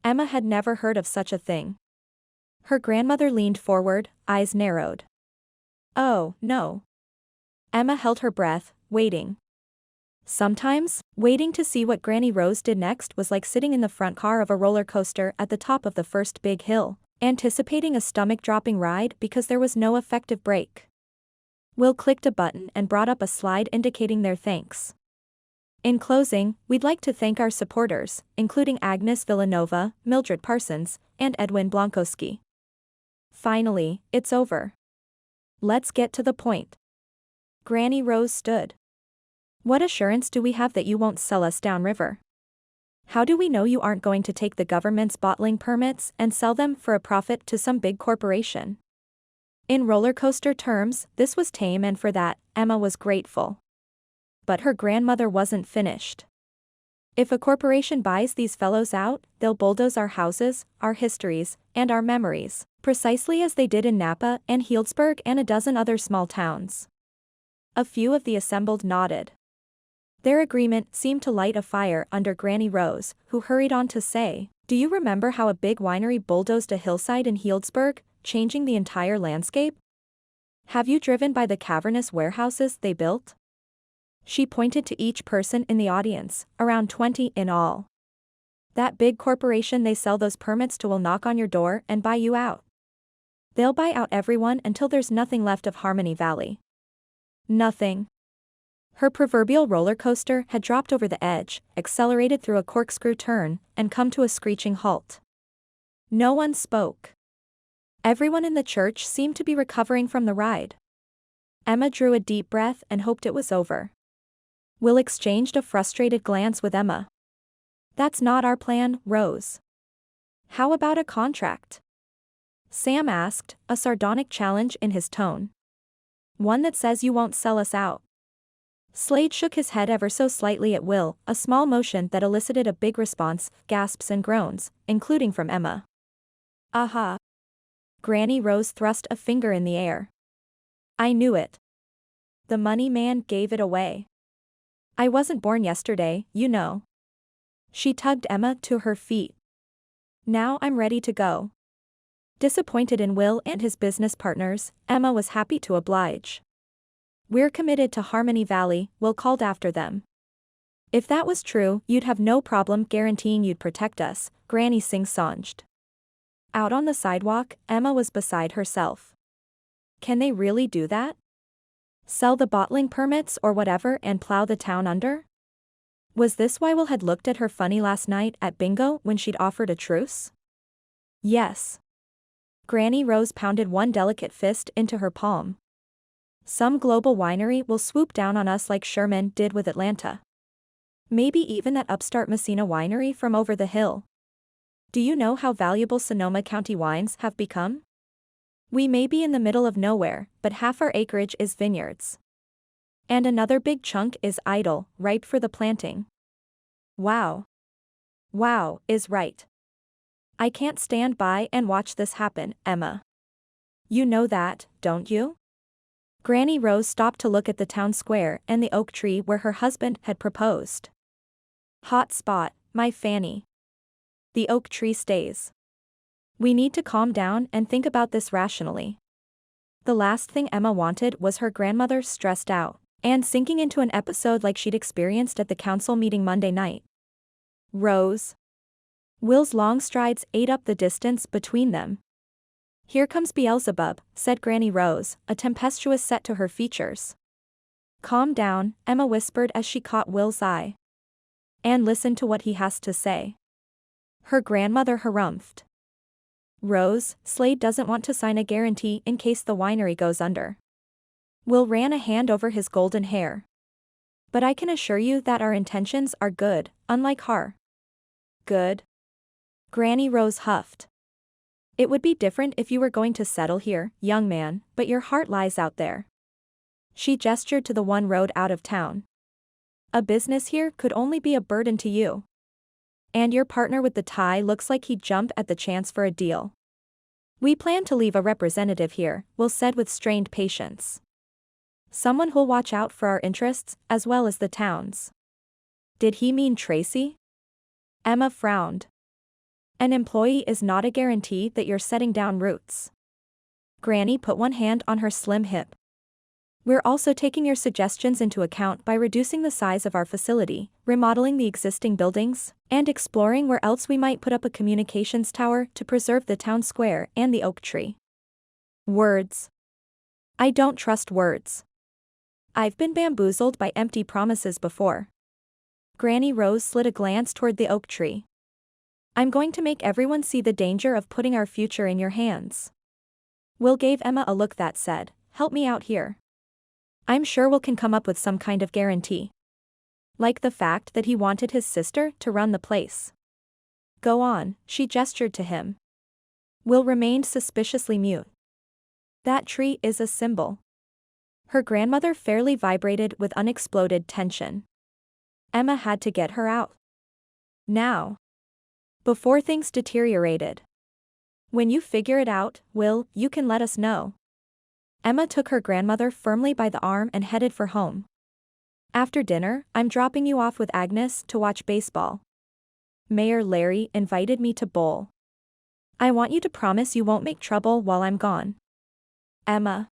Emma had never heard of such a thing. Her grandmother leaned forward, eyes narrowed. Oh, no. Emma held her breath, waiting. Sometimes, waiting to see what Granny Rose did next was like sitting in the front car of a roller coaster at the top of the first big hill, anticipating a stomach-dropping ride because there was no effective brake. Will clicked a button and brought up a slide indicating their thanks. In closing, we'd like to thank our supporters, including Agnes Villanova, Mildred Parsons, and Edwin Blankowski. Finally, it's over. Let's get to the point. Granny Rose stood. What assurance do we have that you won't sell us downriver? How do we know you aren't going to take the government's bottling permits and sell them for a profit to some big corporation? In roller coaster terms, this was tame, and for that, Emma was grateful. But her grandmother wasn't finished. If a corporation buys these fellows out, they'll bulldoze our houses, our histories, and our memories, precisely as they did in Napa and Healdsburg and a dozen other small towns. A few of the assembled nodded. Their agreement seemed to light a fire under Granny Rose, who hurried on to say, "Do you remember how a big winery bulldozed a hillside in Healdsburg, changing the entire landscape? Have you driven by the cavernous warehouses they built?" She pointed to each person in the audience, around 20 in all. That big corporation they sell those permits to will knock on your door and buy you out. They'll buy out everyone until there's nothing left of Harmony Valley. Nothing. Her proverbial roller coaster had dropped over the edge, accelerated through a corkscrew turn, and come to a screeching halt. No one spoke. Everyone in the church seemed to be recovering from the ride. Emma drew a deep breath and hoped it was over. Will exchanged a frustrated glance with Emma. "That's not our plan, Rose. How about a contract?" Sam asked, a sardonic challenge in his tone. "One that says you won't sell us out." Slade shook his head ever so slightly at Will, a small motion that elicited a big response, gasps and groans, including from Emma. "Aha." Granny Rose thrust a finger in the air. "I knew it. The money man gave it away. I wasn't born yesterday, you know." She tugged Emma to her feet. "Now I'm ready to go." Disappointed in Will and his business partners, Emma was happy to oblige. "We're committed to Harmony Valley," Will called after them. "If that was true, you'd have no problem guaranteeing you'd protect us," Granny sing-songed. Out on the sidewalk, Emma was beside herself. Can they really do that? Sell the bottling permits or whatever and plow the town under? Was this why Will had looked at her funny last night at bingo when she'd offered a truce? Yes. Granny Rose pounded one delicate fist into her palm. Some global winery will swoop down on us like Sherman did with Atlanta. Maybe even that upstart Messina winery from over the hill. Do you know how valuable Sonoma County wines have become? We may be in the middle of nowhere, but half our acreage is vineyards. And another big chunk is idle, ripe for the planting. Wow. Wow is right. I can't stand by and watch this happen, Emma. You know that, don't you? Granny Rose stopped to look at the town square and the oak tree where her husband had proposed. Hot spot, my Fanny. The oak tree stays. We need to calm down and think about this rationally. The last thing Emma wanted was her grandmother stressed out and sinking into an episode like she'd experienced at the council meeting Monday night. Rose. Will's long strides ate up the distance between them. "Here comes Beelzebub," said Granny Rose, a tempestuous set to her features. "Calm down," Emma whispered as she caught Will's eye. "And listen to what he has to say." Her grandmother harumphed. Rose, Slade doesn't want to sign a guarantee in case the winery goes under. Will ran a hand over his golden hair. But I can assure you that our intentions are good, unlike her. Good? Granny Rose huffed. It would be different if you were going to settle here, young man, but your heart lies out there. She gestured to the one road out of town. A business here could only be a burden to you. And your partner with the tie looks like he'd jump at the chance for a deal. We plan to leave a representative here, Will said with strained patience. Someone who'll watch out for our interests, as well as the town's. Did he mean Tracy? Emma frowned. An employee is not a guarantee that you're setting down roots. Granny put one hand on her slim hip. We're also taking your suggestions into account by reducing the size of our facility, remodeling the existing buildings, and exploring where else we might put up a communications tower to preserve the town square and the oak tree. Words. I don't trust words. I've been bamboozled by empty promises before. Granny Rose slid a glance toward the oak tree. I'm going to make everyone see the danger of putting our future in your hands. Will gave Emma a look that said, help me out here. I'm sure Will can come up with some kind of guarantee. Like the fact that he wanted his sister to run the place. Go on, she gestured to him. Will remained suspiciously mute. That tree is a symbol. Her grandmother fairly vibrated with unexploded tension. Emma had to get her out. Now. Before things deteriorated. When you figure it out, Will, you can let us know. Emma took her grandmother firmly by the arm and headed for home. After dinner, I'm dropping you off with Agnes to watch baseball. Mayor Larry invited me to bowl. I want you to promise you won't make trouble while I'm gone. Emma.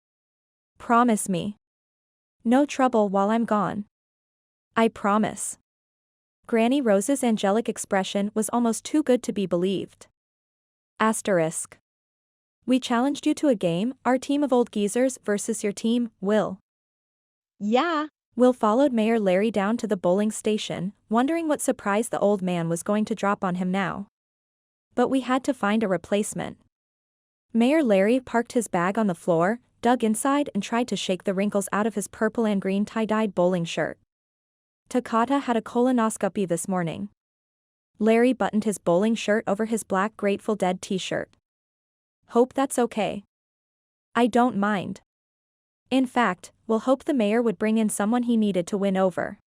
Promise me. No trouble while I'm gone. I promise. Granny Rose's angelic expression was almost too good to be believed. Asterisk. We challenged you to a game, our team of old geezers versus your team, Will. Yeah. Will followed Mayor Larry down to the bowling station, wondering what surprise the old man was going to drop on him now. But we had to find a replacement. Mayor Larry parked his bag on the floor, dug inside and tried to shake the wrinkles out of his purple and green tie-dyed bowling shirt. Takata had a colonoscopy this morning. Larry buttoned his bowling shirt over his black Grateful Dead t-shirt. Hope that's okay. I don't mind. In fact, Will hoped the mayor would bring in someone he needed to win over.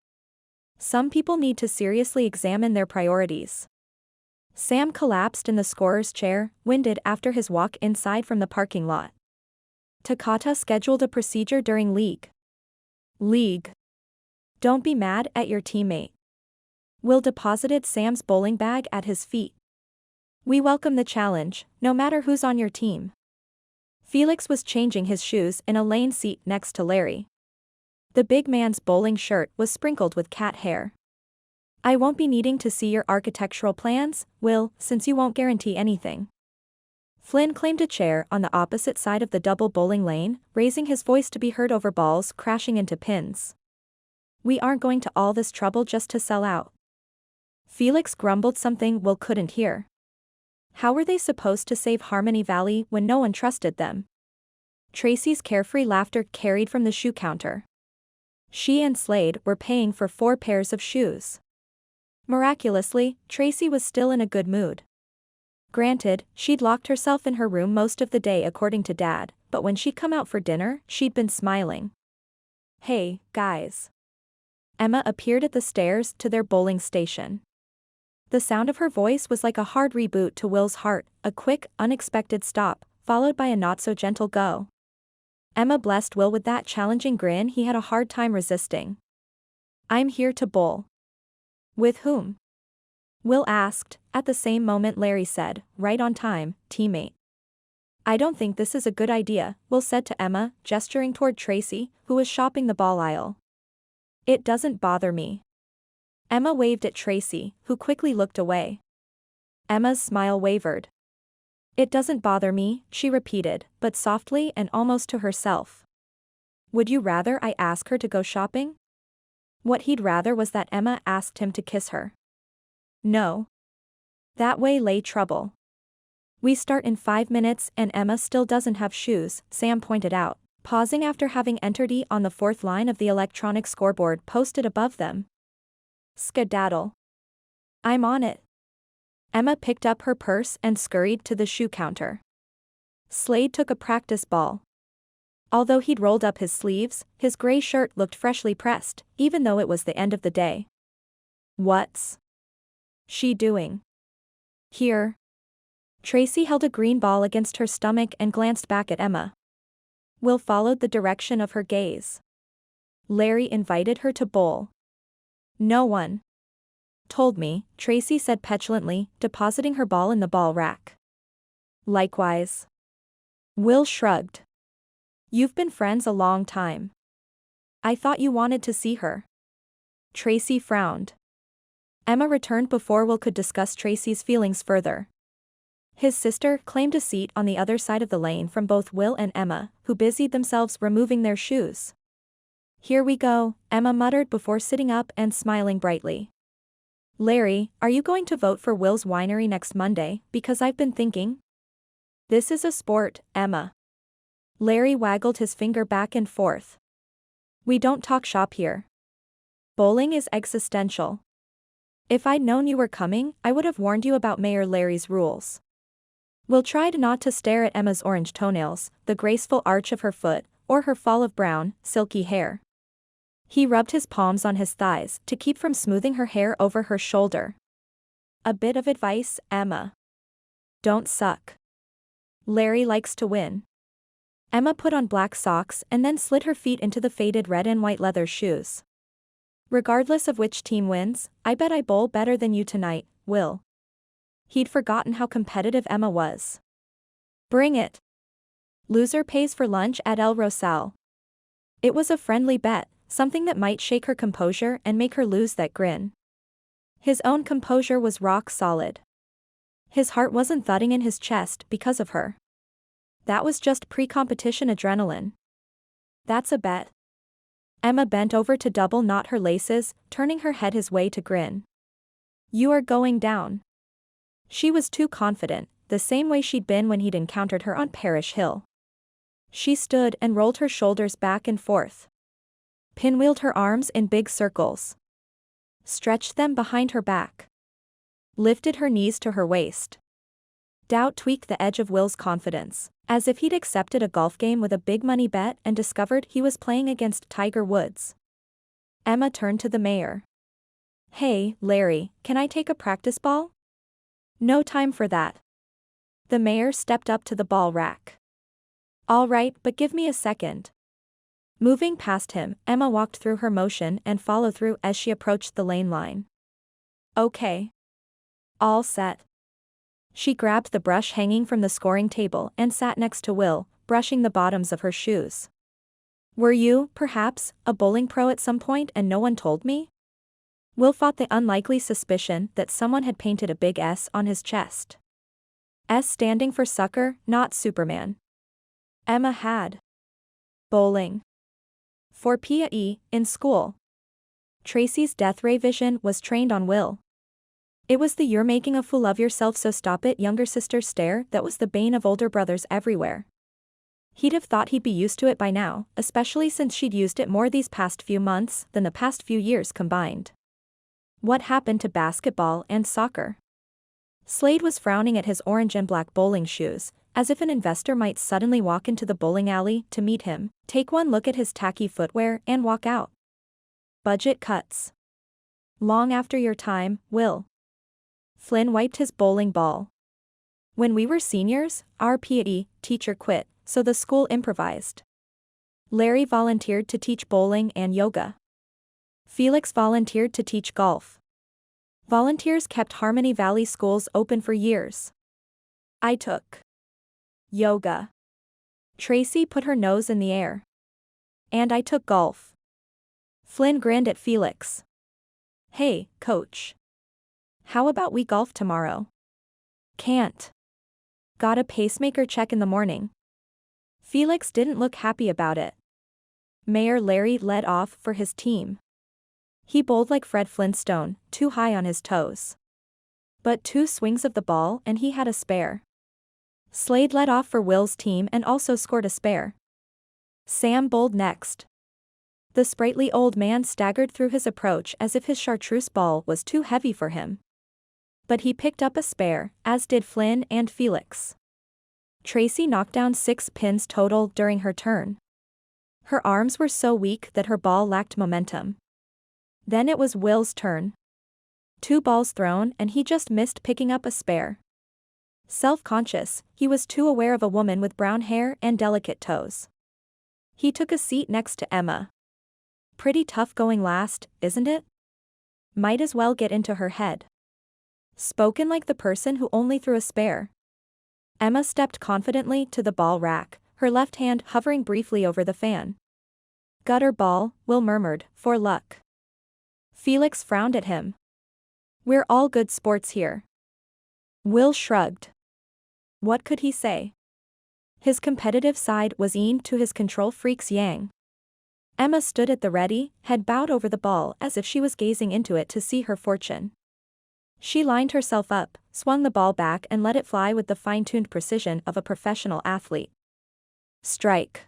Some people need to seriously examine their priorities. Sam collapsed in the scorer's chair, winded after his walk inside from the parking lot. Takata scheduled a procedure during league. Don't be mad at your teammate. Will deposited Sam's bowling bag at his feet. We welcome the challenge, no matter who's on your team. Felix was changing his shoes in a lane seat next to Larry. The big man's bowling shirt was sprinkled with cat hair. I won't be needing to see your architectural plans, Will, since you won't guarantee anything. Flynn claimed a chair on the opposite side of the double bowling lane, raising his voice to be heard over balls crashing into pins. We aren't going to all this trouble just to sell out. Felix grumbled something Will couldn't hear. How were they supposed to save Harmony Valley when no one trusted them? Tracy's carefree laughter carried from the shoe counter. She and Slade were paying for 4 pairs of shoes. Miraculously, Tracy was still in a good mood. Granted, she'd locked herself in her room most of the day according to Dad, but when she'd come out for dinner, she'd been smiling. Hey, guys. Emma appeared at the stairs to their bowling station. The sound of her voice was like a hard reboot to Will's heart, a quick, unexpected stop, followed by a not-so-gentle go. Emma blessed Will with that challenging grin he had a hard time resisting. I'm here to bowl. With whom? Will asked, at the same moment Larry said, right on time, teammate. I don't think this is a good idea, Will said to Emma, gesturing toward Tracy, who was shopping the ball aisle. It doesn't bother me. Emma waved at Tracy, who quickly looked away. Emma's smile wavered. It doesn't bother me, she repeated, but softly and almost to herself. Would you rather I ask her to go shopping? What he'd rather was that Emma asked him to kiss her. No. That way lay trouble. We start in 5 minutes and Emma still doesn't have shoes, Sam pointed out, pausing after having entered E on the 4th line of the electronic scoreboard posted above them. Skedaddle. I'm on it. Emma picked up her purse and scurried to the shoe counter. Slade took a practice ball. Although he'd rolled up his sleeves, his gray shirt looked freshly pressed, even though it was the end of the day. What's she doing here? Tracy held a green ball against her stomach and glanced back at Emma. Will followed the direction of her gaze. Larry invited her to bowl. No one told me, Tracy said petulantly, depositing her ball in the ball rack. Likewise. Will shrugged. You've been friends a long time. I thought you wanted to see her. Tracy frowned. Emma returned before Will could discuss Tracy's feelings further. His sister claimed a seat on the other side of the lane from both Will and Emma, who busied themselves removing their shoes. Here we go, Emma muttered before sitting up and smiling brightly. Larry, are you going to vote for Will's winery next Monday, because I've been thinking? This is a sport, Emma. Larry waggled his finger back and forth. We don't talk shop here. Bowling is existential. If I'd known you were coming, I would have warned you about Mayor Larry's rules. Will tried not to stare at Emma's orange toenails, the graceful arch of her foot, or her fall of brown, silky hair. He rubbed his palms on his thighs to keep from smoothing her hair over her shoulder. A bit of advice, Emma. Don't suck. Larry likes to win. Emma put on black socks and then slid her feet into the faded red and white leather shoes. Regardless of which team wins, I bet I bowl better than you tonight, Will. He'd forgotten how competitive Emma was. Bring it. Loser pays for lunch at El Rosal. It was a friendly bet, something that might shake her composure and make her lose that grin. His own composure was rock solid. His heart wasn't thudding in his chest because of her. That was just pre-competition adrenaline. That's a bet. Emma bent over to double knot her laces, turning her head his way to grin. You are going down. She was too confident, the same way she'd been when he'd encountered her on Parish Hill. She stood and rolled her shoulders back and forth. Pinwheeled her arms in big circles. Stretched them behind her back. Lifted her knees to her waist. Doubt tweaked the edge of Will's confidence, as if he'd accepted a golf game with a big money bet and discovered he was playing against Tiger Woods. Emma turned to the mayor. Hey, Larry, can I take a practice ball? No time for that. The mayor stepped up to the ball rack. All right, but give me a second. Moving past him, Emma walked through her motion and followed through as she approached the lane line. Okay. All set. She grabbed the brush hanging from the scoring table and sat next to Will, brushing the bottoms of her shoes. Were you, perhaps, a bowling pro at some point and no one told me? Will fought the unlikely suspicion that someone had painted a big S on his chest. S standing for sucker, not Superman. Emma had bowling for PAE in school. Tracy's death ray vision was trained on Will. It was the "you're making a fool of yourself so stop it" younger sister stare that was the bane of older brothers everywhere. He'd have thought he'd be used to it by now, especially since she'd used it more these past few months than the past few years combined. What happened to basketball and soccer? Slade was frowning at his orange and black bowling shoes, as if an investor might suddenly walk into the bowling alley to meet him, take one look at his tacky footwear and walk out. Budget cuts. Long after your time, Will. Flynn wiped his bowling ball. When we were seniors, our PE teacher quit, so the school improvised. Larry volunteered to teach bowling and yoga. Felix volunteered to teach golf. Volunteers kept Harmony Valley schools open for years. I took yoga. Tracy put her nose in the air. And I took golf. Flynn grinned at Felix. Hey, coach. How about we golf tomorrow? Can't. Got a pacemaker check in the morning. Felix didn't look happy about it. Mayor Larry led off for his team. He bowled like Fred Flintstone, too high on his toes. But 2 swings of the ball and he had a spare. Slade led off for Will's team and also scored a spare. Sam bowled next. The sprightly old man staggered through his approach as if his chartreuse ball was too heavy for him. But he picked up a spare, as did Flynn and Felix. Tracy knocked down 6 pins total during her turn. Her arms were so weak that her ball lacked momentum. Then it was Will's turn. 2 balls thrown and he just missed picking up a spare. Self-conscious, he was too aware of a woman with brown hair and delicate toes. He took a seat next to Emma. Pretty tough going last, isn't it? Might as well get into her head. Spoken like the person who only threw a spare. Emma stepped confidently to the ball rack, her left hand hovering briefly over the fan. Gutter ball, Will murmured, for luck. Felix frowned at him. We're all good sports here. Will shrugged. What could he say? His competitive side was yin to his control freak's yang. Emma stood at the ready, head bowed over the ball as if she was gazing into it to see her fortune. She lined herself up, swung the ball back and let it fly with the fine-tuned precision of a professional athlete. Strike.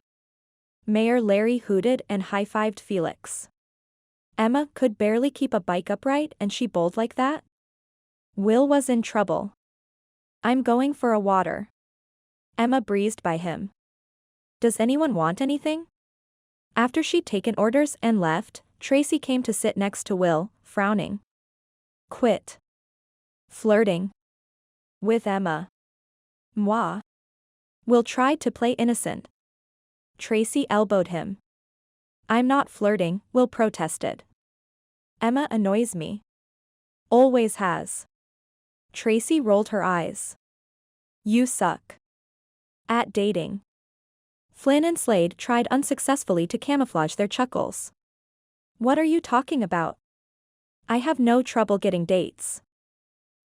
Mayor Larry hooted and high-fived Felix. Emma could barely keep a bike upright and she bowled like that? Will was in trouble. I'm going for a water. Emma breezed by him. Does anyone want anything? After she'd taken orders and left, Tracy came to sit next to Will, frowning. Quit. Flirting. With Emma. Moi. Will tried to play innocent. Tracy elbowed him. I'm not flirting, Will protested. Emma annoys me. Always has. Tracy rolled her eyes. You suck. At dating. Flynn and Slade tried unsuccessfully to camouflage their chuckles. What are you talking about? I have no trouble getting dates.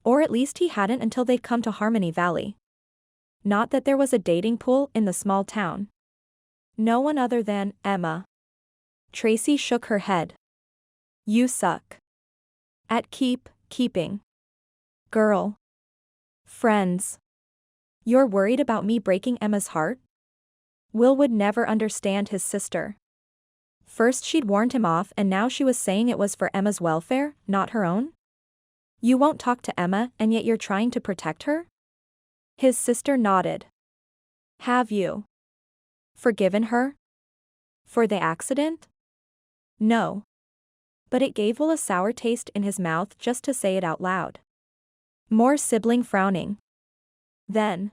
Or at least he hadn't until they'd come to Harmony Valley. Not that there was a dating pool in the small town. No one other than Emma. Tracy shook her head. You suck. At keeping. Girl. Friends. You're worried about me breaking Emma's heart? Will would never understand his sister. First she'd warned him off and now she was saying it was for Emma's welfare, not her own? You won't talk to Emma and yet you're trying to protect her? His sister nodded. Have you forgiven her? For the accident? No. But it gave Will a sour taste in his mouth just to say it out loud. More sibling frowning. Then.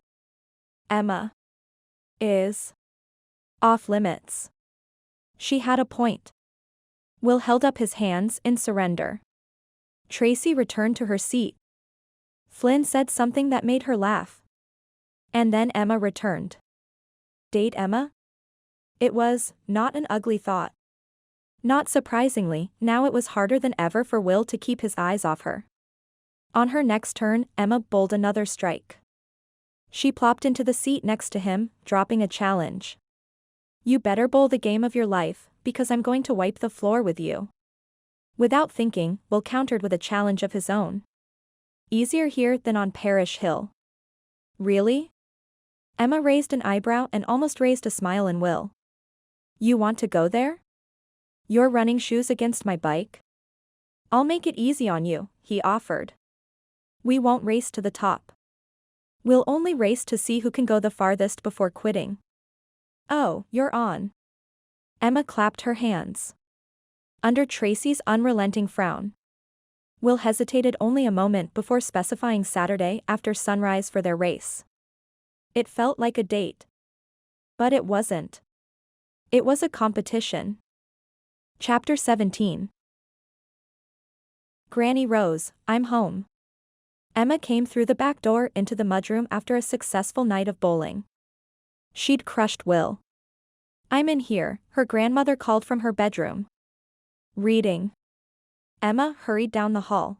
Emma. Is. Off limits. She had a point. Will held up his hands in surrender. Tracy returned to her seat. Flynn said something that made her laugh. And then Emma returned. Date Emma? It was not an ugly thought. Not surprisingly, now it was harder than ever for Will to keep his eyes off her. On her next turn, Emma bowled another strike. She plopped into the seat next to him, dropping a challenge. You better bowl the game of your life, because I'm going to wipe the floor with you. Without thinking, Will countered with a challenge of his own. Easier here than on Parish Hill. Really? Emma raised an eyebrow and almost raised a smile in Will. You want to go there? Your running shoes against my bike? I'll make it easy on you, he offered. We won't race to the top. We'll only race to see who can go the farthest before quitting. Oh, you're on. Emma clapped her hands. Under Tracy's unrelenting frown. Will hesitated only a moment before specifying Saturday after sunrise for their race. It felt like a date. But it wasn't. It was a competition. Chapter 17. Granny Rose, I'm home. Emma came through the back door into the mudroom after a successful night of bowling. She'd crushed Will. I'm in here, her grandmother called from her bedroom. Reading. Emma hurried down the hall.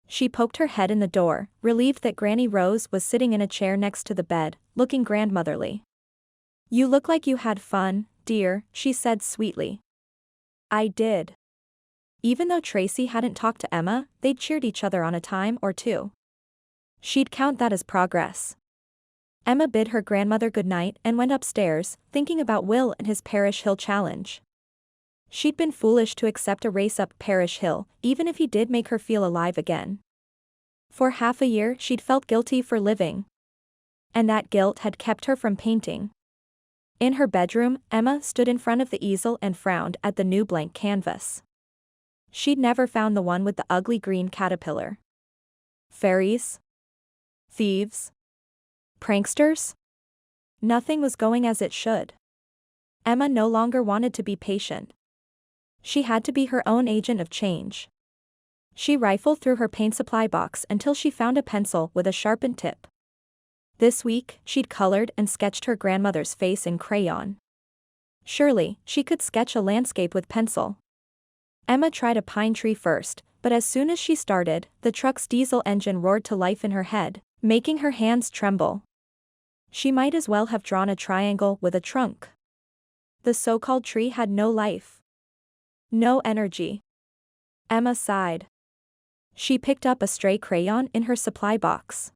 She poked her head in the door, relieved that Granny Rose was sitting in a chair next to the bed, looking grandmotherly. You look like you had fun, dear, she said sweetly. I did. Even though Tracy hadn't talked to Emma, they'd cheered each other on a time or two. She'd count that as progress. Emma bid her grandmother goodnight and went upstairs, thinking about Will and his Parish Hill challenge. She'd been foolish to accept a race up Parish Hill, even if he did make her feel alive again. For half a year she'd felt guilty for living. And that guilt had kept her from painting. In her bedroom, Emma stood in front of the easel and frowned at the new blank canvas. She'd never found the one with the ugly green caterpillar. Fairies? Thieves? Pranksters? Nothing was going as it should. Emma no longer wanted to be patient. She had to be her own agent of change. She rifled through her paint supply box until she found a pencil with a sharpened tip. This week, she'd colored and sketched her grandmother's face in crayon. Surely, she could sketch a landscape with pencil. Emma tried a pine tree first, but as soon as she started, the truck's diesel engine roared to life in her head, making her hands tremble. She might as well have drawn a triangle with a trunk. The so-called tree had no life. No energy. Emma sighed. She picked up a stray crayon in her supply box.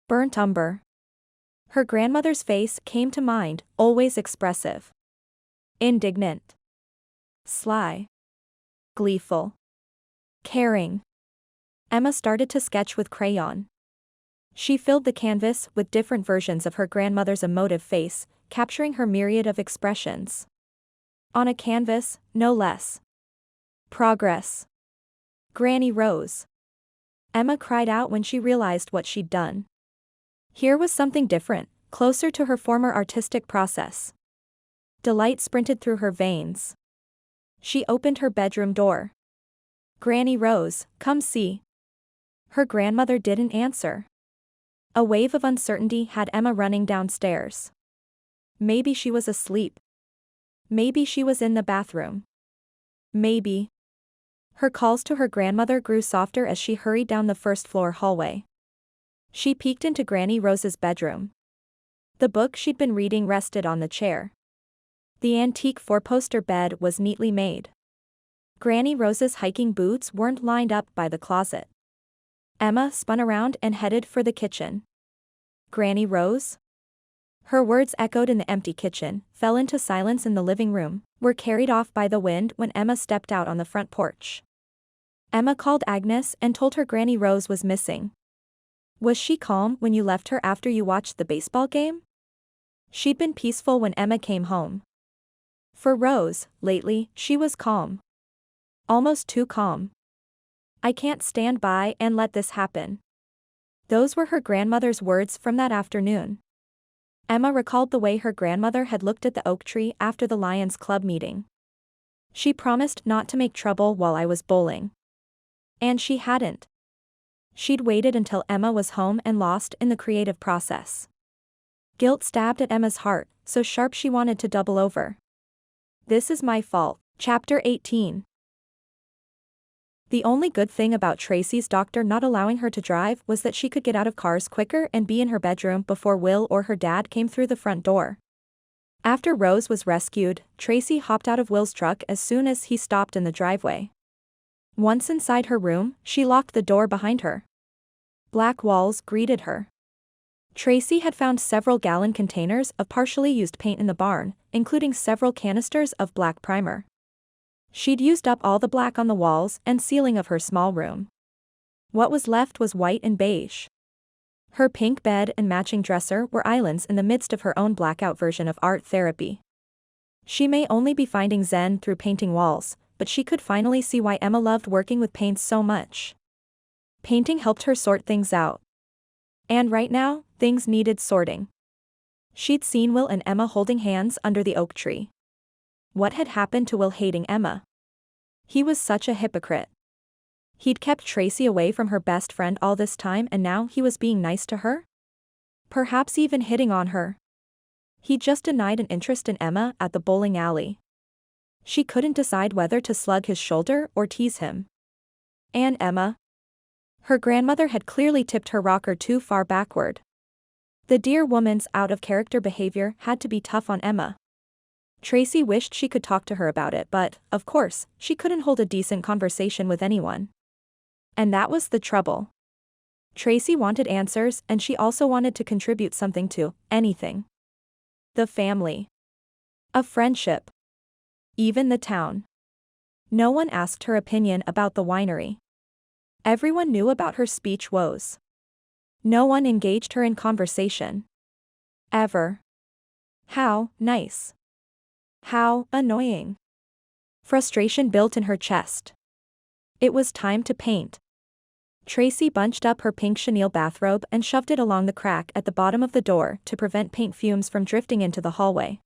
Burnt umber. Her grandmother's face came to mind, always expressive. Indignant. Sly. Gleeful. Caring. Emma started to sketch with crayon. She filled the canvas with different versions of her grandmother's emotive face, capturing her myriad of expressions. On a canvas, no less. Progress. Granny Rose. Emma cried out when she realized what she'd done. Here was something different, closer to her former artistic process. Delight sprinted through her veins. She opened her bedroom door. Granny Rose, come see. Her grandmother didn't answer. A wave of uncertainty had Emma running downstairs. Maybe she was asleep. Maybe she was in the bathroom. Maybe. Her calls to her grandmother grew softer as she hurried down the first-floor hallway. She peeked into Granny Rose's bedroom. The book she'd been reading rested on the chair. The antique four-poster bed was neatly made. Granny Rose's hiking boots weren't lined up by the closet. Emma spun around and headed for the kitchen. Granny Rose? Her words echoed in the empty kitchen, fell into silence in the living room, were carried off by the wind when Emma stepped out on the front porch. Emma called Agnes and told her Granny Rose was missing. Was she calm when you left her after you watched the baseball game? She'd been peaceful when Emma came home. For Rose, lately, she was calm. Almost too calm. I can't stand by and let this happen. Those were her grandmother's words from that afternoon. Emma recalled the way her grandmother had looked at the oak tree after the Lions Club meeting. She promised not to make trouble while I was bowling. And she hadn't. She'd waited until Emma was home and lost in the creative process. Guilt stabbed at Emma's heart, so sharp she wanted to double over. This is my fault. Chapter 18. The only good thing about Tracy's doctor not allowing her to drive was that she could get out of cars quicker and be in her bedroom before Will or her dad came through the front door. After Rose was rescued, Tracy hopped out of Will's truck as soon as he stopped in the driveway. Once inside her room, she locked the door behind her. Black walls greeted her. Tracy had found several gallon containers of partially used paint in the barn, including several canisters of black primer. She'd used up all the black on the walls and ceiling of her small room. What was left was white and beige. Her pink bed and matching dresser were islands in the midst of her own blackout version of art therapy. She may only be finding zen through painting walls, but she could finally see why Emma loved working with paints so much. Painting helped her sort things out. And right now, things needed sorting. She'd seen Will and Emma holding hands under the oak tree. What had happened to Will hating Emma? He was such a hypocrite. He'd kept Tracy away from her best friend all this time and now he was being nice to her? Perhaps even hitting on her. He just denied an interest in Emma at the bowling alley. She couldn't decide whether to slug his shoulder or tease him. And Emma? Her grandmother had clearly tipped her rocker too far backward. The dear woman's out-of-character behavior had to be tough on Emma. Tracy wished she could talk to her about it but, of course, she couldn't hold a decent conversation with anyone. And that was the trouble. Tracy wanted answers, and she also wanted to contribute something to anything. The family. A friendship. Even the town. No one asked her opinion about the winery. Everyone knew about her speech woes. No one engaged her in conversation. Ever. How nice. How annoying. Frustration built in her chest. It was time to paint. Tracy bunched up her pink chenille bathrobe and shoved it along the crack at the bottom of the door to prevent paint fumes from drifting into the hallway.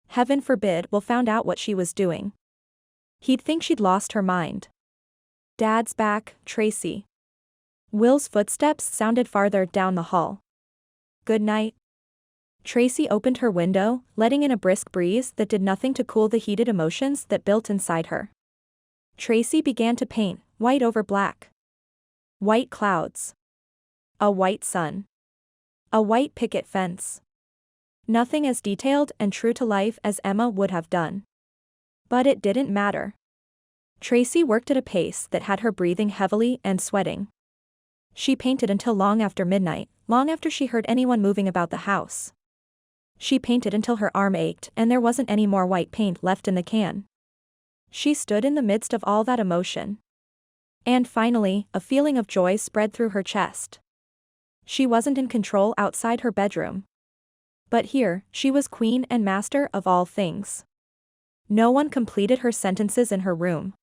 Heaven forbid Will found out what she was doing. He'd think she'd lost her mind. Dad's back, Tracy. Will's footsteps sounded farther down the hall. Good night. Tracy opened her window, letting in a brisk breeze that did nothing to cool the heated emotions that built inside her. Tracy began to paint, white over black. White clouds. A white sun. A white picket fence. Nothing as detailed and true to life as Emma would have done. But it didn't matter. Tracy worked at a pace that had her breathing heavily and sweating. She painted until long after midnight, long after she heard anyone moving about the house. She painted until her arm ached and there wasn't any more white paint left in the can. She stood in the midst of all that emotion. And finally, a feeling of joy spread through her chest. She wasn't in control outside her bedroom. But here, she was queen and master of all things. No one completed her sentences in her room.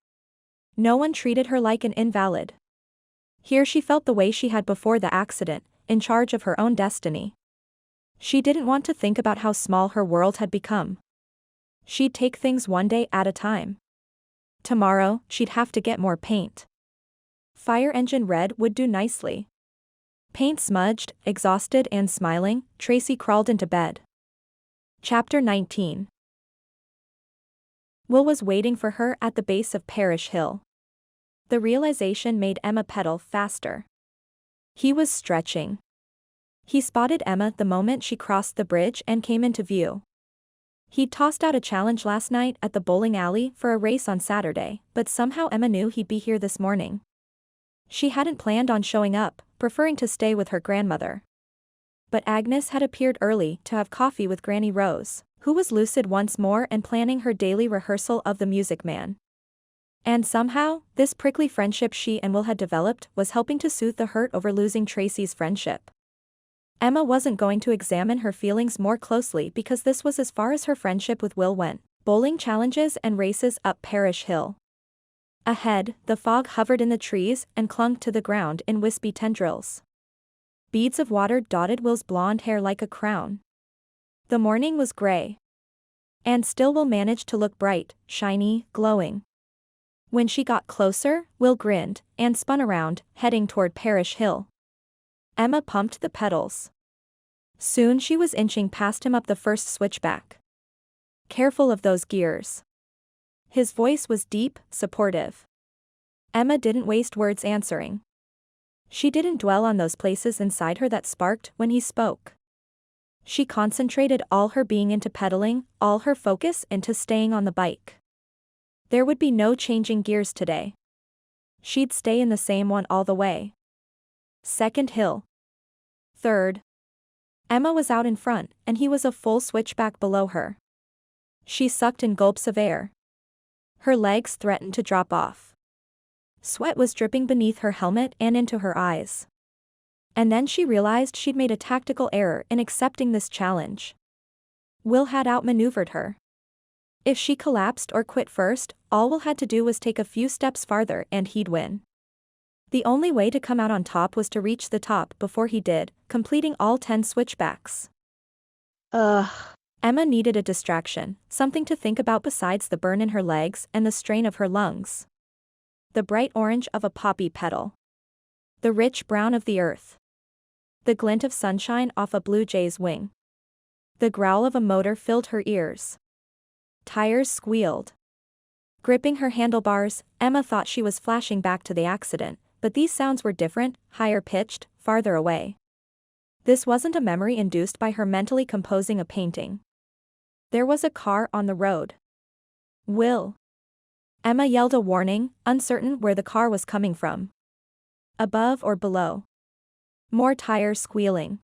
No one treated her like an invalid. Here she felt the way she had before the accident, in charge of her own destiny. She didn't want to think about how small her world had become. She'd take things one day at a time. Tomorrow, she'd have to get more paint. Fire engine red would do nicely. Paint smudged, exhausted and smiling, Tracy crawled into bed. Chapter 19. Will was waiting for her at the base of Parish Hill. The realization made Emma pedal faster. He was stretching. He spotted Emma the moment she crossed the bridge and came into view. He'd tossed out a challenge last night at the bowling alley for a race on Saturday, but somehow Emma knew he'd be here this morning. She hadn't planned on showing up, preferring to stay with her grandmother. But Agnes had appeared early to have coffee with Granny Rose, who was lucid once more and planning her daily rehearsal of The Music Man. And somehow, this prickly friendship she and Will had developed was helping to soothe the hurt over losing Tracy's friendship. Emma wasn't going to examine her feelings more closely because this was as far as her friendship with Will went, bowling challenges and races up Parish Hill. Ahead, the fog hovered in the trees and clung to the ground in wispy tendrils. Beads of water dotted Will's blonde hair like a crown. The morning was gray. And still Will managed to look bright, shiny, glowing. When she got closer, Will grinned and spun around, heading toward Parish Hill. Emma pumped the pedals. Soon she was inching past him up the first switchback. Careful of those gears. His voice was deep, supportive. Emma didn't waste words answering. She didn't dwell on those places inside her that sparked when he spoke. She concentrated all her being into pedaling, all her focus into staying on the bike. There would be no changing gears today. She'd stay in the same one all the way. Second hill. Third. Emma was out in front, and he was a full switchback below her. She sucked in gulps of air. Her legs threatened to drop off. Sweat was dripping beneath her helmet and into her eyes. And then she realized she'd made a tactical error in accepting this challenge. Will had outmaneuvered her. If she collapsed or quit first, all Will had to do was take a few steps farther and he'd win. The only way to come out on top was to reach the top before he did, completing all 10 switchbacks. Emma needed a distraction, something to think about besides the burn in her legs and the strain of her lungs. The bright orange of a poppy petal. The rich brown of the earth. The glint of sunshine off a blue jay's wing. The growl of a motor filled her ears. Tires squealed. Gripping her handlebars, Emma thought she was flashing back to the accident, but these sounds were different, higher-pitched, farther away. This wasn't a memory induced by her mentally composing a painting. There was a car on the road. Will. Emma yelled a warning, uncertain where the car was coming from. Above or below. More tires squealing.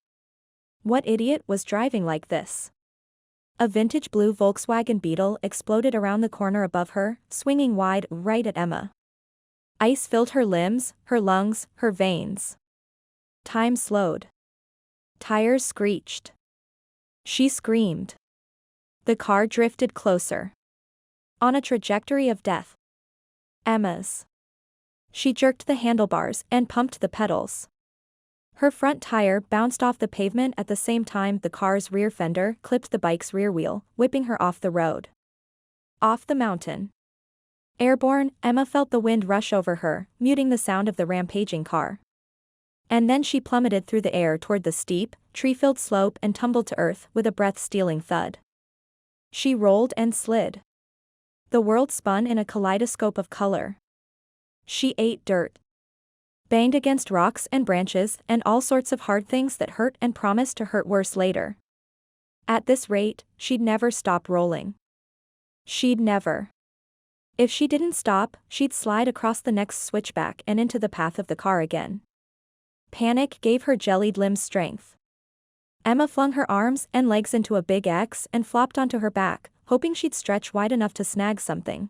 What idiot was driving like this? A vintage blue Volkswagen Beetle exploded around the corner above her, swinging wide right at Emma. Ice filled her limbs, her lungs, her veins. Time slowed. Tires screeched. She screamed. The car drifted closer. On a trajectory of death. Emma's. She jerked the handlebars and pumped the pedals. Her front tire bounced off the pavement at the same time the car's rear fender clipped the bike's rear wheel, whipping her off the road. Off the mountain. Airborne, Emma felt the wind rush over her, muting the sound of the rampaging car. And then she plummeted through the air toward the steep, tree-filled slope and tumbled to earth with a breath-stealing thud. She rolled and slid. The world spun in a kaleidoscope of color. She ate dirt. Banged against rocks and branches and all sorts of hard things that hurt and promised to hurt worse later. At this rate, she'd never stop rolling. She'd never. If she didn't stop, she'd slide across the next switchback and into the path of the car again. Panic gave her jellied limbs strength. Emma flung her arms and legs into a big X and flopped onto her back, hoping she'd stretch wide enough to snag something.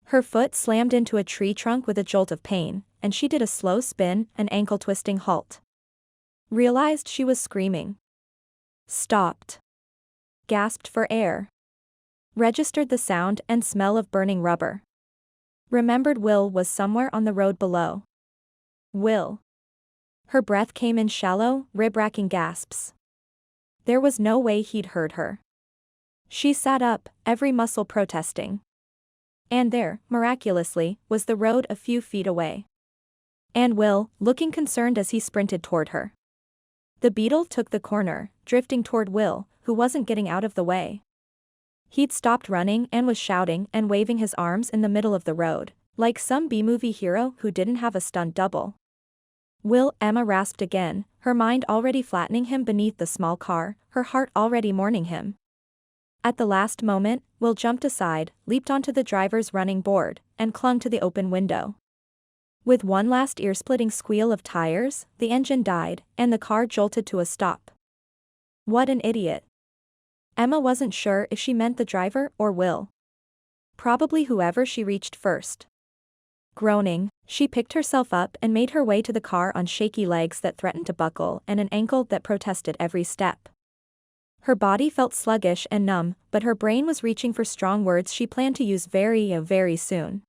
Her foot slammed into a tree trunk with a jolt of pain, and she did a slow spin, an ankle-twisting halt. Realized she was screaming. Stopped. Gasped for air. Registered the sound and smell of burning rubber. Remembered Will was somewhere on the road below. Will. Her breath came in shallow, rib-racking gasps. There was no way he'd heard her. She sat up, every muscle protesting. And there, miraculously, was the road a few feet away. And Will, looking concerned as he sprinted toward her. The Beetle took the corner, drifting toward Will, who wasn't getting out of the way. He'd stopped running and was shouting and waving his arms in the middle of the road, like some B-movie hero who didn't have a stunt double. Will, Emma rasped again, her mind already flattening him beneath the small car, her heart already mourning him. At the last moment, Will jumped aside, leaped onto the driver's running board, and clung to the open window. With one last ear-splitting squeal of tires, the engine died, and the car jolted to a stop. What an idiot. Emma wasn't sure if she meant the driver or Will. Probably whoever she reached first. Groaning, she picked herself up and made her way to the car on shaky legs that threatened to buckle and an ankle that protested every step. Her body felt sluggish and numb, but her brain was reaching for strong words she planned to use very soon.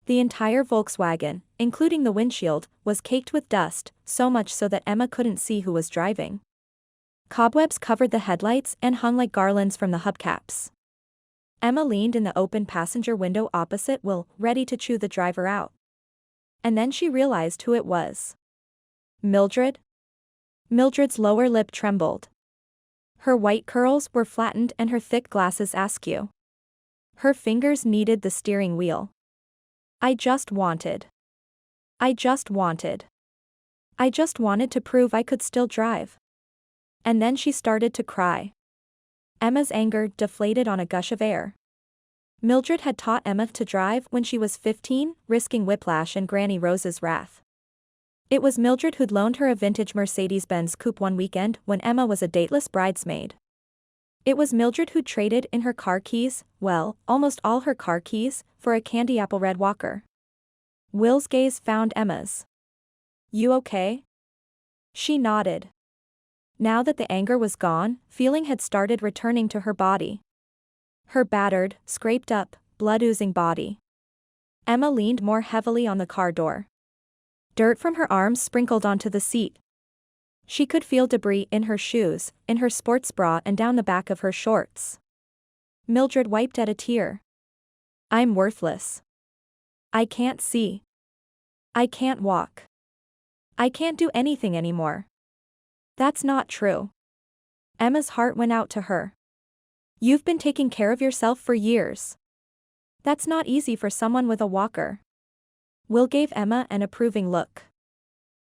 The entire Volkswagen, including the windshield, was caked with dust, so much so that Emma couldn't see who was driving. Cobwebs covered the headlights and hung like garlands from the hubcaps. Emma leaned in the open passenger window opposite Will, ready to chew the driver out. And then she realized who it was. Mildred? Mildred's lower lip trembled. Her white curls were flattened and her thick glasses askew. Her fingers kneaded the steering wheel. I just wanted to prove I could still drive. And then she started to cry. Emma's anger deflated on a gush of air. Mildred had taught Emma to drive when she was 15, risking whiplash and Granny Rose's wrath. It was Mildred who'd loaned her a vintage Mercedes-Benz coupe one weekend when Emma was a dateless bridesmaid. It was Mildred who'd traded in her car keys, well, almost all her car keys, for a candy apple red Walker. Will's gaze found Emma's. You okay? She nodded. Now that the anger was gone, feeling had started returning to her body. Her battered, scraped up, blood-oozing body. Emma leaned more heavily on the car door. Dirt from her arms sprinkled onto the seat. She could feel debris in her shoes, in her sports bra and down the back of her shorts. Mildred wiped at a tear. I'm worthless. I can't see. I can't walk. I can't do anything anymore. That's not true. Emma's heart went out to her. You've been taking care of yourself for years. That's not easy for someone with a walker. Will gave Emma an approving look.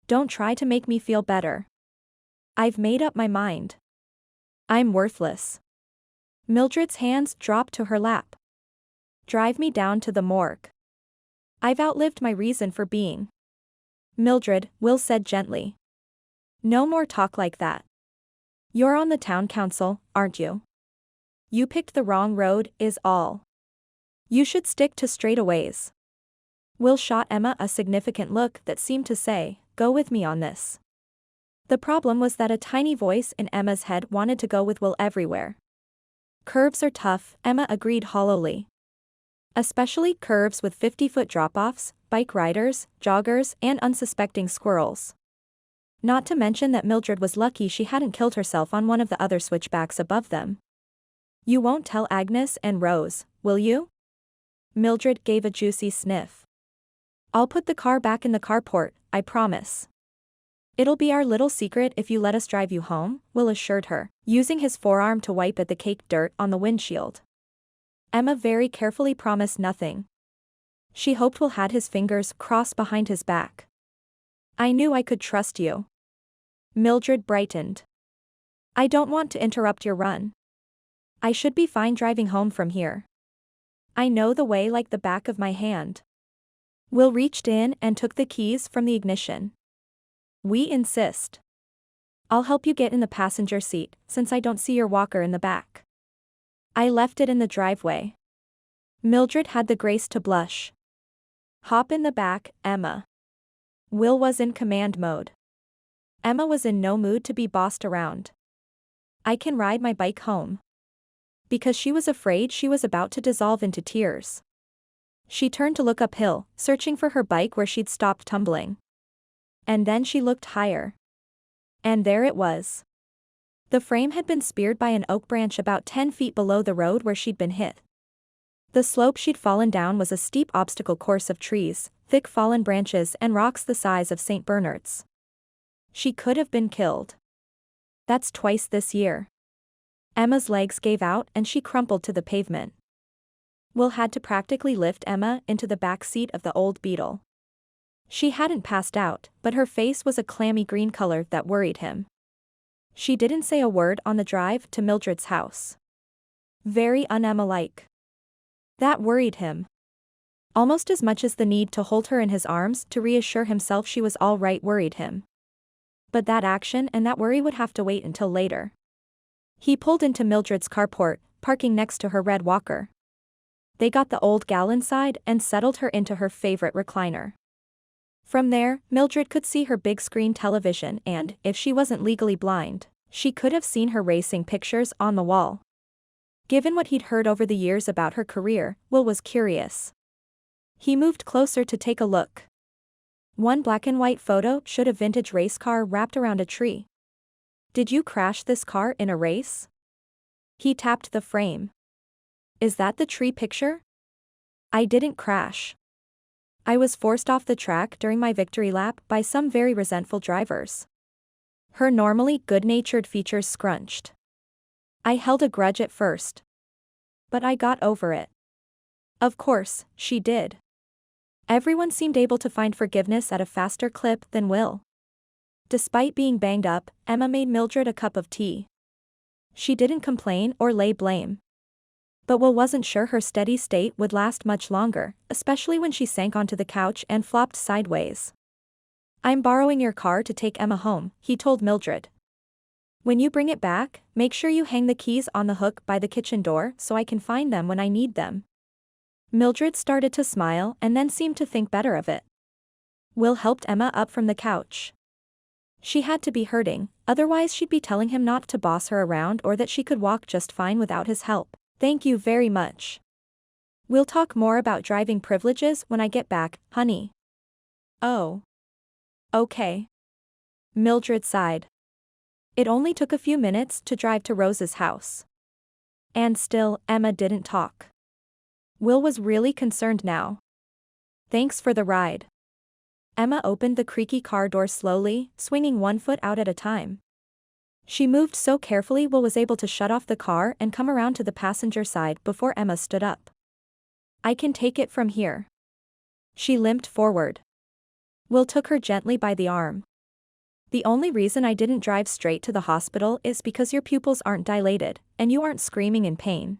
Don't try to make me feel better. I've made up my mind. I'm worthless. Mildred's hands dropped to her lap. Drive me down to the morgue. I've outlived my reason for being. Mildred, Will said gently. No more talk like that. You're on the town council, aren't you? You picked the wrong road, is all. You should stick to straightaways. Will shot Emma a significant look that seemed to say, go with me on this. The problem was that a tiny voice in Emma's head wanted to go with Will everywhere. Curves are tough, Emma agreed hollowly. Especially curves with 50-foot drop-offs, bike riders, joggers, and unsuspecting squirrels. Not to mention that Mildred was lucky she hadn't killed herself on one of the other switchbacks above them. You won't tell Agnes and Rose, will you? Mildred gave a juicy sniff. I'll put the car back in the carport, I promise. It'll be our little secret if you let us drive you home, Will assured her, using his forearm to wipe at the caked dirt on the windshield. Emma very carefully promised nothing. She hoped Will had his fingers crossed behind his back. I knew I could trust you. Mildred brightened. I don't want to interrupt your run. I should be fine driving home from here. I know the way like the back of my hand. Will reached in and took the keys from the ignition. We insist. I'll help you get in the passenger seat, since I don't see your walker in the back. I left it in the driveway. Mildred had the grace to blush. Hop in the back, Emma. Will was in command mode. Emma was in no mood to be bossed around. I can ride my bike home. Because she was afraid she was about to dissolve into tears. She turned to look uphill, searching for her bike where she'd stopped tumbling. And then she looked higher. And there it was. The frame had been speared by an oak branch about 10 feet below the road where she'd been hit. The slope she'd fallen down was a steep obstacle course of trees, thick fallen branches and rocks the size of St. Bernards. She could have been killed. That's twice this year. Emma's legs gave out and she crumpled to the pavement. Will had to practically lift Emma into the back seat of the old Beetle. She hadn't passed out, but her face was a clammy green color that worried him. She didn't say a word on the drive to Mildred's house. Very un-Emma-like. That worried him. Almost as much as the need to hold her in his arms to reassure himself she was all right worried him. But that action and that worry would have to wait until later. He pulled into Mildred's carport, parking next to her red walker. They got the old gal inside and settled her into her favorite recliner. From there, Mildred could see her big screen television and, if she wasn't legally blind, she could have seen her racing pictures on the wall. Given what he'd heard over the years about her career, Will was curious. He moved closer to take a look. One black and white photo showed a vintage race car wrapped around a tree. Did you crash this car in a race? He tapped the frame. Is that the tree picture? I didn't crash. I was forced off the track during my victory lap by some very resentful drivers. Her normally good-natured features scrunched. I held a grudge at first. But I got over it. Of course, she did. Everyone seemed able to find forgiveness at a faster clip than Will. Despite being banged up, Emma made Mildred a cup of tea. She didn't complain or lay blame. But Will wasn't sure her steady state would last much longer, especially when she sank onto the couch and flopped sideways. I'm borrowing your car to take Emma home, he told Mildred. When you bring it back, make sure you hang the keys on the hook by the kitchen door so I can find them when I need them. Mildred started to smile and then seemed to think better of it. Will helped Emma up from the couch. She had to be hurting, otherwise she'd be telling him not to boss her around or that she could walk just fine without his help. Thank you very much. We'll talk more about driving privileges when I get back, honey. Oh. Okay. Mildred sighed. It only took a few minutes to drive to Rose's house. And still, Emma didn't talk. Will was really concerned now. Thanks for the ride. Emma opened the creaky car door slowly, swinging one foot out at a time. She moved so carefully Will was able to shut off the car and come around to the passenger side before Emma stood up. I can take it from here. She limped forward. Will took her gently by the arm. The only reason I didn't drive straight to the hospital is because your pupils aren't dilated, and you aren't screaming in pain.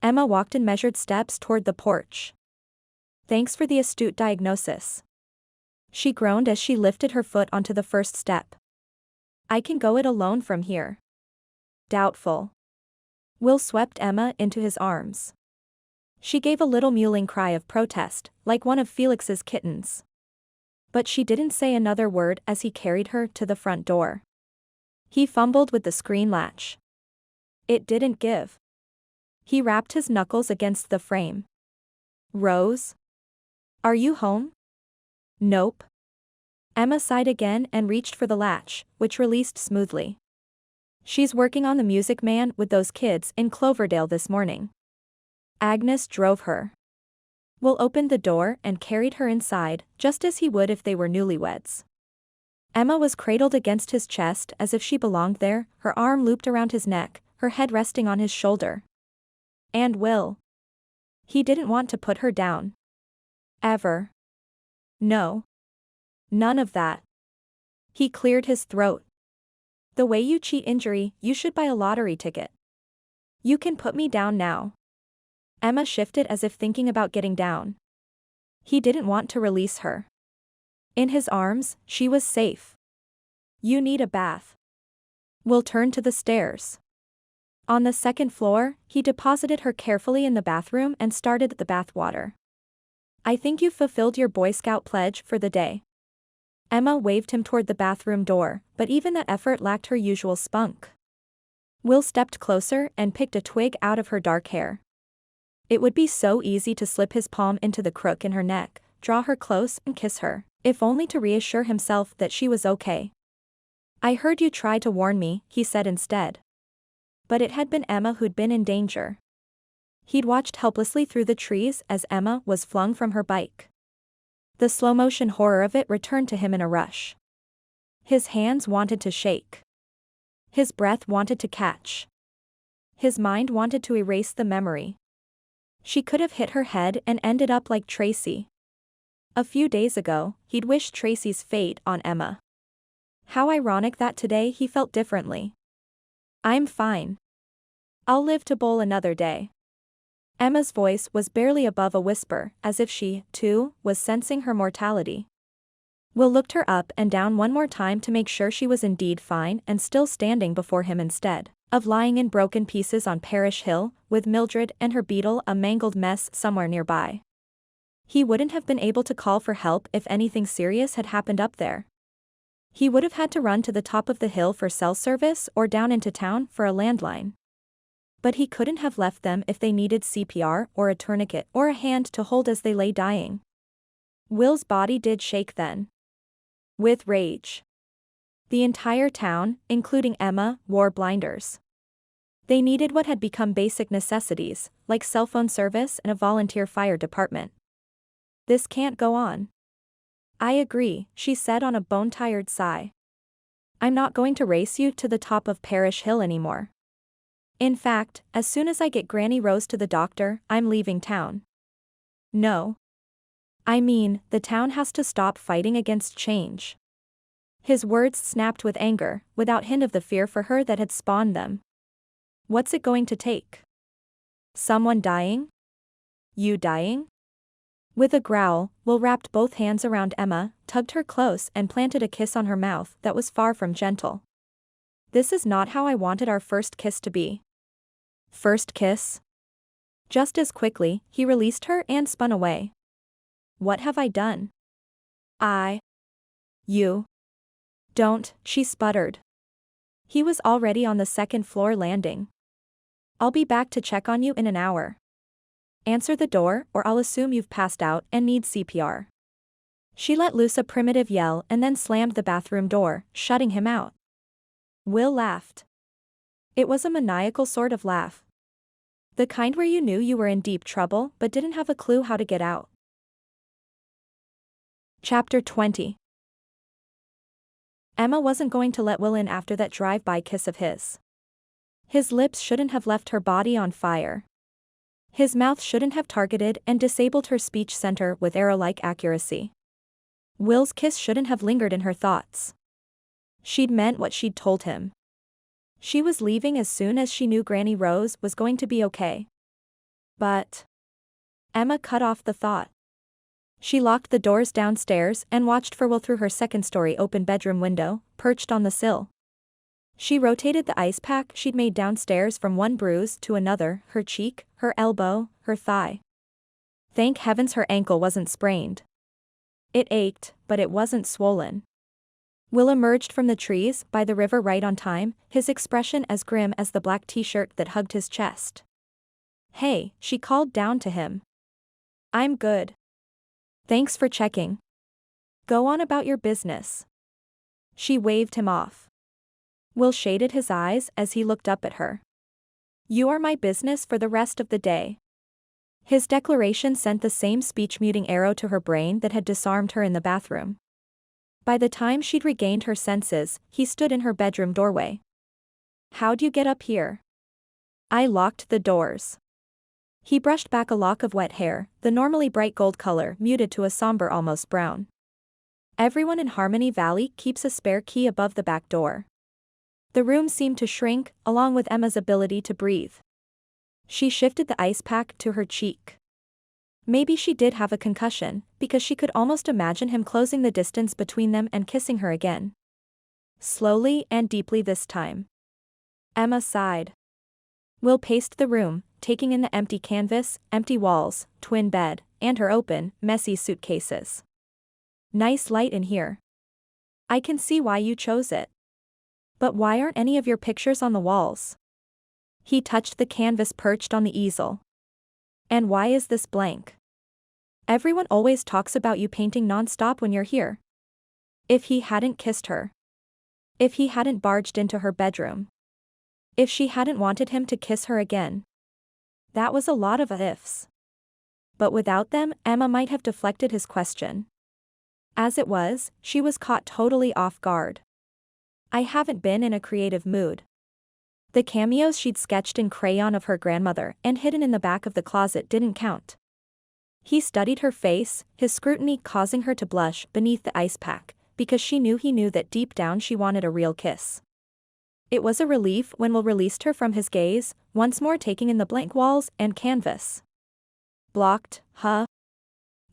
Emma walked in measured steps toward the porch. Thanks for the astute diagnosis. She groaned as she lifted her foot onto the first step. I can go it alone from here. Doubtful. Will swept Emma into his arms. She gave a little mewling cry of protest, like one of Felix's kittens. But she didn't say another word as he carried her to the front door. He fumbled with the screen latch. It didn't give. He rapped his knuckles against the frame. Rose? Are you home? Nope. Emma sighed again and reached for the latch, which released smoothly. She's working on the Music Man with those kids in Cloverdale this morning. Agnes drove her. Will opened the door and carried her inside, just as he would if they were newlyweds. Emma was cradled against his chest as if she belonged there, her arm looped around his neck, her head resting on his shoulder. And Will. He didn't want to put her down. Ever. No. None of that. He cleared his throat. The way you cheat injury, you should buy a lottery ticket. You can put me down now. Emma shifted as if thinking about getting down. He didn't want to release her. In his arms, she was safe. You need a bath. Will turned to the stairs. On the second floor, he deposited her carefully in the bathroom and started the bath water. I think you've fulfilled your Boy Scout pledge for the day. Emma waved him toward the bathroom door, but even that effort lacked her usual spunk. Will stepped closer and picked a twig out of her dark hair. It would be so easy to slip his palm into the crook in her neck, draw her close and kiss her, if only to reassure himself that she was okay. I heard you try to warn me, he said instead. But it had been Emma who'd been in danger. He'd watched helplessly through the trees as Emma was flung from her bike. The slow-motion horror of it returned to him in a rush. His hands wanted to shake. His breath wanted to catch. His mind wanted to erase the memory. She could have hit her head and ended up like Tracy. A few days ago, he'd wished Tracy's fate on Emma. How ironic that today he felt differently. I'm fine. I'll live to bowl another day. Emma's voice was barely above a whisper, as if she, too, was sensing her mortality. Will looked her up and down one more time to make sure she was indeed fine and still standing before him instead of lying in broken pieces on Parish Hill, with Mildred and her beetle a mangled mess somewhere nearby. He wouldn't have been able to call for help if anything serious had happened up there. He would have had to run to the top of the hill for cell service or down into town for a landline. But he couldn't have left them if they needed CPR or a tourniquet or a hand to hold as they lay dying. Will's body did shake then. With rage. The entire town, including Emma, wore blinders. They needed what had become basic necessities, like cell phone service and a volunteer fire department. This can't go on. I agree, she said on a bone-tired sigh. I'm not going to race you to the top of Parish Hill anymore. In fact, as soon as I get Granny Rose to the doctor, I'm leaving town. No. I mean, the town has to stop fighting against change. His words snapped with anger, without hint of the fear for her that had spawned them. What's it going to take? Someone dying? You dying? With a growl, Will wrapped both hands around Emma, tugged her close and planted a kiss on her mouth that was far from gentle. This is not how I wanted our first kiss to be. First kiss? Just as quickly, he released her and spun away. What have I done? You. Don't, she sputtered. He was already on the second floor landing. I'll be back to check on you in an hour. Answer the door or I'll assume you've passed out and need CPR. She let loose a primitive yell and then slammed the bathroom door, shutting him out. Will laughed. It was a maniacal sort of laugh. The kind where you knew you were in deep trouble but didn't have a clue how to get out. Chapter 20. Emma wasn't going to let Will in after that drive-by kiss of his. His lips shouldn't have left her body on fire. His mouth shouldn't have targeted and disabled her speech center with arrow-like accuracy. Will's kiss shouldn't have lingered in her thoughts. She'd meant what she'd told him. She was leaving as soon as she knew Granny Rose was going to be okay. But Emma cut off the thought. She locked the doors downstairs and watched for Will through her second-story open bedroom window, perched on the sill. She rotated the ice pack she'd made downstairs from one bruise to another, her cheek, her elbow, her thigh. Thank heavens her ankle wasn't sprained. It ached, but it wasn't swollen. Will emerged from the trees by the river right on time, his expression as grim as the black t-shirt that hugged his chest. "Hey," she called down to him. "I'm good. Thanks for checking. Go on about your business." She waved him off. Will shaded his eyes as he looked up at her. "You are my business for the rest of the day." His declaration sent the same speech-muting arrow to her brain that had disarmed her in the bathroom. By the time she'd regained her senses, he stood in her bedroom doorway. "How'd you get up here?" "I locked the doors." He brushed back a lock of wet hair, the normally bright gold color muted to a somber almost brown. "Everyone in Harmony Valley keeps a spare key above the back door." The room seemed to shrink, along with Emma's ability to breathe. She shifted the ice pack to her cheek. Maybe she did have a concussion, because she could almost imagine him closing the distance between them and kissing her again. Slowly and deeply this time. Emma sighed. Will paced the room, taking in the empty canvas, empty walls, twin bed, and her open, messy suitcases. "Nice light in here. I can see why you chose it. But why aren't any of your pictures on the walls?" He touched the canvas perched on the easel. "And why is this blank? Everyone always talks about you painting non-stop when you're here." If he hadn't kissed her. If he hadn't barged into her bedroom. If she hadn't wanted him to kiss her again. That was a lot of ifs. But without them, Emma might have deflected his question. As it was, she was caught totally off guard. "I haven't been in a creative mood." The cameos she'd sketched in crayon of her grandmother and hidden in the back of the closet didn't count. He studied her face, his scrutiny causing her to blush beneath the ice pack, because he knew that deep down she wanted a real kiss. It was a relief when Will released her from his gaze, once more taking in the blank walls and canvas. "Blocked, huh?"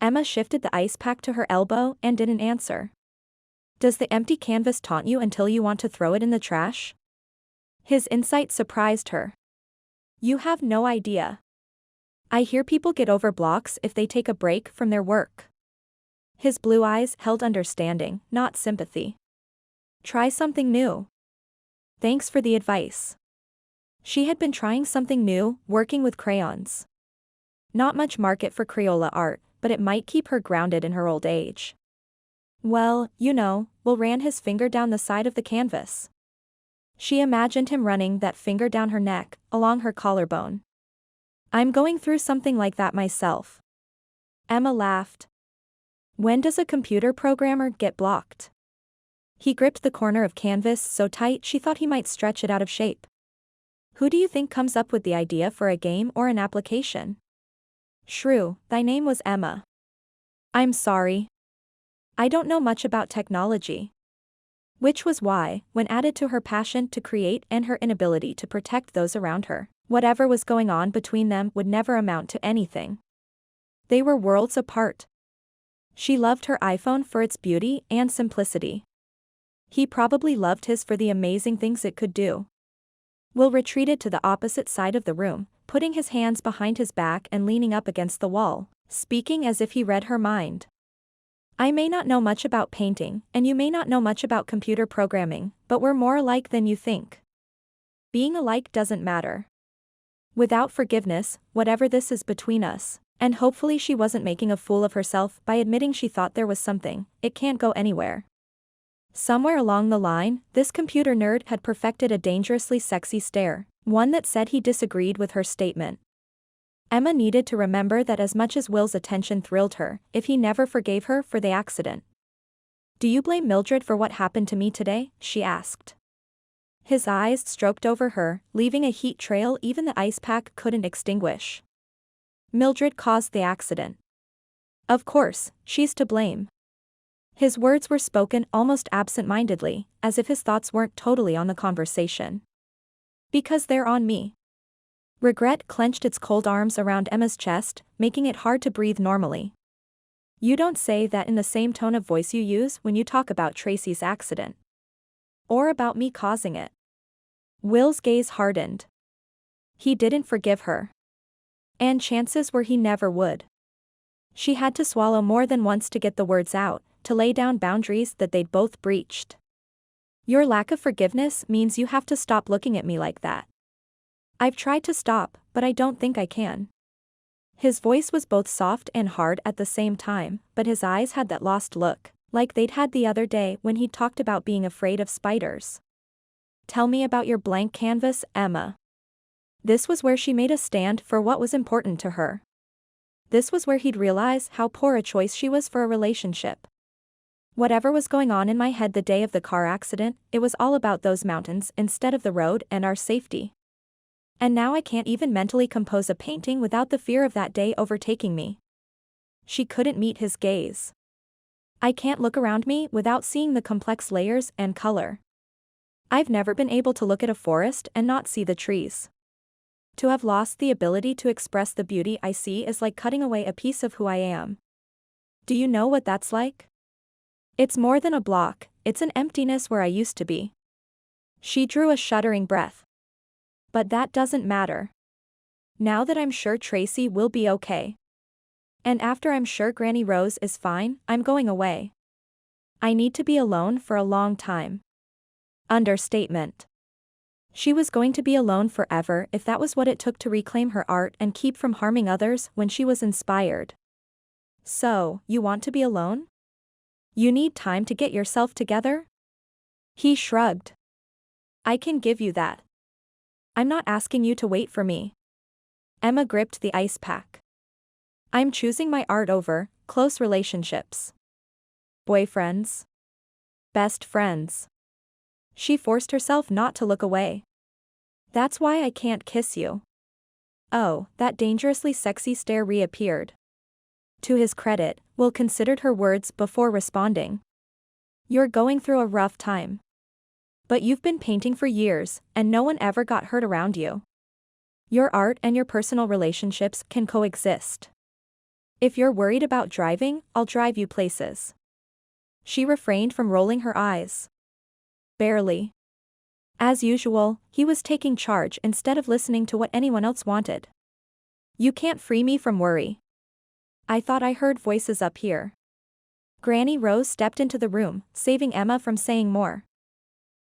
Emma shifted the ice pack to her elbow and didn't answer. "Does the empty canvas taunt you until you want to throw it in the trash?" His insight surprised her. "You have no idea. I hear people get over blocks if they take a break from their work." His blue eyes held understanding, not sympathy. "Try something new." "Thanks for the advice." She had been trying something new, working with crayons. Not much market for Crayola art, but it might keep her grounded in her old age. "Well, Will ran his finger down the side of the canvas." She imagined him running that finger down her neck, along her collarbone. "I'm going through something like that myself." Emma laughed. "When does a computer programmer get blocked?" He gripped the corner of canvas so tight she thought he might stretch it out of shape. "Who do you think comes up with the idea for a game or an application?" "Shrew, thy name was Emma." "I'm sorry. I don't know much about technology." Which was why, when added to her passion to create and her inability to protect those around her, whatever was going on between them would never amount to anything. They were worlds apart. She loved her iPhone for its beauty and simplicity. He probably loved his for the amazing things it could do. Will retreated to the opposite side of the room, putting his hands behind his back and leaning up against the wall, speaking as if he read her mind. "I may not know much about painting, and you may not know much about computer programming, but we're more alike than you think. Being alike doesn't matter. Without forgiveness, whatever this is between us," and hopefully she wasn't making a fool of herself by admitting she thought there was something, "it can't go anywhere." Somewhere along the line, this computer nerd had perfected a dangerously sexy stare, one that said he disagreed with her statement. Emma needed to remember that as much as Will's attention thrilled her, if he never forgave her for the accident. "Do you blame Mildred for what happened to me today?" she asked. His eyes stroked over her, leaving a heat trail even the ice pack couldn't extinguish. "Mildred caused the accident. Of course, she's to blame." His words were spoken almost absent-mindedly, as if his thoughts weren't totally on the conversation. "Because they're on me." Regret clenched its cold arms around Emma's chest, making it hard to breathe normally. "You don't say that in the same tone of voice you use when you talk about Tracy's accident. Or about me causing it." Will's gaze hardened. He didn't forgive her. And chances were he never would. She had to swallow more than once to get the words out, to lay down boundaries that they'd both breached. Your lack of forgiveness means you have to stop looking at me like that. I've tried to stop, but I don't think I can. His voice was both soft and hard at the same time, but his eyes had that lost look, like they'd had the other day when he'd talked about being afraid of spiders. Tell me about your blank canvas, Emma. This was where she made a stand for what was important to her. This was where he'd realize how poor a choice she was for a relationship. Whatever was going on in my head the day of the car accident, it was all about those mountains instead of the road and our safety. And now I can't even mentally compose a painting without the fear of that day overtaking me. She couldn't meet his gaze. I can't look around me without seeing the complex layers and color. I've never been able to look at a forest and not see the trees. To have lost the ability to express the beauty I see is like cutting away a piece of who I am. Do you know what that's like? It's more than a block, it's an emptiness where I used to be. She drew a shuddering breath. But that doesn't matter. Now that I'm sure Tracy will be okay. And after I'm sure Granny Rose is fine, I'm going away. I need to be alone for a long time. Understatement. She was going to be alone forever if that was what it took to reclaim her art and keep from harming others when she was inspired. So, you want to be alone? You need time to get yourself together? He shrugged. I can give you that. I'm not asking you to wait for me. Emma gripped the ice pack. I'm choosing my art over close relationships. Boyfriends. Best friends. She forced herself not to look away. That's why I can't kiss you. Oh, that dangerously sexy stare reappeared. To his credit, Will considered her words before responding. You're going through a rough time. But you've been painting for years, and no one ever got hurt around you. Your art and your personal relationships can coexist. If you're worried about driving, I'll drive you places. She refrained from rolling her eyes. Barely. As usual, he was taking charge instead of listening to what anyone else wanted. You can't free me from worry. I thought I heard voices up here. Granny Rose stepped into the room, saving Emma from saying more.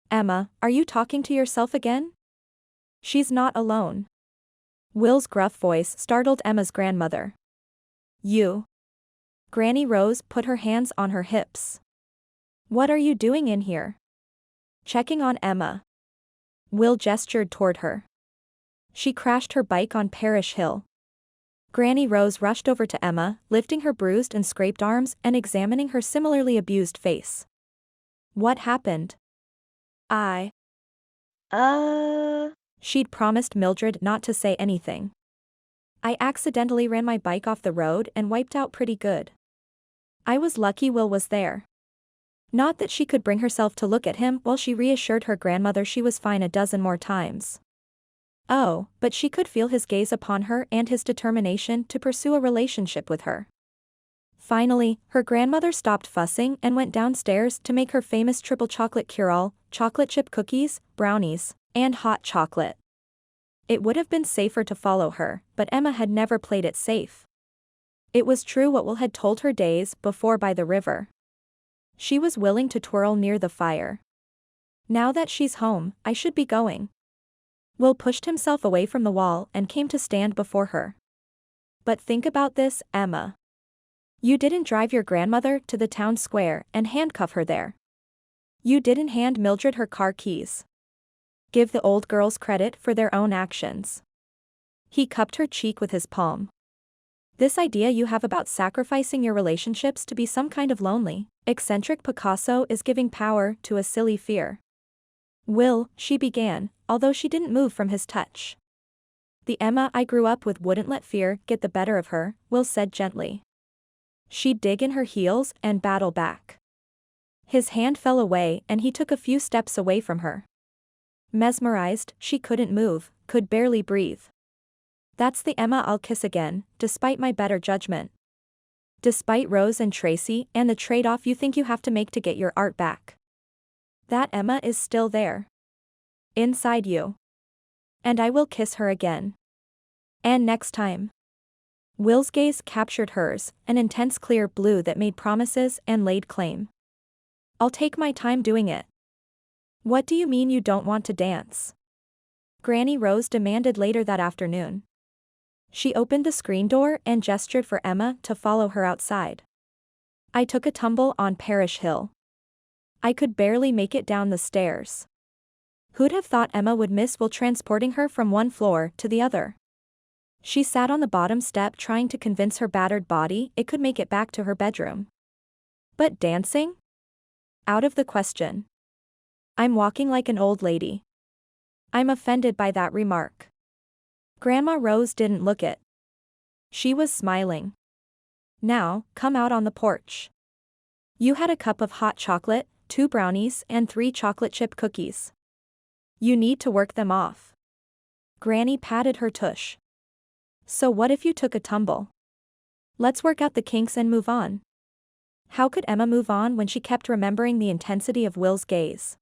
Emma, are you talking to yourself again? She's not alone. Will's gruff voice startled Emma's grandmother. You. Granny Rose put her hands on her hips. What are you doing in here? Checking on Emma. Will gestured toward her. She crashed her bike on Parish Hill. Granny Rose rushed over to Emma, lifting her bruised and scraped arms and examining her similarly abused face. What happened? She'd promised Mildred not to say anything. I accidentally ran my bike off the road and wiped out pretty good. I was lucky Will was there. Not that she could bring herself to look at him while she reassured her grandmother she was fine a dozen more times. Oh, but she could feel his gaze upon her and his determination to pursue a relationship with her. Finally, her grandmother stopped fussing and went downstairs to make her famous triple chocolate cure-all, chocolate chip cookies, brownies, and hot chocolate. It would have been safer to follow her, but Emma had never played it safe. It was true what Will had told her days before by the river. She was willing to twirl near the fire. Now that she's home, I should be going. Will pushed himself away from the wall and came to stand before her. But think about this, Emma. You didn't drive your grandmother to the town square and handcuff her there. You didn't hand Mildred her car keys. Give the old girls credit for their own actions. He cupped her cheek with his palm. This idea you have about sacrificing your relationships to be some kind of lonely, eccentric Picasso is giving power to a silly fear. Will, she began, although she didn't move from his touch. The Emma I grew up with wouldn't let fear get the better of her, Will said gently. She'd dig in her heels and battle back. His hand fell away and he took a few steps away from her. Mesmerized, she couldn't move, could barely breathe. That's the Emma I'll kiss again, despite my better judgment. Despite Rose and Tracy and the trade-off you think you have to make to get your art back. That Emma is still there. Inside you. And I will kiss her again. And next time. Will's gaze captured hers, an intense clear blue that made promises and laid claim. I'll take my time doing it. What do you mean you don't want to dance? Granny Rose demanded later that afternoon. She opened the screen door and gestured for Emma to follow her outside. I took a tumble on Parish Hill. I could barely make it down the stairs. Who'd have thought Emma would miss Will transporting her from one floor to the other? She sat on the bottom step trying to convince her battered body it could make it back to her bedroom. But dancing? Out of the question. I'm walking like an old lady. I'm offended by that remark. Grandma Rose didn't look it. She was smiling. Now, come out on the porch. You had a cup of hot chocolate, 2 brownies and 3 chocolate chip cookies. You need to work them off. Granny patted her tush. So what if you took a tumble? Let's work out the kinks and move on. How could Emma move on when she kept remembering the intensity of Will's gaze?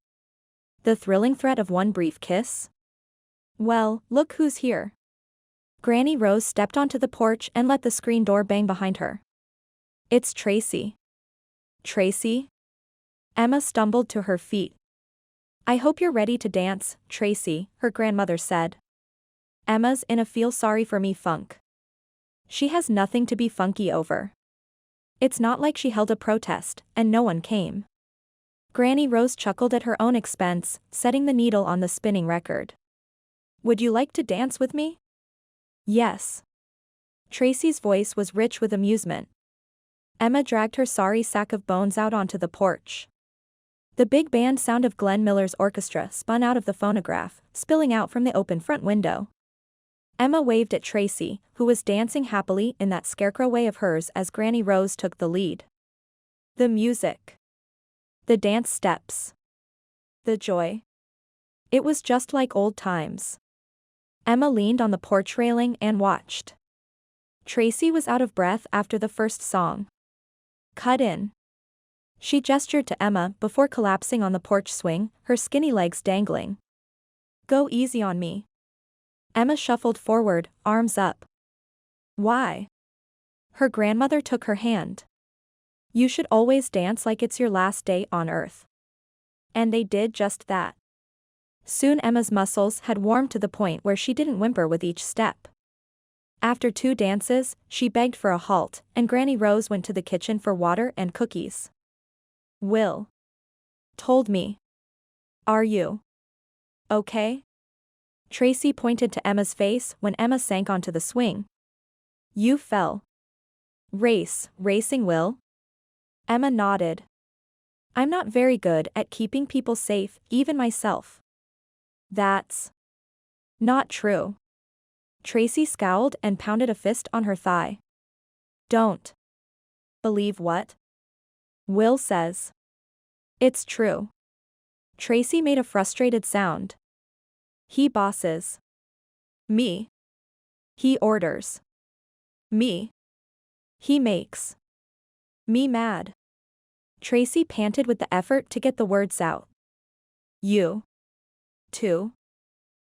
The thrilling threat of one brief kiss? Well, look who's here. Granny Rose stepped onto the porch and let the screen door bang behind her. It's Tracy. Tracy? Emma stumbled to her feet. I hope you're ready to dance, Tracy, her grandmother said. Emma's in a feel sorry for me funk. She has nothing to be funky over. It's not like she held a protest, and no one came. Granny Rose chuckled at her own expense, setting the needle on the spinning record. Would you like to dance with me? Yes. Tracy's voice was rich with amusement. Emma dragged her sorry sack of bones out onto the porch. The big band sound of Glenn Miller's orchestra spun out of the phonograph, spilling out from the open front window. Emma waved at Tracy, who was dancing happily in that scarecrow way of hers as Granny Rose took the lead. The music. The dance steps. The joy. It was just like old times. Emma leaned on the porch railing and watched. Tracy was out of breath after the first song. Cut in. She gestured to Emma before collapsing on the porch swing, her skinny legs dangling. Go easy on me. Emma shuffled forward, arms up. Why? Her grandmother took her hand. You should always dance like it's your last day on earth. And they did just that. Soon Emma's muscles had warmed to the point where she didn't whimper with each step. After 2 dances, she begged for a halt, and Granny Rose went to the kitchen for water and cookies. Will told me. Are you okay? Tracy pointed to Emma's face when Emma sank onto the swing. You fell. Racing Will? Emma nodded. I'm not very good at keeping people safe, even myself. That's not true. Tracy scowled and pounded a fist on her thigh. Don't believe what Will says. It's true. Tracy made a frustrated sound. He bosses me. He orders me. He makes me mad. Tracy panted with the effort to get the words out. You too?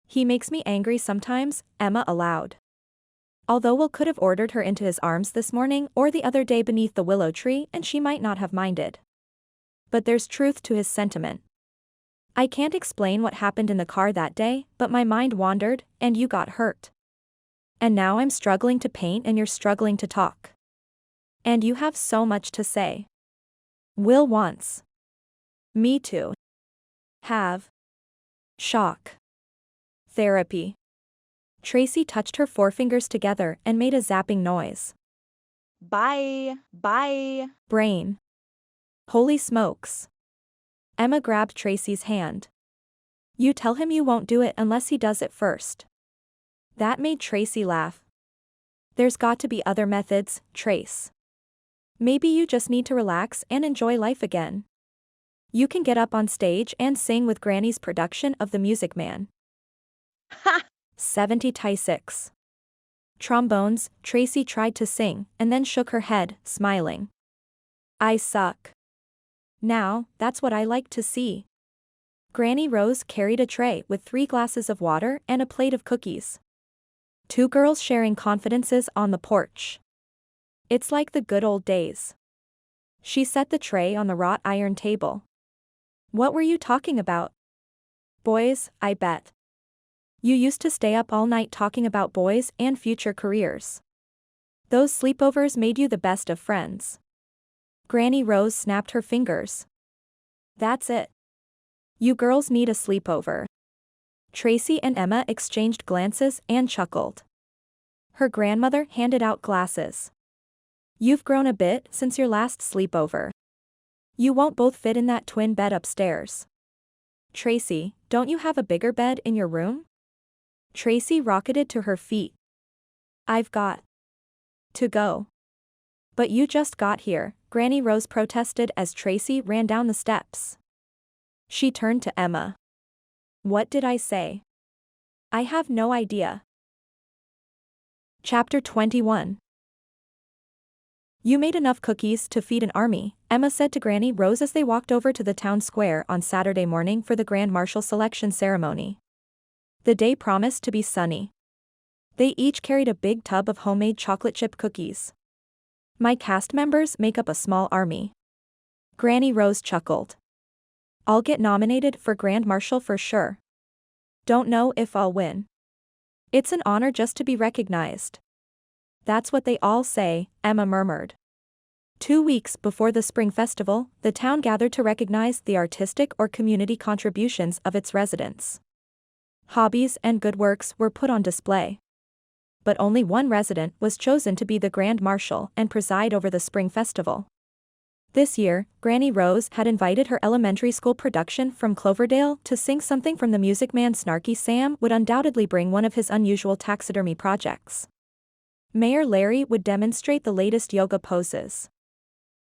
He makes me angry sometimes, Emma allowed. Although Will could have ordered her into his arms this morning or the other day beneath the willow tree and she might not have minded. But there's truth to his sentiment. I can't explain what happened in the car that day, but my mind wandered, and you got hurt. And now I'm struggling to paint and you're struggling to talk. And you have so much to say. Will wants me to have shock therapy. Tracy touched her forefingers together and made a zapping noise. Bye. Brain. Holy smokes. Emma grabbed Tracy's hand. You tell him you won't do it unless he does it first. That made Tracy laugh. There's got to be other methods, Trace. Maybe you just need to relax and enjoy life again. You can get up on stage and sing with Granny's production of The Music Man. Ha! 76. Trombones, Tracy tried to sing, and then shook her head, smiling. I suck. Now, that's what I like to see. Granny Rose carried a tray with 3 glasses of water and a plate of cookies. 2 girls sharing confidences on the porch. It's like the good old days. She set the tray on the wrought iron table. What were you talking about? Boys, I bet. You used to stay up all night talking about boys and future careers. Those sleepovers made you the best of friends. Granny Rose snapped her fingers. That's it. You girls need a sleepover. Tracy and Emma exchanged glances and chuckled. Her grandmother handed out glasses. You've grown a bit since your last sleepover. You won't both fit in that twin bed upstairs. Tracy, don't you have a bigger bed in your room? Tracy rocketed to her feet. I've got to go. But you just got here, Granny Rose protested as Tracy ran down the steps. She turned to Emma. What did I say? I have no idea. Chapter 21. You made enough cookies to feed an army, Emma said to Granny Rose as they walked over to the town square on Saturday morning for the Grand Marshal selection ceremony. The day promised to be sunny. They each carried a big tub of homemade chocolate chip cookies. My cast members make up a small army. Granny Rose chuckled. I'll get nominated for Grand Marshal for sure. Don't know if I'll win. It's an honor just to be recognized. That's what they all say, Emma murmured. 2 weeks before the spring festival, the town gathered to recognize the artistic or community contributions of its residents. Hobbies and good works were put on display. But only one resident was chosen to be the Grand Marshal and preside over the spring festival. This year, Granny Rose had invited her elementary school production from Cloverdale to sing something from the Music Man. Snarky Sam would undoubtedly bring one of his unusual taxidermy projects. Mayor Larry would demonstrate the latest yoga poses.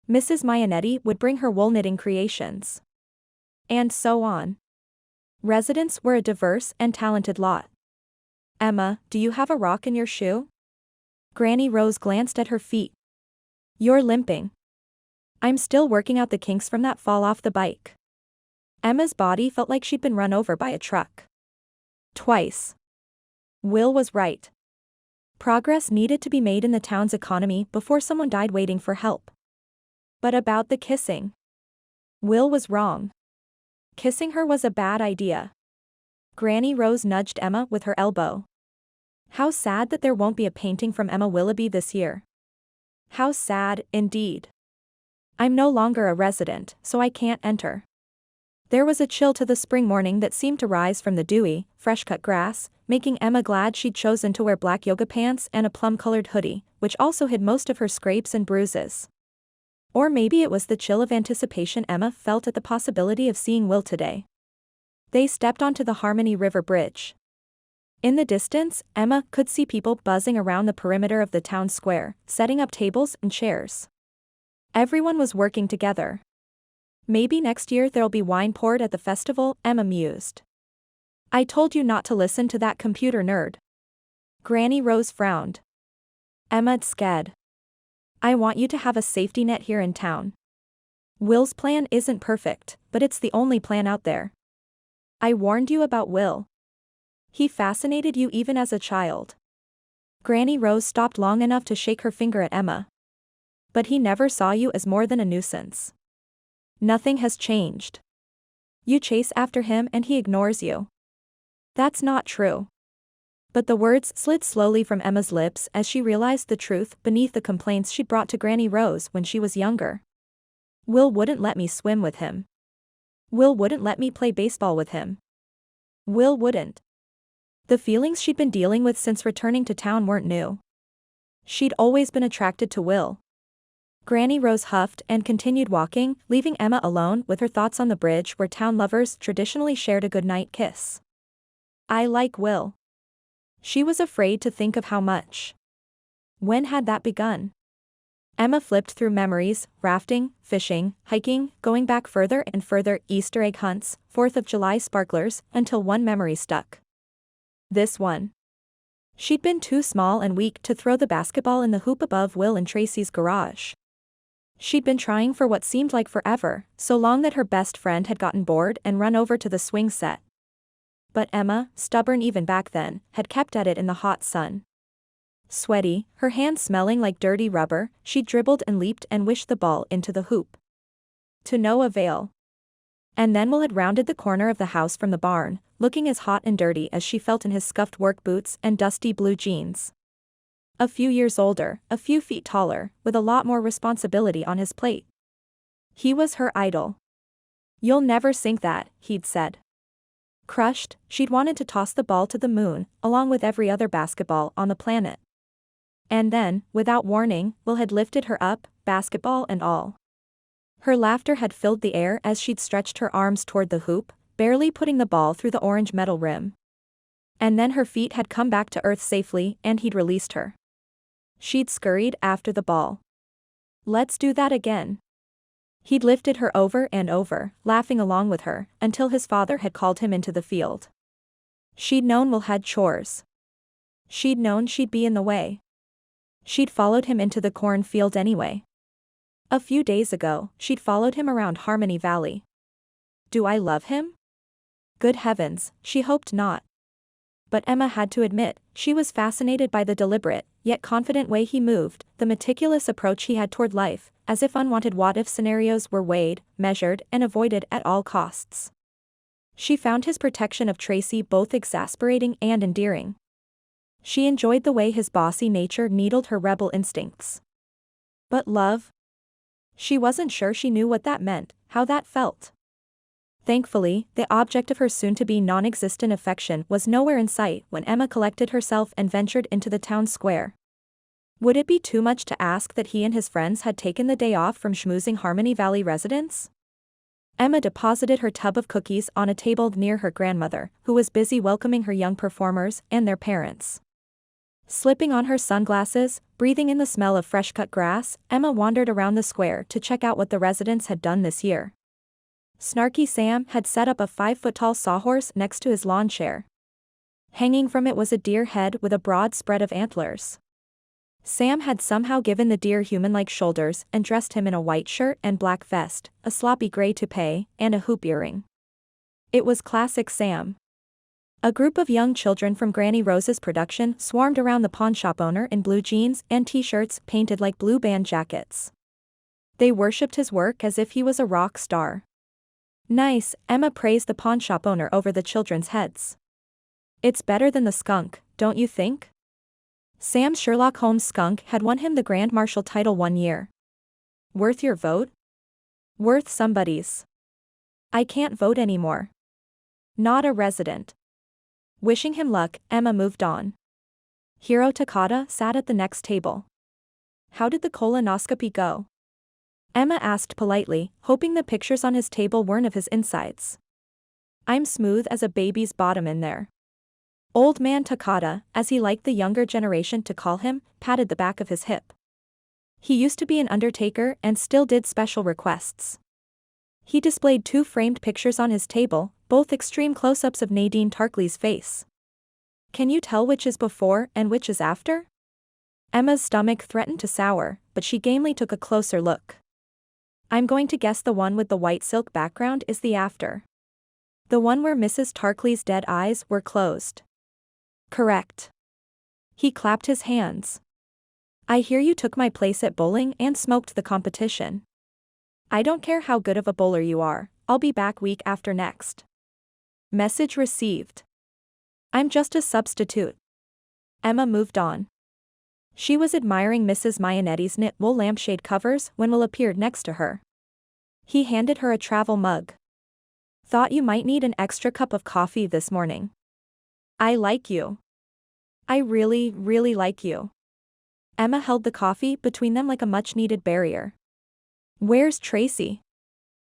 Mrs. Mayanetti would bring her wool knitting creations. And so on. Residents were a diverse and talented lot. Emma, do you have a rock in your shoe? Granny Rose glanced at her feet. You're limping. I'm still working out the kinks from that fall off the bike. Emma's body felt like she'd been run over by a truck. Twice. Will was right. Progress needed to be made in the town's economy before someone died waiting for help. But about the kissing. Will was wrong. Kissing her was a bad idea. Granny Rose nudged Emma with her elbow. How sad that there won't be a painting from Emma Willoughby this year. How sad, indeed. I'm no longer a resident, so I can't enter. There was a chill to the spring morning that seemed to rise from the dewy, fresh-cut grass, making Emma glad she'd chosen to wear black yoga pants and a plum-colored hoodie, which also hid most of her scrapes and bruises. Or maybe it was the chill of anticipation Emma felt at the possibility of seeing Will today. They stepped onto the Harmony River Bridge. In the distance, Emma could see people buzzing around the perimeter of the town square, setting up tables and chairs. Everyone was working together. Maybe next year there'll be wine poured at the festival, Emma mused. I told you not to listen to that computer nerd. Granny Rose frowned. Emma's scared. I want you to have a safety net here in town. Will's plan isn't perfect, but it's the only plan out there. I warned you about Will. He fascinated you even as a child. Granny Rose stopped long enough to shake her finger at Emma. But he never saw you as more than a nuisance. Nothing has changed. You chase after him and he ignores you. That's not true. But the words slid slowly from Emma's lips as she realized the truth beneath the complaints she'd brought to Granny Rose when she was younger. Will wouldn't let me swim with him. Will wouldn't let me play baseball with him. Will wouldn't. The feelings she'd been dealing with since returning to town weren't new. She'd always been attracted to Will. Granny Rose huffed and continued walking, leaving Emma alone with her thoughts on the bridge where town lovers traditionally shared a goodnight kiss. I like Will. She was afraid to think of how much. When had that begun? Emma flipped through memories, rafting, fishing, hiking, going back further and further, Easter egg hunts, 4th of July sparklers, until one memory stuck. This one. She'd been too small and weak to throw the basketball in the hoop above Will and Tracy's garage. She'd been trying for what seemed like forever, so long that her best friend had gotten bored and run over to the swing set. But Emma, stubborn even back then, had kept at it in the hot sun. Sweaty, her hands smelling like dirty rubber, she dribbled and leaped and wished the ball into the hoop. To no avail. And then Will had rounded the corner of the house from the barn, looking as hot and dirty as she felt in his scuffed work boots and dusty blue jeans. A few years older, a few feet taller, with a lot more responsibility on his plate. He was her idol. "You'll never sink that," he'd said. Crushed, she'd wanted to toss the ball to the moon, along with every other basketball on the planet. And then, without warning, Will had lifted her up, basketball and all. Her laughter had filled the air as she'd stretched her arms toward the hoop, barely putting the ball through the orange metal rim. And then her feet had come back to earth safely and he'd released her. She'd scurried after the ball. "Let's do that again." He'd lifted her over and over, laughing along with her, until his father had called him into the field. She'd known Will had chores. She'd known she'd be in the way. She'd followed him into the cornfield anyway. A few days ago, she'd followed him around Harmony Valley. Do I love him? Good heavens, she hoped not. But Emma had to admit, she was fascinated by the deliberate, yet confident way he moved, the meticulous approach he had toward life, as if unwanted what-if scenarios were weighed, measured, and avoided at all costs. She found his protection of Tracy both exasperating and endearing. She enjoyed the way his bossy nature needled her rebel instincts. But love? She wasn't sure she knew what that meant, how that felt. Thankfully, the object of her soon-to-be non-existent affection was nowhere in sight when Emma collected herself and ventured into the town square. Would it be too much to ask that he and his friends had taken the day off from schmoozing Harmony Valley residents? Emma deposited her tub of cookies on a table near her grandmother, who was busy welcoming her young performers and their parents. Slipping on her sunglasses, breathing in the smell of fresh-cut grass, Emma wandered around the square to check out what the residents had done this year. Snarky Sam had set up a 5-foot-tall sawhorse next to his lawn chair. Hanging from it was a deer head with a broad spread of antlers. Sam had somehow given the deer human-like shoulders and dressed him in a white shirt and black vest, a sloppy gray toupee, and a hoop earring. It was classic Sam. A group of young children from Granny Rose's production swarmed around the pawnshop owner in blue jeans and t-shirts painted like blue band jackets. They worshipped his work as if he was a rock star. "Nice," Emma praised the pawnshop owner over the children's heads. "It's better than the skunk, don't you think?" Sam's Sherlock Holmes skunk had won him the Grand Marshal title one year. Worth your vote? Worth somebody's. I can't vote anymore. Not a resident. Wishing him luck, Emma moved on. Hiro Takata sat at the next table. "How did the colonoscopy go?" Emma asked politely, hoping the pictures on his table weren't of his insides. "I'm smooth as a baby's bottom in there." Old man Takata, as he liked the younger generation to call him, patted the back of his hip. He used to be an undertaker and still did special requests. He displayed 2 framed pictures on his table, both extreme close-ups of Nadine Tarkley's face. "Can you tell which is before and which is after?" Emma's stomach threatened to sour, but she gamely took a closer look. "I'm going to guess the one with the white silk background is the after. The one where Mrs. Tarkley's dead eyes were closed." "Correct." He clapped his hands. "I hear you took my place at bowling and smoked the competition. I don't care how good of a bowler you are, I'll be back week after next." Message received. "I'm just a substitute." Emma moved on. She was admiring Mrs. Maionetti's knit wool lampshade covers when Will appeared next to her. He handed her a travel mug. "Thought you might need an extra cup of coffee this morning. I like you. I really, really like you." Emma held the coffee between them like a much-needed barrier. "Where's Tracy?"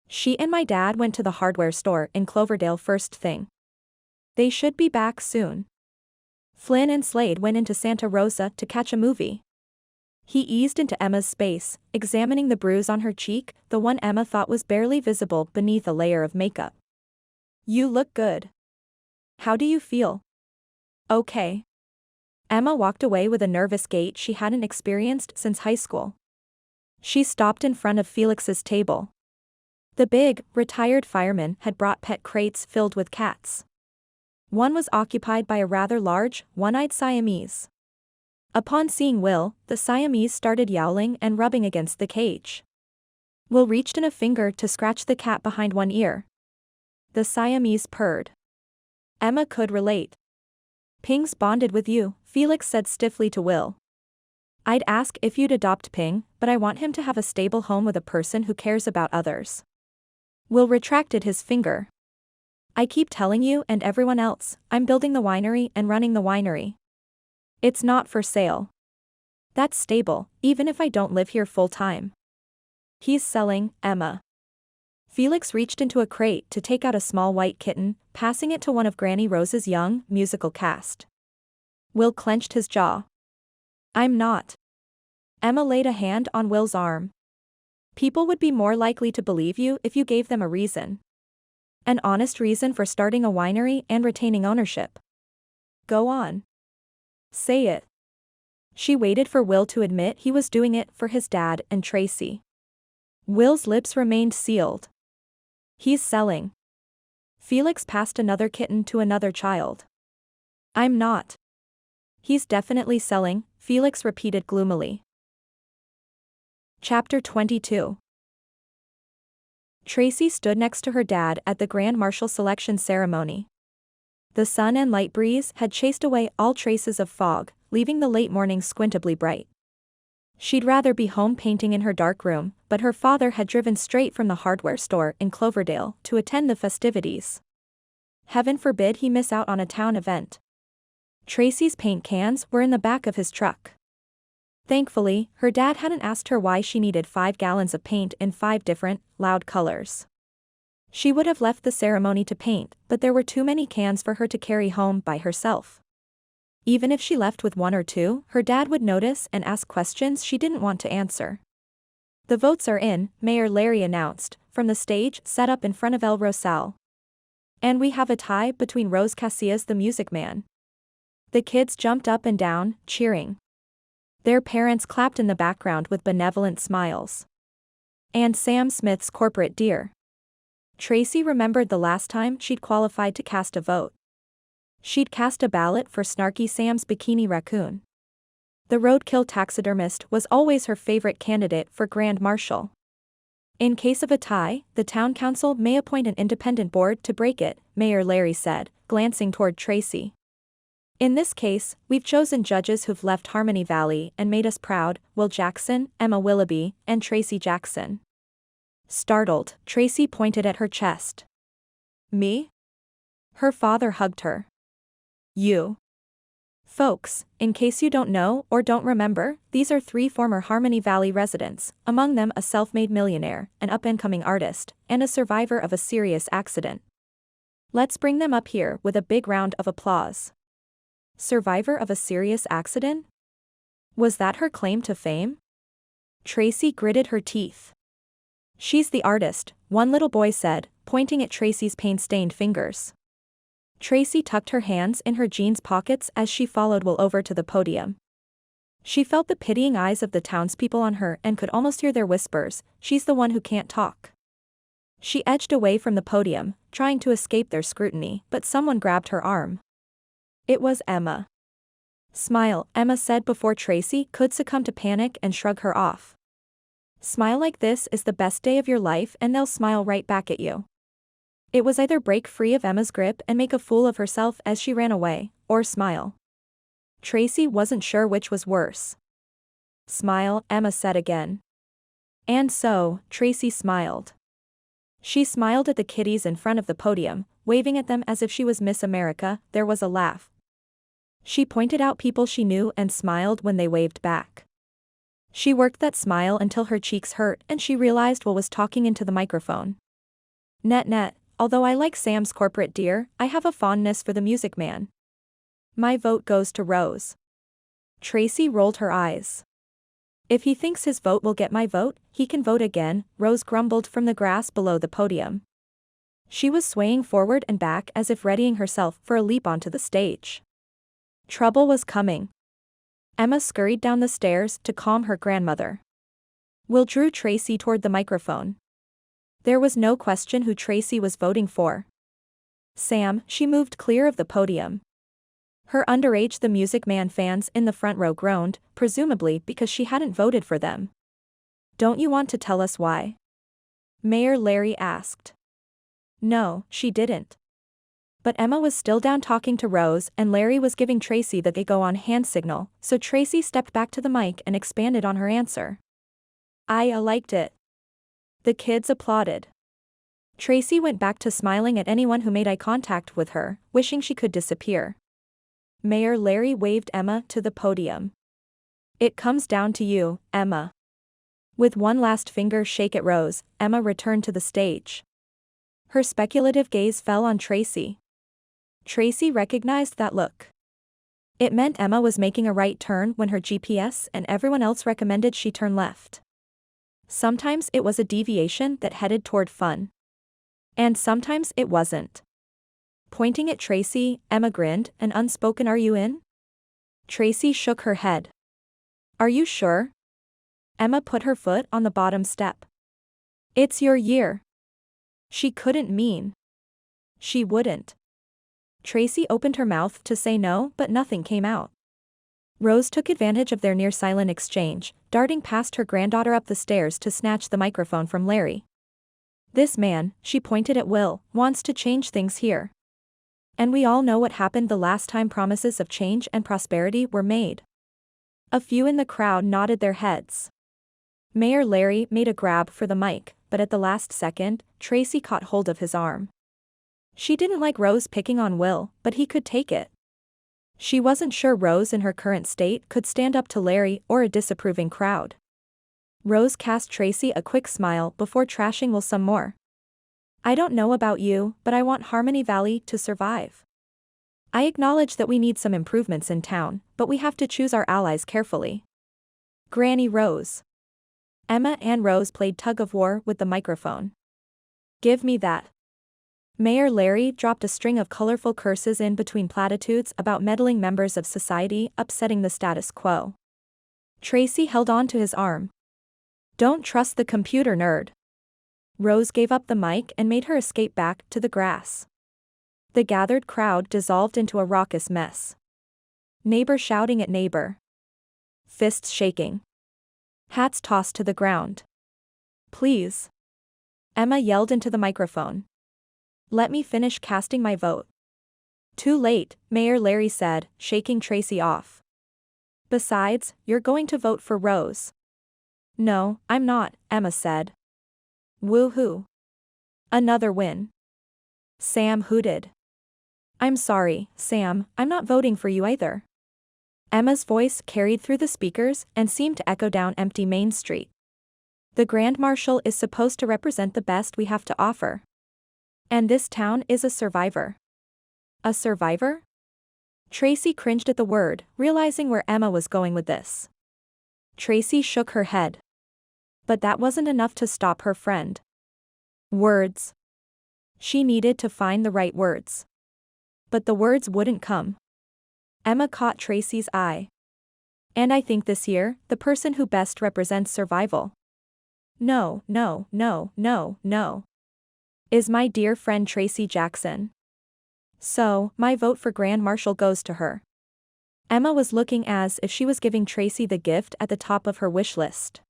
"She and my dad went to the hardware store in Cloverdale first thing. They should be back soon. Flynn and Slade went into Santa Rosa to catch a movie." He eased into Emma's space, examining the bruise on her cheek, the one Emma thought was barely visible beneath a layer of makeup. "You look good. How do you feel?" "Okay." Emma walked away with a nervous gait she hadn't experienced since high school. She stopped in front of Felix's table. The big, retired fireman had brought pet crates filled with cats. One was occupied by a rather large, one-eyed Siamese. Upon seeing Will, the Siamese started yowling and rubbing against the cage. Will reached in a finger to scratch the cat behind one ear. The Siamese purred. Emma could relate. Ping's bonded with you, Felix said stiffly to Will. I'd ask if you'd adopt Ping, but I want him to have a stable home with a person who cares about others. Will retracted his finger. I keep telling you and everyone else, I'm building the winery and running the winery. It's not for sale. That's stable, even if I don't live here full time. He's selling, Emma. Felix reached into a crate to take out a small white kitten, passing it to one of Granny Rose's young, musical cast. Will clenched his jaw. I'm not. Emma laid a hand on Will's arm. People would be more likely to believe you if you gave them a reason. An honest reason for starting a winery and retaining ownership. Go on. Say it. She waited for Will to admit he was doing it for his dad and Tracy. Will's lips remained sealed. He's selling. Felix passed another kitten to another child. I'm not. He's definitely selling, Felix repeated gloomily. Chapter 22. Tracy stood next to her dad at the Grand Marshal selection ceremony. The sun and light breeze had chased away all traces of fog, leaving the late morning squintably bright. She'd rather be home painting in her dark room, but her father had driven straight from the hardware store in Cloverdale to attend the festivities. Heaven forbid he miss out on a town event. Tracy's paint cans were in the back of his truck. Thankfully, her dad hadn't asked her why she needed 5 gallons of paint in 5 different, loud colors. She would have left the ceremony to paint, but there were too many cans for her to carry home by herself. Even if she left with 1 or 2, her dad would notice and ask questions she didn't want to answer. The votes are in, Mayor Larry announced, from the stage set up in front of El Rosal. And we have a tie between Rose Casillas the Music Man. The kids jumped up and down, cheering. Their parents clapped in the background with benevolent smiles. And Sam Smith's corporate deer. Tracy remembered the last time she'd qualified to cast a vote. She'd cast a ballot for Snarky Sam's bikini raccoon. The roadkill taxidermist was always her favorite candidate for Grand Marshal. In case of a tie, the town council may appoint an independent board to break it, Mayor Larry said, glancing toward Tracy. In this case, we've chosen judges who've left Harmony Valley and made us proud, Will Jackson, Emma Willoughby, and Tracy Jackson. Startled, Tracy pointed at her chest. Me? Her father hugged her. You. Folks, in case you don't know or don't remember, these are 3 former Harmony Valley residents, among them a self-made millionaire, an up-and-coming artist, and a survivor of a serious accident. Let's bring them up here with a big round of applause. Survivor of a serious accident? Was that her claim to fame? Tracy gritted her teeth. She's the artist, one little boy said, pointing at Tracy's paint-stained fingers. Tracy tucked her hands in her jeans pockets as she followed Will over to the podium. She felt the pitying eyes of the townspeople on her and could almost hear their whispers, she's the one who can't talk. She edged away from the podium, trying to escape their scrutiny, but someone grabbed her arm. It was Emma. Smile, Emma said before Tracy could succumb to panic and shrug her off. Smile like this is the best day of your life and they'll smile right back at you. It was either break free of Emma's grip and make a fool of herself as she ran away, or smile. Tracy wasn't sure which was worse. Smile, Emma said again. And so, Tracy smiled. She smiled at the kiddies in front of the podium, waving at them as if she was Miss America. There was a laugh. She pointed out people she knew and smiled when they waved back. She worked that smile until her cheeks hurt and she realized Will was talking into the microphone. Net, although I like Sam's corporate deer, I have a fondness for the Music Man. My vote goes to Rose. Tracy rolled her eyes. If he thinks his vote will get my vote, he can vote again, Rose grumbled from the grass below the podium. She was swaying forward and back as if readying herself for a leap onto the stage. Trouble was coming. Emma scurried down the stairs to calm her grandmother. Will drew Tracy toward the microphone. There was no question who Tracy was voting for. Sam. She moved clear of the podium. Her underage The Music Man fans in the front row groaned, presumably because she hadn't voted for them. Don't you want to tell us why? Mayor Larry asked. No, she didn't. But Emma was still down talking to Rose and Larry was giving Tracy the they go on hand signal, so Tracy stepped back to the mic and expanded on her answer. I liked it. The kids applauded. Tracy went back to smiling at anyone who made eye contact with her, wishing she could disappear. Mayor Larry waved Emma to the podium. It comes down to you, Emma. With one last finger shake at Rose, Emma returned to the stage. Her speculative gaze fell on Tracy. Tracy recognized that look. It meant Emma was making a right turn when her GPS and everyone else recommended she turn left. Sometimes it was a deviation that headed toward fun. And sometimes it wasn't. Pointing at Tracy, Emma grinned, an unspoken "Are you in?" Tracy shook her head. Are you sure? Emma put her foot on the bottom step. It's your year. She couldn't mean. She wouldn't. Tracy opened her mouth to say no, but nothing came out. Rose took advantage of their near-silent exchange, darting past her granddaughter up the stairs to snatch the microphone from Larry. This man, she pointed at Will, wants to change things here. And we all know what happened the last time promises of change and prosperity were made. A few in the crowd nodded their heads. Mayor Larry made a grab for the mic, but at the last second, Tracy caught hold of his arm. She didn't like Rose picking on Will, but he could take it. She wasn't sure Rose in her current state could stand up to Larry or a disapproving crowd. Rose cast Tracy a quick smile before trashing Will some more. I don't know about you, but I want Harmony Valley to survive. I acknowledge that we need some improvements in town, but we have to choose our allies carefully. Granny Rose. Emma and Rose played tug-of-war with the microphone. Give me that. Mayor Larry dropped a string of colorful curses in between platitudes about meddling members of society upsetting the status quo. Tracy held on to his arm. Don't trust the computer, nerd. Rose gave up the mic and made her escape back to the grass. The gathered crowd dissolved into a raucous mess. Neighbor shouting at neighbor. Fists shaking. Hats tossed to the ground. Please. Emma yelled into the microphone. Let me finish casting my vote. Too late, Mayor Larry said, shaking Tracy off. Besides, you're going to vote for Rose. No, I'm not, Emma said. Woo-hoo. Another win. Sam hooted. I'm sorry, Sam, I'm not voting for you either. Emma's voice carried through the speakers and seemed to echo down empty Main Street. The Grand Marshal is supposed to represent the best we have to offer. And this town is a survivor. A survivor? Tracy cringed at the word, realizing where Emma was going with this. Tracy shook her head. But that wasn't enough to stop her friend. Words. She needed to find the right words. But the words wouldn't come. Emma caught Tracy's eye. And I think this year, the person who best represents survival. No, is my dear friend Tracy Jackson. So, my vote for Grand Marshal goes to her. Emma was looking as if she was giving Tracy the gift at the top of her wish list.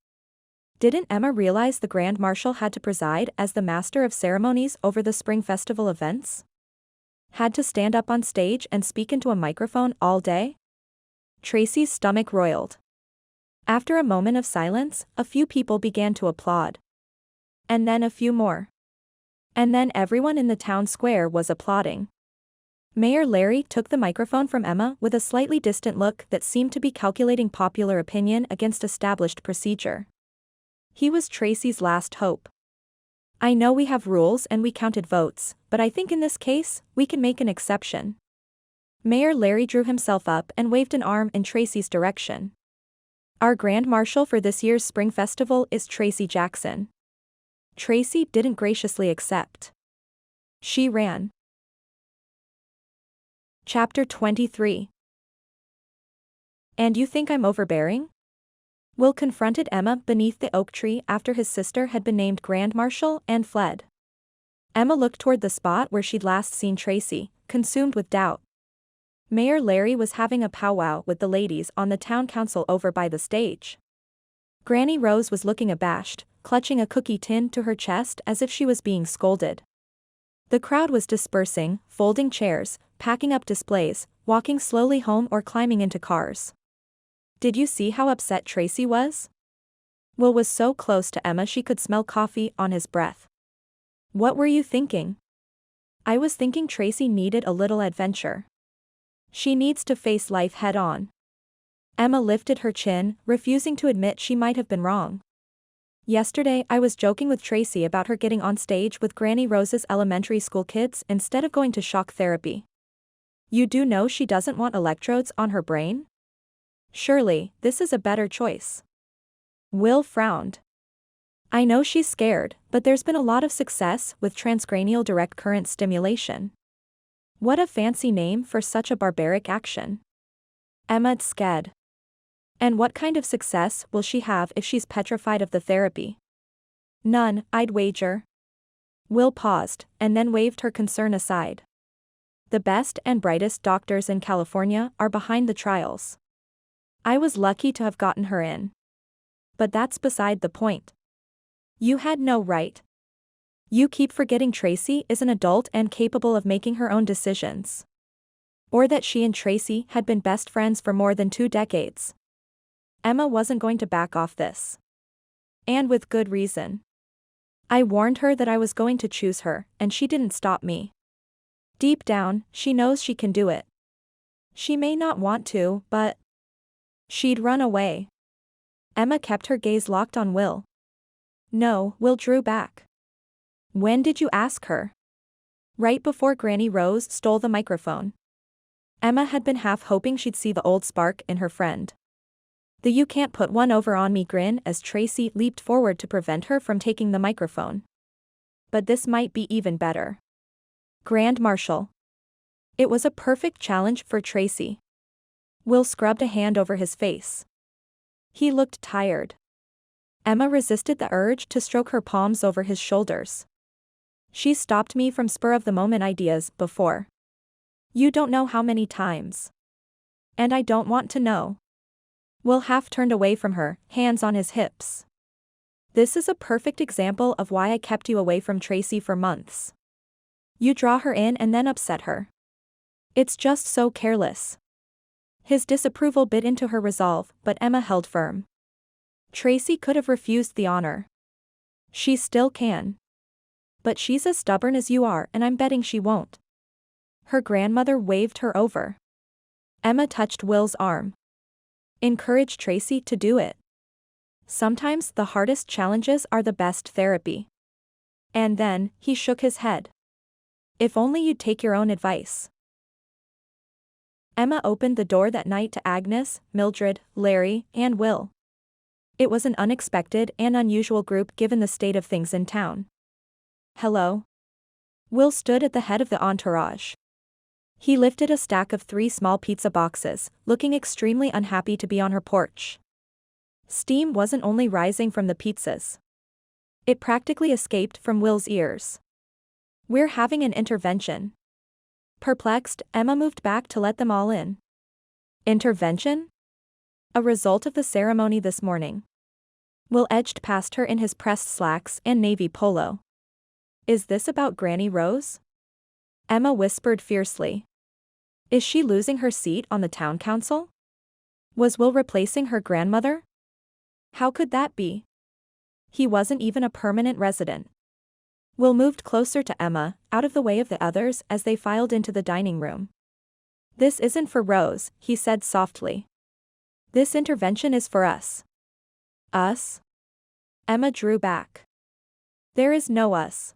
Didn't Emma realize the Grand Marshal had to preside as the master of ceremonies over the spring festival events? Had to stand up on stage and speak into a microphone all day? Tracy's stomach roiled. After a moment of silence, a few people began to applaud. And then a few more. And then everyone in the town square was applauding. Mayor Larry took the microphone from Emma with a slightly distant look that seemed to be calculating popular opinion against established procedure. He was Tracy's last hope. I know we have rules and we counted votes, but I think in this case, we can make an exception. Mayor Larry drew himself up and waved an arm in Tracy's direction. Our Grand Marshal for this year's Spring Festival is Tracy Jackson. Tracy didn't graciously accept. She ran. Chapter 23. And you think I'm overbearing? Will confronted Emma beneath the oak tree after his sister had been named Grand Marshal and fled. Emma looked toward the spot where she'd last seen Tracy, consumed with doubt. Mayor Larry was having a powwow with the ladies on the town council over by the stage. Granny Rose was looking abashed, clutching a cookie tin to her chest as if she was being scolded. The crowd was dispersing, folding chairs, packing up displays, walking slowly home or climbing into cars. Did you see how upset Tracy was? Will was so close to Emma she could smell coffee on his breath. What were you thinking? I was thinking Tracy needed a little adventure. She needs to face life head-on. Emma lifted her chin, refusing to admit she might have been wrong. Yesterday I was joking with Tracy about her getting on stage with Granny Rose's elementary school kids instead of going to shock therapy. You do know she doesn't want electrodes on her brain? Surely, this is a better choice. Will frowned. I know she's scared, but there's been a lot of success with transcranial direct current stimulation. What a fancy name for such a barbaric action. Emma's scared. And what kind of success will she have if she's petrified of the therapy? None, I'd wager. Will paused, and then waved her concern aside. The best and brightest doctors in California are behind the trials. I was lucky to have gotten her in. But that's beside the point. You had no right. You keep forgetting Tracy is an adult and capable of making her own decisions. Or that she and Tracy had been best friends for more than 2 decades. Emma wasn't going to back off this. And with good reason. I warned her that I was going to choose her, and she didn't stop me. Deep down, she knows she can do it. She may not want to, but she'd run away. Emma kept her gaze locked on Will. No, Will drew back. When did you ask her? Right before Granny Rose stole the microphone. Emma had been half hoping she'd see the old spark in her friend. The "you can't put one over on me" grin as Tracy leaped forward to prevent her from taking the microphone. But this might be even better. Grand Marshal. It was a perfect challenge for Tracy. Will scrubbed a hand over his face. He looked tired. Emma resisted the urge to stroke her palms over his shoulders. She stopped me from spur-of-the-moment ideas before. You don't know how many times. And I don't want to know. Will half turned away from her, hands on his hips. This is a perfect example of why I kept you away from Tracy for months. You draw her in and then upset her. It's just so careless. His disapproval bit into her resolve, but Emma held firm. Tracy could have refused the honor. She still can. But she's as stubborn as you are, and I'm betting she won't. Her grandmother waved her over. Emma touched Will's arm. Encourage Tracy to do it. Sometimes the hardest challenges are the best therapy. And then, he shook his head. If only you'd take your own advice. Emma opened the door that night to Agnes, Mildred, Larry, and Will. It was an unexpected and unusual group given the state of things in town. Hello. Will stood at the head of the entourage. He lifted a stack of 3 small pizza boxes, looking extremely unhappy to be on her porch. Steam wasn't only rising from the pizzas. It practically escaped from Will's ears. We're having an intervention. Perplexed, Emma moved back to let them all in. Intervention? A result of the ceremony this morning. Will edged past her in his pressed slacks and navy polo. Is this about Granny Rose? Emma whispered fiercely. Is she losing her seat on the town council? Was Will replacing her grandmother? How could that be? He wasn't even a permanent resident. Will moved closer to Emma, out of the way of the others as they filed into the dining room. This isn't for Rose, he said softly. This intervention is for us. Us? Emma drew back. There is no us.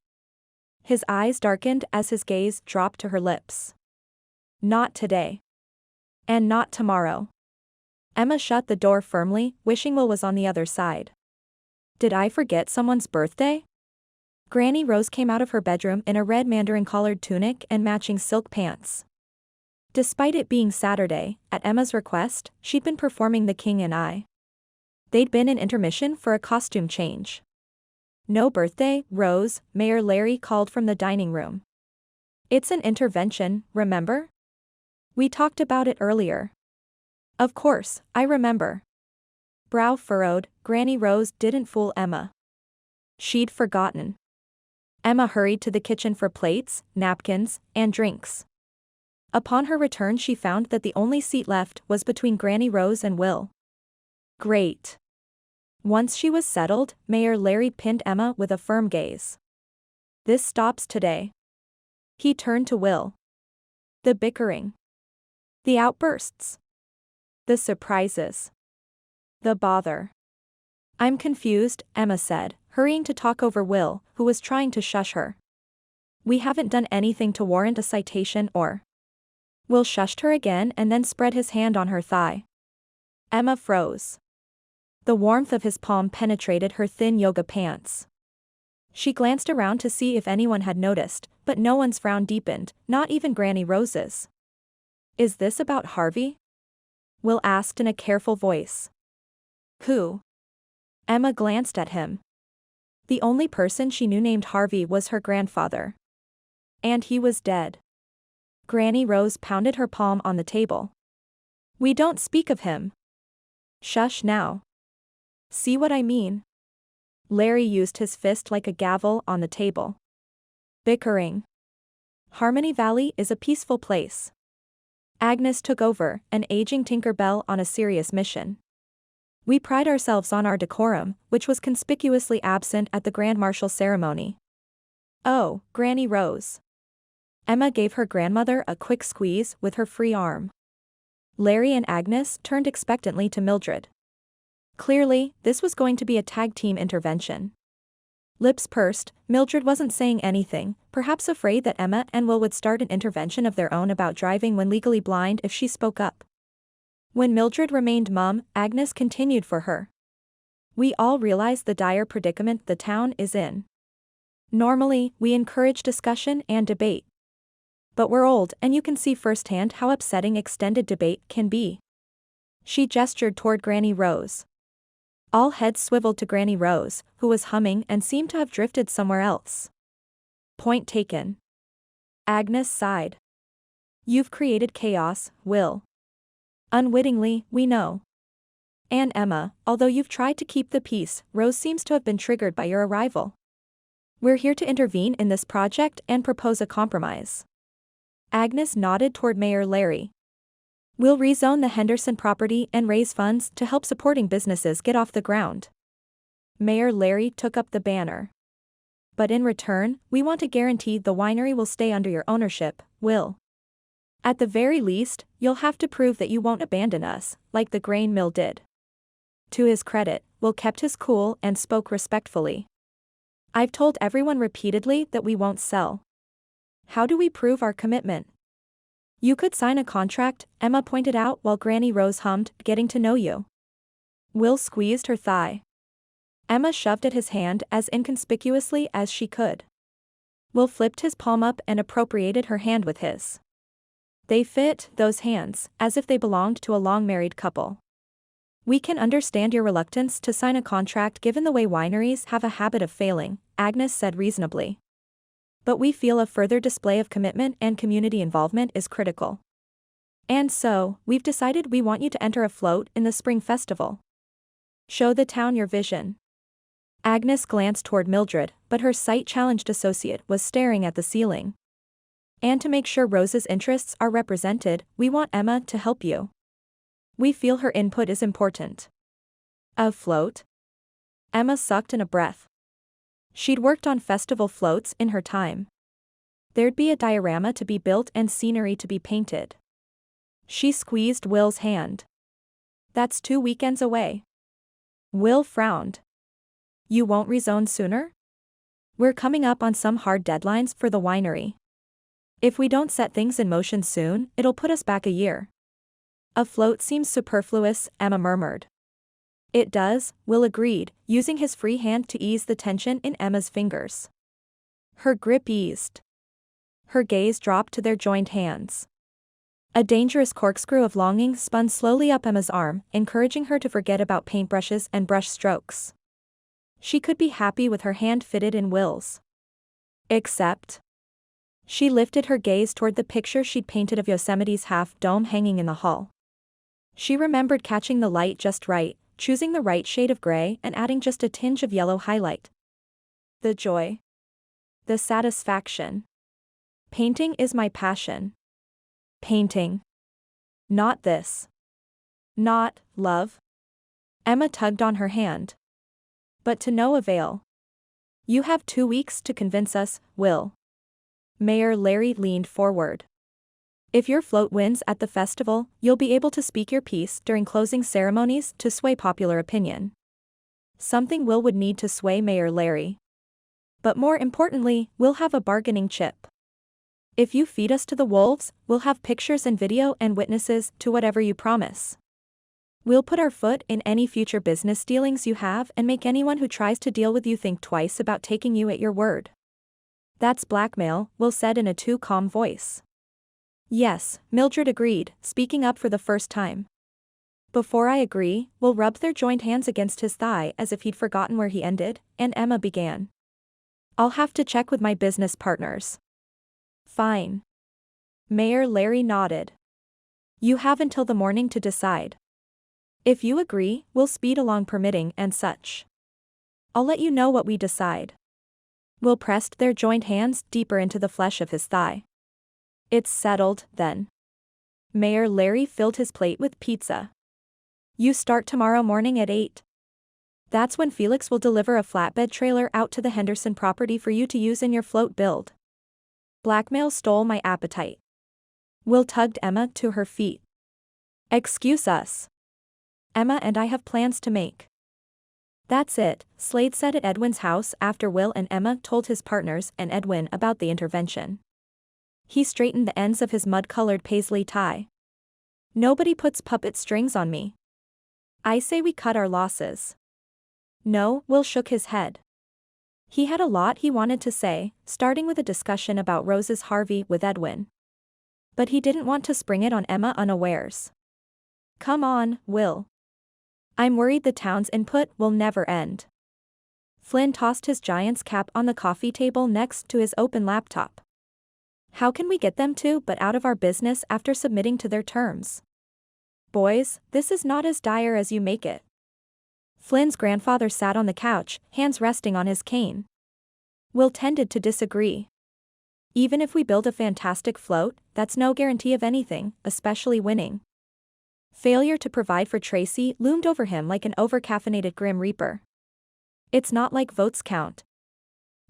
His eyes darkened as his gaze dropped to her lips. Not today. And not tomorrow. Emma shut the door firmly, wishing Will was on the other side. Did I forget someone's birthday? Granny Rose came out of her bedroom in a red mandarin collared tunic and matching silk pants. Despite it being Saturday, at Emma's request, she'd been performing The King and I. They'd been in intermission for a costume change. "No birthday, Rose," Mayor Larry called from the dining room. "It's an intervention, remember? We talked about it earlier." "Of course, I remember." Brow furrowed, Granny Rose didn't fool Emma. She'd forgotten. Emma hurried to the kitchen for plates, napkins, and drinks. Upon her return she found that the only seat left was between Granny Rose and Will. Great. Once she was settled, Mayor Larry pinned Emma with a firm gaze. "This stops today." He turned to Will. The bickering. The outbursts. The surprises. The bother. "I'm confused," Emma said, hurrying to talk over Will, who was trying to shush her. "We haven't done anything to warrant a citation or—" Will shushed her again and then spread his hand on her thigh. Emma froze. The warmth of his palm penetrated her thin yoga pants. She glanced around to see if anyone had noticed, but no one's frown deepened, not even Granny Rose's. "Is this about Harvey?" Will asked in a careful voice. "Who?" Emma glanced at him. The only person she knew named Harvey was her grandfather. And he was dead. Granny Rose pounded her palm on the table. "We don't speak of him." "Shush now. See what I mean?" Larry used his fist like a gavel on the table. Bickering. Harmony Valley is a peaceful place. Agnes took over, an aging Tinkerbell on a serious mission. We pride ourselves on our decorum, which was conspicuously absent at the Grand Marshal ceremony. "Oh, Granny Rose." Emma gave her grandmother a quick squeeze with her free arm. Larry and Agnes turned expectantly to Mildred. Clearly, this was going to be a tag team intervention. Lips pursed, Mildred wasn't saying anything, perhaps afraid that Emma and Will would start an intervention of their own about driving when legally blind if she spoke up. When Mildred remained mum, Agnes continued for her. "We all realize the dire predicament the town is in. Normally, we encourage discussion and debate. But we're old and you can see firsthand how upsetting extended debate can be." She gestured toward Granny Rose. All heads swiveled to Granny Rose, who was humming and seemed to have drifted somewhere else. "Point taken." Agnes sighed. "You've created chaos, Will. Unwittingly, we know. And Emma, although you've tried to keep the peace, Rose seems to have been triggered by your arrival. We're here to intervene in this project and propose a compromise." Agnes nodded toward Mayor Larry. "We'll rezone the Henderson property and raise funds to help supporting businesses get off the ground." Mayor Larry took up the banner. "But in return, we want to guarantee the winery will stay under your ownership, Will. At the very least, you'll have to prove that you won't abandon us, like the grain mill did." To his credit, Will kept his cool and spoke respectfully. "I've told everyone repeatedly that we won't sell. How do we prove our commitment?" "You could sign a contract," Emma pointed out while Granny Rose hummed, "Getting to Know You." Will squeezed her thigh. Emma shoved at his hand as inconspicuously as she could. Will flipped his palm up and appropriated her hand with his. They fit, those hands, as if they belonged to a long-married couple. "We can understand your reluctance to sign a contract given the way wineries have a habit of failing," Agnes said reasonably. "But we feel a further display of commitment and community involvement is critical. And so, we've decided we want you to enter a float in the spring festival. Show the town your vision." Agnes glanced toward Mildred, but her sight-challenged associate was staring at the ceiling. "And to make sure Rose's interests are represented, we want Emma to help you. We feel her input is important." "A float?" Emma sucked in a breath. She'd worked on festival floats in her time. There'd be a diorama to be built and scenery to be painted. She squeezed Will's hand. "That's 2 weekends away." Will frowned. "You won't rezone sooner?" "We're coming up on some hard deadlines for the winery. If we don't set things in motion soon, it'll put us back a year." "A float seems superfluous," Emma murmured. "It does," Will agreed, using his free hand to ease the tension in Emma's fingers. Her grip eased. Her gaze dropped to their joined hands. A dangerous corkscrew of longing spun slowly up Emma's arm, encouraging her to forget about paintbrushes and brush strokes. She could be happy with her hand fitted in Will's. Except. She lifted her gaze toward the picture she'd painted of Yosemite's half-dome hanging in the hall. She remembered catching the light just right, choosing the right shade of gray and adding just a tinge of yellow highlight. The joy. The satisfaction. Painting is my passion. Painting. Not this. Not, love. Emma tugged on her hand. But to no avail. You have 2 weeks to convince us, Will. Mayor Larry leaned forward. If your float wins at the festival, you'll be able to speak your piece during closing ceremonies to sway popular opinion. Something Will would need to sway Mayor Larry. But more importantly, we'll have a bargaining chip. If you feed us to the wolves, we'll have pictures and video and witnesses to whatever you promise. We'll put our foot in any future business dealings you have and make anyone who tries to deal with you think twice about taking you at your word. That's blackmail, Will said in a too calm voice. Yes, Mildred agreed, speaking up for the first time. Before I agree, Will rubbed their joined hands against his thigh as if he'd forgotten where he ended, and Emma began. I'll have to check with my business partners. Fine. Mayor Larry nodded. You have until the morning to decide. If you agree, we'll speed along permitting and such. I'll let you know what we decide. Will pressed their joined hands deeper into the flesh of his thigh. It's settled, then. Mayor Larry filled his plate with pizza. You start tomorrow morning at 8. That's when Felix will deliver a flatbed trailer out to the Henderson property for you to use in your float build. Blackmail stole my appetite. Will tugged Emma to her feet. Excuse us. Emma and I have plans to make. That's it, Slade said at Edwin's house after Will and Emma told his partners and Edwin about the intervention. He straightened the ends of his mud-colored paisley tie. Nobody puts puppet strings on me. I say we cut our losses. No, Will shook his head. He had a lot he wanted to say, starting with a discussion about Rose's Harvey with Edwin. But he didn't want to spring it on Emma unawares. Come on, Will. I'm worried the town's input will never end. Flynn tossed his giant's cap on the coffee table next to his open laptop. How can we get them to but out of our business after submitting to their terms? Boys, this is not as dire as you make it. Flynn's grandfather sat on the couch, hands resting on his cane. Will tended to disagree. Even if we build a fantastic float, that's no guarantee of anything, especially winning. Failure to provide for Tracy loomed over him like an overcaffeinated Grim Reaper. It's not like votes count.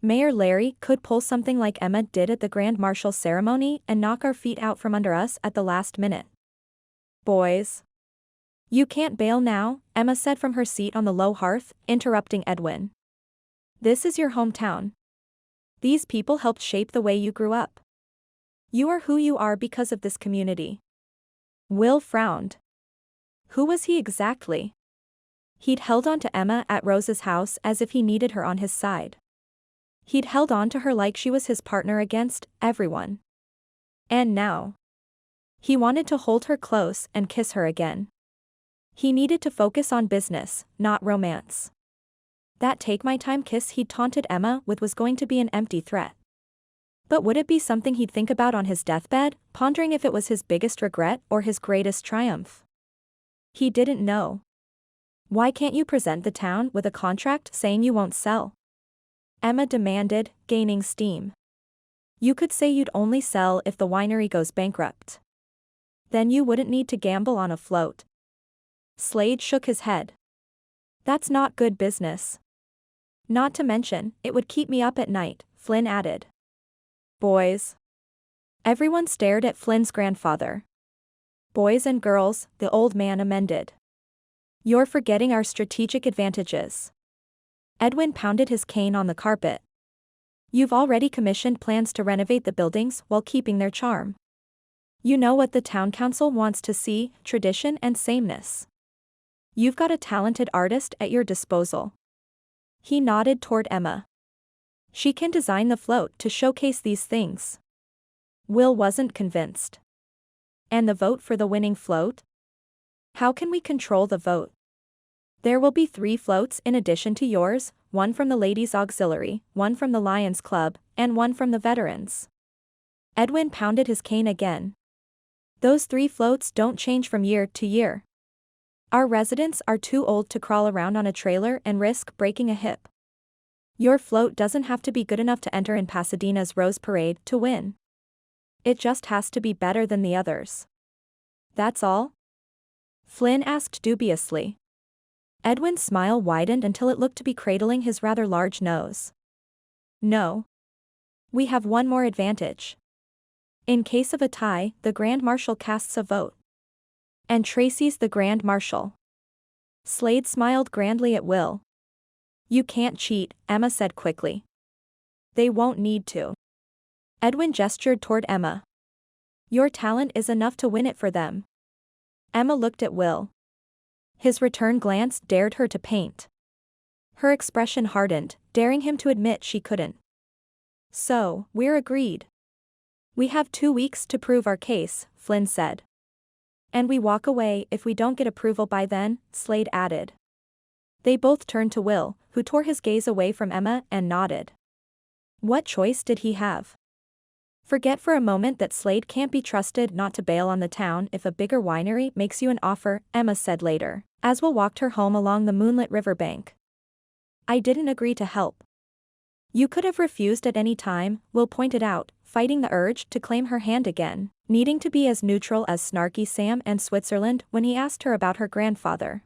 Mayor Larry could pull something like Emma did at the Grand Marshal ceremony and knock our feet out from under us at the last minute. Boys. You can't bail now, Emma said from her seat on the low hearth, interrupting Edwin. This is your hometown. These people helped shape the way you grew up. You are who you are because of this community. Will frowned. Who was he exactly? He'd held on to Emma at Rose's house as if he needed her on his side. He'd held on to her like she was his partner against everyone. And now. He wanted to hold her close and kiss her again. He needed to focus on business, not romance. That take-my-time kiss he'd taunted Emma with was going to be an empty threat. But would it be something he'd think about on his deathbed, pondering if it was his biggest regret or his greatest triumph? He didn't know. Why can't you present the town with a contract saying you won't sell? Emma demanded, gaining steam. You could say you'd only sell if the winery goes bankrupt. Then you wouldn't need to gamble on a float. Slade shook his head. That's not good business. Not to mention, it would keep me up at night, Flynn added. Boys. Everyone stared at Flynn's grandfather. Boys and girls, the old man amended. You're forgetting our strategic advantages. Edwin pounded his cane on the carpet. You've already commissioned plans to renovate the buildings while keeping their charm. You know what the town council wants to see, tradition and sameness. You've got a talented artist at your disposal. He nodded toward Emma. She can design the float to showcase these things. Will wasn't convinced. And the vote for the winning float? How can we control the vote? There will be 3 floats in addition to yours, 1 from the Ladies' Auxiliary, 1 from the Lions Club, and 1 from the Veterans. Edwin pounded his cane again. Those 3 floats don't change from year to year. Our residents are too old to crawl around on a trailer and risk breaking a hip. Your float doesn't have to be good enough to enter in Pasadena's Rose Parade to win. It just has to be better than the others. That's all? Flynn asked dubiously. Edwin's smile widened until it looked to be cradling his rather large nose. No. We have one more advantage. In case of a tie, the Grand Marshal casts a vote. And Tracy's the Grand Marshal. Slade smiled grandly at Will. You can't cheat, Emma said quickly. They won't need to. Edwin gestured toward Emma. Your talent is enough to win it for them. Emma looked at Will. His return glance dared her to paint. Her expression hardened, daring him to admit she couldn't. So, we're agreed. We have 2 weeks to prove our case, Flynn said. And we walk away if we don't get approval by then, Slade added. They both turned to Will, who tore his gaze away from Emma and nodded. What choice did he have? Forget for a moment that Slade can't be trusted not to bail on the town if a bigger winery makes you an offer, Emma said later, as Will walked her home along the moonlit riverbank. I didn't agree to help. You could have refused at any time, Will pointed out, fighting the urge to claim her hand again, needing to be as neutral as snarky Sam and Switzerland when he asked her about her grandfather.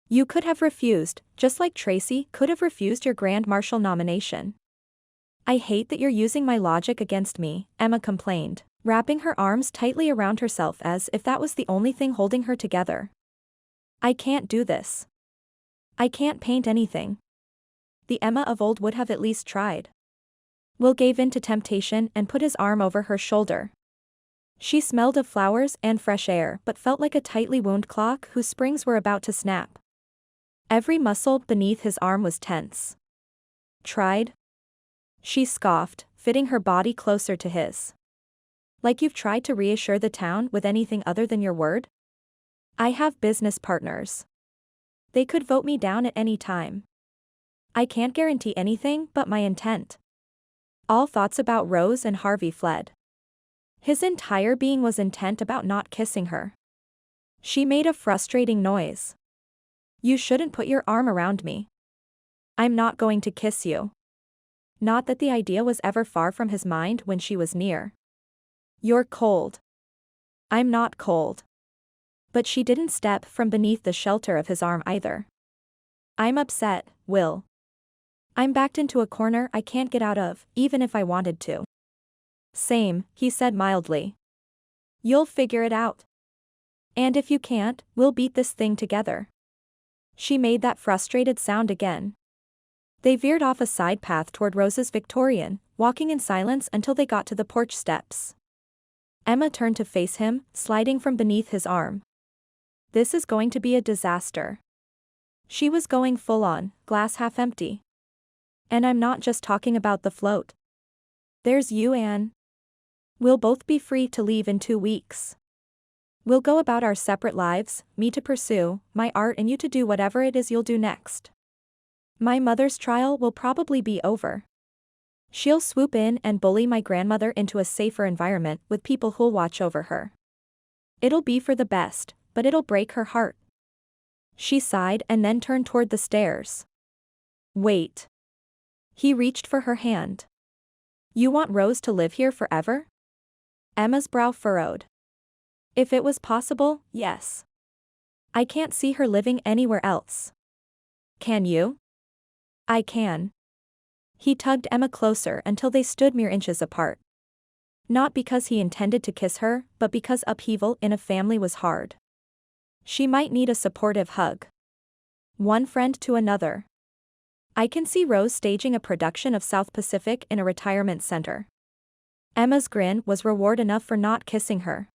You could have refused, just like Tracy could have refused your Grand Marshal nomination. I hate that you're using my logic against me, Emma complained, wrapping her arms tightly around herself as if that was the only thing holding her together. I can't do this. I can't paint anything. The Emma of old would have at least tried. Will gave in to temptation and put his arm over her shoulder. She smelled of flowers and fresh air but felt like a tightly wound clock whose springs were about to snap. Every muscle beneath his arm was tense. Tried? She scoffed, fitting her body closer to his. Like you've tried to reassure the town with anything other than your word? I have business partners. They could vote me down at any time. I can't guarantee anything but my intent. All thoughts about Rose and Harvey fled. His entire being was intent about not kissing her. She made a frustrating noise. You shouldn't put your arm around me. I'm not going to kiss you. Not that the idea was ever far from his mind when she was near. You're cold. I'm not cold. But she didn't step from beneath the shelter of his arm either. I'm upset, Will. I'm backed into a corner I can't get out of, even if I wanted to. Same, he said mildly. You'll figure it out. And if you can't, we'll beat this thing together. She made that frustrated sound again. They veered off a side path toward Rose's Victorian, walking in silence until they got to the porch steps. Emma turned to face him, sliding from beneath his arm. This is going to be a disaster. She was going full on, glass half empty. And I'm not just talking about the float. There's you, Anne. We'll both be free to leave in 2 weeks. We'll go about our separate lives, me to pursue my art and you to do whatever it is you'll do next. My mother's trial will probably be over. She'll swoop in and bully my grandmother into a safer environment with people who'll watch over her. It'll be for the best, but it'll break her heart. She sighed and then turned toward the stairs. Wait. He reached for her hand. You want Rose to live here forever? Emma's brow furrowed. If it was possible, yes. I can't see her living anywhere else. Can you? I can. He tugged Emma closer until they stood mere inches apart. Not because he intended to kiss her, but because upheaval in a family was hard. She might need a supportive hug. One friend to another. I can see Rose staging a production of South Pacific in a retirement center. Emma's grin was reward enough for not kissing her.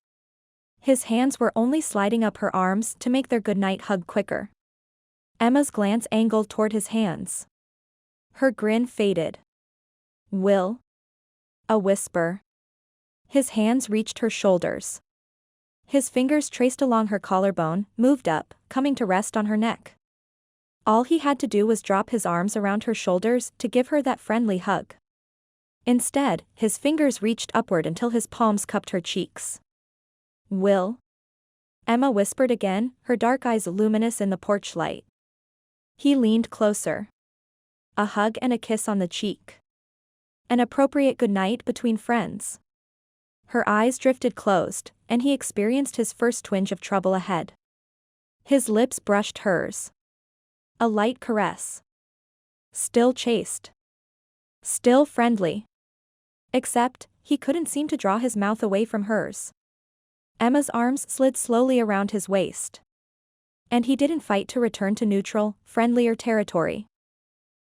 His hands were only sliding up her arms to make their goodnight hug quicker. Emma's glance angled toward his hands. Her grin faded. Will? A whisper. His hands reached her shoulders. His fingers traced along her collarbone, moved up, coming to rest on her neck. All he had to do was drop his arms around her shoulders to give her that friendly hug. Instead, his fingers reached upward until his palms cupped her cheeks. "Will?" Emma whispered again, her dark eyes luminous in the porch light. He leaned closer. A hug and a kiss on the cheek. An appropriate goodnight between friends. Her eyes drifted closed, and he experienced his first twinge of trouble ahead. His lips brushed hers. A light caress. Still chaste. Still friendly. Except, he couldn't seem to draw his mouth away from hers. Emma's arms slid slowly around his waist. And he didn't fight to return to neutral, friendlier territory.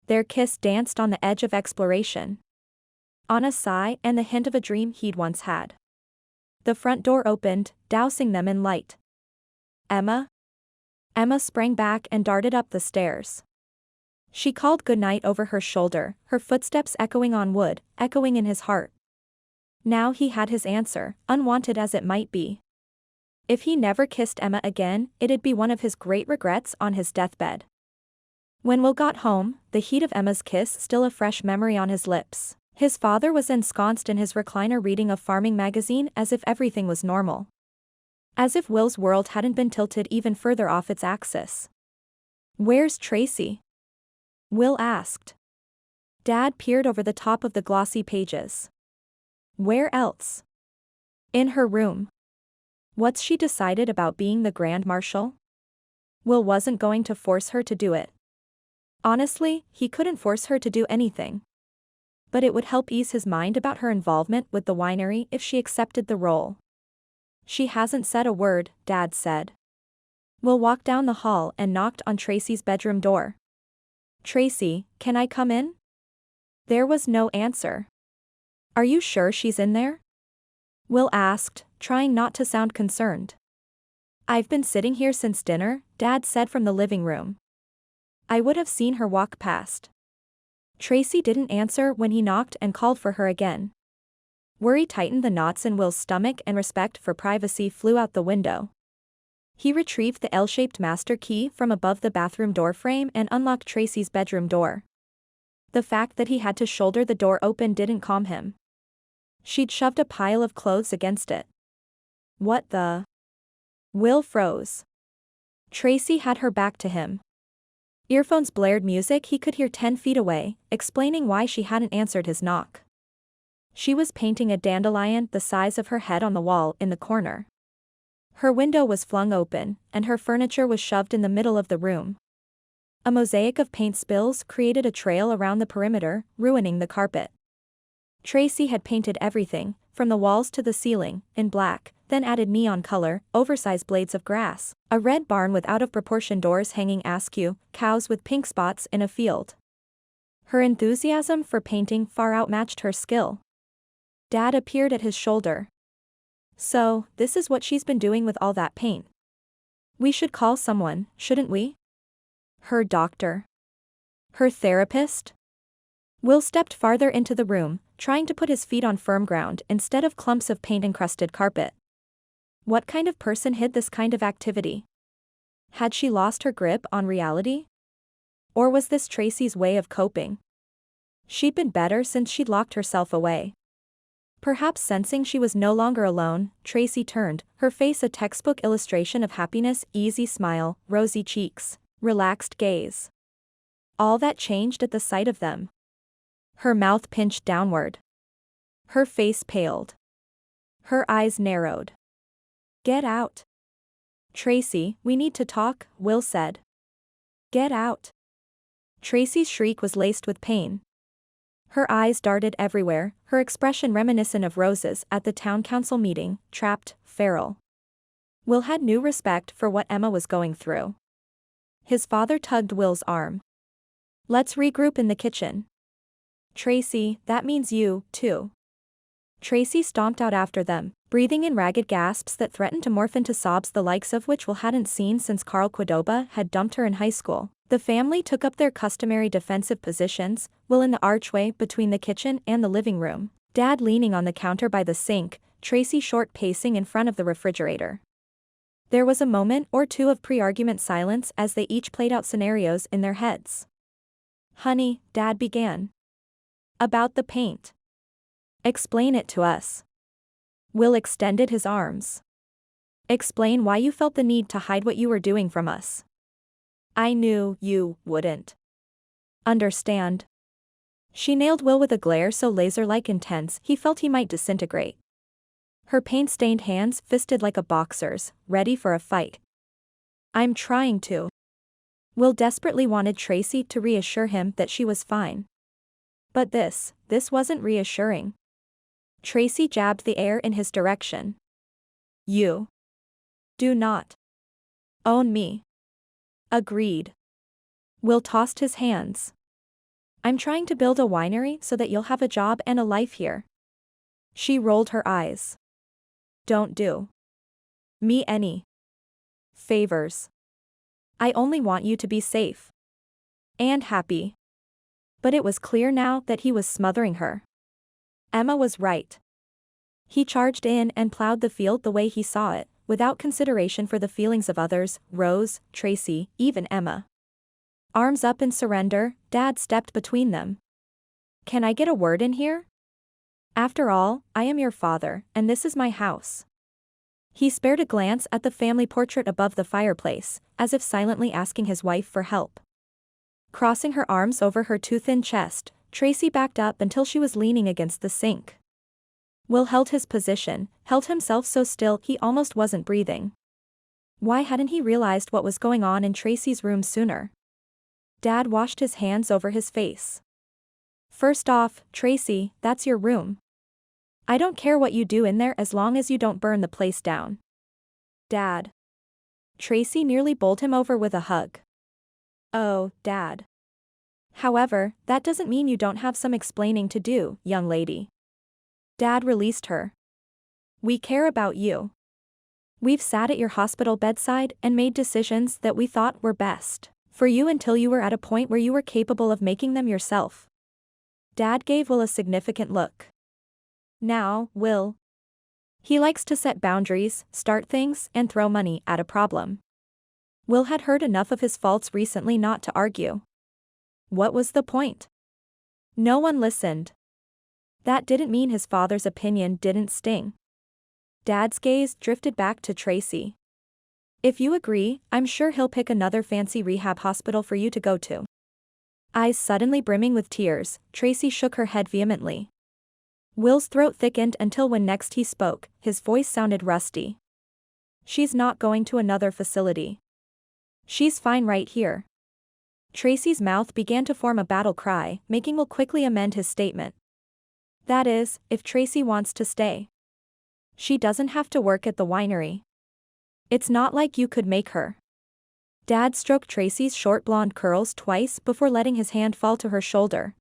Their kiss danced on the edge of exploration. On a sigh and the hint of a dream he'd once had. The front door opened, dousing them in light. "Emma?" Emma sprang back and darted up the stairs. She called goodnight over her shoulder, her footsteps echoing on wood, echoing in his heart. Now he had his answer, unwanted as it might be. If he never kissed Emma again, it'd be one of his great regrets on his deathbed. When Will got home, the heat of Emma's kiss still a fresh memory on his lips. His father was ensconced in his recliner reading a farming magazine as if everything was normal. As if Will's world hadn't been tilted even further off its axis. "Where's Tracy?" Will asked. Dad peered over the top of the glossy pages. "Where else?" "In her room." What's she decided about being the Grand Marshal? Will wasn't going to force her to do it. Honestly, he couldn't force her to do anything. But it would help ease his mind about her involvement with the winery if she accepted the role. "She hasn't said a word," Dad said. Will walked down the hall and knocked on Tracy's bedroom door. "Tracy, can I come in?" There was no answer. "Are you sure she's in there?" Will asked, trying not to sound concerned. "I've been sitting here since dinner," Dad said from the living room. "I would have seen her walk past." Tracy didn't answer when he knocked and called for her again. Worry tightened the knots in Will's stomach and respect for privacy flew out the window. He retrieved the L-shaped master key from above the bathroom doorframe and unlocked Tracy's bedroom door. The fact that he had to shoulder the door open didn't calm him. She'd shoved a pile of clothes against it. "What the?" Will froze. Tracy had her back to him. Earphones blared music he could hear 10 feet away, explaining why she hadn't answered his knock. She was painting a dandelion the size of her head on the wall in the corner. Her window was flung open, and her furniture was shoved in the middle of the room. A mosaic of paint spills created a trail around the perimeter, ruining the carpet. Tracy had painted everything, from the walls to the ceiling, in black, then added neon color, oversized blades of grass, a red barn with out-of-proportion doors hanging askew, cows with pink spots in a field. Her enthusiasm for painting far outmatched her skill. Dad appeared at his shoulder. "So, this is what she's been doing with all that paint. We should call someone, shouldn't we? Her doctor? Her therapist?" Will stepped farther into the room, trying to put his feet on firm ground instead of clumps of paint-encrusted carpet. What kind of person hid this kind of activity? Had she lost her grip on reality? Or was this Tracy's way of coping? She'd been better since she'd locked herself away. Perhaps sensing she was no longer alone, Tracy turned, her face a textbook illustration of happiness, easy smile, rosy cheeks, relaxed gaze. All that changed at the sight of them. Her mouth pinched downward. Her face paled. Her eyes narrowed. "Get out." "Tracy, we need to talk," Will said. "Get out." Tracy's shriek was laced with pain. Her eyes darted everywhere, her expression reminiscent of Rose's at the town council meeting, trapped, feral. Will had new respect for what Emma was going through. His father tugged Will's arm. "Let's regroup in the kitchen." "Tracy, that means you, too." Tracy stomped out after them, breathing in ragged gasps that threatened to morph into sobs the likes of which Will hadn't seen since Carl Quidoba had dumped her in high school. The family took up their customary defensive positions, Will in the archway between the kitchen and the living room, Dad leaning on the counter by the sink, Tracy short pacing in front of the refrigerator. There was a moment or two of pre-argument silence as they each played out scenarios in their heads. "Honey," Dad began. "About the paint. Explain it to us." Will extended his arms. "Explain why you felt the need to hide what you were doing from us. I knew you wouldn't understand." She nailed Will with a glare so laser-like intense he felt he might disintegrate. Her paint-stained hands fisted like a boxer's, ready for a fight. "I'm trying to." Will desperately wanted Tracy to reassure him that she was fine. But this wasn't reassuring. Tracy jabbed the air in his direction. "You do not own me." Agreed. Will tossed his hands. "I'm trying to build a winery so that you'll have a job and a life here." She rolled her eyes. "Don't do me any favors. I only want you to be safe and happy." But it was clear now that he was smothering her. Emma was right. He charged in and plowed the field the way he saw it, without consideration for the feelings of others, Rose, Tracy, even Emma. Arms up in surrender, Dad stepped between them. "Can I get a word in here? After all, I am your father, and this is my house." He spared a glance at the family portrait above the fireplace, as if silently asking his wife for help. Crossing her arms over her too-thin chest, Tracy backed up until she was leaning against the sink. Will held his position, held himself so still he almost wasn't breathing. Why hadn't he realized what was going on in Tracy's room sooner? Dad washed his hands over his face. "First off, Tracy, that's your room. I don't care what you do in there as long as you don't burn the place down." "Dad." Tracy nearly bowled him over with a hug. "Oh, Dad. However, that doesn't mean you don't have some explaining to do, young lady." Dad released her. "We care about you. We've sat at your hospital bedside and made decisions that we thought were best for you until you were at a point where you were capable of making them yourself." Dad gave Will a significant look. "Now, Will. He likes to set boundaries, start things, and throw money at a problem." Will had heard enough of his faults recently not to argue. What was the point? No one listened. That didn't mean his father's opinion didn't sting. Dad's gaze drifted back to Tracy. "If you agree, I'm sure he'll pick another fancy rehab hospital for you to go to." Eyes suddenly brimming with tears, Tracy shook her head vehemently. Will's throat thickened until when next he spoke, his voice sounded rusty. "She's not going to another facility. She's fine right here." Tracy's mouth began to form a battle cry, making Will quickly amend his statement. "That is, if Tracy wants to stay. She doesn't have to work at the winery. It's not like you could make her." Dad stroked Tracy's short blonde curls twice before letting his hand fall to her shoulder.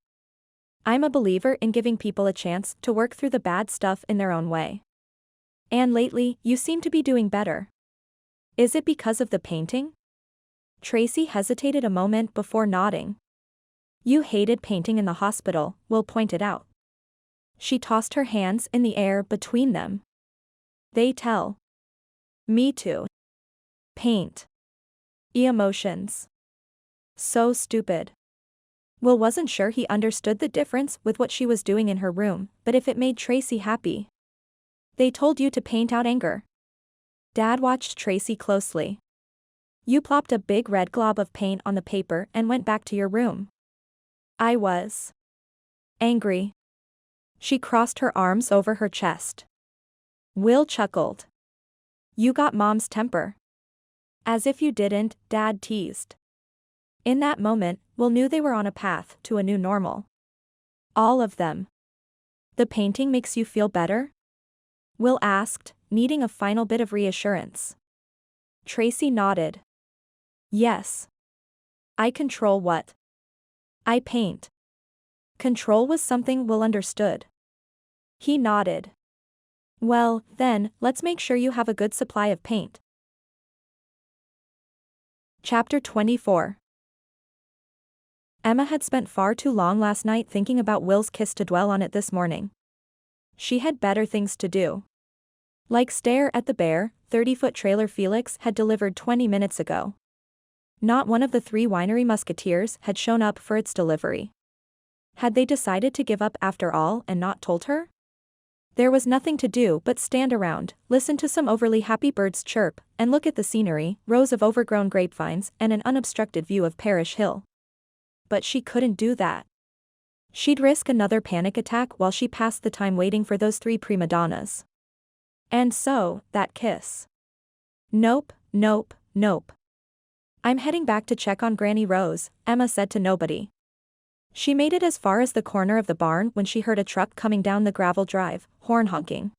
"I'm a believer in giving people a chance to work through the bad stuff in their own way. And lately, you seem to be doing better. Is it because of the painting?" Tracy hesitated a moment before nodding. "You hated painting in the hospital," Will pointed out. She tossed her hands in the air between them. "They tell me to paint. Emotions. So stupid." Will wasn't sure he understood the difference with what she was doing in her room, but if it made Tracy happy. "They told you to paint out anger." Dad watched Tracy closely. "You plopped a big red glob of paint on the paper and went back to your room." "I was angry." She crossed her arms over her chest. Will chuckled. "You got Mom's temper." "As if you didn't," Dad teased. In that moment, Will knew they were on a path to a new normal. All of them. "The painting makes you feel better?" Will asked, needing a final bit of reassurance. Tracy nodded. "Yes. I control what I paint." Control was something Will understood. He nodded. "Well, then, let's make sure you have a good supply of paint." Chapter 24. Emma had spent far too long last night thinking about Will's kiss to dwell on it this morning. She had better things to do. Like stare at the bear, 30-foot trailer Felix had delivered 20 minutes ago. Not one of the 3 winery musketeers had shown up for its delivery. Had they decided to give up after all and not told her? There was nothing to do but stand around, listen to some overly happy birds chirp, and look at the scenery, rows of overgrown grapevines and an unobstructed view of Parish Hill. But she couldn't do that. She'd risk another panic attack while she passed the time waiting for those 3 prima donnas. And so, that kiss. Nope, nope, nope. I'm heading back to check on Granny Rose, Emma said to nobody. She made it as far as the corner of the barn when she heard a truck coming down the gravel drive, horn honking.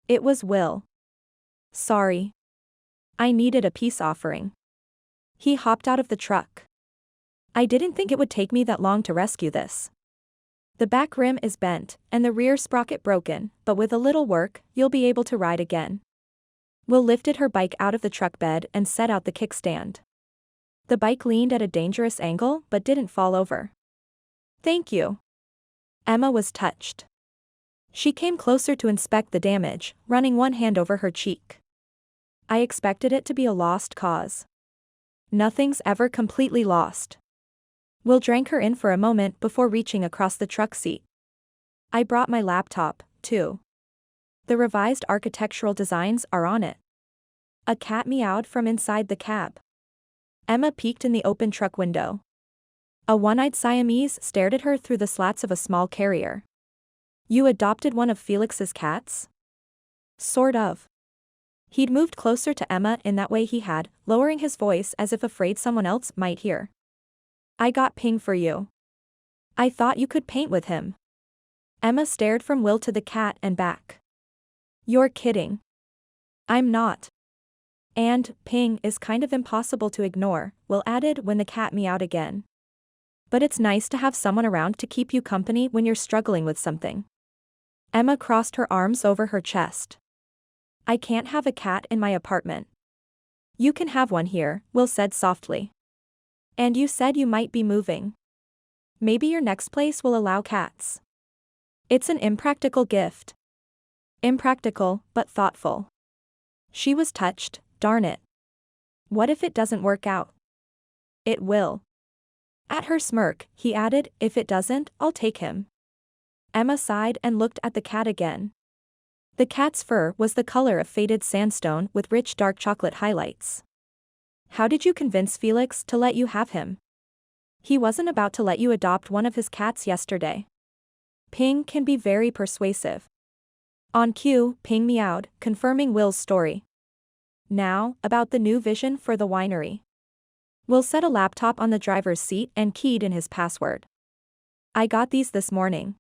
It was Will. Sorry. I needed a peace offering. He hopped out of the truck. I didn't think it would take me that long to rescue this. The back rim is bent, and the rear sprocket broken, but with a little work, you'll be able to ride again. Will lifted her bike out of the truck bed and set out the kickstand. The bike leaned at a dangerous angle but didn't fall over. Thank you. Emma was touched. She came closer to inspect the damage, running one hand over her cheek. I expected it to be a lost cause. Nothing's ever completely lost. Will drank her in for a moment before reaching across the truck seat. I brought my laptop, too. The revised architectural designs are on it. A cat meowed from inside the cab. Emma peeked in the open truck window. A one-eyed Siamese stared at her through the slats of a small carrier. You adopted one of Felix's cats? Sort of. He'd moved closer to Emma in that way he had, lowering his voice as if afraid someone else might hear. I got Ping for you. I thought you could paint with him. Emma stared from Will to the cat and back. You're kidding. I'm not. And, Ping is kind of impossible to ignore, Will added when the cat meowed again. But it's nice to have someone around to keep you company when you're struggling with something. Emma crossed her arms over her chest. I can't have a cat in my apartment. You can have one here, Will said softly. And you said you might be moving. Maybe your next place will allow cats. It's an impractical gift. Impractical, but thoughtful. She was touched, darn it. What if it doesn't work out? It will. At her smirk, he added, if it doesn't, I'll take him. Emma sighed and looked at the cat again. The cat's fur was the color of faded sandstone with rich dark chocolate highlights. How did you convince Felix to let you have him? He wasn't about to let you adopt one of his cats yesterday. Ping can be very persuasive. On cue, Ping meowed, confirming Will's story. Now, about the new vision for the winery. Will set a laptop on the driver's seat and keyed in his password. I got these this morning.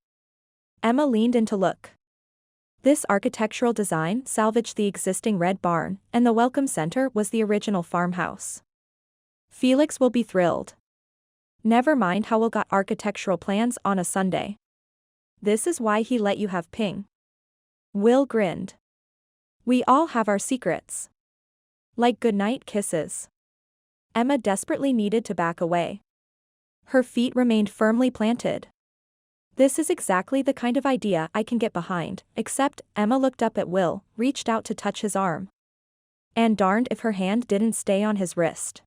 Emma leaned in to look. This architectural design salvaged the existing red barn, and the welcome center was the original farmhouse. Felix will be thrilled. Never mind how Will got architectural plans on a Sunday. This is why he let you have Ping. Will grinned. We all have our secrets. Like goodnight kisses. Emma desperately needed to back away. Her feet remained firmly planted. This is exactly the kind of idea I can get behind, except, Emma looked up at Will, reached out to touch his arm. And darned if her hand didn't stay on his wrist.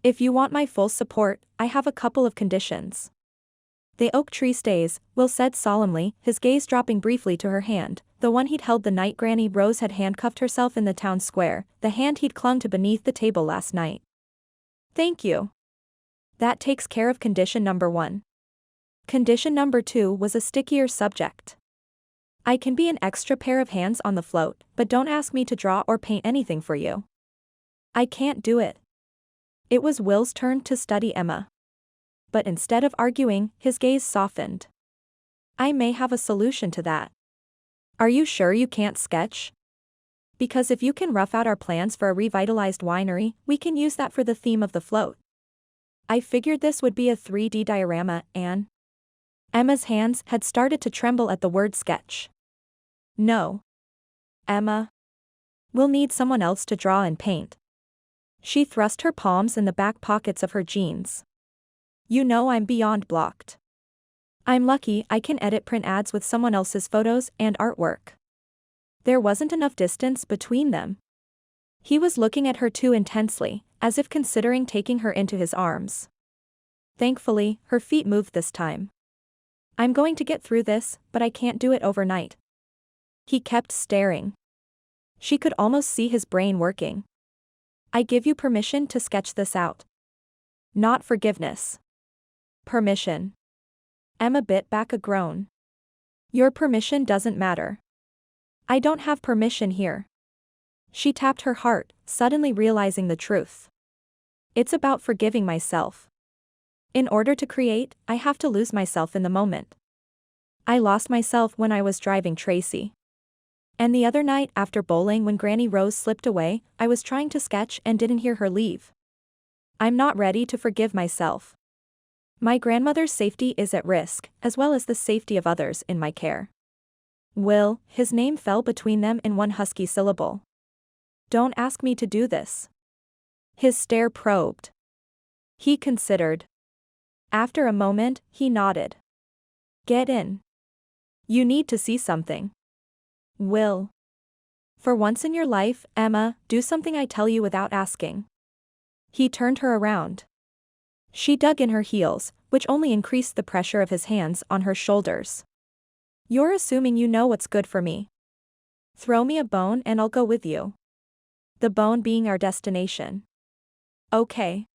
If you want my full support, I have a couple of conditions. The oak tree stays, Will said solemnly, his gaze dropping briefly to her hand, the one he'd held the night Granny Rose had handcuffed herself in the town square, the hand he'd clung to beneath the table last night. Thank you. That takes care of condition number 1. Condition number 2 was a stickier subject. I can be an extra pair of hands on the float, but don't ask me to draw or paint anything for you. I can't do it. It was Will's turn to study Emma. But instead of arguing, his gaze softened. I may have a solution to that. Are you sure you can't sketch? Because if you can rough out our plans for a revitalized winery, we can use that for the theme of the float. I figured this would be a 3D diorama, Anne. Emma's hands had started to tremble at the word sketch. No. Emma. We'll need someone else to draw and paint. She thrust her palms in the back pockets of her jeans. You know I'm beyond blocked. I'm lucky I can edit print ads with someone else's photos and artwork. There wasn't enough distance between them. He was looking at her too intensely, as if considering taking her into his arms. Thankfully, her feet moved this time. I'm going to get through this, but I can't do it overnight. He kept staring. She could almost see his brain working. I give you permission to sketch this out. Not forgiveness. Permission. Emma bit back a groan. Your permission doesn't matter. I don't have permission here. She tapped her heart, suddenly realizing the truth. It's about forgiving myself. In order to create, I have to lose myself in the moment. I lost myself when I was driving Tracy. And the other night after bowling when Granny Rose slipped away, I was trying to sketch and didn't hear her leave. I'm not ready to forgive myself. My grandmother's safety is at risk, as well as the safety of others in my care. Will, his name fell between them in one husky syllable. Don't ask me to do this. His stare probed. He considered. After a moment, he nodded. Get in. You need to see something. Will. For once in your life, Emma, do something I tell you without asking. He turned her around. She dug in her heels, which only increased the pressure of his hands on her shoulders. You're assuming you know what's good for me. Throw me a bone and I'll go with you. The bone being our destination. Okay.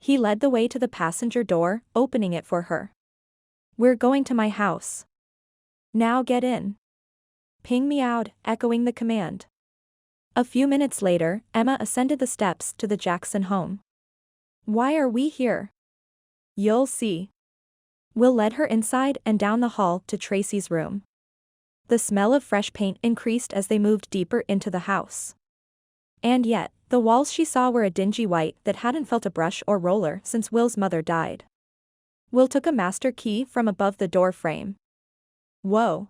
He led the way to the passenger door, opening it for her. We're going to my house. Now get in. Ping me out, echoing the command. A few minutes later, Emma ascended the steps to the Jackson home. Why are we here? You'll see. Will led her inside and down the hall to Tracy's room. The smell of fresh paint increased as they moved deeper into the house. And yet, the walls she saw were a dingy white that hadn't felt a brush or roller since Will's mother died. Will took a master key from above the door frame. Whoa.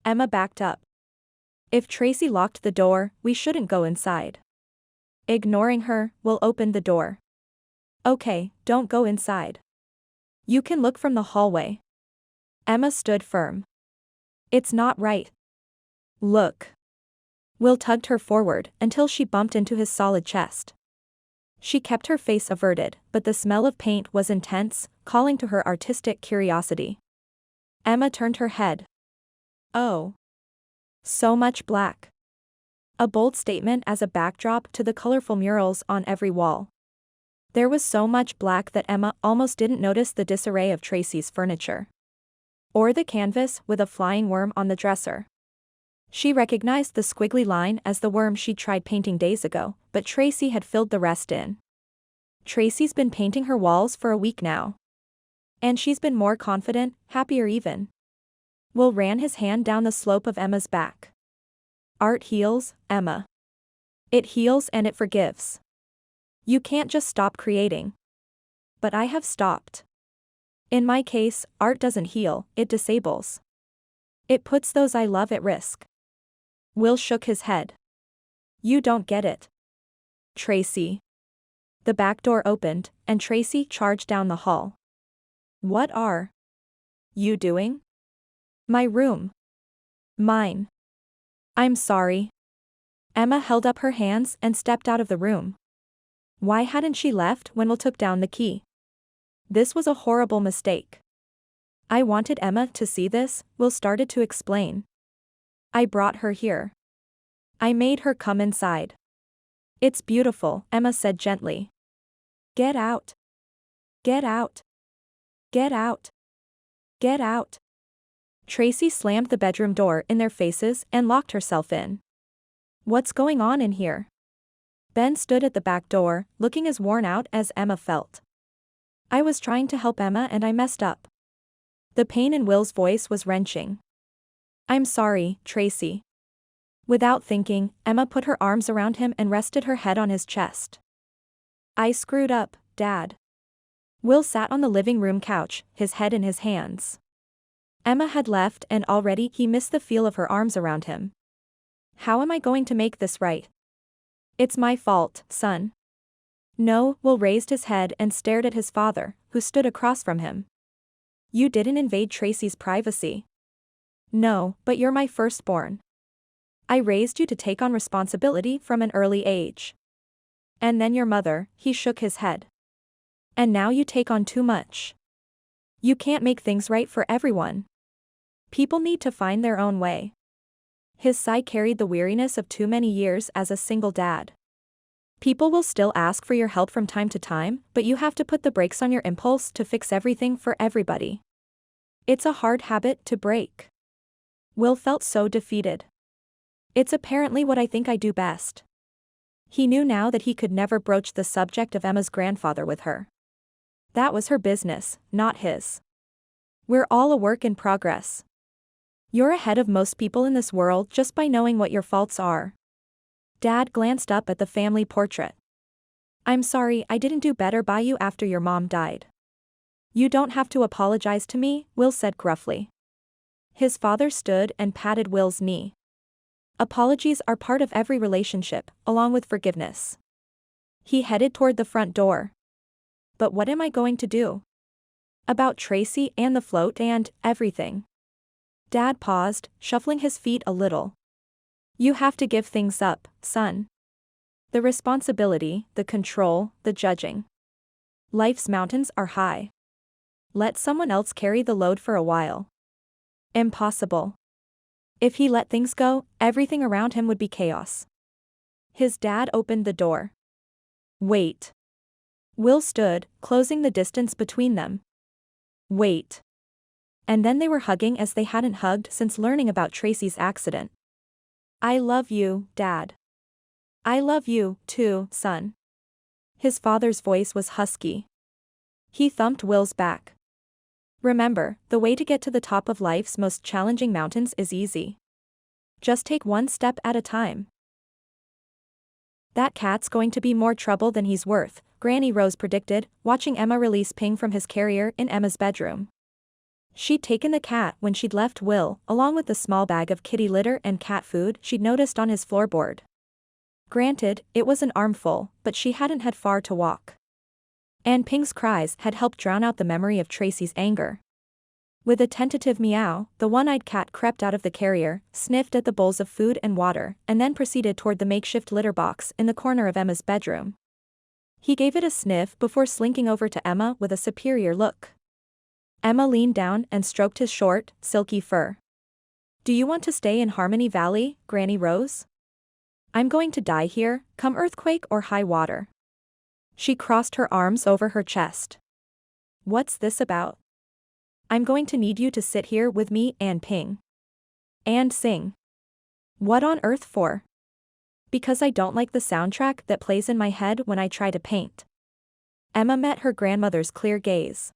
Emma backed up. If Tracy locked the door, we shouldn't go inside. Ignoring her, Will opened the door. Okay, don't go inside. You can look from the hallway. Emma stood firm. It's not right. Look. Will tugged her forward until she bumped into his solid chest. She kept her face averted, but the smell of paint was intense, calling to her artistic curiosity. Emma turned her head. Oh. So much black. A bold statement as a backdrop to the colorful murals on every wall. There was so much black that Emma almost didn't notice the disarray of Tracy's furniture. Or the canvas with a flying worm on the dresser. She recognized the squiggly line as the worm she'd tried painting days ago, but Tracy had filled the rest in. Tracy's been painting her walls for a week now. And she's been more confident, happier even. Will ran his hand down the slope of Emma's back. Art heals, Emma. It heals and it forgives. You can't just stop creating. But I have stopped. In my case, art doesn't heal, it disables. It puts those I love at risk. Will shook his head. You don't get it. Tracy. The back door opened, and Tracy charged down the hall. What are you doing? My room. Mine. I'm sorry. Emma held up her hands and stepped out of the room. Why hadn't she left when Will took down the key? This was a horrible mistake. I wanted Emma to see this, Will started to explain. I brought her here. I made her come inside. It's beautiful, Emma said gently. Get out. Get out. Get out. Get out. Tracy slammed the bedroom door in their faces and locked herself in. What's going on in here? Ben stood at the back door, looking as worn out as Emma felt. I was trying to help Emma and I messed up. The pain in Will's voice was wrenching. I'm sorry, Tracy. Without thinking, Emma put her arms around him and rested her head on his chest. I screwed up, Dad. Will sat on the living room couch, his head in his hands. Emma had left and already he missed the feel of her arms around him. How am I going to make this right? It's my fault, son. No, Will raised his head and stared at his father, who stood across from him. You didn't invade Tracy's privacy. No, but you're my firstborn. I raised you to take on responsibility from an early age. And then your mother," he shook his head. "And now you take on too much. You can't make things right for everyone. People need to find their own way." His sigh carried the weariness of too many years as a single dad. People will still ask for your help from time to time, but you have to put the brakes on your impulse to fix everything for everybody. It's a hard habit to break. Will felt so defeated. "It's apparently what I think I do best." He knew now that he could never broach the subject of Emma's grandfather with her. That was her business, not his. "We're all a work in progress. You're ahead of most people in this world just by knowing what your faults are." Dad glanced up at the family portrait. "I'm sorry I didn't do better by you after your mom died." "You don't have to apologize to me," Will said gruffly. His father stood and patted Will's knee. "Apologies are part of every relationship, along with forgiveness." He headed toward the front door. "But what am I going to do? About Tracy and the float and everything?" Dad paused, shuffling his feet a little. "You have to give things up, son. The responsibility, the control, the judging. Life's mountains are high. Let someone else carry the load for a while." Impossible. If he let things go, everything around him would be chaos. His dad opened the door. "Wait." Will stood, closing the distance between them. "Wait." And then they were hugging as they hadn't hugged since learning about Tracy's accident. "I love you, Dad." "I love you, too, son." His father's voice was husky. He thumped Will's back. "Remember, the way to get to the top of life's most challenging mountains is easy. Just take one step at a time." "That cat's going to be more trouble than he's worth," Granny Rose predicted, watching Emma release Ping from his carrier in Emma's bedroom. She'd taken the cat when she'd left Will, along with the small bag of kitty litter and cat food she'd noticed on his floorboard. Granted, it was an armful, but she hadn't had far to walk. And Ping's cries had helped drown out the memory of Tracy's anger. With a tentative meow, the one-eyed cat crept out of the carrier, sniffed at the bowls of food and water, and then proceeded toward the makeshift litter box in the corner of Emma's bedroom. He gave it a sniff before slinking over to Emma with a superior look. Emma leaned down and stroked his short, silky fur. "Do you want to stay in Harmony Valley, Granny Rose? I'm going to die here, come earthquake or high water." She crossed her arms over her chest. "What's this about? I'm going to need you to sit here with me and Ping. And sing." "What on earth for?" "Because I don't like the soundtrack that plays in my head when I try to paint." Emma met her grandmother's clear gaze.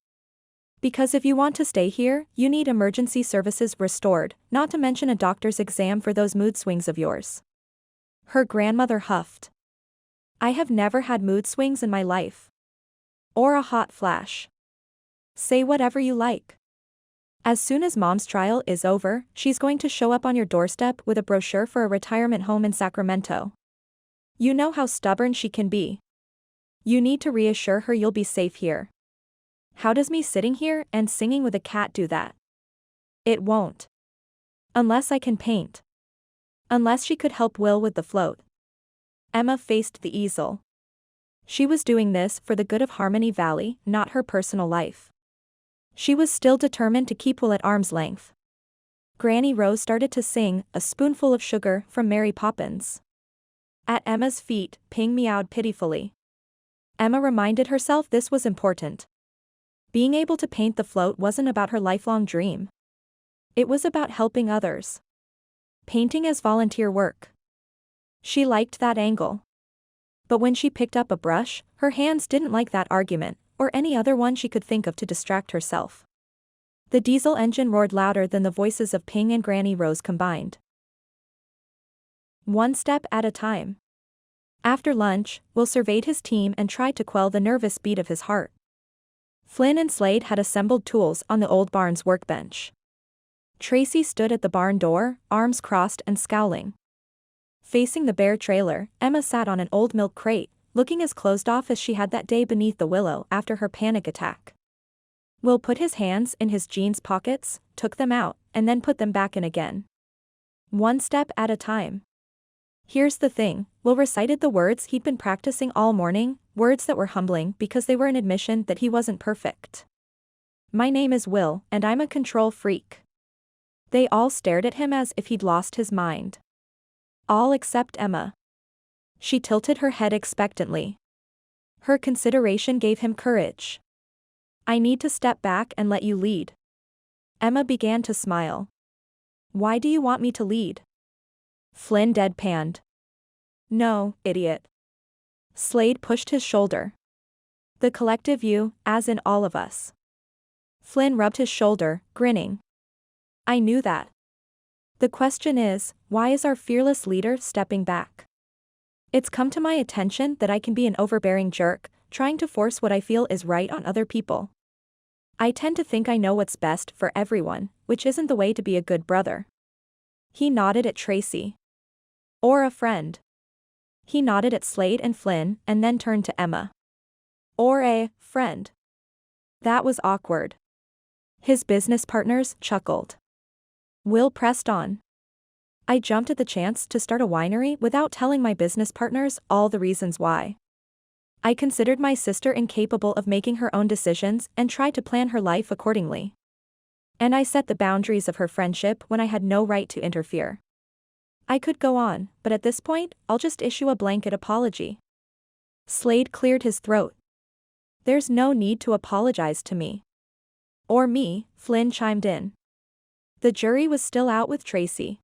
"Because if you want to stay here, you need emergency services restored, not to mention a doctor's exam for those mood swings of yours." Her grandmother huffed. "I have never had mood swings in my life. Or a hot flash. Say whatever you like. As soon as Mom's trial is over, she's going to show up on your doorstep with a brochure for a retirement home in Sacramento. You know how stubborn she can be. You need to reassure her you'll be safe here. How does me sitting here and singing with a cat do that? It won't. Unless I can paint. Unless she could help Will with the float." Emma faced the easel. She was doing this for the good of Harmony Valley, not her personal life. She was still determined to keep Will at arm's length. Granny Rose started to sing, "A Spoonful of Sugar" from Mary Poppins. At Emma's feet, Ping meowed pitifully. Emma reminded herself this was important. Being able to paint the float wasn't about her lifelong dream. It was about helping others. Painting as volunteer work. She liked that angle. But when she picked up a brush, her hands didn't like that argument, or any other one she could think of to distract herself. The diesel engine roared louder than the voices of Ping and Granny Rose combined. One step at a time. After lunch, Will surveyed his team and tried to quell the nervous beat of his heart. Flynn and Slade had assembled tools on the old barn's workbench. Tracy stood at the barn door, arms crossed and scowling. Facing the bare trailer, Emma sat on an old milk crate, looking as closed off as she had that day beneath the willow after her panic attack. Will put his hands in his jeans pockets, took them out, and then put them back in again. One step at a time. Here's the thing, Will recited the words he'd been practicing all morning, words that were humbling because they were an admission that he wasn't perfect. My name is Will, and I'm a control freak. They all stared at him as if he'd lost his mind. All except Emma. She tilted her head expectantly. Her consideration gave him courage. I need to step back and let you lead. Emma began to smile. Why do you want me to lead? Flynn deadpanned. No, idiot. Slade pushed his shoulder. The collective you, as in all of us. Flynn rubbed his shoulder, grinning. I knew that. The question is, why is our fearless leader stepping back? It's come to my attention that I can be an overbearing jerk, trying to force what I feel is right on other people. I tend to think I know what's best for everyone, which isn't the way to be a good brother. He nodded at Tracy. Or a friend. He nodded at Slade and Flynn and then turned to Emma. Or a friend. That was awkward. His business partners chuckled. Will pressed on. I jumped at the chance to start a winery without telling my business partners all the reasons why. I considered my sister incapable of making her own decisions and tried to plan her life accordingly. And I set the boundaries of her friendship when I had no right to interfere. I could go on, but at this point, I'll just issue a blanket apology. Slade cleared his throat. There's no need to apologize to me. Or me, Flynn chimed in. The jury was still out with Tracy.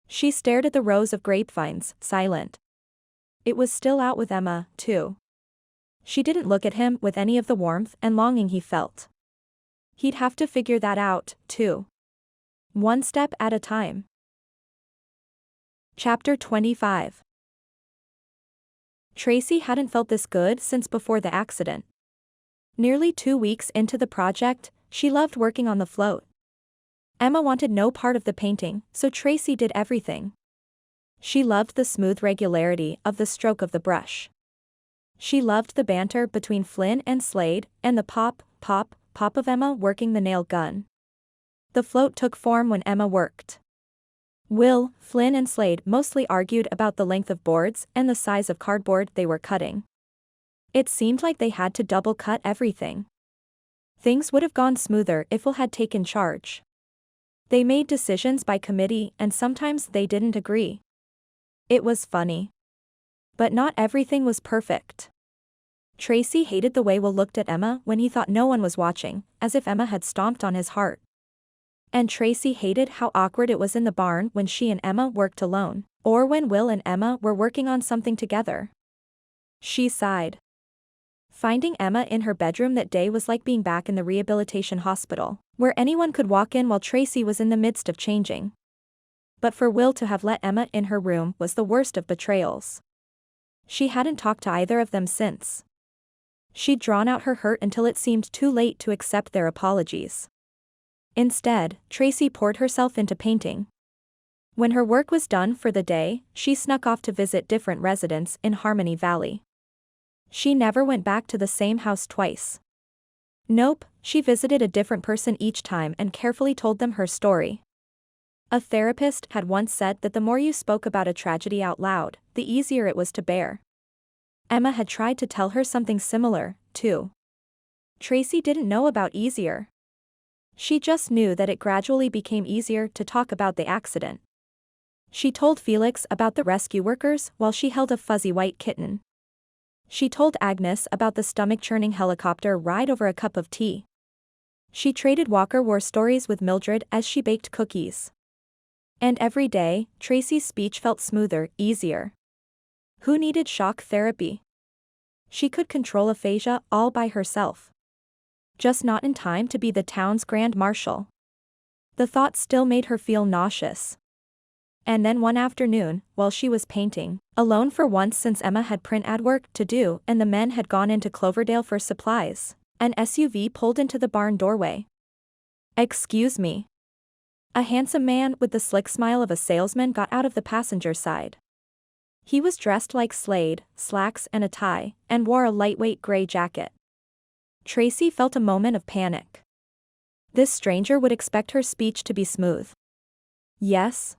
She stared at the rows of grapevines, silent. It was still out with Emma, too. She didn't look at him with any of the warmth and longing he felt. He'd have to figure that out, too. One step at a time. Chapter 25. Tracy hadn't felt this good since before the accident. Nearly 2 weeks into the project, she loved working on the float. Emma wanted no part of the painting, so Tracy did everything. She loved the smooth regularity of the stroke of the brush. She loved the banter between Flynn and Slade, and the pop, pop, pop of Emma working the nail gun. The float took form when Emma worked. Will, Flynn and Slade mostly argued about the length of boards and the size of cardboard they were cutting. It seemed like they had to double cut everything. Things would have gone smoother if Will had taken charge. They made decisions by committee and sometimes they didn't agree. It was funny. But not everything was perfect. Tracy hated the way Will looked at Emma when he thought no one was watching, as if Emma had stomped on his heart. And Tracy hated how awkward it was in the barn when she and Emma worked alone, or when Will and Emma were working on something together. She sighed. Finding Emma in her bedroom that day was like being back in the rehabilitation hospital, where anyone could walk in while Tracy was in the midst of changing. But for Will to have let Emma in her room was the worst of betrayals. She hadn't talked to either of them since. She'd drawn out her hurt until it seemed too late to accept their apologies. Instead, Tracy poured herself into painting. When her work was done for the day, she snuck off to visit different residents in Harmony Valley. She never went back to the same house twice. Nope, she visited a different person each time and carefully told them her story. A therapist had once said that the more you spoke about a tragedy out loud, the easier it was to bear. Emma had tried to tell her something similar, too. Tracy didn't know about easier. She just knew that it gradually became easier to talk about the accident. She told Felix about the rescue workers while she held a fuzzy white kitten. She told Agnes about the stomach-churning helicopter ride over a cup of tea. She traded Walker war stories with Mildred as she baked cookies. And every day, Tracy's speech felt smoother, easier. Who needed shock therapy? She could control aphasia all by herself. Just not in time to be the town's grand marshal. The thought still made her feel nauseous. And then one afternoon, while she was painting, alone for once since Emma had print ad work to do and the men had gone into Cloverdale for supplies, an SUV pulled into the barn doorway. "Excuse me." A handsome man with the slick smile of a salesman got out of the passenger side. He was dressed like Slade, slacks and a tie, and wore a lightweight gray jacket. Tracy felt a moment of panic. This stranger would expect her speech to be smooth. "Yes?"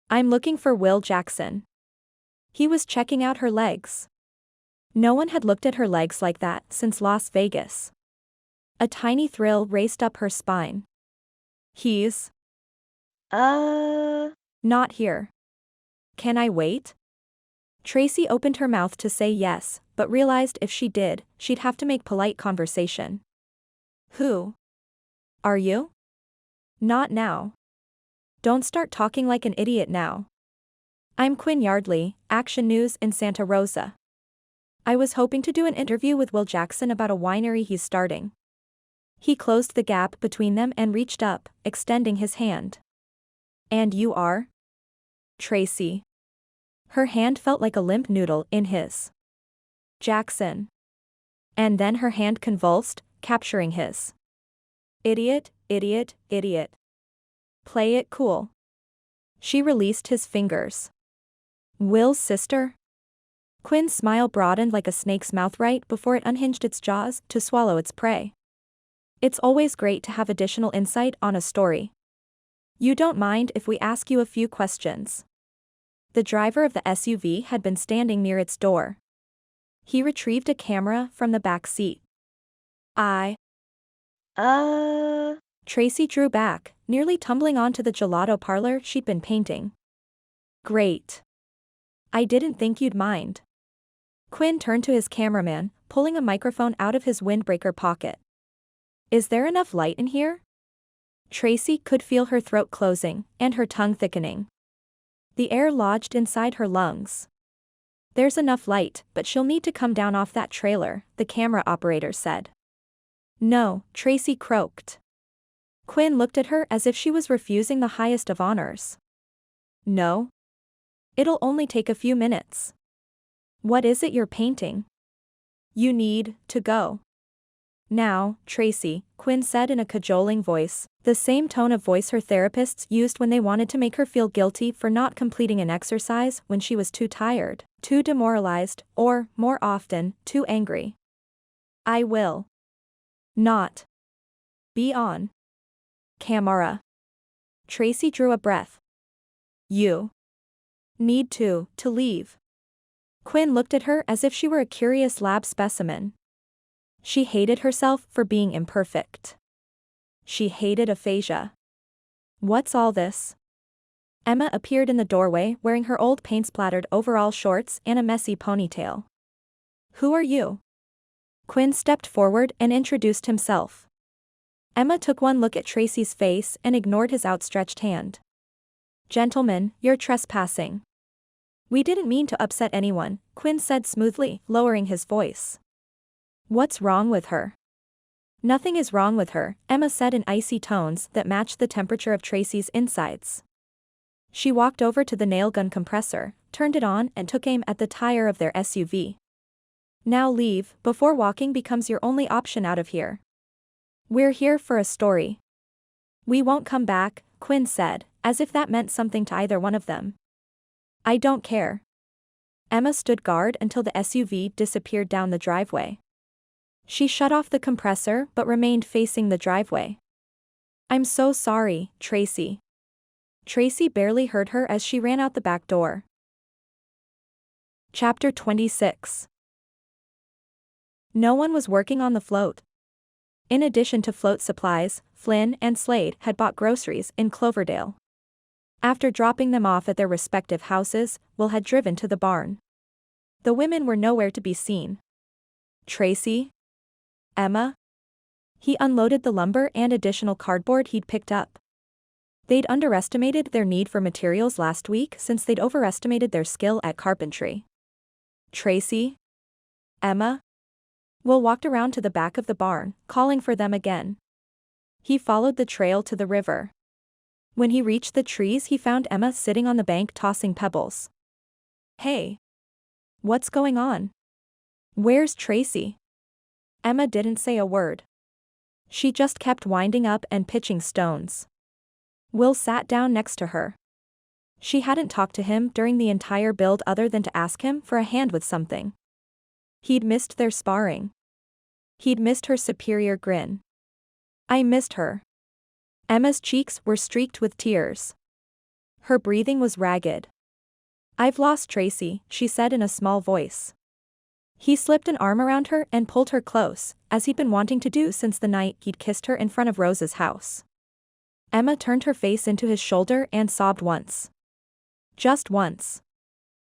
I'm looking for Will Jackson. He was checking out her legs. No one had looked at her legs like that since Las Vegas. A tiny thrill raced up her spine. He's not here. Can I wait? Tracy opened her mouth to say yes, but realized if she did, she'd have to make polite conversation. Who are you? Not now. Don't start talking like an idiot now. I'm Quinn Yardley, Action News in Santa Rosa. I was hoping to do an interview with Will Jackson about a winery he's starting. He closed the gap between them and reached up, extending his hand. And you are? Tracy. Her hand felt like a limp noodle in his. Jackson. And then her hand convulsed, capturing his. Idiot, idiot, idiot. Play it cool. She released his fingers. Will's sister? Quinn's smile broadened like a snake's mouth right before it unhinged its jaws to swallow its prey. It's always great to have additional insight on a story. You don't mind if we ask you a few questions? The driver of the SUV had been standing near its door. He retrieved a camera from the back seat. Tracy drew back, nearly tumbling onto the gelato parlor she'd been painting. Great. I didn't think you'd mind. Quinn turned to his cameraman, pulling a microphone out of his windbreaker pocket. Is there enough light in here? Tracy could feel her throat closing, and her tongue thickening. The air lodged inside her lungs. There's enough light, but she'll need to come down off that trailer, the camera operator said. No, Tracy croaked. Quinn looked at her as if she was refusing the highest of honors. No? It'll only take a few minutes. What is it you're painting? You need to go. Now, Tracy, Quinn said in a cajoling voice, the same tone of voice her therapists used when they wanted to make her feel guilty for not completing an exercise when she was too tired, too demoralized, or, more often, too angry. I will not be on camera. Tracy drew a breath. You need to leave. Quinn looked at her as if she were a curious lab specimen. She hated herself for being imperfect. She hated aphasia. What's all this? Emma appeared in the doorway wearing her old paint-splattered overall shorts and a messy ponytail. Who are you? Quinn stepped forward and introduced himself. Emma took one look at Tracy's face and ignored his outstretched hand. Gentlemen, you're trespassing. We didn't mean to upset anyone, Quinn said smoothly, lowering his voice. What's wrong with her? Nothing is wrong with her, Emma said in icy tones that matched the temperature of Tracy's insides. She walked over to the nail gun compressor, turned it on and took aim at the tire of their SUV. Now leave, before walking becomes your only option out of here. We're here for a story. We won't come back, Quinn said, as if that meant something to either one of them. I don't care. Emma stood guard until the SUV disappeared down the driveway. She shut off the compressor but remained facing the driveway. I'm so sorry, Tracy. Tracy barely heard her as she ran out the back door. Chapter 26. No one was working on the float. In addition to float supplies, Flynn and Slade had bought groceries in Cloverdale. After dropping them off at their respective houses, Will had driven to the barn. The women were nowhere to be seen. Tracy? Emma? He unloaded the lumber and additional cardboard he'd picked up. They'd underestimated their need for materials last week since they'd overestimated their skill at carpentry. Tracy? Emma? Will walked around to the back of the barn, calling for them again. He followed the trail to the river. When he reached the trees he found Emma sitting on the bank tossing pebbles. Hey! What's going on? Where's Tracy? Emma didn't say a word. She just kept winding up and pitching stones. Will sat down next to her. She hadn't talked to him during the entire build other than to ask him for a hand with something. He'd missed their sparring. He'd missed her superior grin. I missed her. Emma's cheeks were streaked with tears. Her breathing was ragged. "I've lost Tracy," she said in a small voice. He slipped an arm around her and pulled her close, as he'd been wanting to do since the night he'd kissed her in front of Rose's house. Emma turned her face into his shoulder and sobbed once. Just once.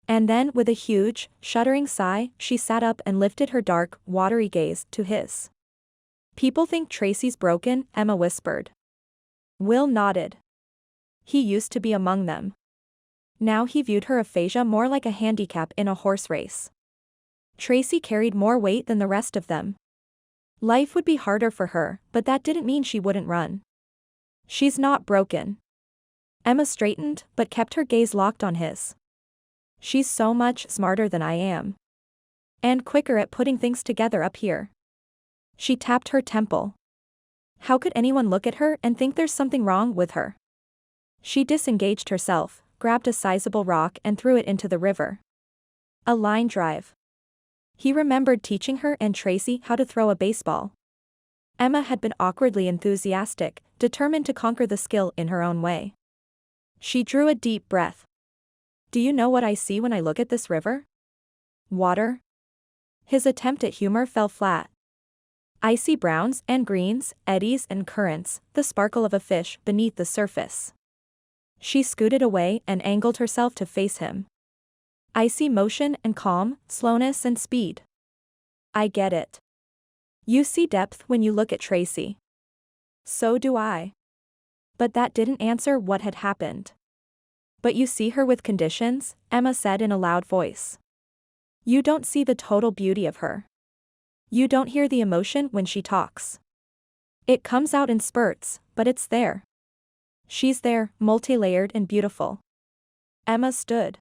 And then, with a huge, shuddering sigh, she sat up and lifted her dark, watery gaze to his. "People think Tracy's broken," Emma whispered. Will nodded. He used to be among them. Now he viewed her aphasia more like a handicap in a horse race. Tracy carried more weight than the rest of them. Life would be harder for her, but that didn't mean she wouldn't run. "She's not broken." Emma straightened, but kept her gaze locked on his. "She's so much smarter than I am. And quicker at putting things together up here." She tapped her temple. How could anyone look at her and think there's something wrong with her? She disengaged herself, grabbed a sizable rock and threw it into the river. A line drive. He remembered teaching her and Tracy how to throw a baseball. Emma had been awkwardly enthusiastic, determined to conquer the skill in her own way. She drew a deep breath. "Do you know what I see when I look at this river?" "Water." His attempt at humor fell flat. "I see browns and greens, eddies and currents, the sparkle of a fish beneath the surface." She scooted away and angled herself to face him. "I see motion and calm, slowness and speed." "I get it. You see depth when you look at Tracy." "So do I." But that didn't answer what had happened. "But you see her with conditions," Emma said in a loud voice. "You don't see the total beauty of her. You don't hear the emotion when she talks. It comes out in spurts, but it's there. She's there, multi-layered and beautiful." Emma stood.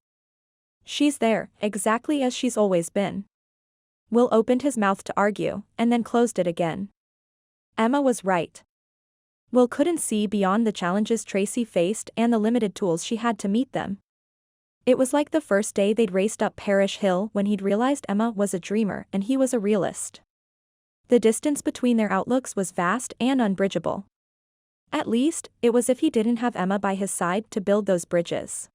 "She's there, exactly as she's always been." Will opened his mouth to argue, and then closed it again. Emma was right. Will couldn't see beyond the challenges Tracy faced and the limited tools she had to meet them. It was like the first day they'd raced up Parish Hill when he'd realized Emma was a dreamer and he was a realist. The distance between their outlooks was vast and unbridgeable. At least, it was if he didn't have Emma by his side to build those bridges.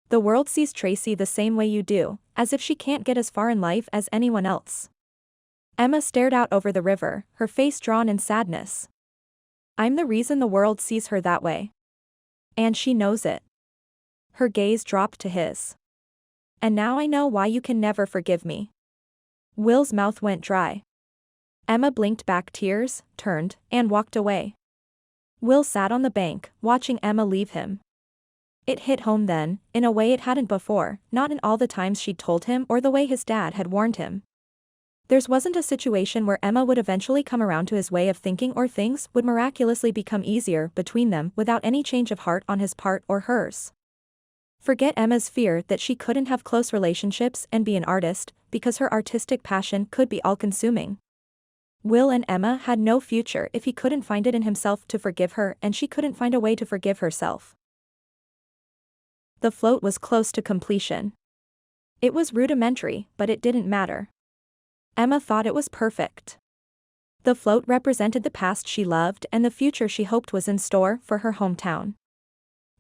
The world sees Tracy the same way you do, as if she can't get as far in life as anyone else. Emma stared out over the river, her face drawn in sadness. "I'm the reason the world sees her that way. And she knows it." Her gaze dropped to his. "And now I know why you can never forgive me." Will's mouth went dry. Emma blinked back tears, turned, and walked away. Will sat on the bank, watching Emma leave him. It hit home then, in a way it hadn't before, not in all the times she'd told him or the way his dad had warned him. Theirs wasn't a situation where Emma would eventually come around to his way of thinking or things would miraculously become easier between them without any change of heart on his part or hers. Forget Emma's fear that she couldn't have close relationships and be an artist, because her artistic passion could be all-consuming. Will and Emma had no future if he couldn't find it in himself to forgive her and she couldn't find a way to forgive herself. The float was close to completion. It was rudimentary, but it didn't matter. Emma thought it was perfect. The float represented the past she loved and the future she hoped was in store for her hometown.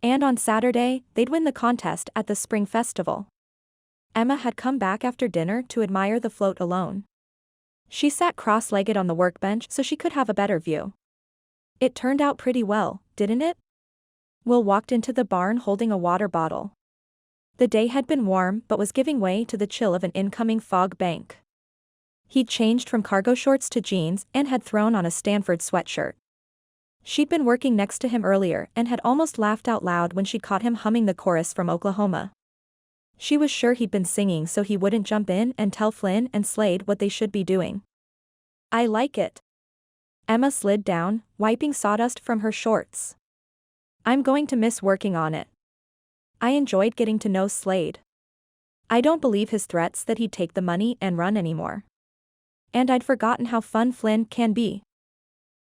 And on Saturday, they'd win the contest at the spring festival. Emma had come back after dinner to admire the float alone. She sat cross-legged on the workbench so she could have a better view. "It turned out pretty well, didn't it?" Will walked into the barn holding a water bottle. The day had been warm but was giving way to the chill of an incoming fog bank. He'd changed from cargo shorts to jeans and had thrown on a Stanford sweatshirt. She'd been working next to him earlier and had almost laughed out loud when she'd caught him humming the chorus from Oklahoma. She was sure he'd been singing so he wouldn't jump in and tell Flynn and Slade what they should be doing. "I like it." Emma slid down, wiping sawdust from her shorts. "I'm going to miss working on it. I enjoyed getting to know Slade. I don't believe his threats that he'd take the money and run anymore. And I'd forgotten how fun Flynn can be."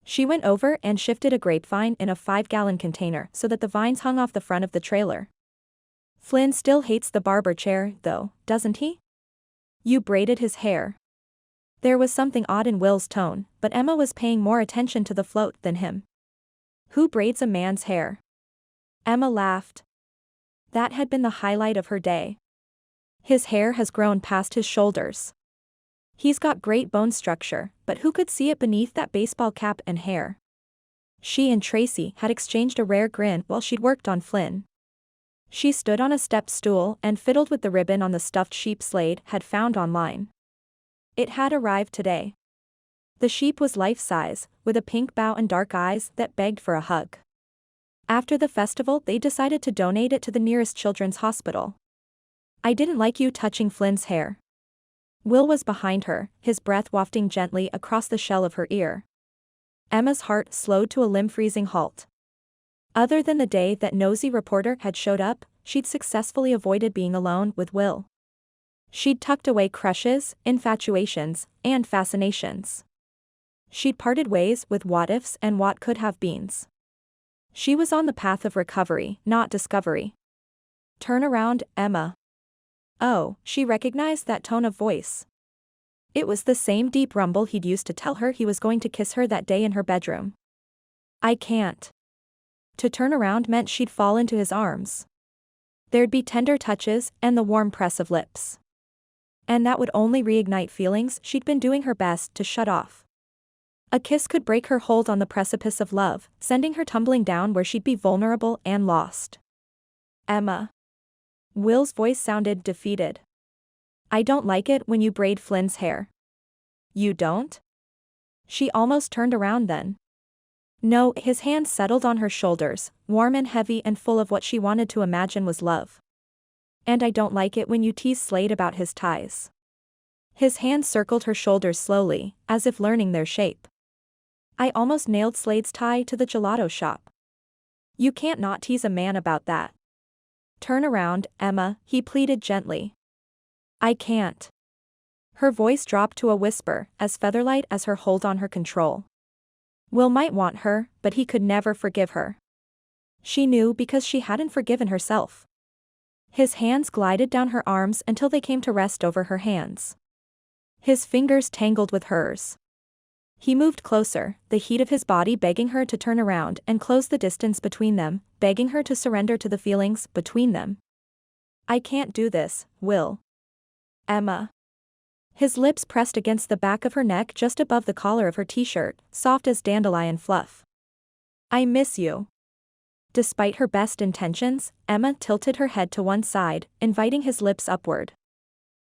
She went over and shifted a grapevine in a 5-gallon container so that the vines hung off the front of the trailer. "Flynn still hates the barber chair, though, doesn't he? You braided his hair." There was something odd in Will's tone, but Emma was paying more attention to the float than him. "Who braids a man's hair?" Emma laughed. That had been the highlight of her day. His hair has grown past his shoulders. He's got great bone structure, but who could see it beneath that baseball cap and hair? She and Tracy had exchanged a rare grin while she'd worked on Flynn. She stood on a step stool and fiddled with the ribbon on the stuffed sheep Slade had found online. It had arrived today. The sheep was life-size, with a pink bow and dark eyes that begged for a hug. After the festival, they decided to donate it to the nearest children's hospital. I didn't like you touching Flynn's hair. Will was behind her, his breath wafting gently across the shell of her ear. Emma's heart slowed to a limb-freezing halt. Other than the day that nosy reporter had showed up, she'd successfully avoided being alone with Will. She'd tucked away crushes, infatuations, and fascinations. She'd parted ways with what-ifs and what-could-have-beens. She was on the path of recovery, not discovery. Turn around, Emma. Oh, she recognized that tone of voice. It was the same deep rumble he'd used to tell her he was going to kiss her that day in her bedroom. I can't. To turn around meant she'd fall into his arms. There'd be tender touches and the warm press of lips. And that would only reignite feelings she'd been doing her best to shut off. A kiss could break her hold on the precipice of love, sending her tumbling down where she'd be vulnerable and lost. Emma. Will's voice sounded defeated. I don't like it when you braid Flynn's hair. You don't? She almost turned around then. No, his hands settled on her shoulders, warm and heavy and full of what she wanted to imagine was love. And I don't like it when you tease Slade about his ties. His hands circled her shoulders slowly, as if learning their shape. I almost nailed Slade's tie to the gelato shop. You can't not tease a man about that. Turn around, Emma, he pleaded gently. I can't. Her voice dropped to a whisper, as featherlight as her hold on her control. Will might want her, but he could never forgive her. She knew because she hadn't forgiven herself. His hands glided down her arms until they came to rest over her hands. His fingers tangled with hers. He moved closer, the heat of his body begging her to turn around and close the distance between them, begging her to surrender to the feelings between them. I can't do this, Will. Emma. His lips pressed against the back of her neck just above the collar of her t-shirt, soft as dandelion fluff. I miss you. Despite her best intentions, Emma tilted her head to one side, inviting his lips upward.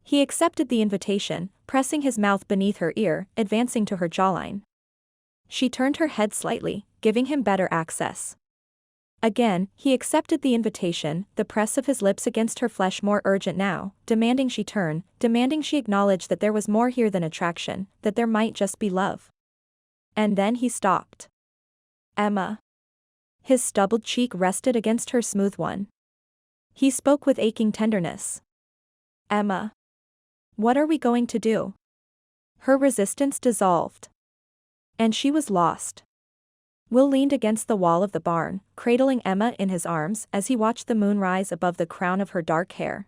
He accepted the invitation, pressing his mouth beneath her ear, advancing to her jawline. She turned her head slightly, giving him better access. Again, he accepted the invitation, the press of his lips against her flesh more urgent now, demanding she turn, demanding she acknowledge that there was more here than attraction, that there might just be love. And then he stopped. Emma. His stubbled cheek rested against her smooth one. He spoke with aching tenderness. Emma. What are we going to do? Her resistance dissolved. And she was lost. Will leaned against the wall of the barn, cradling Emma in his arms as he watched the moon rise above the crown of her dark hair.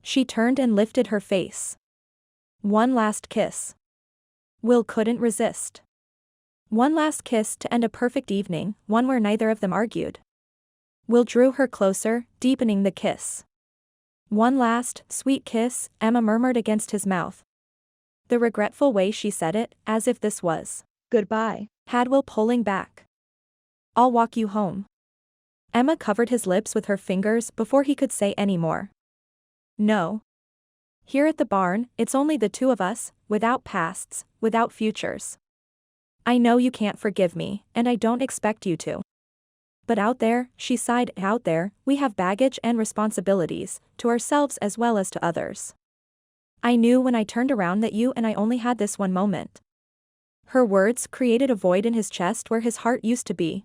She turned and lifted her face. One last kiss. Will couldn't resist. One last kiss to end a perfect evening, one where neither of them argued. Will drew her closer, deepening the kiss. One last, sweet kiss, Emma murmured against his mouth. The regretful way she said it, as if this was Goodbye. had Will pulling back. I'll walk you home. Emma covered his lips with her fingers before he could say any more. No. Here at the barn, it's only the two of us, without pasts, without futures. I know you can't forgive me, and I don't expect you to. But out there, she sighed, out there, we have baggage and responsibilities, to ourselves as well as to others. I knew when I turned around that you and I only had this one moment. Her words created a void in his chest where his heart used to be.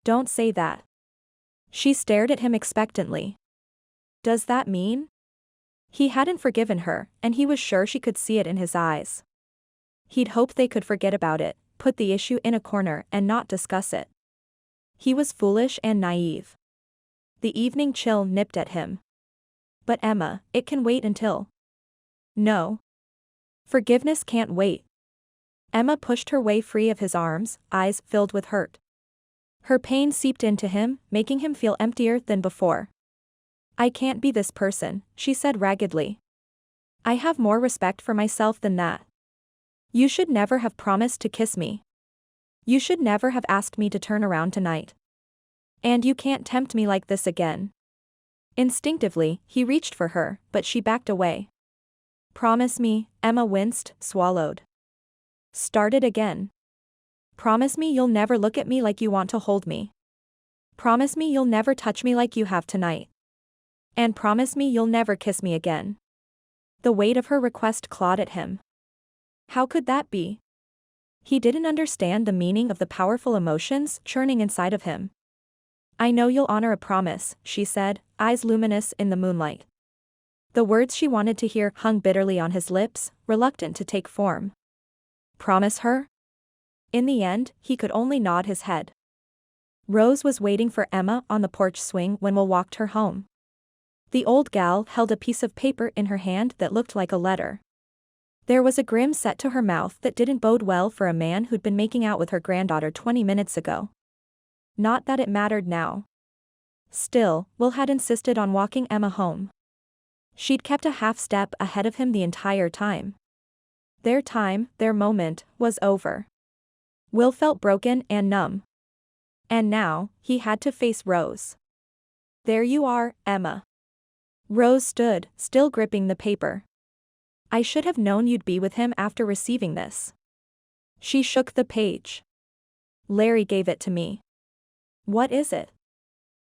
Don't say that. She stared at him expectantly. Does that mean? He hadn't forgiven her, and he was sure she could see it in his eyes. He'd hoped they could forget about it, put the issue in a corner and not discuss it. He was foolish and naive. The evening chill nipped at him. But Emma, it can wait until. No. Forgiveness can't wait. Emma pushed her way free of his arms, eyes filled with hurt. Her pain seeped into him, making him feel emptier than before. I can't be this person, she said raggedly. I have more respect for myself than that. You should never have promised to kiss me. You should never have asked me to turn around tonight. And you can't tempt me like this again. Instinctively, he reached for her, but she backed away. Promise me, Emma winced, swallowed. Started again. Promise me you'll never look at me like you want to hold me. Promise me you'll never touch me like you have tonight. And promise me you'll never kiss me again. The weight of her request clawed at him. How could that be? He didn't understand the meaning of the powerful emotions churning inside of him. I know you'll honor a promise, she said, eyes luminous in the moonlight. The words she wanted to hear hung bitterly on his lips, reluctant to take form. Promise her? In the end, he could only nod his head. Rose was waiting for Emma on the porch swing when Will walked her home. The old gal held a piece of paper in her hand that looked like a letter. There was a grim set to her mouth that didn't bode well for a man who'd been making out with her granddaughter 20 minutes ago. Not that it mattered now. Still, Will had insisted on walking Emma home. She'd kept a half step ahead of him the entire time. Their time, their moment, was over. Will felt broken and numb. And now, he had to face Rose. There you are, Emma. Rose stood, still gripping the paper. I should have known you'd be with him after receiving this. She shook the page. Larry gave it to me. What is it?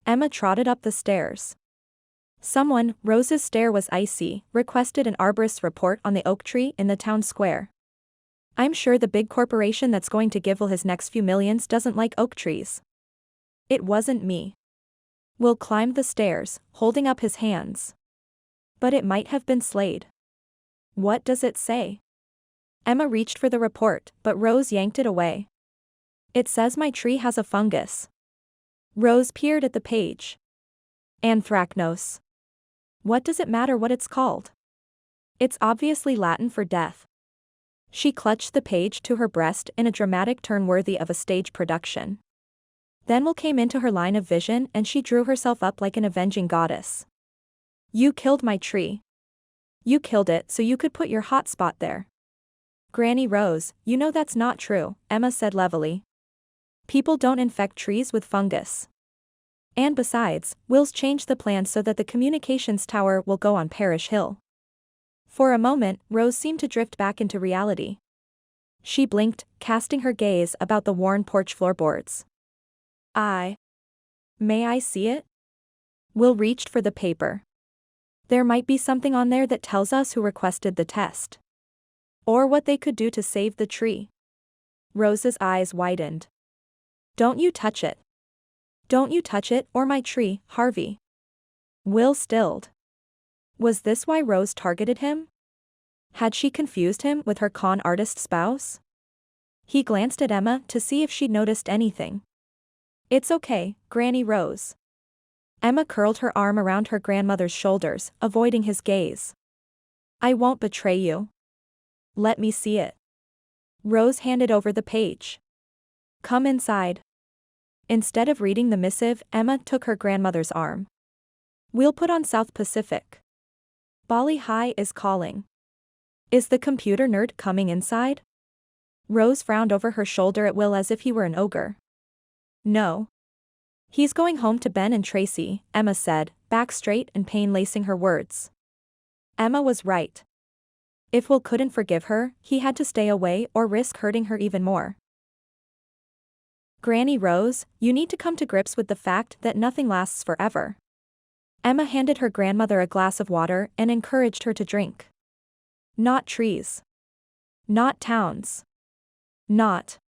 Emma trotted up the stairs. Someone, Rose's stare was icy, requested an arborist's report on the oak tree in the town square. I'm sure the big corporation that's going to give Will his next few millions doesn't like oak trees. It wasn't me. Will climbed the stairs, holding up his hands. But it might have been Slade. What does it say? Emma reached for the report, but Rose yanked it away. It says my tree has a fungus. Rose peered at the page. Anthracnose. What does it matter what it's called? It's obviously Latin for death. She clutched the page to her breast in a dramatic turn worthy of a stage production. Then Will came into her line of vision and she drew herself up like an avenging goddess. You killed my tree. You killed it so you could put your hot spot there. Granny Rose, you know that's not true, Emma said levelly. People don't infect trees with fungus. And besides, Will's changed the plan so that the communications tower will go on Parish Hill. For a moment, Rose seemed to drift back into reality. She blinked, casting her gaze about the worn porch floorboards. May I see it? Will reached for the paper. There might be something on there that tells us who requested the test. Or what they could do to save the tree. Rose's eyes widened. Don't you touch it. Don't you touch it or my tree, Harvey. Will stilled. Was this why Rose targeted him? Had she confused him with her con artist spouse? He glanced at Emma to see if she'd noticed anything. It's okay, Granny Rose. Emma curled her arm around her grandmother's shoulders, avoiding his gaze. I won't betray you. Let me see it. Rose handed over the page. Come inside. Instead of reading the missive, Emma took her grandmother's arm. We'll put on South Pacific. Bali High is calling. Is the computer nerd coming inside? Rose frowned over her shoulder at Will as if he were an ogre. No. He's going home to Ben and Tracy, Emma said, back straight and pain lacing her words. Emma was right. If Will couldn't forgive her, he had to stay away or risk hurting her even more. Granny Rose, you need to come to grips with the fact that nothing lasts forever. Emma handed her grandmother a glass of water and encouraged her to drink. Not trees. Not towns. Not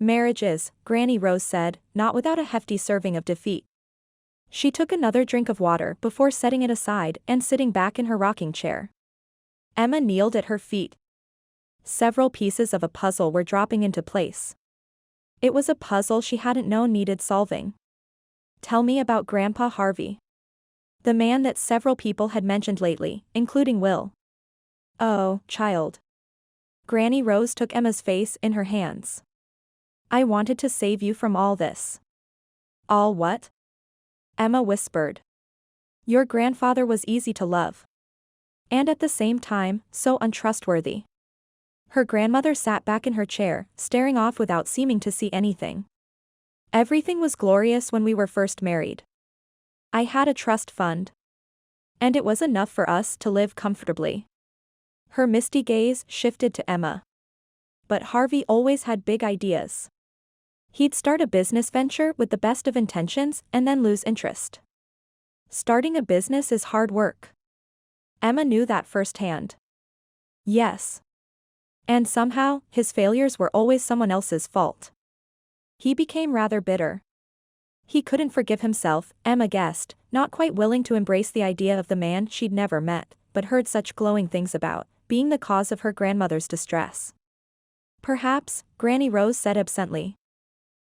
marriages, Granny Rose said, not without a hefty serving of defeat. She took another drink of water before setting it aside and sitting back in her rocking chair. Emma kneeled at her feet. Several pieces of a puzzle were dropping into place. It was a puzzle she hadn't known needed solving. Tell me about Grandpa Harvey. The man that several people had mentioned lately, including Will. Oh, child. Granny Rose took Emma's face in her hands. I wanted to save you from all this. All what? Emma whispered. Your grandfather was easy to love. And at the same time, so untrustworthy. Her grandmother sat back in her chair, staring off without seeming to see anything. Everything was glorious when we were first married. I had a trust fund. And it was enough for us to live comfortably. Her misty gaze shifted to Emma. But Harvey always had big ideas. He'd start a business venture with the best of intentions and then lose interest. Starting a business is hard work. Emma knew that firsthand. Yes. And somehow, his failures were always someone else's fault. He became rather bitter. He couldn't forgive himself, Emma guessed, not quite willing to embrace the idea of the man she'd never met, but heard such glowing things about, being the cause of her grandmother's distress. Perhaps, Granny Rose said absently.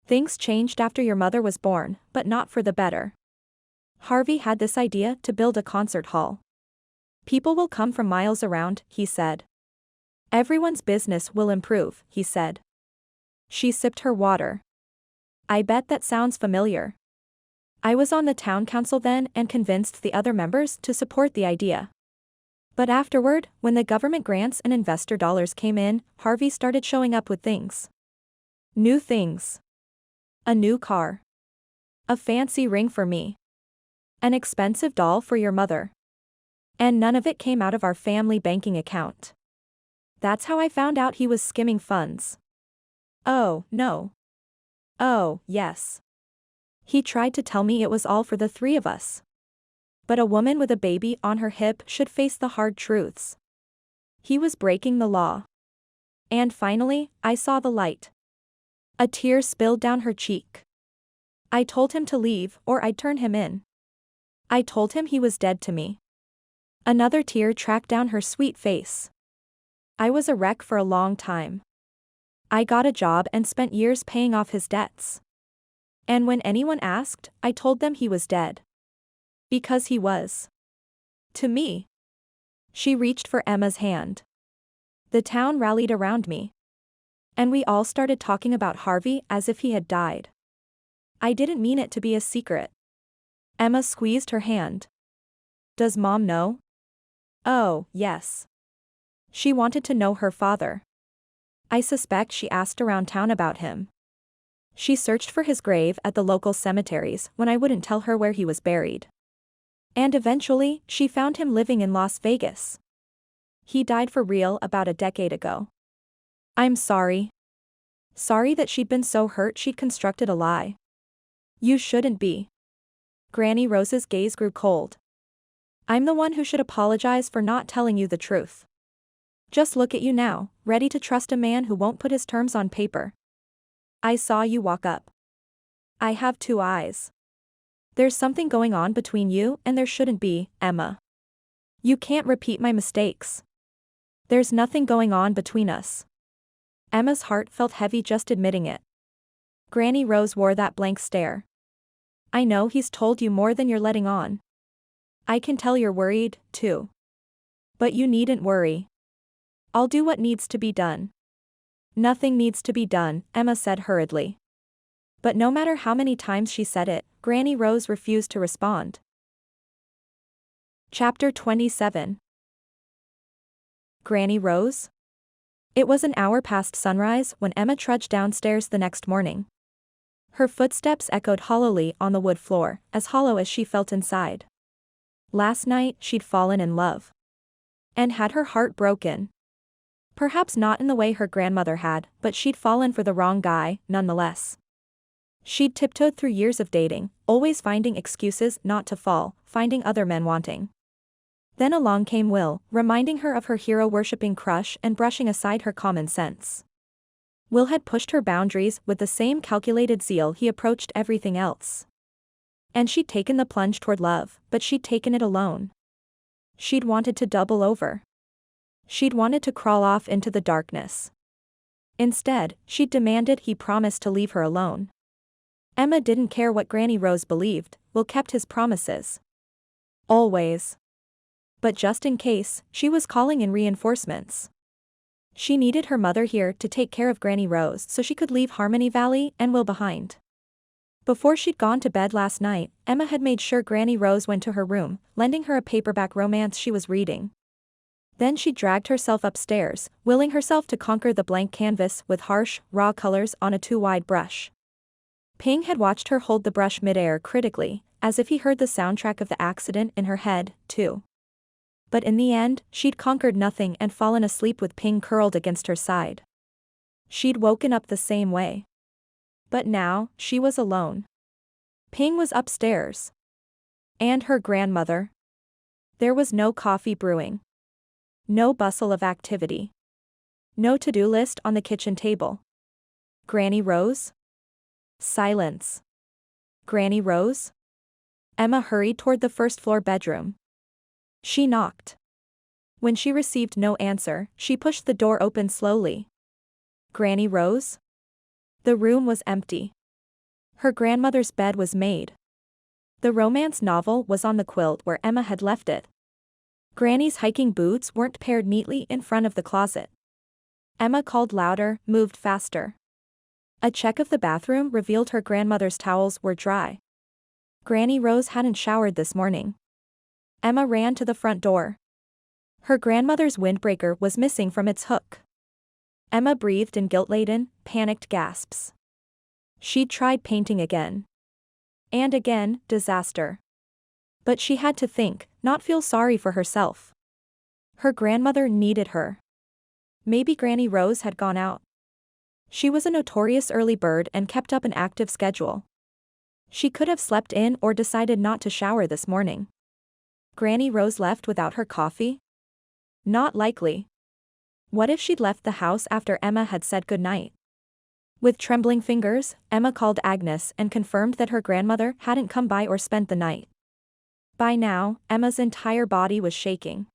Things changed after your mother was born, but not for the better. Harvey had this idea to build a concert hall. People will come from miles around, he said. Everyone's business will improve, he said. She sipped her water. I bet that sounds familiar. I was on the town council then and convinced the other members to support the idea. But afterward, when the government grants and investor dollars came in, Harvey started showing up with things. New things. A new car. A fancy ring for me. An expensive doll for your mother. And none of it came out of our family banking account. That's how I found out he was skimming funds. Oh, no. Oh, yes. He tried to tell me it was all for the three of us. But a woman with a baby on her hip should face the hard truths. He was breaking the law. And finally, I saw the light. A tear spilled down her cheek. I told him to leave or I'd turn him in. I told him he was dead to me. Another tear tracked down her sweet face. I was a wreck for a long time. I got a job and spent years paying off his debts. And when anyone asked, I told them he was dead. Because he was. To me. She reached for Emma's hand. The town rallied around me. And we all started talking about Harvey as if he had died. I didn't mean it to be a secret. Emma squeezed her hand. Does Mom know? Oh, yes. She wanted to know her father. I suspect she asked around town about him. She searched for his grave at the local cemeteries when I wouldn't tell her where he was buried. And eventually, she found him living in Las Vegas. He died for real about a decade ago. I'm sorry. Sorry that she'd been so hurt she'd constructed a lie. You shouldn't be. Granny Rose's gaze grew cold. I'm the one who should apologize for not telling you the truth. Just look at you now, ready to trust a man who won't put his terms on paper. I saw you walk up. I have two eyes. There's something going on between you and there shouldn't be, Emma. You can't repeat my mistakes. There's nothing going on between us. Emma's heart felt heavy just admitting it. Granny Rose wore that blank stare. I know he's told you more than you're letting on. I can tell you're worried, too. But you needn't worry. I'll do what needs to be done. Nothing needs to be done, Emma said hurriedly. But no matter how many times she said it, Granny Rose refused to respond. Chapter 27. Granny Rose? It was an hour past sunrise when Emma trudged downstairs the next morning. Her footsteps echoed hollowly on the wood floor, as hollow as she felt inside. Last night, she'd fallen in love. And had her heart broken. Perhaps not in the way her grandmother had, but she'd fallen for the wrong guy, nonetheless. She'd tiptoed through years of dating, always finding excuses not to fall, finding other men wanting. Then along came Will, reminding her of her hero-worshipping crush and brushing aside her common sense. Will had pushed her boundaries with the same calculated zeal he approached everything else. And she'd taken the plunge toward love, but she'd taken it alone. She'd wanted to double over. She'd wanted to crawl off into the darkness. Instead, she'd demanded he promise to leave her alone. Emma didn't care what Granny Rose believed, Will kept his promises. Always. But just in case, she was calling in reinforcements. She needed her mother here to take care of Granny Rose so she could leave Harmony Valley and Will behind. Before she'd gone to bed last night, Emma had made sure Granny Rose went to her room, lending her a paperback romance she was reading. Then she dragged herself upstairs, willing herself to conquer the blank canvas with harsh, raw colors on a too-wide brush. Ping had watched her hold the brush midair critically, as if he heard the soundtrack of the accident in her head, too. But in the end, she'd conquered nothing and fallen asleep with Ping curled against her side. She'd woken up the same way. But now, she was alone. Ping was upstairs. And her grandmother. There was no coffee brewing. No bustle of activity. No to-do list on the kitchen table. Granny Rose? Silence. Granny Rose? Emma hurried toward the first-floor bedroom. She knocked. When she received no answer, she pushed the door open slowly. Granny Rose? The room was empty. Her grandmother's bed was made. The romance novel was on the quilt where Emma had left it. Granny's hiking boots weren't paired neatly in front of the closet. Emma called louder, moved faster. A check of the bathroom revealed her grandmother's towels were dry. Granny Rose hadn't showered this morning. Emma ran to the front door. Her grandmother's windbreaker was missing from its hook. Emma breathed in guilt-laden, panicked gasps. She'd tried painting again. And again, disaster. But she had to think, not feel sorry for herself. Her grandmother needed her. Maybe Granny Rose had gone out. She was a notorious early bird and kept up an active schedule. She could have slept in or decided not to shower this morning. Granny Rose left without her coffee? Not likely. What if she'd left the house after Emma had said goodnight? With trembling fingers, Emma called Agnes and confirmed that her grandmother hadn't come by or spent the night. By now, Emma's entire body was shaking.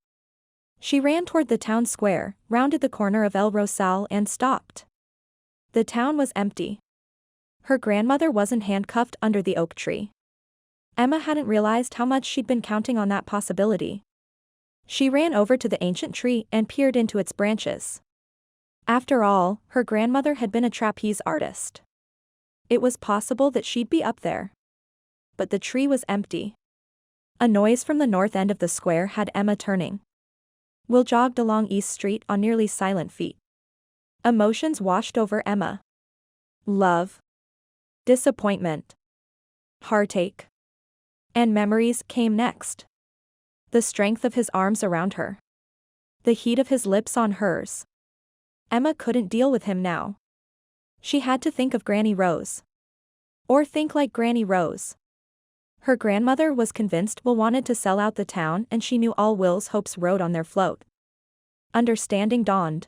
She ran toward the town square, rounded the corner of El Rosal and stopped. The town was empty. Her grandmother wasn't handcuffed under the oak tree. Emma hadn't realized how much she'd been counting on that possibility. She ran over to the ancient tree and peered into its branches. After all, her grandmother had been a trapeze artist. It was possible that she'd be up there. But the tree was empty. A noise from the north end of the square had Emma turning. Will jogged along East Street on nearly silent feet. Emotions washed over Emma. Love. Disappointment. Heartache. And memories came next. The strength of his arms around her. The heat of his lips on hers. Emma couldn't deal with him now. She had to think of Granny Rose. Or think like Granny Rose. Her grandmother was convinced Will wanted to sell out the town and she knew all Will's hopes rode on their float. Understanding dawned.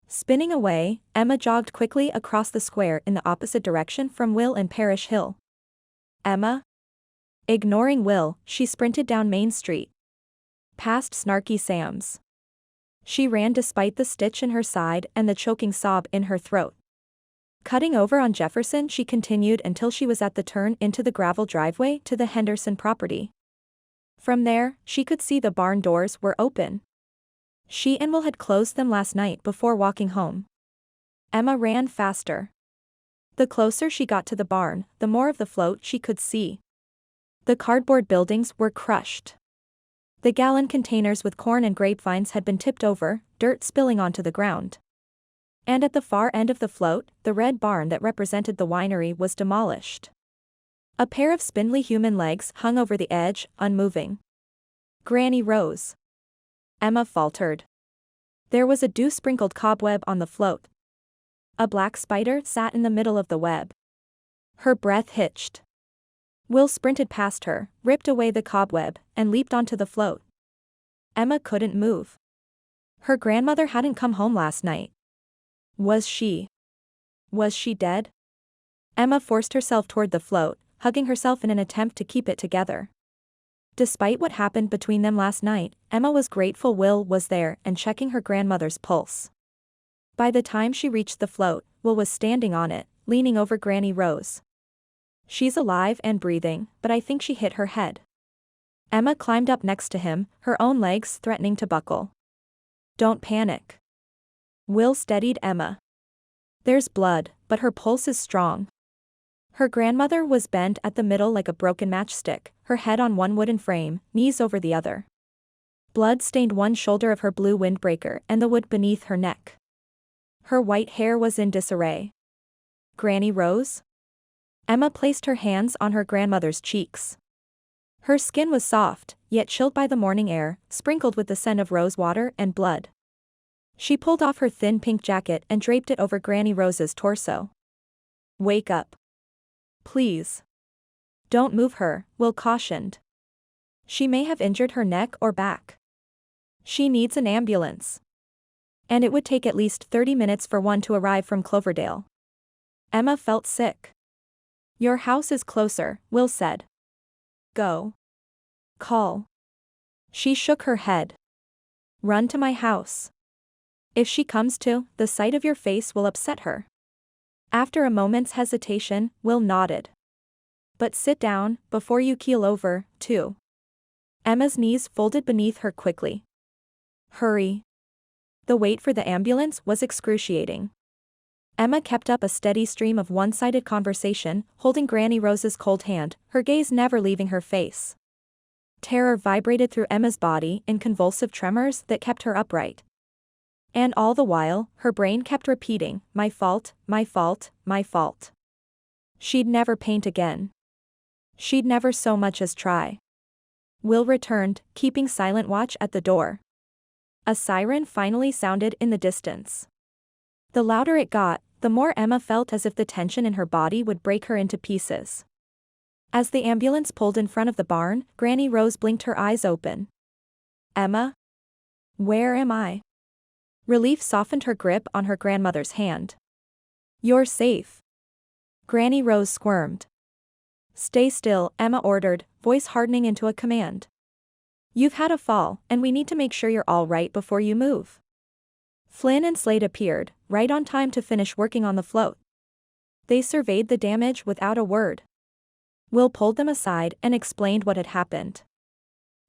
Spinning away, Emma jogged quickly across the square in the opposite direction from Will and Parish Hill. Emma? Ignoring Will, she sprinted down Main Street. Past Snarky Sam's. She ran despite the stitch in her side and the choking sob in her throat. Cutting over on Jefferson, she continued until she was at the turn into the gravel driveway to the Henderson property. From there, she could see the barn doors were open. She and Will had closed them last night before walking home. Emma ran faster. The closer she got to the barn, the more of the float she could see. The cardboard buildings were crushed. The gallon containers with corn and grapevines had been tipped over, dirt spilling onto the ground. And at the far end of the float, the red barn that represented the winery was demolished. A pair of spindly human legs hung over the edge, unmoving. Granny Rose. Emma faltered. There was a dew-sprinkled cobweb on the float. A black spider sat in the middle of the web. Her breath hitched. Will sprinted past her, ripped away the cobweb, and leaped onto the float. Emma couldn't move. Her grandmother hadn't come home last night. Was she dead? Emma forced herself toward the float, hugging herself in an attempt to keep it together. Despite what happened between them last night, Emma was grateful Will was there and checking her grandmother's pulse. By the time she reached the float, Will was standing on it, leaning over Granny Rose. She's alive and breathing, but I think she hit her head. Emma climbed up next to him, her own legs threatening to buckle. Don't panic. Will steadied Emma. There's blood, but her pulse is strong. Her grandmother was bent at the middle like a broken matchstick, her head on one wooden frame, knees over the other. Blood stained one shoulder of her blue windbreaker and the wood beneath her neck. Her white hair was in disarray. Granny Rose? Emma placed her hands on her grandmother's cheeks. Her skin was soft, yet chilled by the morning air, sprinkled with the scent of rose water and blood. She pulled off her thin pink jacket and draped it over Granny Rose's torso. "Wake up. Please. Don't move her," Will cautioned. "She may have injured her neck or back. She needs an ambulance. And it would take at least 30 minutes for one to arrive from Cloverdale." Emma felt sick. "Your house is closer," Will said. "Go. Call." She shook her head. "Run to my house. If she comes to, the sight of your face will upset her." After a moment's hesitation, Will nodded. "But sit down, before you keel over, too." Emma's knees folded beneath her quickly. "Hurry." The wait for the ambulance was excruciating. Emma kept up a steady stream of one-sided conversation, holding Granny Rose's cold hand, her gaze never leaving her face. Terror vibrated through Emma's body in convulsive tremors that kept her upright. And all the while, her brain kept repeating, "My fault, my fault, my fault." She'd never paint again. She'd never so much as try. Will returned, keeping silent watch at the door. A siren finally sounded in the distance. The louder it got, the more Emma felt as if the tension in her body would break her into pieces. As the ambulance pulled in front of the barn, Granny Rose blinked her eyes open. "Emma? Where am I?" Relief softened her grip on her grandmother's hand. "You're safe." Granny Rose squirmed. "Stay still," Emma ordered, voice hardening into a command. "You've had a fall, and we need to make sure you're all right before you move." Flynn and Slade appeared, right on time to finish working on the float. They surveyed the damage without a word. Will pulled them aside and explained what had happened.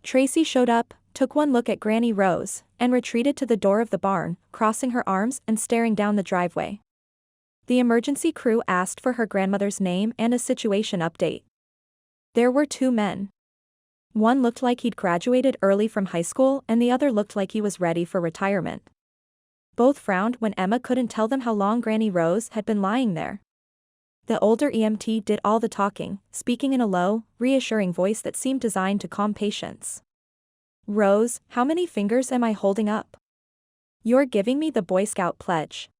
Tracy showed up, took one look at Granny Rose, and retreated to the door of the barn, crossing her arms and staring down the driveway. The emergency crew asked for her grandmother's name and a situation update. There were two men. One looked like he'd graduated early from high school and the other looked like he was ready for retirement. Both frowned when Emma couldn't tell them how long Granny Rose had been lying there. The older EMT did all the talking, speaking in a low, reassuring voice that seemed designed to calm patients. "Rose, how many fingers am I holding up? You're giving me the Boy Scout pledge."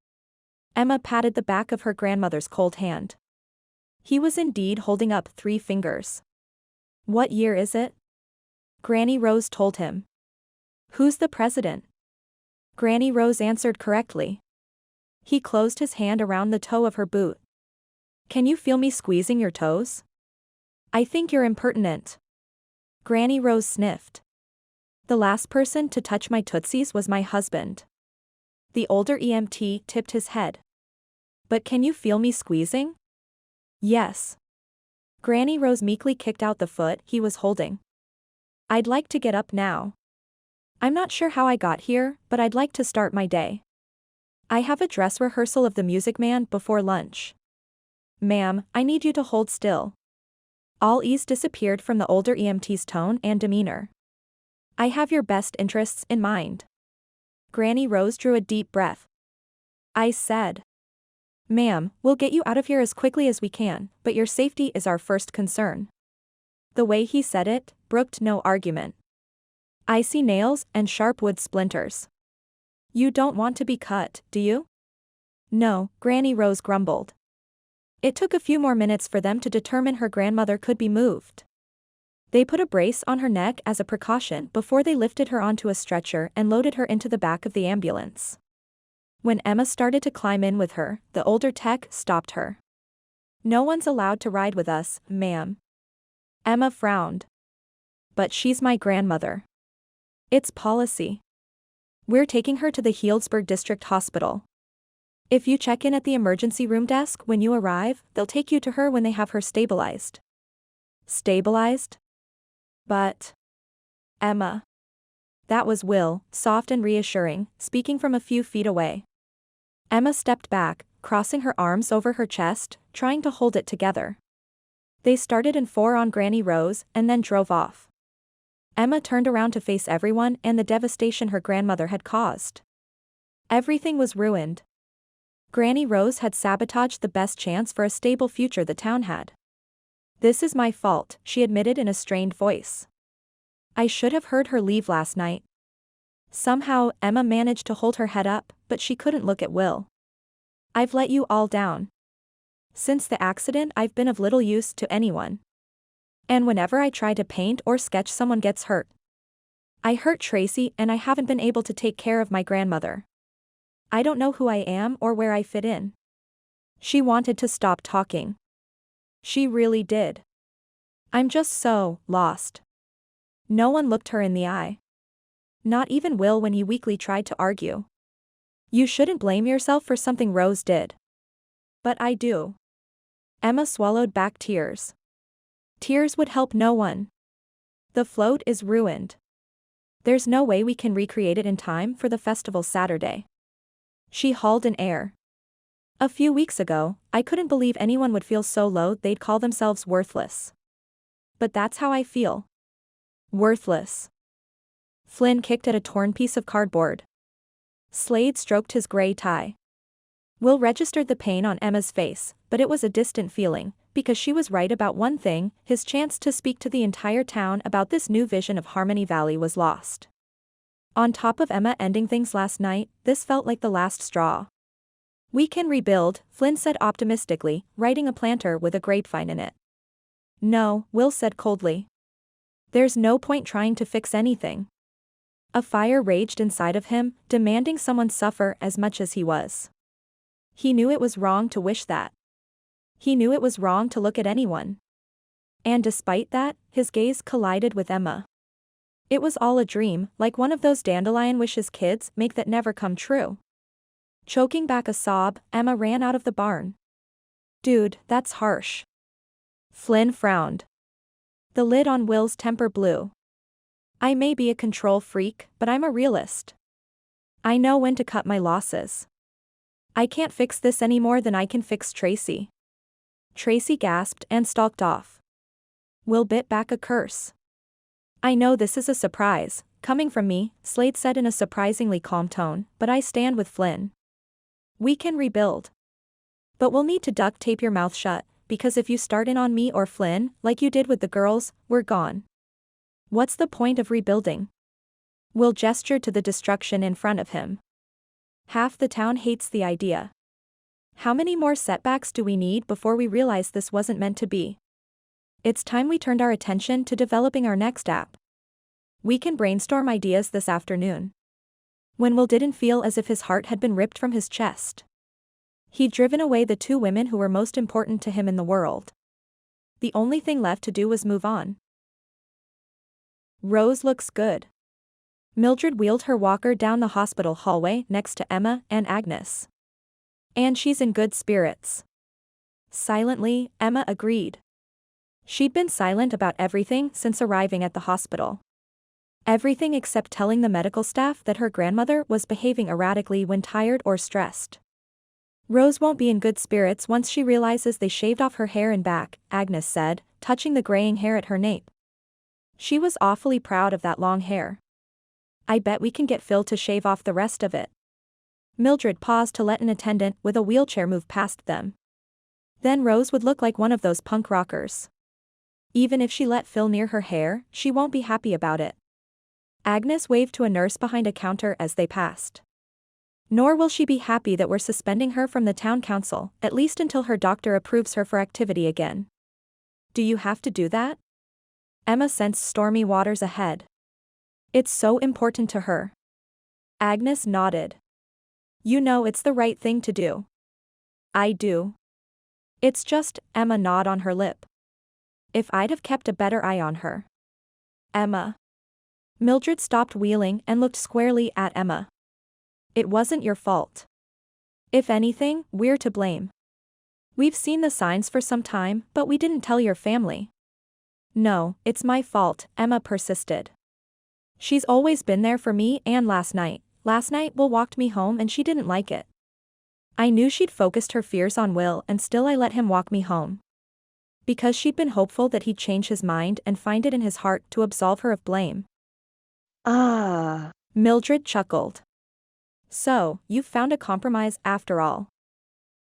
Emma patted the back of her grandmother's cold hand. He was indeed holding up 3 fingers. "What year is it?" Granny Rose told him. "Who's the president?" Granny Rose answered correctly. He closed his hand around the toe of her boot. "Can you feel me squeezing your toes?" "I think you're impertinent." Granny Rose sniffed. "The last person to touch my tootsies was my husband." The older EMT tipped his head. "But can you feel me squeezing?" "Yes." Granny Rose meekly kicked out the foot he was holding. "I'd like to get up now. I'm not sure how I got here, but I'd like to start my day. I have a dress rehearsal of the Music Man before lunch." "Ma'am, I need you to hold still." All ease disappeared from the older EMT's tone and demeanor. "I have your best interests in mind." Granny Rose drew a deep breath. "I said. Ma'am, we'll get you out of here as quickly as we can, but your safety is our first concern." The way he said it brooked no argument. "I see nails and sharp wood splinters. You don't want to be cut, do you?" "No," Granny Rose grumbled. It took a few more minutes for them to determine her grandmother could be moved. They put a brace on her neck as a precaution before they lifted her onto a stretcher and loaded her into the back of the ambulance. When Emma started to climb in with her, the older tech stopped her. "No one's allowed to ride with us, ma'am." Emma frowned. "But she's my grandmother. It's policy. We're taking her to the Healdsburg District Hospital. If you check in at the emergency room desk when you arrive, they'll take you to her when they have her stabilized." "Stabilized?" "But..." "Emma." That was Will, soft and reassuring, speaking from a few feet away. Emma stepped back, crossing her arms over her chest, trying to hold it together. They started in 4 on Granny Rose and then drove off. Emma turned around to face everyone and the devastation her grandmother had caused. Everything was ruined. Granny Rose had sabotaged the best chance for a stable future the town had. "This is my fault," she admitted in a strained voice. "I should have heard her leave last night." Somehow, Emma managed to hold her head up, but she couldn't look at Will. "I've let you all down. Since the accident, I've been of little use to anyone. And whenever I try to paint or sketch, someone gets hurt. I hurt Tracy and I haven't been able to take care of my grandmother. I don't know who I am or where I fit in." She wanted to stop talking. She really did. "I'm just so lost." No one looked her in the eye. Not even Will when he weakly tried to argue. "You shouldn't blame yourself for something Rose did." "But I do." Emma swallowed back tears. Tears would help no one. "The float is ruined. There's no way we can recreate it in time for the festival Saturday." She hauled an air. "A few weeks ago, I couldn't believe anyone would feel so low they'd call themselves worthless. But that's how I feel. Worthless." Flynn kicked at a torn piece of cardboard. Slade stroked his gray tie. Will registered the pain on Emma's face, but it was a distant feeling, because she was right about one thing: his chance to speak to the entire town about this new vision of Harmony Valley was lost. On top of Emma ending things last night, this felt like the last straw. "We can rebuild," Flynn said optimistically, writing a planter with a grapevine in it. "No," Will said coldly. "There's no point trying to fix anything." A fire raged inside of him, demanding someone suffer as much as he was. He knew it was wrong to wish that. He knew it was wrong to look at anyone. And despite that, his gaze collided with Emma. It was all a dream, like one of those Dandelion Wishes kids make that never come true. Choking back a sob, Emma ran out of the barn. "Dude, that's harsh." Flynn frowned. The lid on Will's temper blew. "I may be a control freak, but I'm a realist. I know when to cut my losses. I can't fix this any more than I can fix Tracy." Tracy gasped and stalked off. Will bit back a curse. "I know this is a surprise, coming from me," Slade said in a surprisingly calm tone, "but I stand with Flynn. We can rebuild. But we'll need to duct tape your mouth shut, because if you start in on me or Flynn, like you did with the girls, we're gone. What's the point of rebuilding?" Will gestured to the destruction in front of him. "Half the town hates the idea. How many more setbacks do we need before we realize this wasn't meant to be? It's time we turned our attention to developing our next app. We can brainstorm ideas this afternoon." When Will didn't feel as if his heart had been ripped from his chest. He'd driven away the 2 women who were most important to him in the world. The only thing left to do was move on. "Rose looks good." Mildred wheeled her walker down the hospital hallway next to Emma and Agnes. "And she's in good spirits." Silently, Emma agreed. She'd been silent about everything since arriving at the hospital. Everything except telling the medical staff that her grandmother was behaving erratically when tired or stressed. "Rose won't be in good spirits once she realizes they shaved off her hair and back," Agnes said, touching the graying hair at her nape. She was awfully proud of that long hair. "I bet we can get Phil to shave off the rest of it." Mildred paused to let an attendant with a wheelchair move past them. "Then Rose would look like one of those punk rockers. Even if she let Phil near her hair, she won't be happy about it." Agnes waved to a nurse behind a counter as they passed. "Nor will she be happy that we're suspending her from the town council, at least until her doctor approves her for activity again." "Do you have to do that?" Emma sensed stormy waters ahead. "It's so important to her." Agnes nodded. "You know it's the right thing to do." "I do." "It's just," Emma gnawed on her lip. "If I'd have kept a better eye on her." "Emma." Mildred stopped wheeling and looked squarely at Emma. "It wasn't your fault. If anything, we're to blame. We've seen the signs for some time, but we didn't tell your family." "No, it's my fault," Emma persisted. "She's always been there for me, and last night Will walked me home and she didn't like it." I knew she'd focused her fears on Will and still I let him walk me home. Because she'd been hopeful that he'd change his mind and find it in his heart to absolve her of blame. Ah. Mildred chuckled. So, you've found a compromise after all.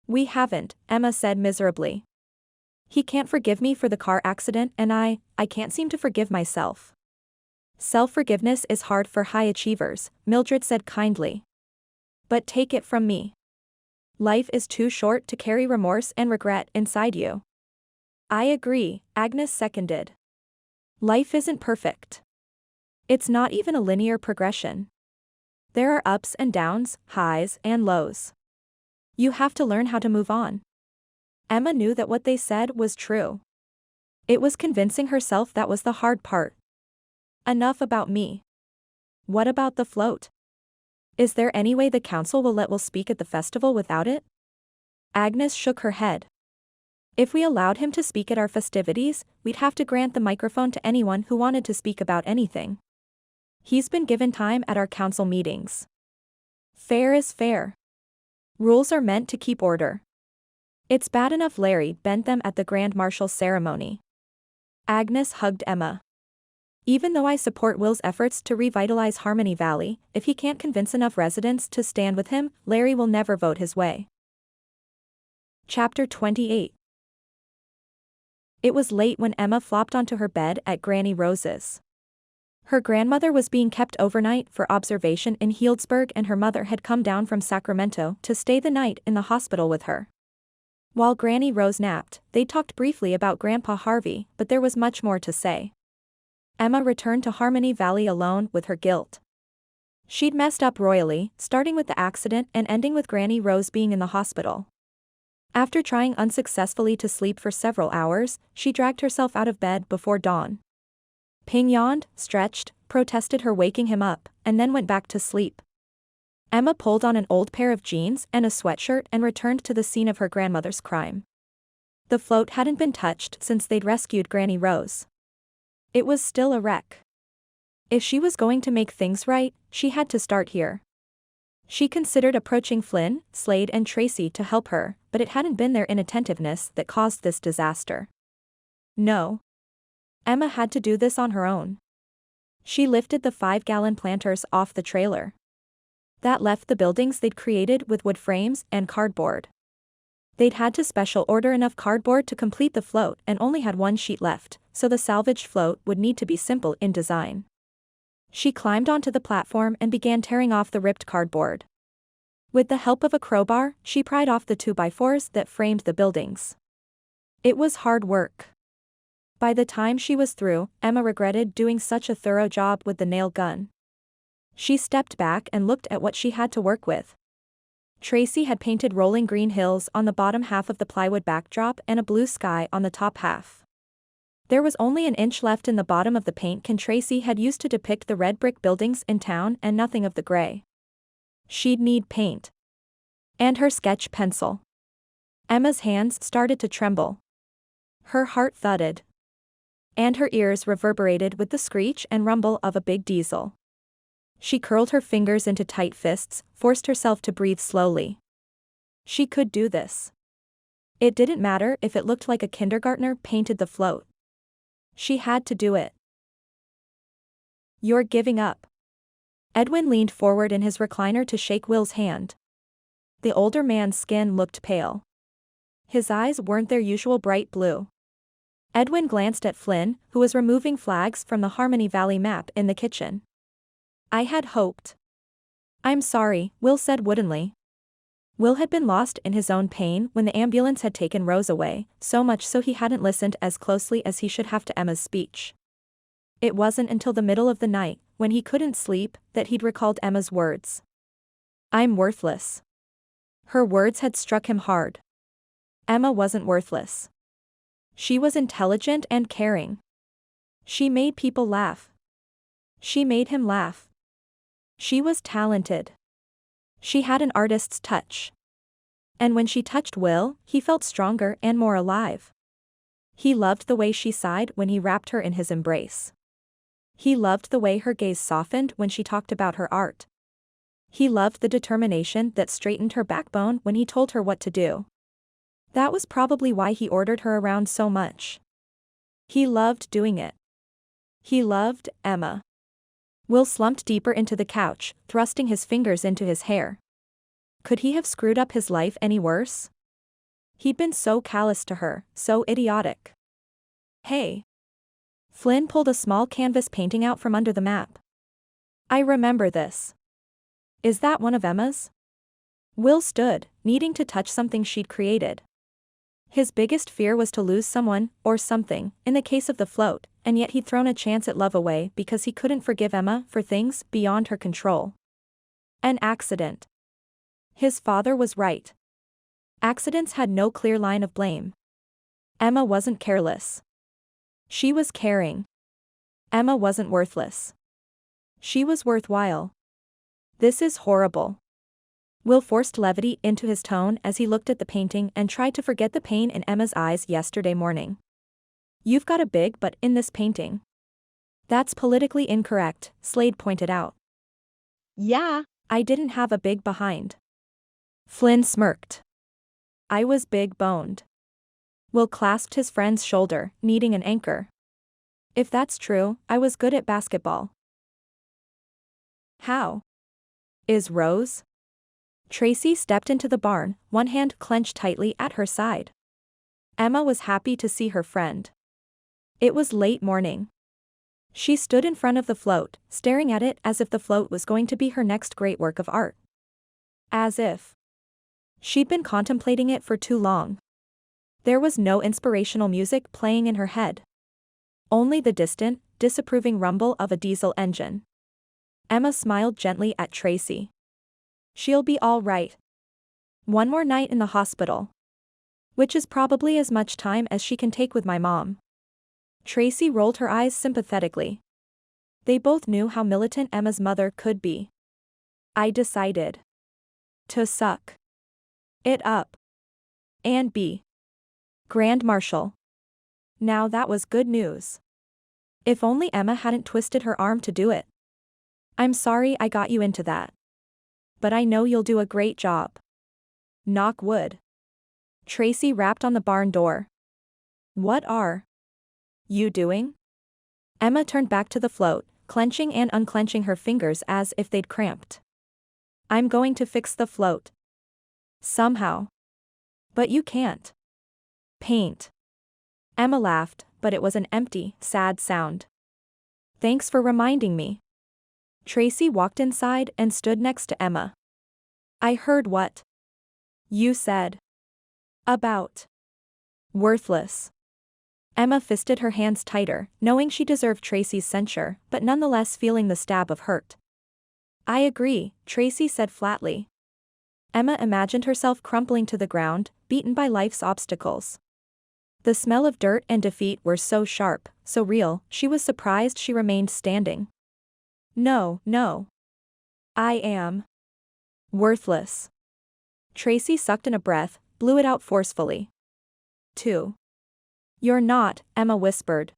We haven't, Emma said miserably. He can't forgive me for the car accident and I can't seem to forgive myself. Self-forgiveness is hard for high achievers, Mildred said kindly. But take it from me. Life is too short to carry remorse and regret inside you. I agree, Agnes seconded. Life isn't perfect. It's not even a linear progression. There are ups and downs, highs and lows. You have to learn how to move on. Emma knew that what they said was true. It was convincing herself that was the hard part. Enough about me. What about the float? Is there any way the council will let Will speak at the festival without it? Agnes shook her head. If we allowed him to speak at our festivities, we'd have to grant the microphone to anyone who wanted to speak about anything. He's been given time at our council meetings. Fair is fair. Rules are meant to keep order. It's bad enough Larry bent them at the Grand Marshal's ceremony. Agnes hugged Emma. Even though I support Will's efforts to revitalize Harmony Valley, if he can't convince enough residents to stand with him, Larry will never vote his way. Chapter 28. It was late when Emma flopped onto her bed at Granny Rose's. Her grandmother was being kept overnight for observation in Healdsburg and her mother had come down from Sacramento to stay the night in the hospital with her. While Granny Rose napped, they talked briefly about Grandpa Harvey, but there was much more to say. Emma returned to Harmony Valley alone with her guilt. She'd messed up royally, starting with the accident and ending with Granny Rose being in the hospital. After trying unsuccessfully to sleep for several hours, she dragged herself out of bed before dawn. Ping yawned, stretched, protested her waking him up, and then went back to sleep. Emma pulled on an old pair of jeans and a sweatshirt and returned to the scene of her grandmother's crime. The float hadn't been touched since they'd rescued Granny Rose. It was still a wreck. If she was going to make things right, she had to start here. She considered approaching Flynn, Slade and Tracy to help her, but it hadn't been their inattentiveness that caused this disaster. No. Emma had to do this on her own. She lifted the 5-gallon planters off the trailer. That left the buildings they'd created with wood frames and cardboard. They'd had to special order enough cardboard to complete the float and only had one sheet left, so the salvaged float would need to be simple in design. She climbed onto the platform and began tearing off the ripped cardboard. With the help of a crowbar, she pried off the 2x4s that framed the buildings. It was hard work. By the time she was through, Emma regretted doing such a thorough job with the nail gun. She stepped back and looked at what she had to work with. Tracy had painted rolling green hills on the bottom half of the plywood backdrop and a blue sky on the top half. There was only an inch left in the bottom of the paint can Tracy had used to depict the red brick buildings in town and nothing of the gray. She'd need paint. And her sketch pencil. Emma's hands started to tremble. Her heart thudded. And her ears reverberated with the screech and rumble of a big diesel. She curled her fingers into tight fists, forced herself to breathe slowly. She could do this. It didn't matter if it looked like a kindergartner painted the float. She had to do it. You're giving up. Edwin leaned forward in his recliner to shake Will's hand. The older man's skin looked pale. His eyes weren't their usual bright blue. Edwin glanced at Flynn, who was removing flags from the Harmony Valley map in the kitchen. I had hoped. I'm sorry, Will said woodenly. Will had been lost in his own pain when the ambulance had taken Rose away, so much so he hadn't listened as closely as he should have to Emma's speech. It wasn't until the middle of the night, when he couldn't sleep, that he'd recalled Emma's words. I'm worthless. Her words had struck him hard. Emma wasn't worthless. She was intelligent and caring. She made people laugh. She made him laugh. She was talented. She had an artist's touch. And when she touched Will, he felt stronger and more alive. He loved the way she sighed when he wrapped her in his embrace. He loved the way her gaze softened when she talked about her art. He loved the determination that straightened her backbone when he told her what to do. That was probably why he ordered her around so much. He loved doing it. He loved Emma. Will slumped deeper into the couch, thrusting his fingers into his hair. Could he have screwed up his life any worse? He'd been so callous to her, so idiotic. Hey. Flynn pulled a small canvas painting out from under the map. I remember this. Is that one of Emma's? Will stood, needing to touch something she'd created. His biggest fear was to lose someone, or something, in the case of the float, and yet he'd thrown a chance at love away because he couldn't forgive Emma for things beyond her control. An accident. His father was right. Accidents had no clear line of blame. Emma wasn't careless. She was caring. Emma wasn't worthless. She was worthwhile. This is horrible. Will forced levity into his tone as he looked at the painting and tried to forget the pain in Emma's eyes yesterday morning. You've got a big butt in this painting. That's politically incorrect, Slade pointed out. Yeah. I didn't have a big behind. Flynn smirked. I was big-boned. Will clasped his friend's shoulder, needing an anchor. If that's true, I was good at basketball. How? Is Rose? Tracy stepped into the barn, one hand clenched tightly at her side. Emma was happy to see her friend. It was late morning. She stood in front of the float, staring at it as if the float was going to be her next great work of art. As if she'd been contemplating it for too long. There was no inspirational music playing in her head. Only the distant, disapproving rumble of a diesel engine. Emma smiled gently at Tracy. She'll be all right. One more night in the hospital. Which is probably as much time as she can take with my mom. Tracy rolled her eyes sympathetically. They both knew how militant Emma's mother could be. I decided to suck it up and be Grand Marshal. Now that was good news. If only Emma hadn't twisted her arm to do it. I'm sorry I got you into that. But I know you'll do a great job. Knock wood. Tracy rapped on the barn door. What are you doing? Emma turned back to the float, clenching and unclenching her fingers as if they'd cramped. I'm going to fix the float. Somehow. But you can't. Paint. Emma laughed, but it was an empty, sad sound. Thanks for reminding me. Tracy walked inside and stood next to Emma. I heard what you said. About worthless. Emma fisted her hands tighter, knowing she deserved Tracy's censure, but nonetheless feeling the stab of hurt. I agree, Tracy said flatly. Emma imagined herself crumpling to the ground, beaten by life's obstacles. The smell of dirt and defeat were so sharp, so real, she was surprised she remained standing. No, no. I am worthless. Tracy sucked in a breath, blew it out forcefully. 2. You're not, Emma whispered.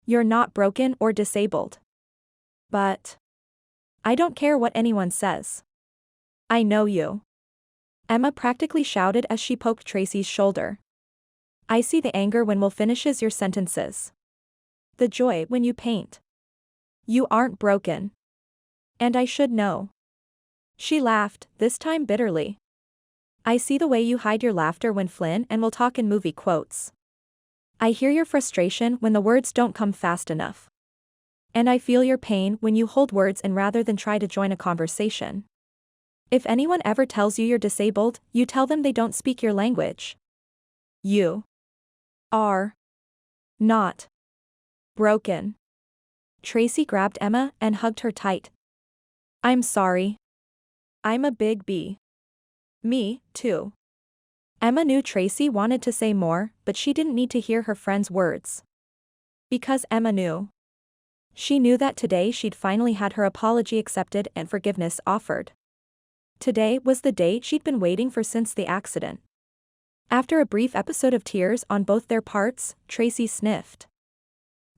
You're not broken or disabled. But I don't care what anyone says. I know you. Emma practically shouted as she poked Tracy's shoulder. I see the anger when Will finishes your sentences. The joy when you paint. You aren't broken. And I should know. She laughed, this time bitterly. I see the way you hide your laughter when Flynn and Will talk in movie quotes. I hear your frustration when the words don't come fast enough. And I feel your pain when you hold words in rather than try to join a conversation. If anyone ever tells you you're disabled, you tell them they don't speak your language. You are not broken. Tracy grabbed Emma and hugged her tight. I'm sorry. I'm a big bee. Me, too. Emma knew Tracy wanted to say more, but she didn't need to hear her friend's words. Because Emma knew. She knew that today she'd finally had her apology accepted and forgiveness offered. Today was the day she'd been waiting for since the accident. After a brief episode of tears on both their parts, Tracy sniffed.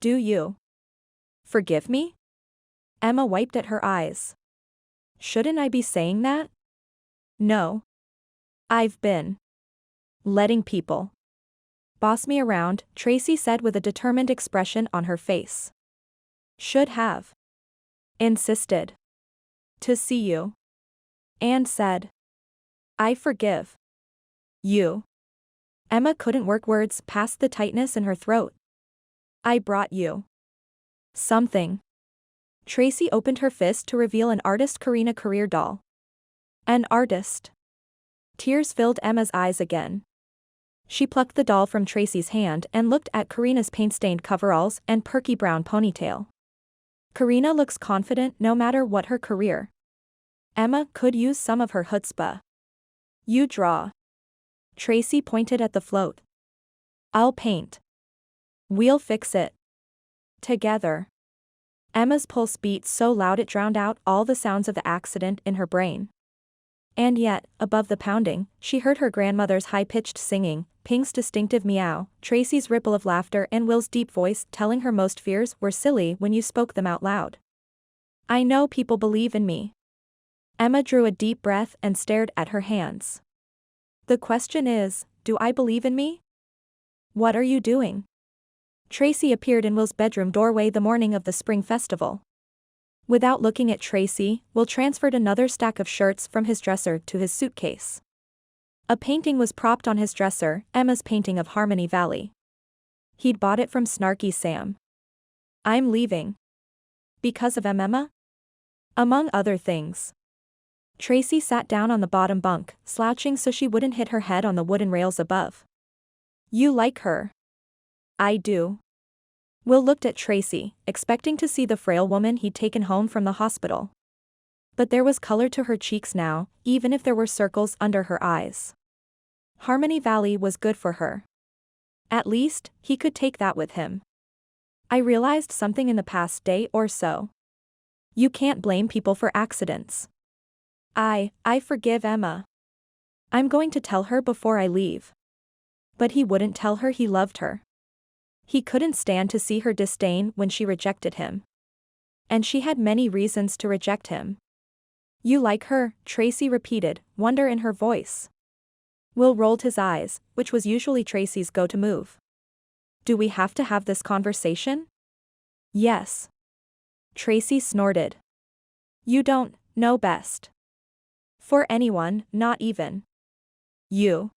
Do you forgive me? Emma wiped at her eyes. Shouldn't I be saying that? No. I've been letting people boss me around, Tracy said with a determined expression on her face. Should have insisted to see you. And said, I forgive you. Emma couldn't work words past the tightness in her throat. I brought you something. Tracy opened her fist to reveal an artist Karina career doll. An artist. Tears filled Emma's eyes again. She plucked the doll from Tracy's hand and looked at Karina's paint-stained coveralls and perky brown ponytail. Karina looks confident no matter what her career. Emma could use some of her chutzpah. You draw. Tracy pointed at the float. I'll paint. We'll fix it. Together. Emma's pulse beat so loud it drowned out all the sounds of the accident in her brain. And yet, above the pounding, she heard her grandmother's high-pitched singing, Pink's distinctive meow, Tracy's ripple of laughter and Will's deep voice telling her most fears were silly when you spoke them out loud. I know people believe in me. Emma drew a deep breath and stared at her hands. The question is, do I believe in me? What are you doing? Tracy appeared in Will's bedroom doorway the morning of the spring festival. Without looking at Tracy, Will transferred another stack of shirts from his dresser to his suitcase. A painting was propped on his dresser, Emma's painting of Harmony Valley. He'd bought it from Snarky Sam. I'm leaving. Because of Emma? Among other things. Tracy sat down on the bottom bunk, slouching so she wouldn't hit her head on the wooden rails above. You like her? I do. Will looked at Tracy, expecting to see the frail woman he'd taken home from the hospital. But there was color to her cheeks now, even if there were circles under her eyes. Harmony Valley was good for her. At least, he could take that with him. I realized something in the past day or so. You can't blame people for accidents. I forgive Emma. I'm going to tell her before I leave. But he wouldn't tell her he loved her. He couldn't stand to see her disdain when she rejected him. And she had many reasons to reject him. You like her, Tracy repeated, wonder in her voice. Will rolled his eyes, which was usually Tracy's go-to move. Do we have to have this conversation? Yes. Tracy snorted. You don't know best. For anyone, not even you.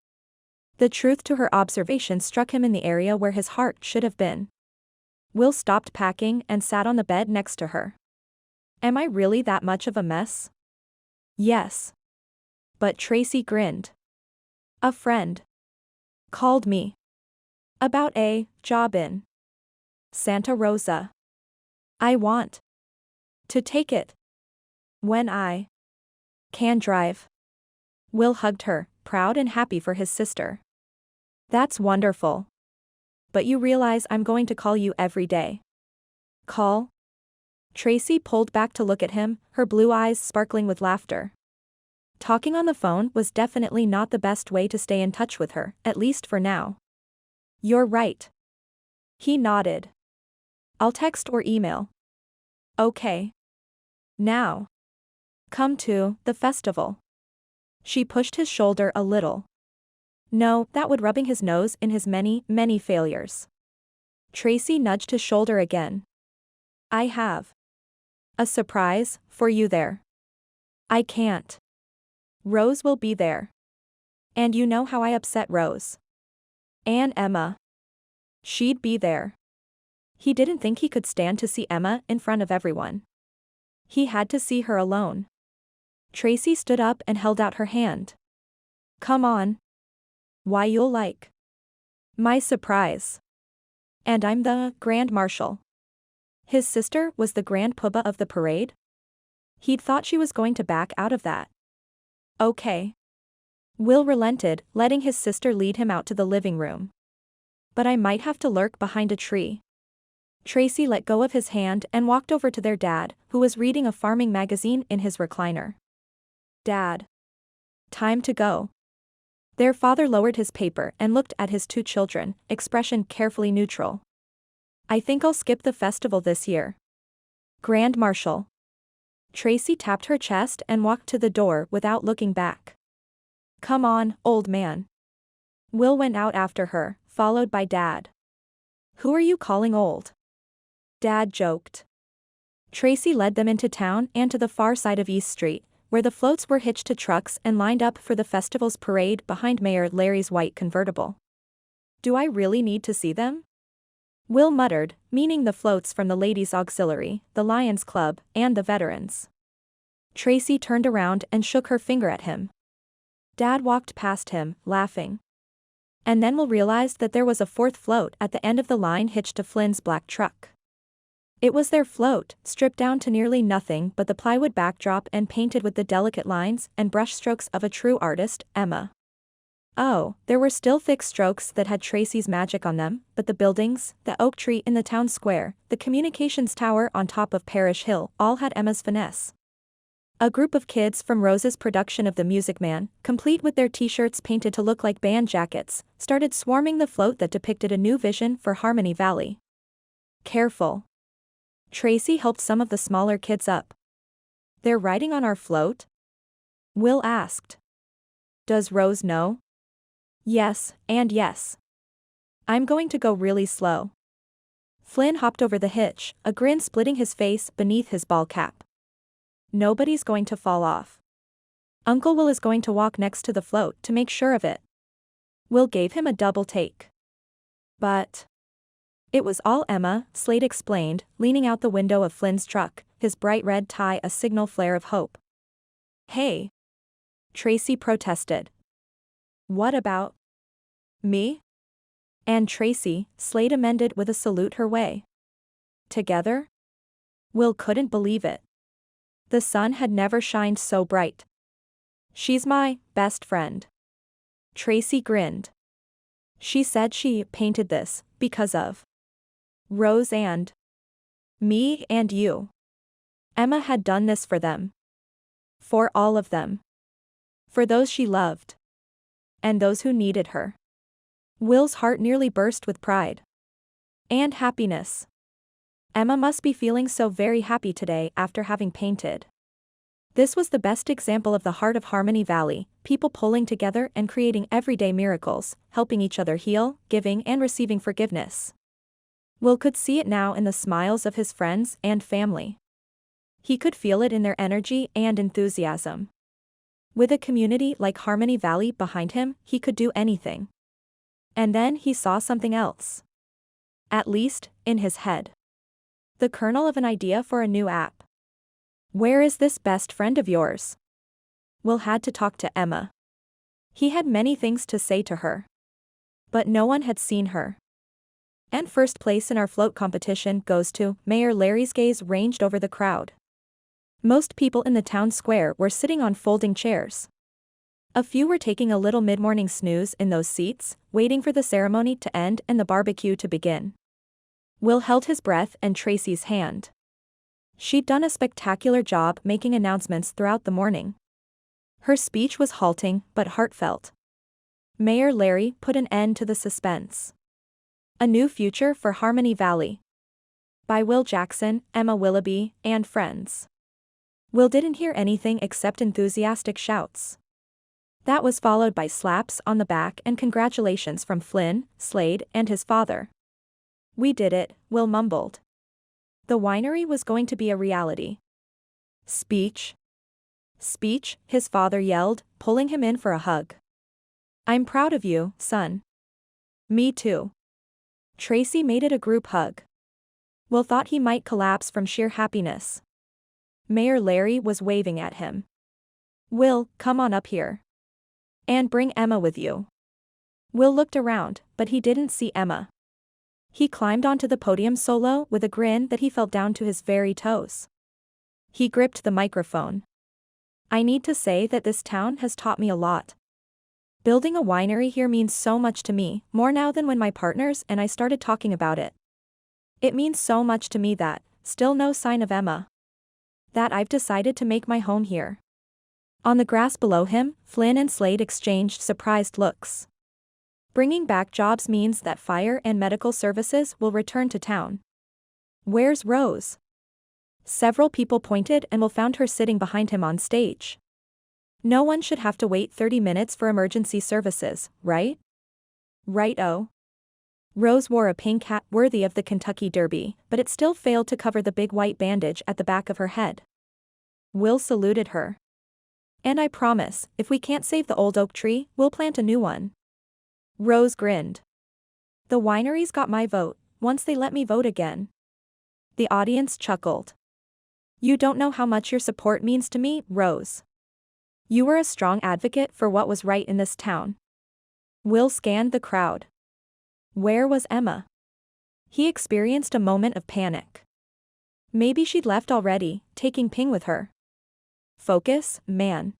The truth to her observation struck him in the area where his heart should have been. Will stopped packing and sat on the bed next to her. Am I really that much of a mess? Yes. But Tracy grinned. A friend called me about a job in Santa Rosa. I want to take it when I can drive. Will hugged her, proud and happy for his sister. That's wonderful. But you realize I'm going to call you every day. Call? Tracy pulled back to look at him, her blue eyes sparkling with laughter. Talking on the phone was definitely not the best way to stay in touch with her, at least for now. You're right. He nodded. I'll text or email. Okay. Now. Come to the festival. She pushed his shoulder a little. No, that would rubbing his nose in his many, many failures. Tracy nudged his shoulder again. I have a surprise for you there. I can't. Rose will be there. And you know how I upset Rose. And Emma. She'd be there. He didn't think he could stand to see Emma in front of everyone. He had to see her alone. Tracy stood up and held out her hand. Come on. Why, you'll like my surprise. And I'm the Grand Marshal. His sister was the Grand Poobah of the parade? He'd thought she was going to back out of that. Okay. Will relented, letting his sister lead him out to the living room. But I might have to lurk behind a tree. Tracy let go of his hand and walked over to their dad, who was reading a farming magazine in his recliner. Dad. Time to go. Their father lowered his paper and looked at his two children, expression carefully neutral. I think I'll skip the festival this year. Grand Marshal. Tracy tapped her chest and walked to the door without looking back. Come on, old man. Will went out after her, followed by Dad. Who are you calling old? Dad joked. Tracy led them into town and to the far side of East Street, where the floats were hitched to trucks and lined up for the festival's parade behind Mayor Larry's white convertible. Do I really need to see them? Will muttered, meaning the floats from the Ladies' Auxiliary, the Lions Club, and the Veterans. Tracy turned around and shook her finger at him. Dad walked past him, laughing. And then Will realized that there was a fourth float at the end of the line hitched to Flynn's black truck. It was their float, stripped down to nearly nothing but the plywood backdrop and painted with the delicate lines and brushstrokes of a true artist, Emma. Oh, there were still thick strokes that had Tracy's magic on them, but the buildings, the oak tree in the town square, the communications tower on top of Parish Hill, all had Emma's finesse. A group of kids from Rose's production of The Music Man, complete with their t-shirts painted to look like band jackets, started swarming the float that depicted a new vision for Harmony Valley. Careful. Tracy helped some of the smaller kids up. They're riding on our float? Will asked. Does Rose know? Yes, and yes. I'm going to go really slow. Flynn hopped over the hitch, a grin splitting his face beneath his ball cap. Nobody's going to fall off. Uncle Will is going to walk next to the float to make sure of it. Will gave him a double take. But it was all Emma, Slade explained, leaning out the window of Flynn's truck, his bright red tie a signal flare of hope. Hey! Tracy protested. What about me? And Tracy, Slade amended with a salute her way. Together? Will couldn't believe it. The sun had never shined so bright. She's my best friend. Tracy grinned. She said she painted this because of Rose and me and you. Emma had done this for them. For all of them. For those she loved. And those who needed her. Will's heart nearly burst with pride. And happiness. Emma must be feeling so very happy today after having painted. This was the best example of the heart of Harmony Valley, people pulling together and creating everyday miracles, helping each other heal, giving and receiving forgiveness. Will could see it now in the smiles of his friends and family. He could feel it in their energy and enthusiasm. With a community like Harmony Valley behind him, he could do anything. And then he saw something else. At least, in his head. The kernel of an idea for a new app. Where is this best friend of yours? Will had to talk to Emma. He had many things to say to her. But no one had seen her. And first place in our float competition goes to Mayor Larry's gaze ranged over the crowd. Most people in the town square were sitting on folding chairs. A few were taking a little mid-morning snooze in those seats, waiting for the ceremony to end and the barbecue to begin. Will held his breath and Tracy's hand. She'd done a spectacular job making announcements throughout the morning. Her speech was halting but heartfelt. Mayor Larry put an end to the suspense. A New Future for Harmony Valley. By Will Jackson, Emma Willoughby, and friends. Will didn't hear anything except enthusiastic shouts. That was followed by slaps on the back and congratulations from Flynn, Slade, and his father. We did it, Will mumbled. The winery was going to be a reality. Speech? Speech, his father yelled, pulling him in for a hug. I'm proud of you, son. Me too. Tracy made it a group hug. Will thought he might collapse from sheer happiness. Mayor Larry was waving at him. Will, come on up here. And bring Emma with you. Will looked around, but he didn't see Emma. He climbed onto the podium solo with a grin that he felt down to his very toes. He gripped the microphone. I need to say that this town has taught me a lot. Building a winery here means so much to me, more now than when my partners and I started talking about it. It means so much to me that, still no sign of Emma. That I've decided to make my home here. On the grass below him, Flynn and Slade exchanged surprised looks. Bringing back jobs means that fire and medical services will return to town. Where's Rose? Several people pointed and Will found her sitting behind him on stage. No one should have to wait 30 minutes for emergency services, right? Right-o. Rose wore a pink hat worthy of the Kentucky Derby, but it still failed to cover the big white bandage at the back of her head. Will saluted her. And I promise, if we can't save the old oak tree, we'll plant a new one. Rose grinned. The wineries got my vote, once they let me vote again. The audience chuckled. You don't know how much your support means to me, Rose. You were a strong advocate for what was right in this town. Will scanned the crowd. Where was Emma? He experienced a moment of panic. Maybe she'd left already, taking Ping with her. Focus, man.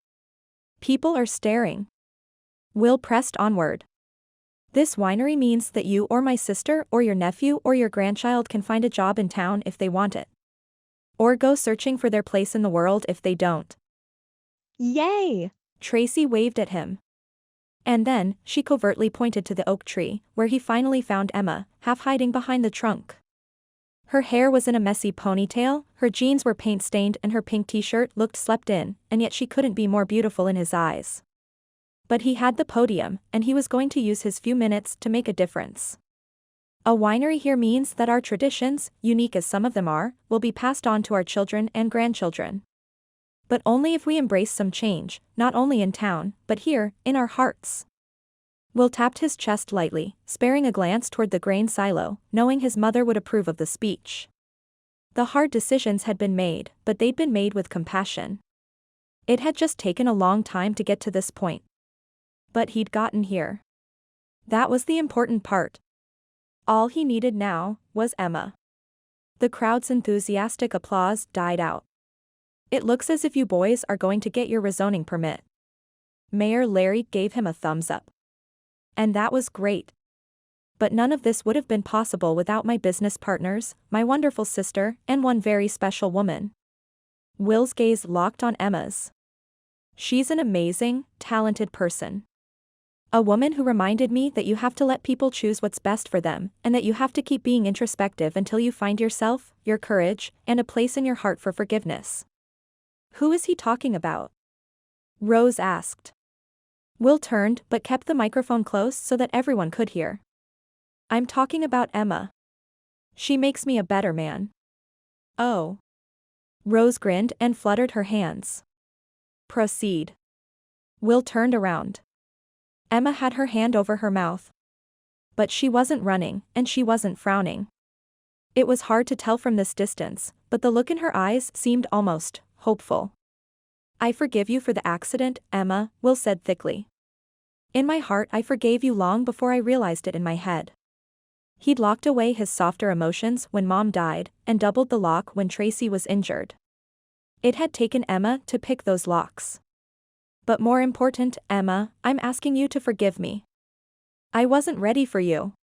People are staring. Will pressed onward. This winery means that you or my sister or your nephew or your grandchild can find a job in town if they want it. Or go searching for their place in the world if they don't. Yay! Tracy waved at him. And then, she covertly pointed to the oak tree, where he finally found Emma, half hiding behind the trunk. Her hair was in a messy ponytail, her jeans were paint-stained and her pink t-shirt looked slept in, and yet she couldn't be more beautiful in his eyes. But he had the podium, and he was going to use his few minutes to make a difference. A winery here means that our traditions, unique as some of them are, will be passed on to our children and grandchildren. But only if we embrace some change, not only in town, but here, in our hearts. Will tapped his chest lightly, sparing a glance toward the grain silo, knowing his mother would approve of the speech. The hard decisions had been made, but they'd been made with compassion. It had just taken a long time to get to this point. But he'd gotten here. That was the important part. All he needed now was Emma. The crowd's enthusiastic applause died out. It looks as if you boys are going to get your rezoning permit. Mayor Larry gave him a thumbs up. And that was great. But none of this would have been possible without my business partners, my wonderful sister, and one very special woman. Will's gaze locked on Emma's. She's an amazing, talented person. A woman who reminded me that you have to let people choose what's best for them, and that you have to keep being introspective until you find yourself, your courage, and a place in your heart for forgiveness. Who is he talking about? Rose asked. Will turned but kept the microphone close so that everyone could hear. I'm talking about Emma. She makes me a better man. Oh. Rose grinned and fluttered her hands. Proceed. Will turned around. Emma had her hand over her mouth. But she wasn't running, and she wasn't frowning. It was hard to tell from this distance, but the look in her eyes seemed almost hopeful. I forgive you for the accident, Emma, Will said thickly. In my heart I forgave you long before I realized it in my head. He'd locked away his softer emotions when Mom died, and doubled the lock when Tracy was injured. It had taken Emma to pick those locks. But more important, Emma, I'm asking you to forgive me. I wasn't ready for you.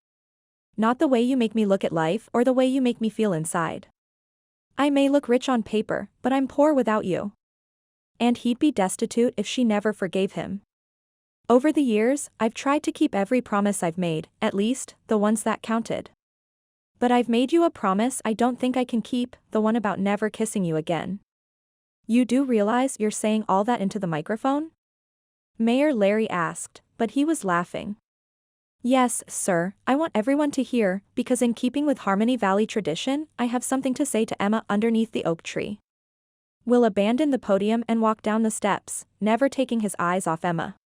Not the way you make me look at life or the way you make me feel inside. I may look rich on paper, but I'm poor without you. And he'd be destitute if she never forgave him. Over the years, I've tried to keep every promise I've made, at least, the ones that counted. But I've made you a promise I don't think I can keep, the one about never kissing you again. You do realize you're saying all that into the microphone? Mayor Larry asked, but he was laughing. Yes, sir, I want everyone to hear, because in keeping with Harmony Valley tradition, I have something to say to Emma underneath the oak tree. Will abandoned the podium and walked down the steps, never taking his eyes off Emma.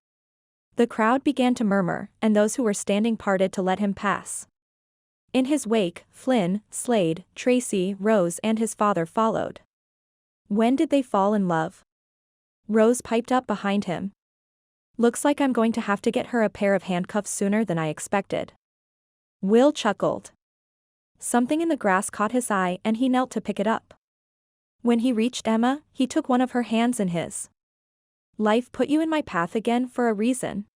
The crowd began to murmur, and those who were standing parted to let him pass. In his wake, Flynn, Slade, Tracy, Rose and his father followed. When did they fall in love? Rose piped up behind him. Looks like I'm going to have to get her a pair of handcuffs sooner than I expected. Will chuckled. Something in the grass caught his eye and he knelt to pick it up. When he reached Emma, he took one of her hands in his. Life put you in my path again for a reason.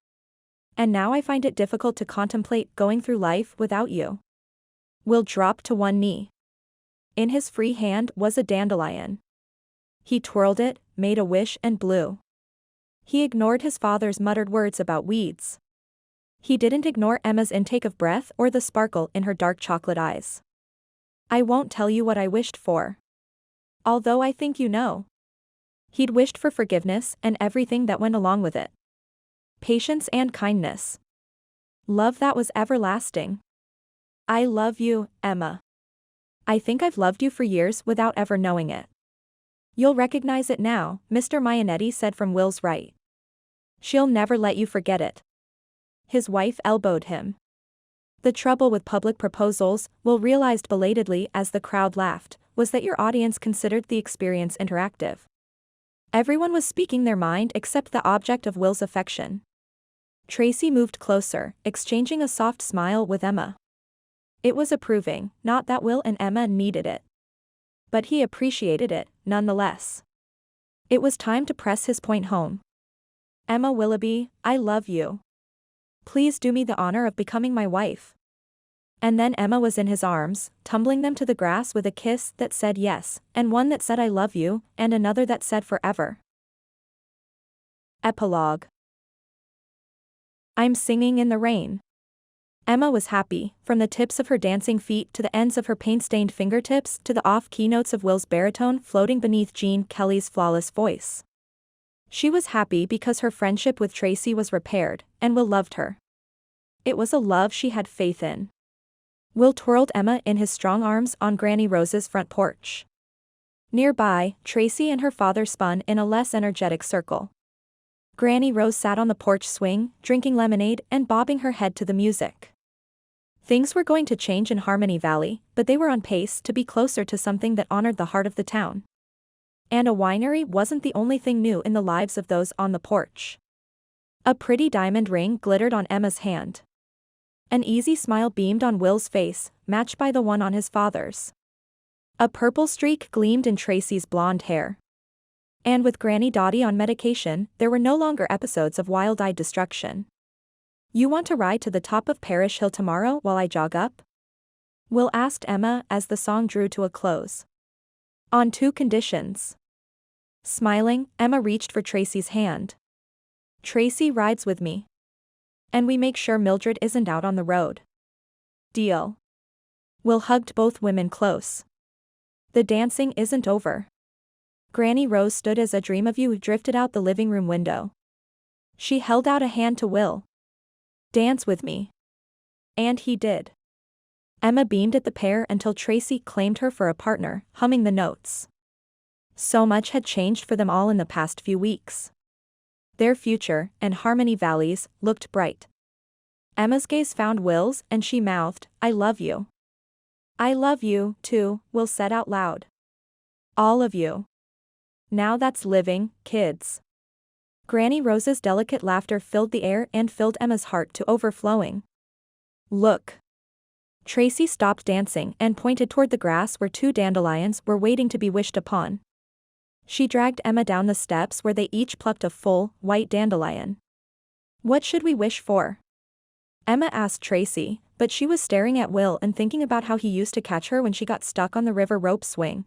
And now I find it difficult to contemplate going through life without you. Will dropped to one knee. In his free hand was a dandelion. He twirled it, made a wish and blew. He ignored his father's muttered words about weeds. He didn't ignore Emma's intake of breath or the sparkle in her dark chocolate eyes. I won't tell you what I wished for. Although I think you know. He'd wished for forgiveness and everything that went along with it. Patience and kindness. Love that was everlasting. I love you, Emma. I think I've loved you for years without ever knowing it. You'll recognize it now, Mr. Mayanetti said from Will's right. She'll never let you forget it. His wife elbowed him. The trouble with public proposals, Will realized belatedly as the crowd laughed, was that your audience considered the experience interactive. Everyone was speaking their mind except the object of Will's affection. Tracy moved closer, exchanging a soft smile with Emma. It was approving, not that Will and Emma needed it. But he appreciated it, nonetheless. It was time to press his point home. Emma Willoughby, I love you. Please do me the honor of becoming my wife. And then Emma was in his arms, tumbling them to the grass with a kiss that said yes, and one that said I love you, and another that said forever. Epilogue. I'm singing in the rain. Emma was happy, from the tips of her dancing feet to the ends of her paint-stained fingertips to the off-key notes of Will's baritone floating beneath Gene Kelly's flawless voice. She was happy because her friendship with Tracy was repaired, and Will loved her. It was a love she had faith in. Will twirled Emma in his strong arms on Granny Rose's front porch. Nearby, Tracy and her father spun in a less energetic circle. Granny Rose sat on the porch swing, drinking lemonade and bobbing her head to the music. Things were going to change in Harmony Valley, but they were on pace to be closer to something that honored the heart of the town. And a winery wasn't the only thing new in the lives of those on the porch. A pretty diamond ring glittered on Emma's hand. An easy smile beamed on Will's face, matched by the one on his father's. A purple streak gleamed in Tracy's blonde hair. And with Granny Dottie on medication, there were no longer episodes of wild-eyed destruction. You want to ride to the top of Parish Hill tomorrow while I jog up? Will asked Emma as the song drew to a close. On 2 conditions. Smiling, Emma reached for Tracy's hand. Tracy rides with me. And we make sure Mildred isn't out on the road. Deal. Will hugged both women close. The dancing isn't over. Granny Rose stood as a dream of you drifted out the living room window. She held out a hand to Will. Dance with me. And he did. Emma beamed at the pair until Tracy claimed her for a partner, humming the notes. So much had changed for them all in the past few weeks. Their future, and Harmony Valley's, looked bright. Emma's gaze found Will's and she mouthed, I love you. I love you, too, Will said out loud. All of you. Now that's living, kids. Granny Rose's delicate laughter filled the air and filled Emma's heart to overflowing. Look. Tracy stopped dancing and pointed toward the grass where 2 dandelions were waiting to be wished upon. She dragged Emma down the steps where they each plucked a full, white dandelion. What should we wish for? Emma asked Tracy, but she was staring at Will and thinking about how he used to catch her when she got stuck on the river rope swing.